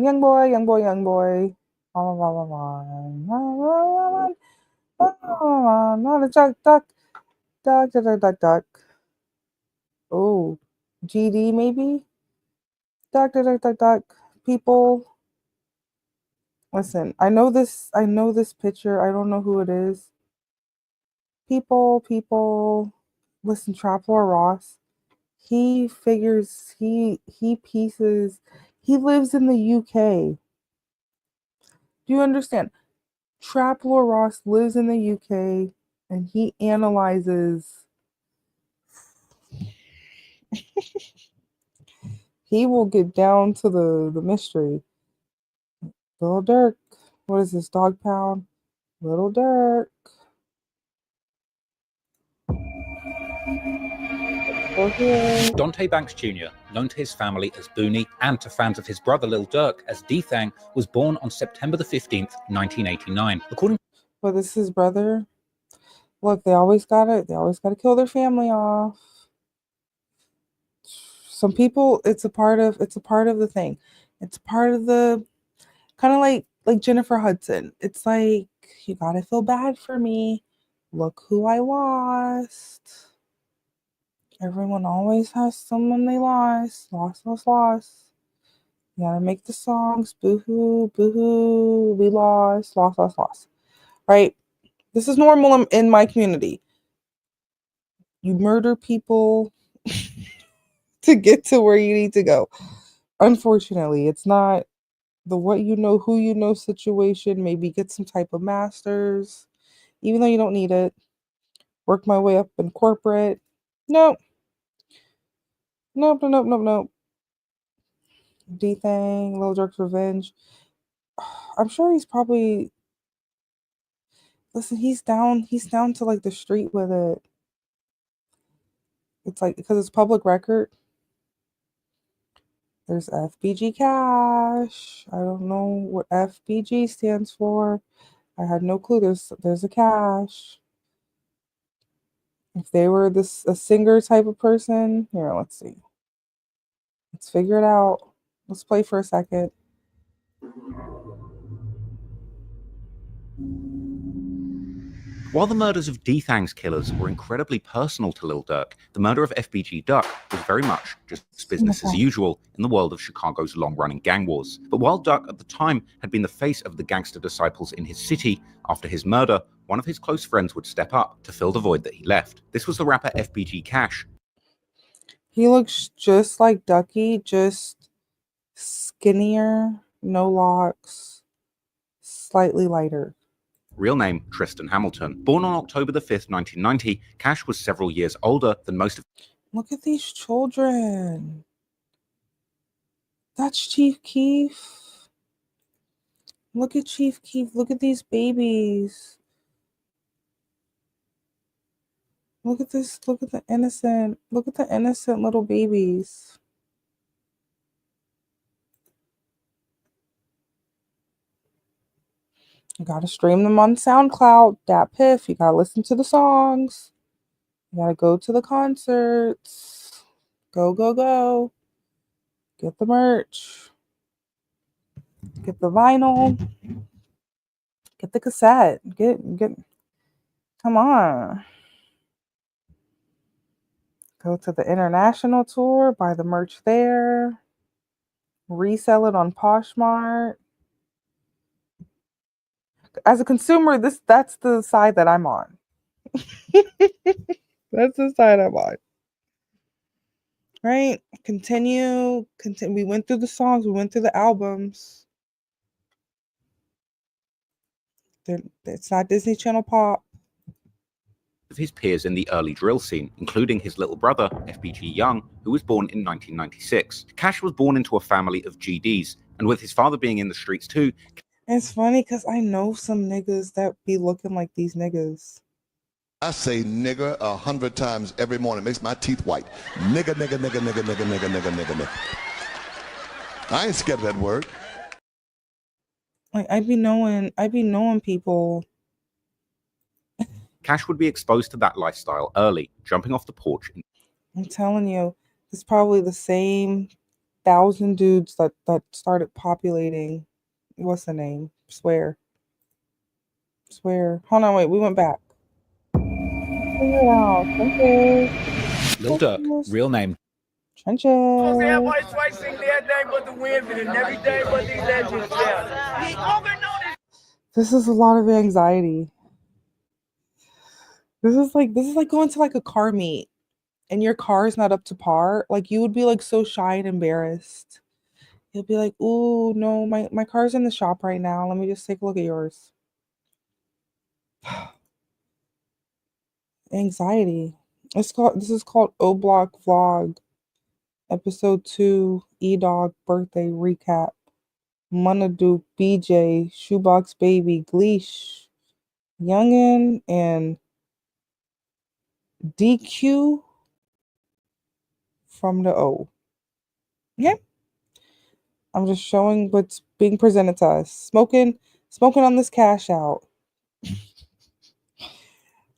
Young boy, young boy, young boy. Not a duck. Duck. Oh, GD maybe? Duck. People. Listen, I know this picture. I don't know who it is. People. Listen, Trapper Ross. He figures he pieces. He lives in the UK. Do you understand? Trap Lord Ross lives in the UK and he analyzes. He will get down to the mystery. Little Dirk. What is this? Dog Pound? Little Dirk. Dante Banks Jr., known to his family as Booney and to fans of his brother Lil Durk as D-Thang, was born on September the 15th, 1989. Well, this is his brother. Look, they always gotta kill their family off. Some people, it's a part of the thing. It's part of the kind of like Jennifer Hudson. It's like, you gotta feel bad for me. Look who I lost. Everyone always has someone they lost. Lost. You gotta make the songs. Boo-hoo, we lost. Right? This is normal in my community. You murder people to get to where you need to go. Unfortunately, it's not the what you know, who you know situation. Maybe get some type of masters, even though you don't need it. Work my way up in corporate. Nope. D-Thang, Lil Durk's Revenge. I'm sure he's probably, listen, he's down to like the street with it. It's like, because it's public record. There's FBG Cash. I don't know what FBG stands for. I had no clue. There's a Cash. If they were a singer type of person, here, let's see. Let's figure it out. Let's play for a second. While the murders of D-Thang's killers were incredibly personal to Lil Durk, the murder of FBG Duck was very much just business as usual in the world of Chicago's long-running gang wars. But while Duck at the time had been the face of the gangster disciples in his city, after his murder, one of his close friends would step up to fill the void that he left. This was the rapper FBG Cash. He looks just like Ducky, just skinnier, no locks, slightly lighter. Real name, Tristan Hamilton. Born on October the 5th, 1990, Cash was several years older than most of... Look at these children. That's Chief Keef. Look at Chief Keef. Look at these babies. Look at this. Look at the innocent little babies. You gotta stream them on SoundCloud, Dat Piff. You gotta listen to the songs. You gotta go to the concerts. Go. Get the merch. Get the vinyl. Get the cassette. Get. Come on. Go to the international tour. Buy the merch there. Resell it on Poshmark. As a consumer, that's the side that I'm on. That's the side I'm on. Right? Continue. We went through the songs. We went through the albums. It's not Disney Channel pop. Of his peers in the early drill scene, including his little brother, FBG Young, who was born in 1996. Cash was born into a family of GDs, and with his father being in the streets too... It's funny because I know some niggas that be looking like these niggas. I say nigger 100 times every morning. It makes my teeth white. Nigger. I ain't scared of that word. Like I be knowing people. Cash would be exposed to that lifestyle early, jumping off the porch. I'm telling you, it's probably the same 1,000 dudes that started populating. What's the name? Swear. Hold on, wait. We went back. Figure it out. Trenches. Lil Durk, real name Trenches. This is a lot of anxiety. This is like going to like a car meet and your car is not up to par. Like you would be like so shy and embarrassed. You'll be like, "Ooh, no, my car's in the shop right now. Let me just take a look at yours." Anxiety. This is called O Block Vlog, episode 2, E-Dog birthday recap. Munadu, BJ, Shoebox Baby, Gleesh, Youngin, and DQ from the O. Yeah. I'm just showing what's being presented to us. Smoking on this cash out.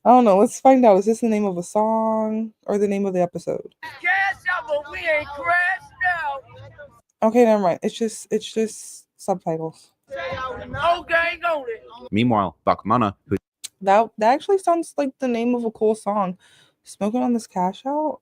I don't know. Let's find out. Is this the name of a song or the name of the episode? Cash out, but we ain't crashed out. Okay, never mind. It's just subtitles. Okay, go it. Meanwhile, Buck Munna, who That actually sounds like the name of a cool song. Smoking on this cash out.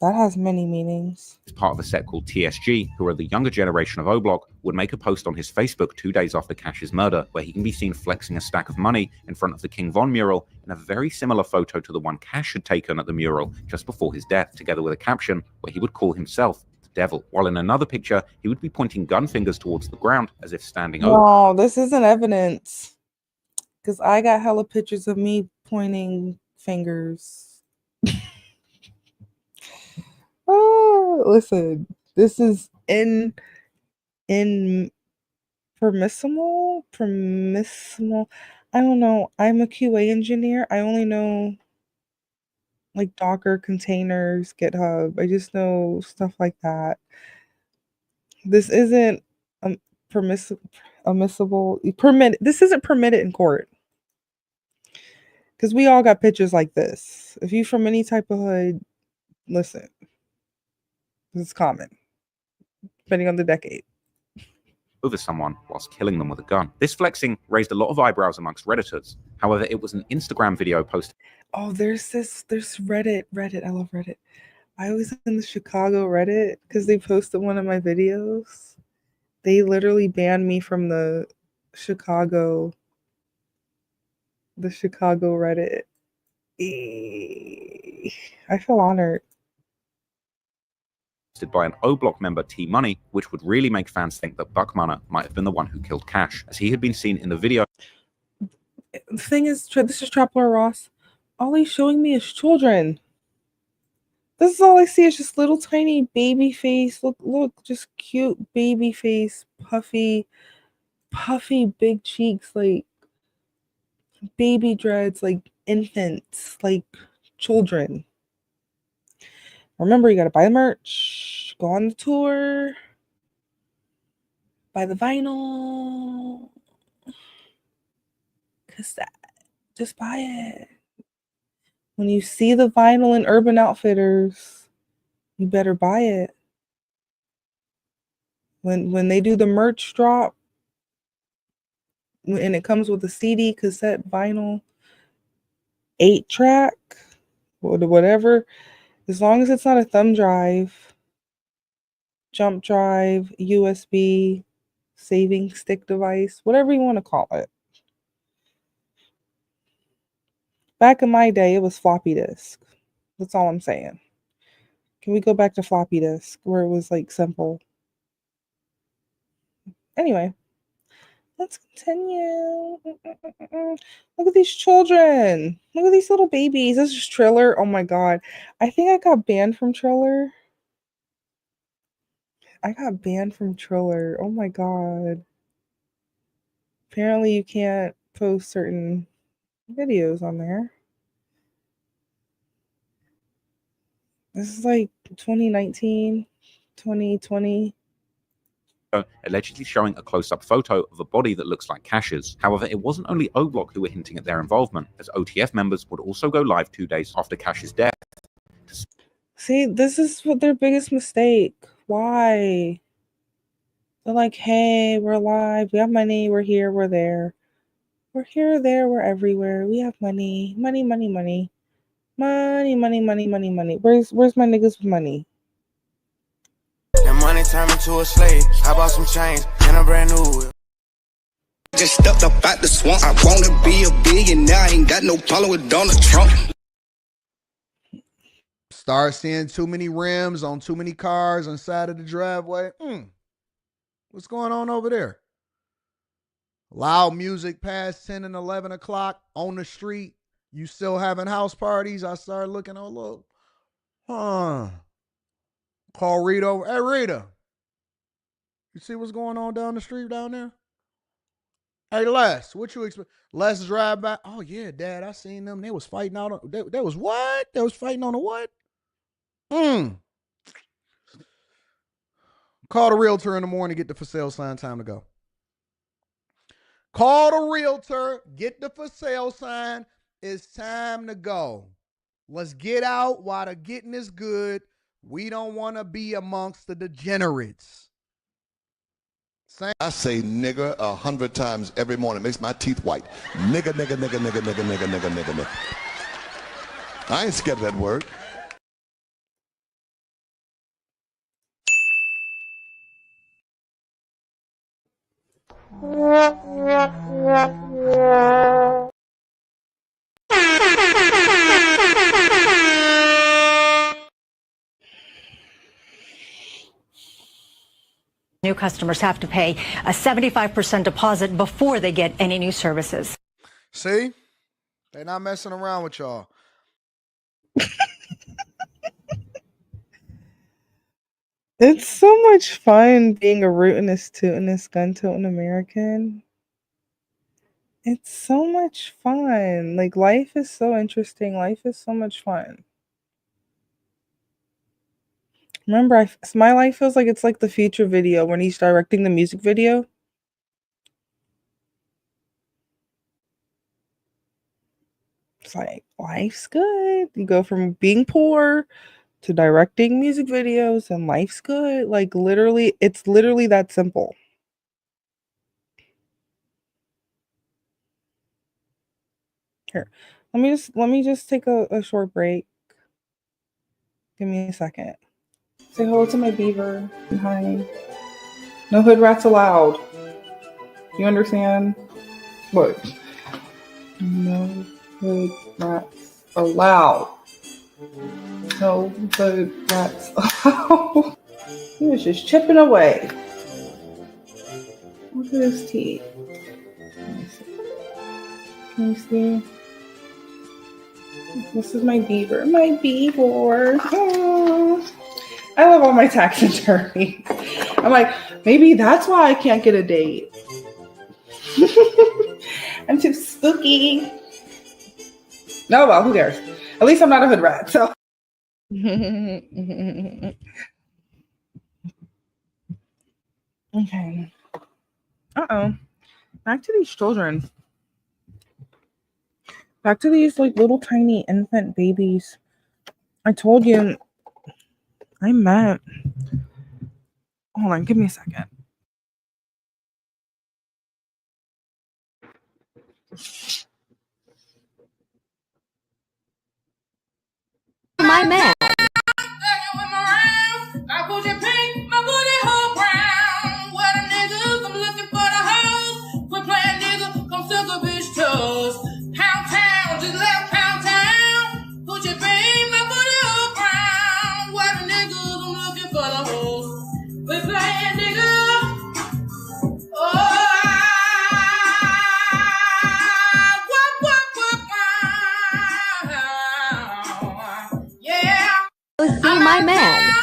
That has many meanings. is part of a set called TSG, who are the younger generation of O-Block, would make a post on his Facebook 2 days after Cash's murder, where he can be seen flexing a stack of money in front of the King Von mural in a very similar photo to the one Cash had taken at the mural just before his death, together with a caption where he would call himself the devil, while in another picture, he would be pointing gun fingers towards the ground as if standing over. No, this isn't evidence. Because I got hella pictures of me pointing fingers. Listen, this is permissible. I don't know. I'm a QA engineer. I only know like Docker containers, GitHub. I just know stuff like that. This isn't permitted. This isn't permitted in court. Because we all got pictures like this. If you from any type of hood, listen. This is common. Depending on the decade. Over someone whilst killing them with a gun. This flexing raised a lot of eyebrows amongst Redditors. However, it was an Instagram video posted. Oh, there's Reddit. I love Reddit. I was in the Chicago Reddit because they posted one of my videos. They literally banned me from the Chicago Reddit. I feel honored. By an O-Block member, T Money, which would really make fans think that Buck Munna might have been the one who killed Cash, as he had been seen in the video. The thing is, this is Trapler Ross. All he's showing me is children. This is all I see is just little tiny baby face. Look, just cute baby face, puffy big cheeks, like baby dreads, like infants, like children. Remember, you gotta buy the merch, go on the tour, buy the vinyl, just buy it. When you see the vinyl in Urban Outfitters, you better buy it. When they do the merch drop, and it comes with a CD, cassette, vinyl, 8-track, or whatever, as long as it's not a thumb drive, jump drive, USB, saving stick device, whatever you want to call it. Back in my day, it was floppy disk. That's all I'm saying. Can we go back to floppy disk where it was like simple? Anyway, let's continue. Look at these children. Look at these little babies. This is Triller. Oh my god. I think I got banned from Triller. Oh my god. Apparently you can't post certain videos on there. This is like 2019, 2020. allegedly showing a close-up photo of a body that looks like Cash's. However, it wasn't only O Block who were hinting at their involvement, as OTF members would also go live 2 days after Cash's death. See, this is what their biggest mistake. Why? They're like, hey, we're alive. We have money. We're here. We're there. We're here, there. We're everywhere. We have money. Money, money, money. Money, money, money, money, money. Where's my niggas with money? That money turned me to a slave. I bought some chains and a brand new whip. Just stepped up out the swamp. I wanna be a billionaire. I ain't got no problem with Donald Trump. Start seeing too many rims on too many cars on the side of the driveway. What's going on over there? Loud music past 10 and 11 o'clock on the street. You still having house parties? I started looking, oh, look. Call Rita over. Hey, Rita. You see what's going on down the street down there? Hey, Les, what you expect? Les drive by. Oh, yeah, Dad, I seen them. They was fighting out on, they was what? They was fighting on a what? Call the realtor in the morning, get the for sale sign, time to go. Call the realtor, get the for sale sign. It's time to go. Let's get out while the getting is good. We don't want to be amongst the degenerates. I say nigger 100 times every morning. It makes my teeth white. Nigger, nigger, nigger, nigger, nigger, nigger, nigger, nigger, nigger. I ain't scared of that word. New customers have to pay a 75% deposit before they get any new services. See? They're not messing around with y'all. It's so much fun being a rootin'ist, tootin'ist, gun-toting American. It's so much fun. Like, life is so interesting. Life is so much fun. Remember, my life feels like it's like the future video when he's directing the music video. It's like, life's good. You go from being poor to directing music videos and life's good. Like, literally, it's literally that simple. Here, let me just take a short break. Give me a second. Say hello to my beaver. Hi. No hood rats allowed. You understand? What? No hood rats allowed. No hood rats allowed. He was just chipping away. Look at his teeth. Can you see? This is my beaver. My beaver. Oh. I love all my tax attorneys. I'm like, maybe that's why I can't get a date. I'm too spooky. No, well, who cares? At least I'm not a hood rat, so. Okay. Uh-oh. Back to these children. Back to these like little tiny infant babies. I told you I met. Hold on, give me a second. My man. I put your pink, my booty hole brown. Where the niggas, I'm looking for the hoes. Quit playing nigga, come suck a bitch toes. Pound town, just left pound town. Put your pink, my booty hole brown. Where the niggas, I'm looking for the hoes. Quit playing nigga. Oh, yeah. See my man.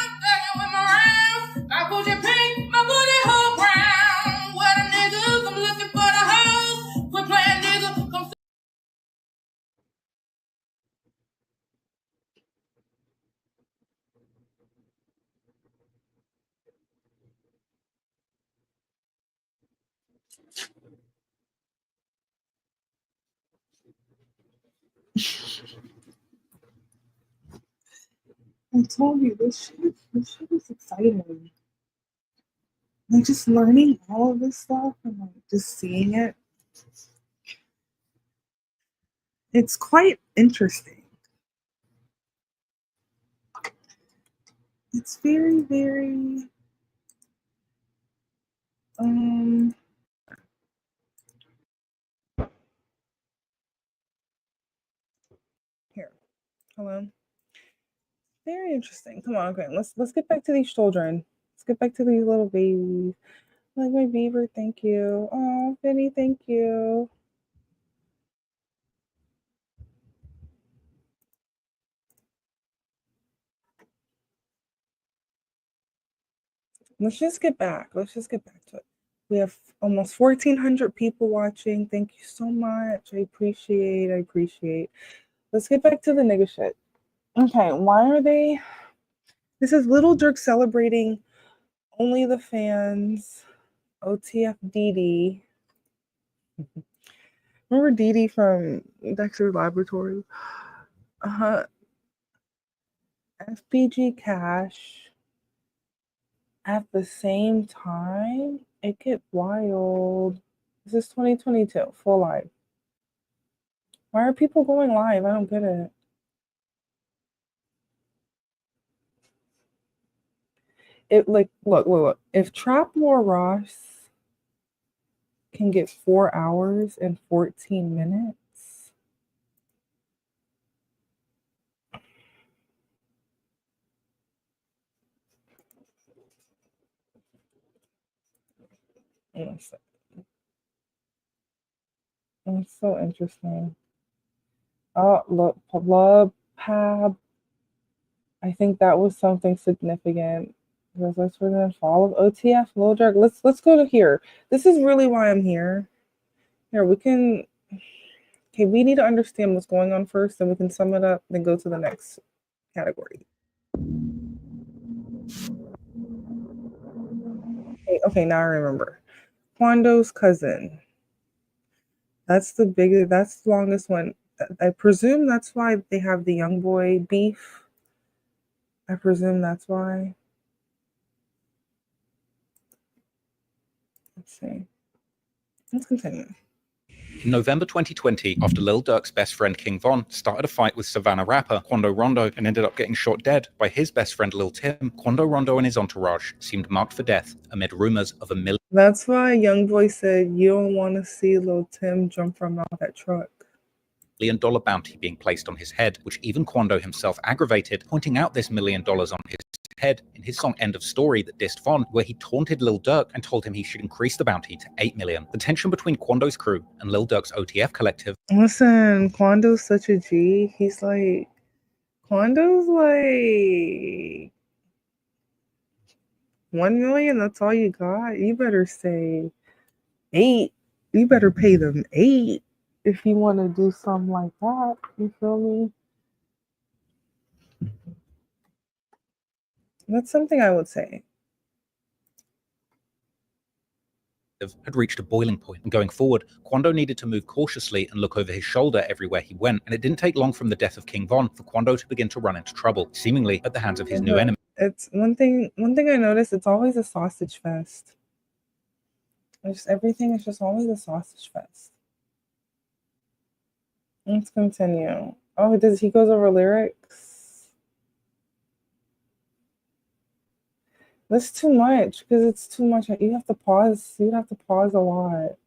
I put your pink, my booty hole brown. Where the niggas, I'm looking for the hoes. Quit playing nigga, come. I told you this shit is exciting. Like just learning all of this stuff and like just seeing it. It's quite interesting. It's very, very here. Hello. Very interesting. Come on, okay. Let's get back to these children. Let's get back to these little babies. Like my beaver, thank you. Oh, Finny, thank you. Let's just get back. Let's just get back to it. We have almost 1,400 people watching. Thank you so much. I appreciate. Let's get back to the nigga shit. Okay, why are they? This is Little Dirk celebrating Only the Fans, OTF DD. Remember DD from Dexter's Laboratory? FBG Cash. At the same time, it get wild. This is 2022, full live. Why are people going live? I don't get it. It like look. If Trap War Ross can get 4 hours and 14 minutes. It's so interesting. Oh, look, Love Pab. I think that was something significant. Results for the fall of OTF, Lil Durk. Let's go to here. This is really why I'm here. Here we can. Okay, we need to understand what's going on first, then we can sum it up, then go to the next category. Okay, now I remember. Quando's cousin. That's the biggest. That's the longest one. I presume that's why they have the young boy beef. I presume that's why. Let's see. Let's continue. In November 2020, after Lil Durk's best friend King Von started a fight with Savannah rapper Quando Rondo and ended up getting shot dead by his best friend Lil Tim, Quando Rondo and his entourage seemed marked for death amid rumors of $1 million. That's why YoungBoy said you don't want to see Lil Tim jump from out that truck. $1 million bounty being placed on his head, which even Quando himself aggravated, pointing out this $1 million on his head in his song End of Story that dissed Von, where he taunted Lil Durk and told him he should increase the bounty to $8 million. The tension between Quando's crew and Lil Durk's OTF collective. Listen, Quando's such a G. He's like, Quando's like 1 million, that's all you got? You better say 8. You better pay them 8 if you want to do something like that. You feel me? That's something I would say. Had reached a boiling point, and going forward, Quando needed to move cautiously and look over his shoulder everywhere he went, and it didn't take long from the death of King Von for Quando to begin to run into trouble, seemingly at the hands of his new enemy. It's one thing I noticed, it's always a sausage fest. Everything is just always a sausage fest. Let's continue. Oh, does he goes over lyrics? That's too much, because it's too much. You have to pause. You'd have to pause a lot.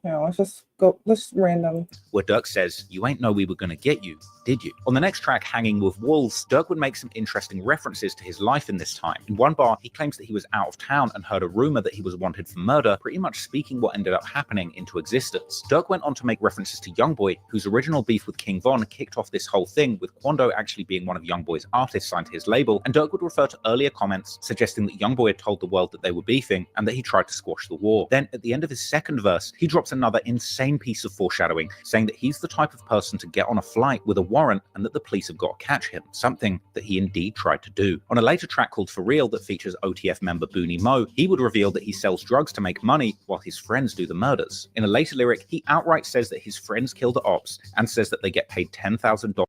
Yeah, let's just go. Let's random. Where Durk says, "You ain't know we were gonna get you, did you?" On the next track, Hanging with Wolves, Durk would make some interesting references to his life in this time. In one bar, he claims that he was out of town and heard a rumor that he was wanted for murder, pretty much speaking what ended up happening into existence. Durk went on to make references to YoungBoy, whose original beef with King Von kicked off this whole thing, with Quando actually being one of YoungBoy's artists signed to his label, and Durk would refer to earlier comments suggesting that YoungBoy had told the world that they were beefing and that he tried to squash the war. Then, at the end of his second verse, he drops another insane insane piece of foreshadowing, saying that he's the type of person to get on a flight with a warrant and that the police have got to catch him, something that he indeed tried to do. On a later track called For Real that features OTF member Booney Mo, he would reveal that he sells drugs to make money while his friends do the murders. In a later lyric, he outright says that his friends kill the ops and says that they get paid $10,000.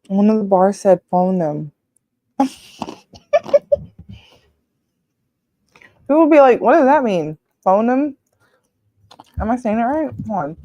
One of the bars said phone them. People will be like, what does that mean? Phone them? Am I saying it right? Come on.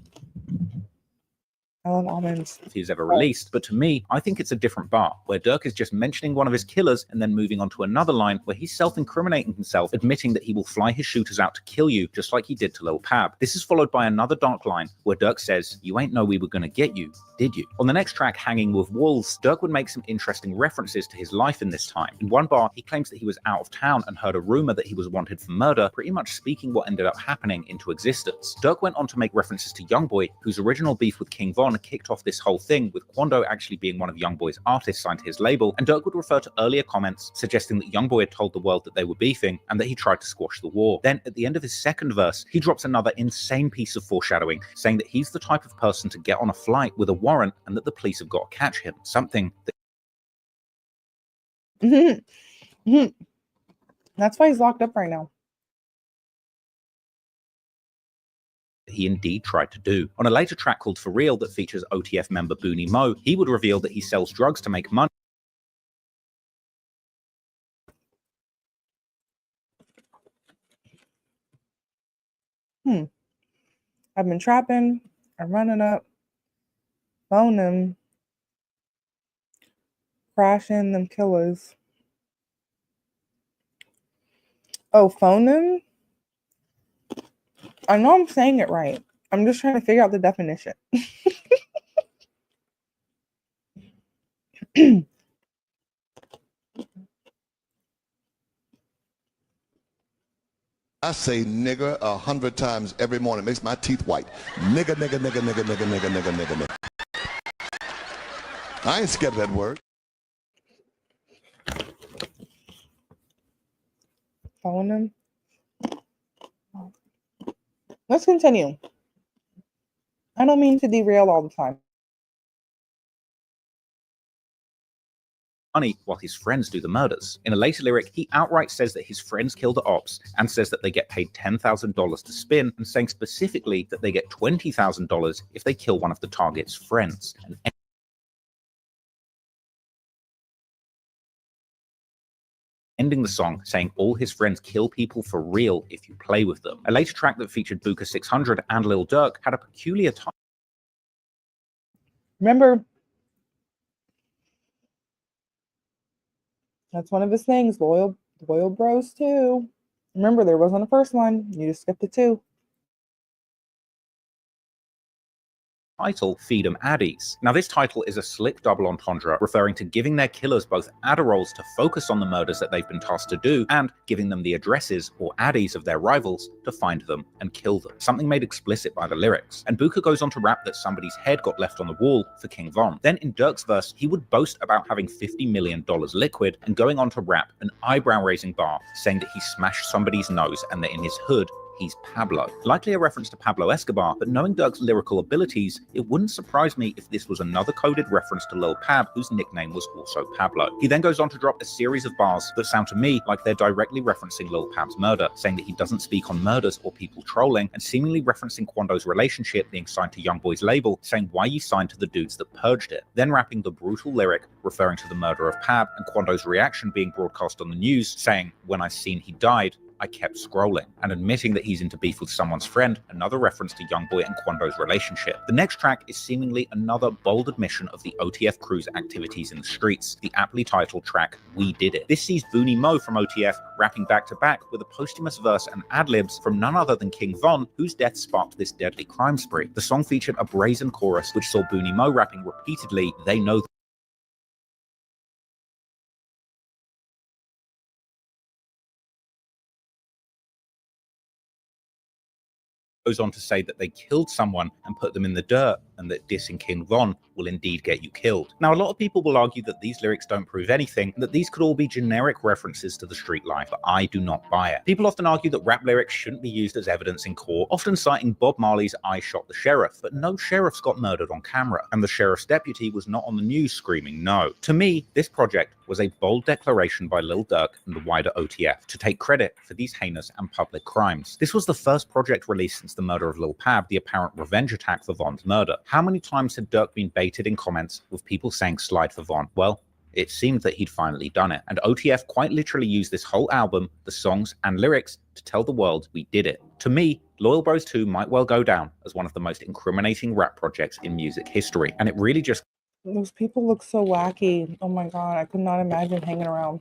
I love almonds. He's ever released, but to me, I think it's a different bar, where Durk is just mentioning one of his killers and then moving on to another line where he's self-incriminating himself, admitting that he will fly his shooters out to kill you, just like he did to Lil Pab. This is followed by another dark line where Durk says, "You ain't know we were gonna get you, did you?" On the next track, Hanging with Wolves, Durk would make some interesting references to his life in this time. In one bar, he claims that he was out of town and heard a rumor that he was wanted for murder, pretty much speaking what ended up happening into existence. Durk went on to make references to Youngboy, whose original beef with King Von kicked off this whole thing, with Quando actually being one of Youngboy's artists signed to his label, and Durk would refer to earlier comments suggesting that Youngboy had told the world that they were beefing and that he tried to squash the war. Then, at the end of his second verse, he drops another insane piece of foreshadowing, saying that he's the type of person to get on a flight with a warrant and that the police have got to catch him, something that That's why he's locked up right now. he indeed tried to do. On a later track called For Real that features OTF member Booney Mo, he would reveal that he sells drugs to make money. I've been trapping. I'm running up. Phone them. Crashing them killers. Oh, phone them? I know I'm saying it right. I'm just trying to figure out the definition. I say nigger 100 times every morning. It makes my teeth white. Nigger, nigger, nigger, nigger, nigger, nigger, nigger, nigger, nigger. I ain't scared of that word. Phone them. Let's continue. I don't mean to derail all the time. Money while his friends do the murders. In a later lyric, he outright says that his friends kill the ops and says that they get paid $10,000 to spin, and saying specifically that they get $20,000 if they kill one of the target's friends. And ending the song saying all his friends kill people for real if you play with them. A later track that featured Booker 600 and Lil Durk had a peculiar time. Remember, that's one of his things. Loyal bros too. Remember, there wasn't a first one. You just skipped the two. Title, Feed 'em Addies. Now this title is a slick double entendre referring to giving their killers both Adderalls to focus on the murders that they've been tasked to do, and giving them the addresses or Addies of their rivals to find them and kill them. Something made explicit by the lyrics. And Booker goes on to rap that somebody's head got left on the wall for King Von. Then in Durk's verse, he would boast about having $50 million liquid and going on to rap an eyebrow-raising bar saying that he smashed somebody's nose and that in his hood, he's Pablo. Likely a reference to Pablo Escobar, but knowing Durk's lyrical abilities, it wouldn't surprise me if this was another coded reference to Lil Pab, whose nickname was also Pablo. He then goes on to drop a series of bars that sound to me like they're directly referencing Lil Pab's murder, saying that he doesn't speak on murders or people trolling, and seemingly referencing Quando's relationship being signed to Youngboy's label, saying why you signed to the dudes that purged it. Then rapping the brutal lyric referring to the murder of Pab and Quando's reaction being broadcast on the news, saying, "When I seen he died, I kept scrolling," and admitting that he's into beef with someone's friend, another reference to Youngboy and Quando's relationship. The next track is seemingly another bold admission of the OTF crew's activities in the streets, the aptly titled track, We Did It. This sees Booney Mo from OTF rapping back to back with a posthumous verse and ad-libs from none other than King Von, whose death sparked this deadly crime spree. The song featured a brazen chorus which saw Booney Mo rapping repeatedly, "They know goes on to say that they killed someone and put them in the dirt and that dissing King Von will indeed get you killed. Now, a lot of people will argue that these lyrics don't prove anything, and that these could all be generic references to the street life, but I do not buy it. People often argue that rap lyrics shouldn't be used as evidence in court, often citing Bob Marley's "I shot the sheriff," but no sheriffs got murdered on camera, and the sheriff's deputy was not on the news screaming no. To me, this project was a bold declaration by Lil Durk and the wider OTF to take credit for these heinous and public crimes. This was the first project released since the murder of Lil Pab, the apparent revenge attack for Von's murder. How many times had Durk been baited in comments with people saying slide for Von? Well, it seemed that he'd finally done it, and OTF quite literally used this whole album, the songs and lyrics, to tell the world we did it. To me, Loyal Bros 2 might well go down as one of the most incriminating rap projects in music history, and it really just Those people look so wacky. Oh my god, I could not imagine hanging around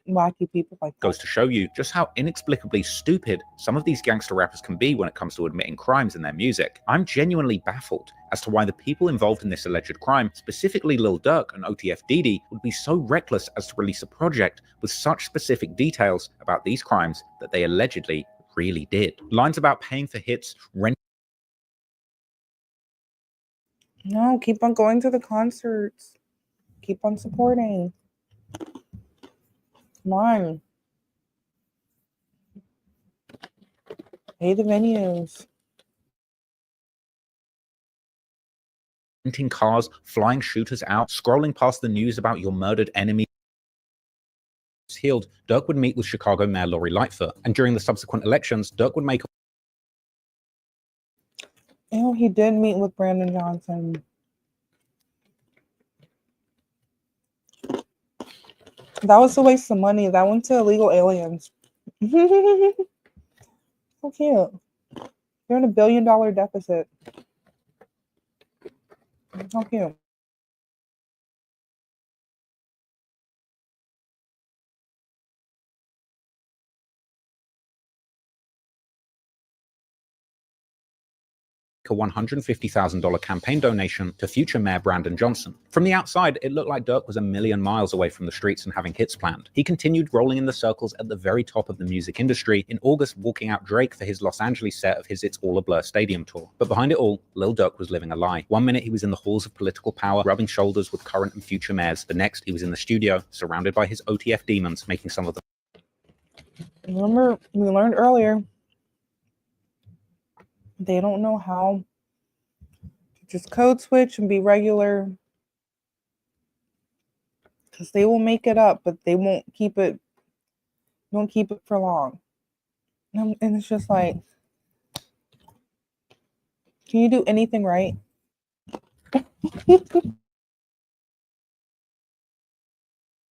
wacky people like that. goes to show you just how inexplicably stupid some of these gangster rappers can be when it comes to admitting crimes in their music. I'm genuinely baffled as to why the people involved in this alleged crime, specifically Lil Durk and OTF Didi, would be so reckless as to release a project with such specific details about these crimes that they allegedly really did. Lines about paying for hits, rent. No, keep on going to the concerts. Keep on supporting. Come on. Pay the venues. Renting cars, flying shooters out, scrolling past the news about your murdered enemy healed, Durk would meet with Chicago Mayor Lori Lightfoot, and during the subsequent elections, Durk would make Oh, he did meet with Brandon Johnson. That was a waste of money. That went to illegal aliens. So cute. They're in $1 billion deficit. How cute. a $150,000 campaign donation to future Mayor Brandon Johnson. From the outside, it looked like Durk was a million miles away from the streets and having hits planned. He continued rolling in the circles at the very top of the music industry, in August walking out Drake for his Los Angeles set of his It's All a Blur stadium tour. But behind it all, Lil Durk was living a lie. One minute he was in the halls of political power, rubbing shoulders with current and future mayors. The next, he was in the studio, surrounded by his OTF demons, making some of the... Remember, we learned earlier, they don't know how to just code switch and be regular, because they will make it up, but they won't keep it. Don't keep it for long. And it's just like, can you do anything right?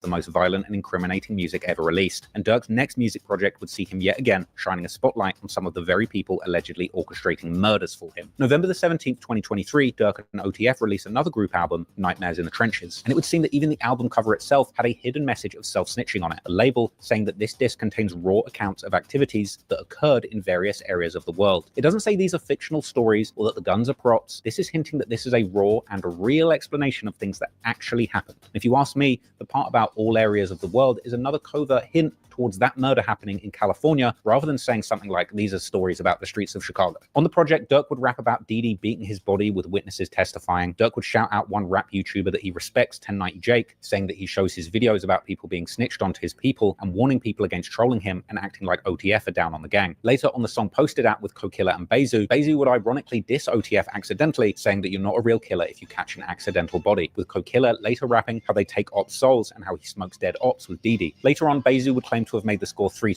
The most violent and incriminating music ever released, and Durk's next music project would see him yet again shining a spotlight on some of the very people allegedly orchestrating murders for him. November the 17th, 2023, Durk and OTF released another group album, Nightmares in the Trenches, and it would seem that even the album cover itself had a hidden message of self-snitching on it, a label saying that this disc contains raw accounts of activities that occurred in various areas of the world. It doesn't say these are fictional stories or that the guns are props. This is hinting that this is a raw and a real explanation of things that actually happened. If you ask me, the part about all areas of the world is another covert hint towards that murder happening in California, rather than saying something like, these are stories about the streets of Chicago. On the project, Durk would rap about Didi beating his body with witnesses testifying. Durk would shout out one rap YouTuber that he respects, 1090 Jake, saying that he shows his videos about people being snitched onto his people and warning people against trolling him and acting like OTF are down on the gang. Later on the song Posted Out with Kokilla and Bezu, Bezu would ironically diss OTF accidentally, saying that you're not a real killer if you catch an accidental body, with Kokilla later rapping how they take ops souls and how he smokes dead ops with Didi. Later on, Bezu would claim to have made the score 3.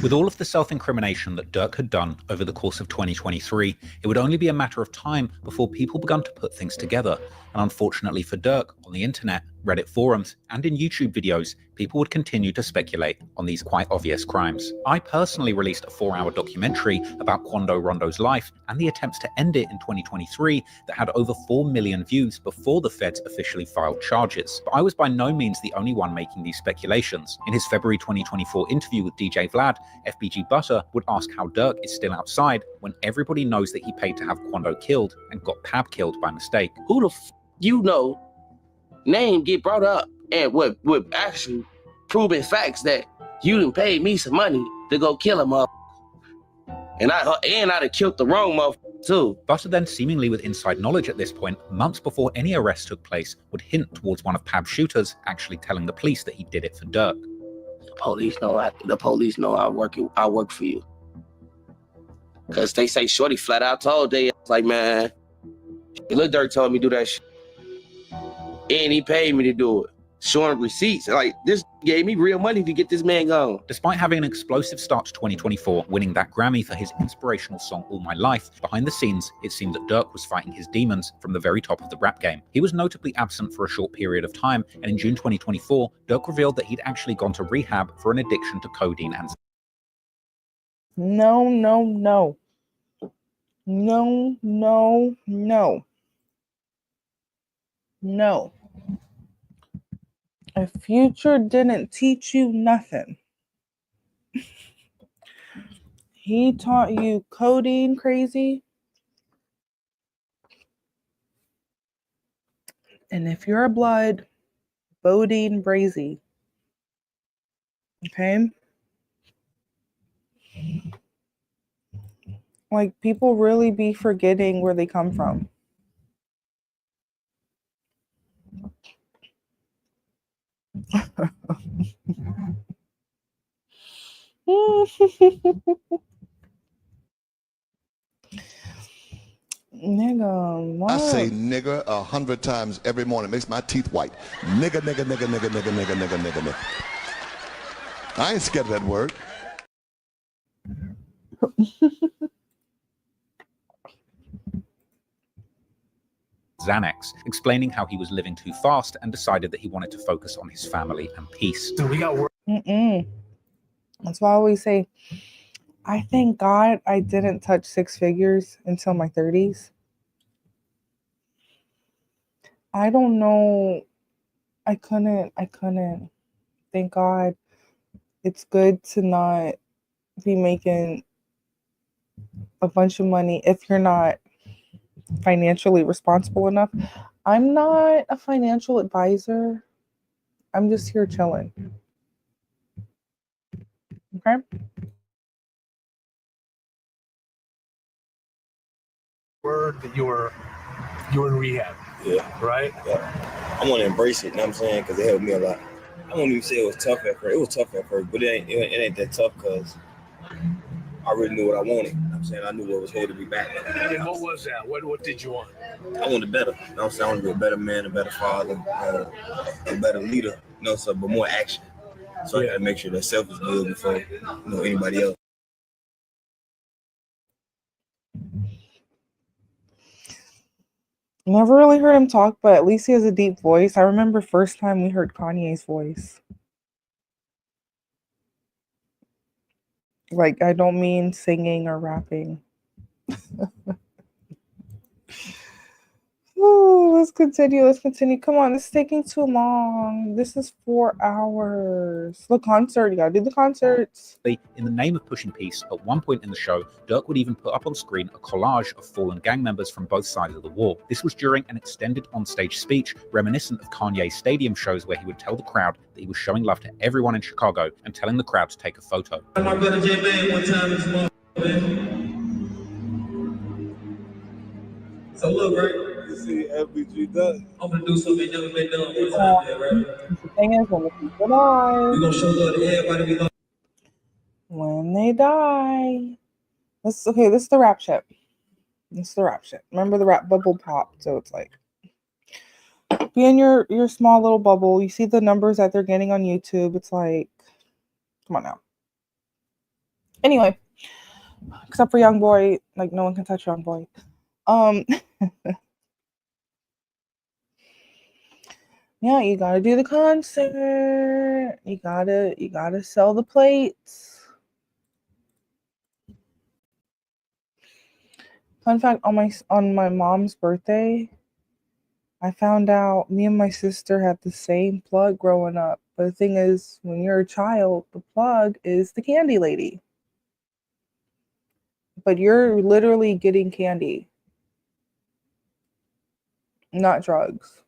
With all of the self-incrimination that Durk had done over the course of 2023, it would only be a matter of time before people began to put things together. And unfortunately for Durk, on the internet, Reddit forums, and in YouTube videos, people would continue to speculate on these quite obvious crimes. I personally released a 4-hour documentary about Quando Rondo's life and the attempts to end it in 2023 that had over 4 million views before the feds officially filed charges. But I was by no means the only one making these speculations. In his February 2024 interview with DJ Vlad, FBG Butter would ask how Durk is still outside when everybody knows that he paid to have Quando killed and got Pab killed by mistake. Who the name get brought up and with actual proven facts that You done paid me some money to go kill a motherfucker. And I'd have killed the wrong motherfucker too. Butter then, seemingly with inside knowledge at this point, months before any arrest took place, would hint towards one of Pab's shooters actually telling the police that he did it for Dirk. The police know I work for you. Cause they say Shorty flat out told they like, man, Lil Dirk told me to do that shit. And he paid me to do it. Showing receipts. Like, this gave me real money to get this man gone. Despite having an explosive start to 2024, winning that Grammy for his inspirational song All My Life, behind the scenes, it seemed that Dirk was fighting his demons from the very top of the rap game. He was notably absent for a short period of time, and in June 2024, Dirk revealed that he'd actually gone to rehab for an addiction to codeine and... No, no, no. No, no, no. No. If Future didn't teach you nothing, he taught you codeine crazy. And if you're a blood, Bodine brazy. Okay? Like, people really be forgetting where they come from. Nigga, what? I say nigga 100 times every morning. It makes my teeth white. Nigga, nigga, nigga, nigga, nigga, nigga, nigga, nigga, nigga. I ain't scared of that word. Xanax, explaining how he was living too fast and decided that he wanted to focus on his family and peace. That's why I always say, I thank God I didn't touch six figures until my 30s. I don't know. I couldn't. Thank God. It's good to not be making a bunch of money if you're not financially responsible enough. I'm not a financial advisor. I'm just here chilling. Okay? Word that you were in rehab. Yeah. Right? Yeah. I want to embrace it, you know what I'm saying? Because it helped me a lot. I won't even say it was tough at first. It was tough at first, but it ain't that tough because I really knew what I wanted. You know what I'm saying? I knew what was holding me back. And what was that? What did you want? I wanted better. You know what I'm saying? I want to be a better man, a better father, a better leader, you know, so, but more action. So I got to make sure that self is good before, anybody else. Never really heard him talk, but at least he has a deep voice. I remember first time we heard Kanye's voice. Like, I don't mean singing or rapping. Ooh, let's continue. Come on, it's taking too long. This is 4 hours. The concert, you gotta do the concerts. In the name of pushing peace, at one point in the show, Dirk would even put up on screen a collage of fallen gang members from both sides of the war. This was during an extended onstage speech, reminiscent of Kanye's stadium shows where he would tell the crowd that he was showing love to everyone in Chicago and telling the crowd to take a photo. My brother J-Man one time this month, man. So look, right? You see FBG does. I'm gonna do something never been done one time, man, right? The thing is, when the people die, We gonna show love to everybody we love. when they die. This is the rap shit. Remember the rap bubble pop? So it's like, be in your small little bubble. You see the numbers that they're getting on YouTube. It's like, come on now. Anyway, except for Young Boy, like no one can touch Young Boy. Yeah, you gotta do the concert. You gotta sell the plates. Fun fact, on my mom's birthday, I found out me and my sister had the same plug growing up. But the thing is, when you're a child, the plug is the candy lady. But you're literally getting candy, not drugs.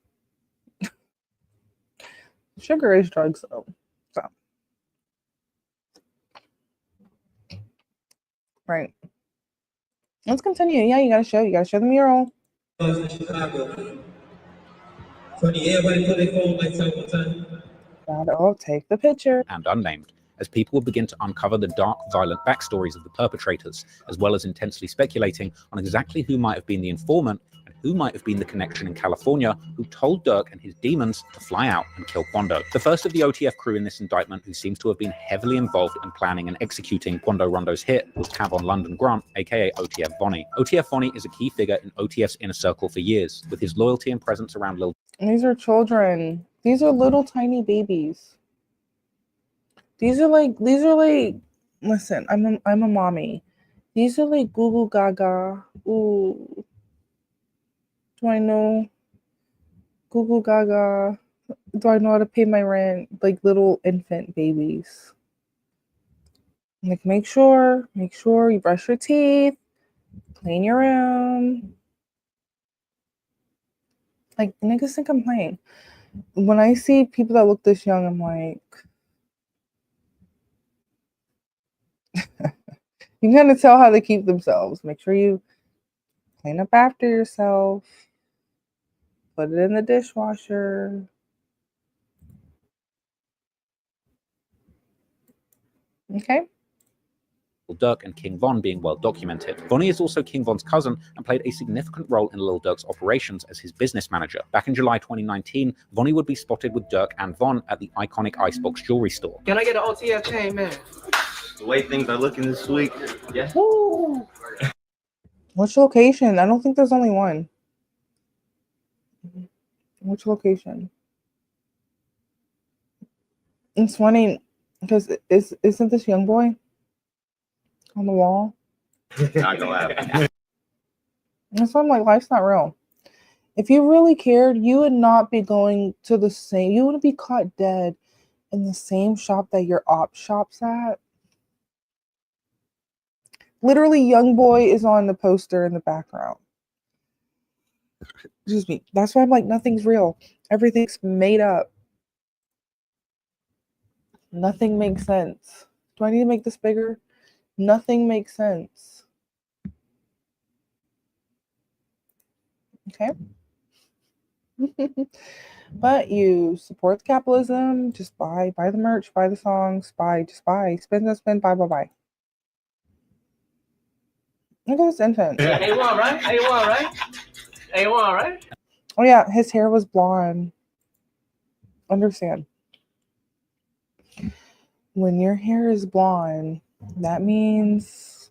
Sugar is drugs, though. So Right. Let's continue. Yeah, you gotta show the mural. In Chicago. Funny, everybody put their phone lights out one time. Gotta take the picture. And unnamed, as people would begin to uncover the dark, violent backstories of the perpetrators, as well as intensely speculating on exactly who might have been the informant and who might have been the connection in California who told Dirk and his demons to fly out and kill Quando. The first of the OTF crew in this indictment who seems to have been heavily involved in planning and executing Quando Rondo's hit was Tavon London Grant, aka OTF Vonnie. OTF Vonnie is a key figure in OTF's inner circle for years, with his loyalty and presence around Lil. These are children. These are little tiny babies. These are like listen, I'm a mommy. These are like goo goo gaga. Ooh. Do I know goo goo gaga? Do I know how to pay my rent? Like little infant babies. Like make sure you brush your teeth, clean your room. Like niggas think I'm playing. When I see people that look this young, I'm like, you can kind of tell how they keep themselves. Make sure you clean up after yourself. Put it in the dishwasher. Okay. Durk and King Von being well documented. Vonnie is also King Von's cousin and played a significant role in Lil Durk's operations as his business manager. Back in July 2019, Vonnie would be spotted with Durk and Von at the iconic Icebox jewelry store. Can I get an OTF chain, man? The way things are looking this week. Yeah. Woo. Which location? I don't think there's only one. Which location? It's funny because isn't this young boy on the wall? Not gonna happen. That's why I'm like, life's not real. If you really cared, you would not be going to the same. You wouldn't be caught dead in the same shop that your op shop's at. Literally, young boy is on the poster in the background. Excuse me. That's why I'm like, nothing's real. Everything's made up. Nothing makes sense. Do I need to make this bigger? Nothing makes sense. Okay. But you support capitalism. Just buy the merch, buy the songs, just buy, spend, buy. Look at this infant. A1, right? A1, right? A1, right? Oh yeah, his hair was blonde. Understand. When your hair is blonde, that means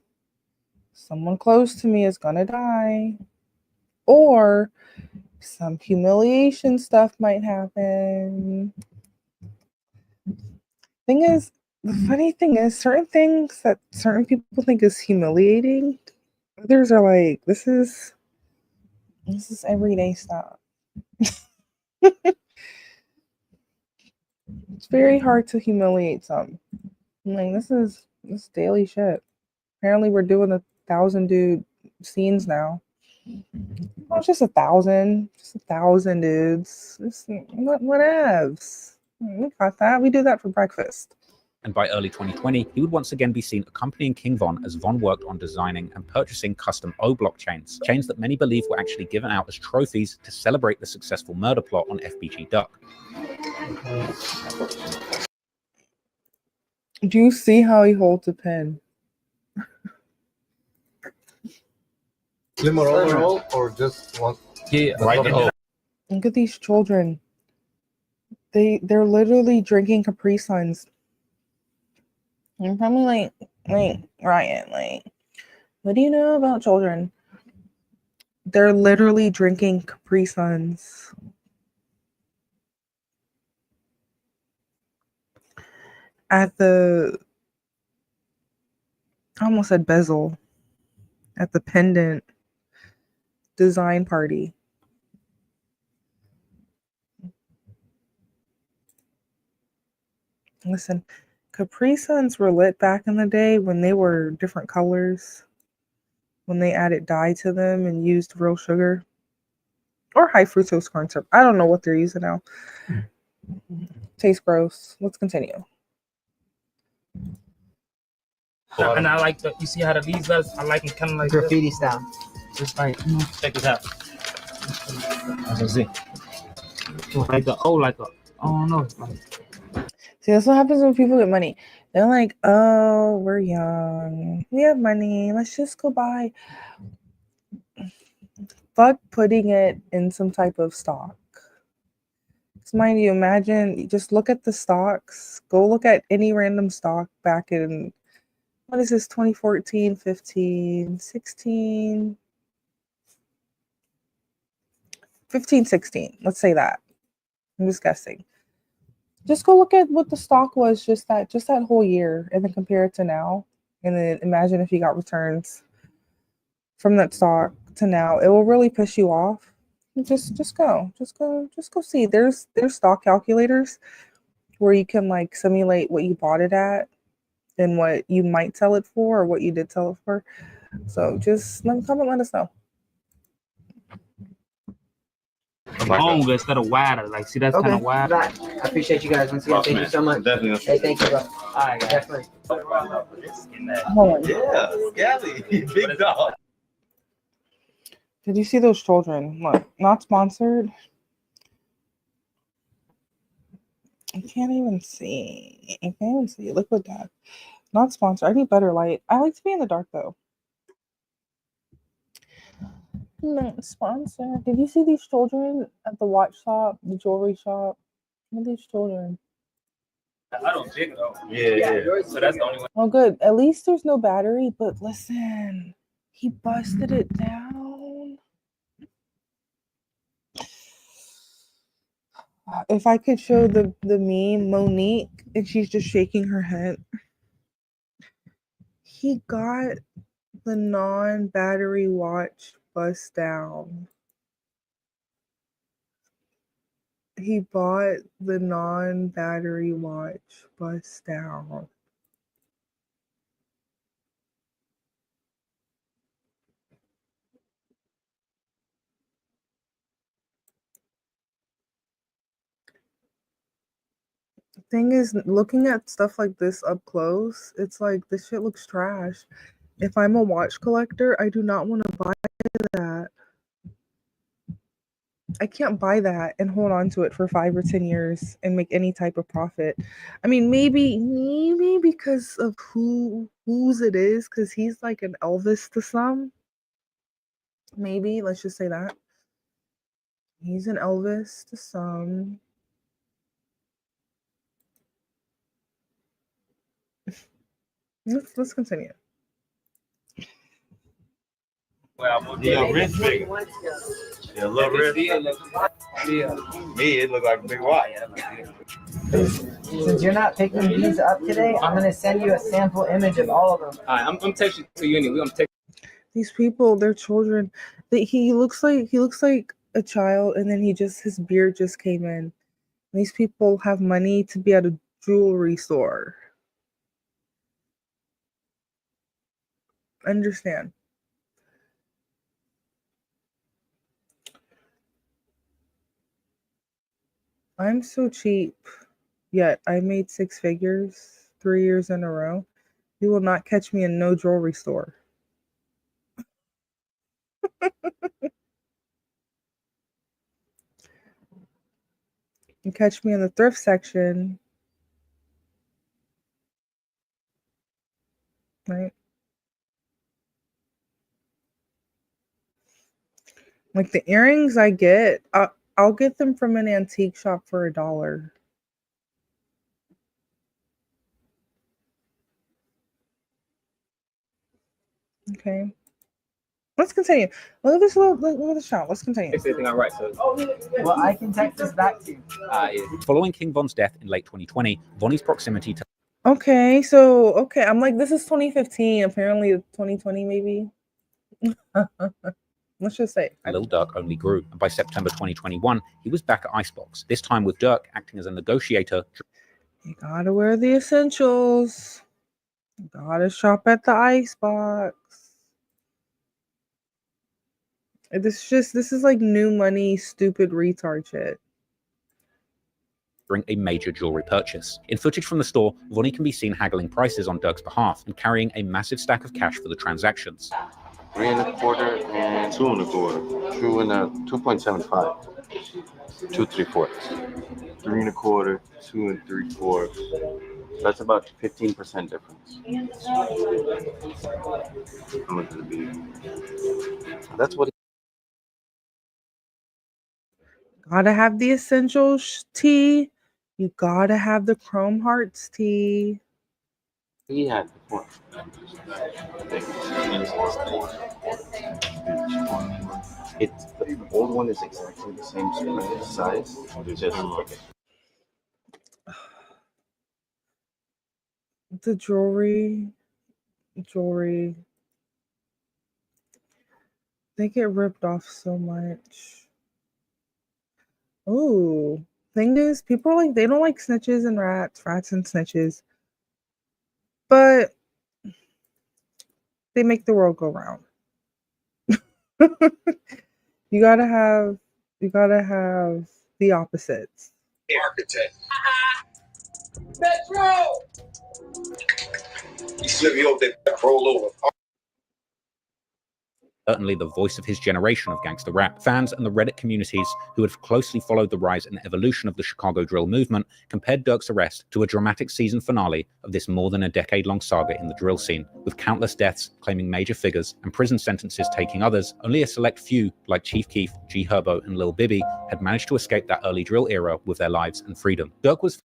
someone close to me is gonna die. Or some humiliation stuff might happen. The funny thing is, certain things that certain people think is humiliating, others are like, this is everyday stuff. It's very hard to humiliate some. I'm like, this is daily shit. Apparently we're doing 1,000 dude scenes now. Oh, it's just 1,000. Just 1,000 dudes. Whatevs. We got that. We do that for breakfast. And by early 2020, he would once again be seen accompanying King Von as Von worked on designing and purchasing custom O-block chains that many believe were actually given out as trophies to celebrate the successful murder plot on FBG Duck. Do you see how he holds a pen? Slim or just one? Yeah, right there. Look at these children. They're literally drinking Capri Suns. I'm probably like Ryan, like, what do you know about children? They're literally drinking Capri Suns. At I almost said bezel. At the pendant design party. Listen, Capri Suns were lit back in the day when they were different colors, when they added dye to them and used real sugar or high fructose corn syrup. I don't know what they're using now. Tastes gross. Let's continue. And I like the, you see how the leaves letters, I like it kind of like graffiti style. Just like, check this out. As you see. Like the, oh, like a, I don't know. Like, See, that's what happens when people get money. They're like, oh, we're young. We have money. Let's just go buy. Fuck putting it in some type of stock. So mind you, imagine, just look at the stocks. Go look at any random stock back in, what is this, 2014, 15, 16, 15, 16. Let's say that. I'm just guessing. Just go look at what the stock was just that whole year and then compare it to now. And then imagine if you got returns from that stock to now. It will really piss you off. Just go see. There's stock calculators where you can like simulate what you bought it at and what you might sell it for or what you did sell it for. So just come and let us know. long instead of wider. Like, see, that's kind of wide. I appreciate you guys. Once again, thank you so much. Definitely. Hey, thank you, bro. All right, definitely. Hold on. Yeah, Scally, big dog. Did you see those children? Look, not sponsored. I can't even see. I can't even see. Look at that. Not sponsored. I need better light. I like to be in the dark though. Not sponsored. Did you see these children at the watch shop, the jewelry shop? Look at these children. I don't dig though. Yeah. So that's the only way. Oh, good. At least there's no battery. But listen, he busted it down. If I could show the meme, Monique, and she's just shaking her head. He got the non-battery watch bust down. He bought the non-battery watch bust down. The thing is, looking at stuff like this up close, it's like this shit looks trash. If I'm a watch collector, I do not want to buy that. I can't buy that and hold on to it for 5 or 10 years and make any type of profit. I mean, maybe because of whose it is, because he's like an Elvis to some. Maybe, let's just say that. He's an Elvis to some. Let's continue. Yeah, rich big. Yeah, a little rich. Me, it look like a big watch. Since you're not picking these up today, I'm gonna send you a sample image of all of them. All right, I'm texting to you anyway. I'm texting. These people, they're children. He looks like a child, and then his beard just came in. These people have money to be at a jewelry store. Understand? I'm so cheap, yet I made 6 figures 3 years in a row. You will not catch me in no jewelry store. You catch me in the thrift section, right? Like the earrings I get, I'll get them from an antique shop for $1. Okay. Let's continue. Look at this look at the shop. Let's continue. Fix everything all right, so. Well, I can text this back to you. Following King Von's death in late 2020, Vonnie's proximity to Okay, I'm like, this is 2015. Apparently 2020 maybe. Let's just say. Lil Durk only grew, and by September 2021, he was back at Icebox, this time with Durk acting as a negotiator. You gotta wear the essentials. You gotta shop at the Icebox. This is like new money, stupid retard shit. during a major jewelry purchase. In footage from the store, Vonnie can be seen haggling prices on Doug's behalf and carrying a massive stack of cash for the transactions. 3 1/4 and 2 1/4. 2.75. 2 3/4. 3 1/4, 2 3/4. That's about 15% difference. How much would it be? That's what. Gotta have the essentials tea. You gotta have the Chrome Hearts tea. He had before. It's the old one is exactly the same size. The jewelry. They get ripped off so much. Oh, thing is, people are like, they don't like snitches and rats and snitches, but they make the world go round. You gotta have the opposites. Architect. Metro. You slip you over there, roll over. Certainly the voice of his generation of gangster rap. Fans and the Reddit communities who had closely followed the rise and evolution of the Chicago drill movement compared Dirk's arrest to a dramatic season finale of this more than a decade-long saga in the drill scene, with countless deaths claiming major figures and prison sentences taking others. Only a select few, like Chief Keef, G Herbo, and Lil Bibby, had managed to escape that early drill era with their lives and freedom. Dirk was...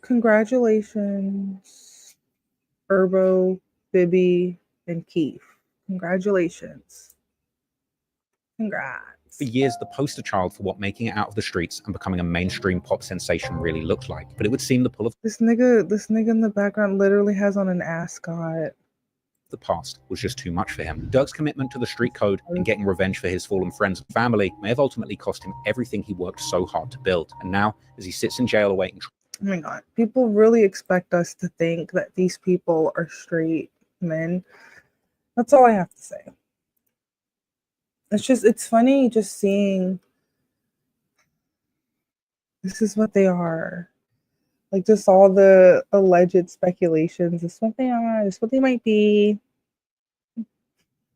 Congratulations, Herbo, Bibby, and Keef. Congratulations. Congrats. For years the poster child for what making it out of the streets and becoming a mainstream pop sensation really looked like. But it would seem the pull of this nigga in the background literally has on an ascot. The past was just too much for him. Dirk's commitment to the street code and getting revenge for his fallen friends and family may have ultimately cost him everything he worked so hard to build. And now, as he sits in jail awaiting... Oh my God. People really expect us to think that these people are straight men. That's all I have to say. It's funny just seeing this is what they are. Like, just all the alleged speculations. This is what they are. This is what they might be.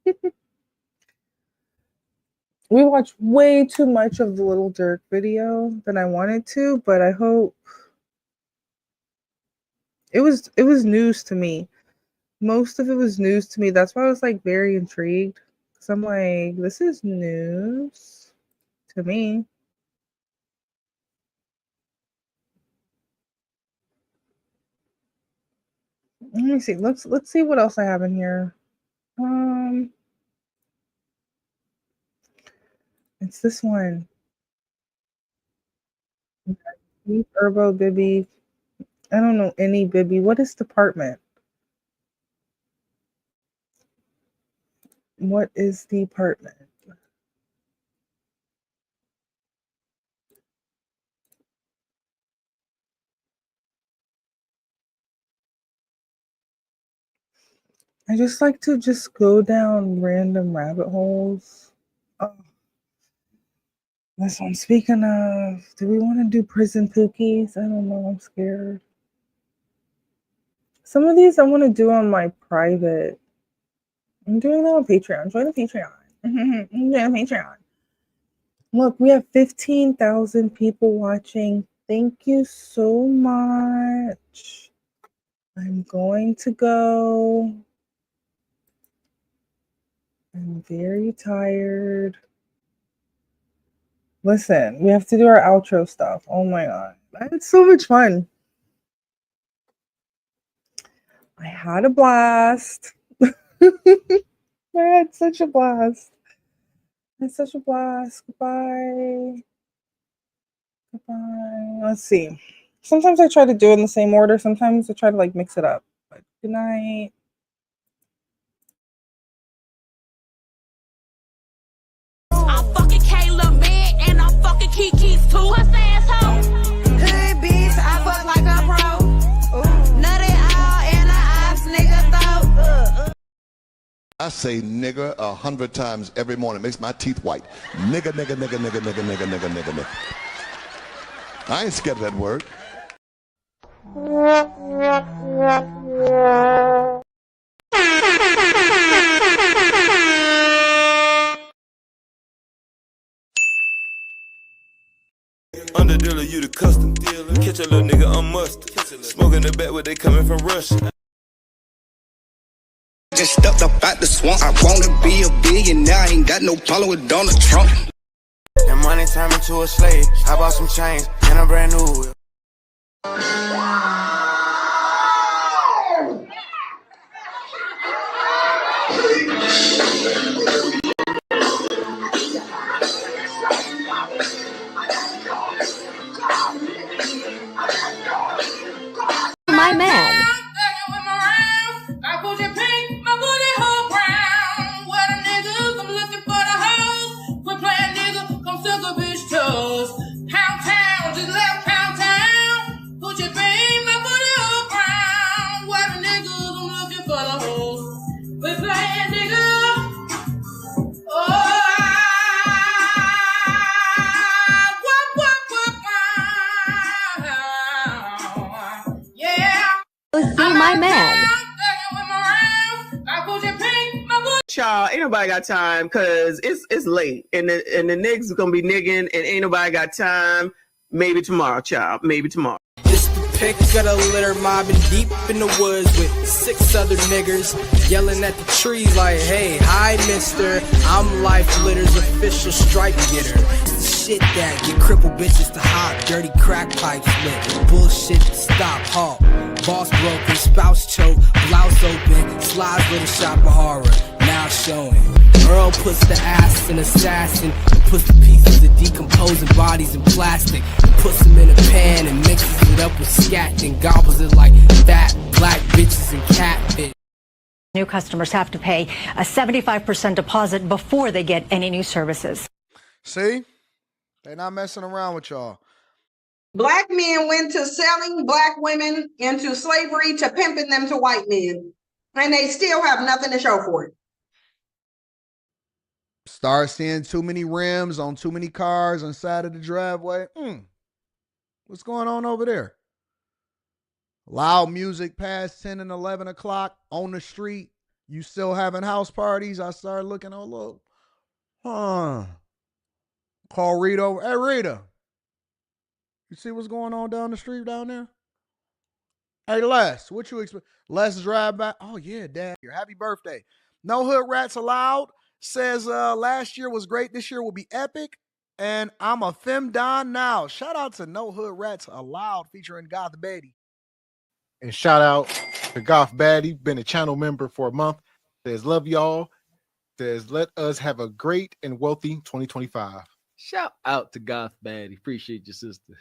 We watched way too much of the Little Dirk video than I wanted to, but I hope it was news to me. Most of it was news to me. That's why I was like very intrigued. Because I'm like, this is news to me. Let me see. Let's see what else I have in here. It's this one. Herbo, Bibby. I don't know any Bibby. What is department? What is the department? I just like to just go down random rabbit holes. Oh, this one. Speaking of, do we want to do prison pookies? I don't know. I'm scared. Some of these I want to do on my private. I'm doing that on Patreon. Join the Patreon. Join the Patreon. Look, we have 15,000 people watching. Thank you so much. I'm going to go. I'm very tired. Listen, we have to do our outro stuff. Oh my God. I had so much fun. I had a blast. I had such a blast. Goodbye. Let's see. Sometimes I try to do it in the same order. Sometimes I try to like mix it up. But good night. I'm fucking Kayla man and I'm fucking Kiki's too. What's the asshole? Hood bitch, I fuck like a pro. Nutty all in the ops, nigga throat. I say nigger 100 times every morning. Makes my teeth white. Nigger, nigger, nigger, nigger, nigger, nigger, nigger, nigger, nigger. I ain't scared of that word. Under dealer, you the custom dealer. Catch a little nigga on mustard. Smoking the back where they coming from Russia. Just stepped up out the swamp. I wanna be a billionaire. I ain't got no problem with Donald Trump. That money turned me to a slave. I bought some chains and a brand new whip. My man. I put your pink, my booty hole brown. Where the niggas, I'm looking for the hoes. Quit playing nigga, come suck a bitch toes. Pound town, just left pound town. Put your pink, my booty hole brown. Where the niggas, I'm looking for the hoes. Quit playing nigga. Oh, yeah. See my man. Child, ain't nobody got time because it's late and the niggas gonna be nigging and ain't nobody got time. Maybe tomorrow, child. Maybe tomorrow. It's the pick of the litter mobbing deep in the woods with 6 other niggers yelling at the trees like, hey, hi, mister. I'm Life Litter's official stripe getter. It's the shit that get crippled bitches to hop, dirty crack pipes lit. Bullshit to stop, halt. Boss broken, spouse choke, blouse open, slides with a shop of horror. Now showing. Earl puts the ass in assassin and puts the pieces of decomposing bodies in plastic and puts them in a pan and mixes it up with scat and gobbles it like fat black bitches and catfish. New customers have to pay a 75% deposit before they get any new services. See? They're not messing around with y'all. Black men went to selling black women into slavery to pimping them to white men, and they still have nothing to show for it. Start seeing too many rims on too many cars on side of the driveway. What's going on over there? Loud music past 10 and 11 o'clock on the street. You still having house parties? I started looking, oh, look. Call Rita over. Hey, Rita. You see what's going on down the street down there? Hey, Les, what you expect? Les drive by. Oh, yeah, Dad. Happy birthday. No hood rats allowed. Says last year was great. This year will be epic. And I'm a femdon now. Shout out to No Hood Rats Allowed featuring Goth Betty. And shout out to Goth Baddie, been a channel member for a month. Says, love y'all. Says, let us have a great and wealthy 2025. Shout out to Goth Baddie. Appreciate your sister.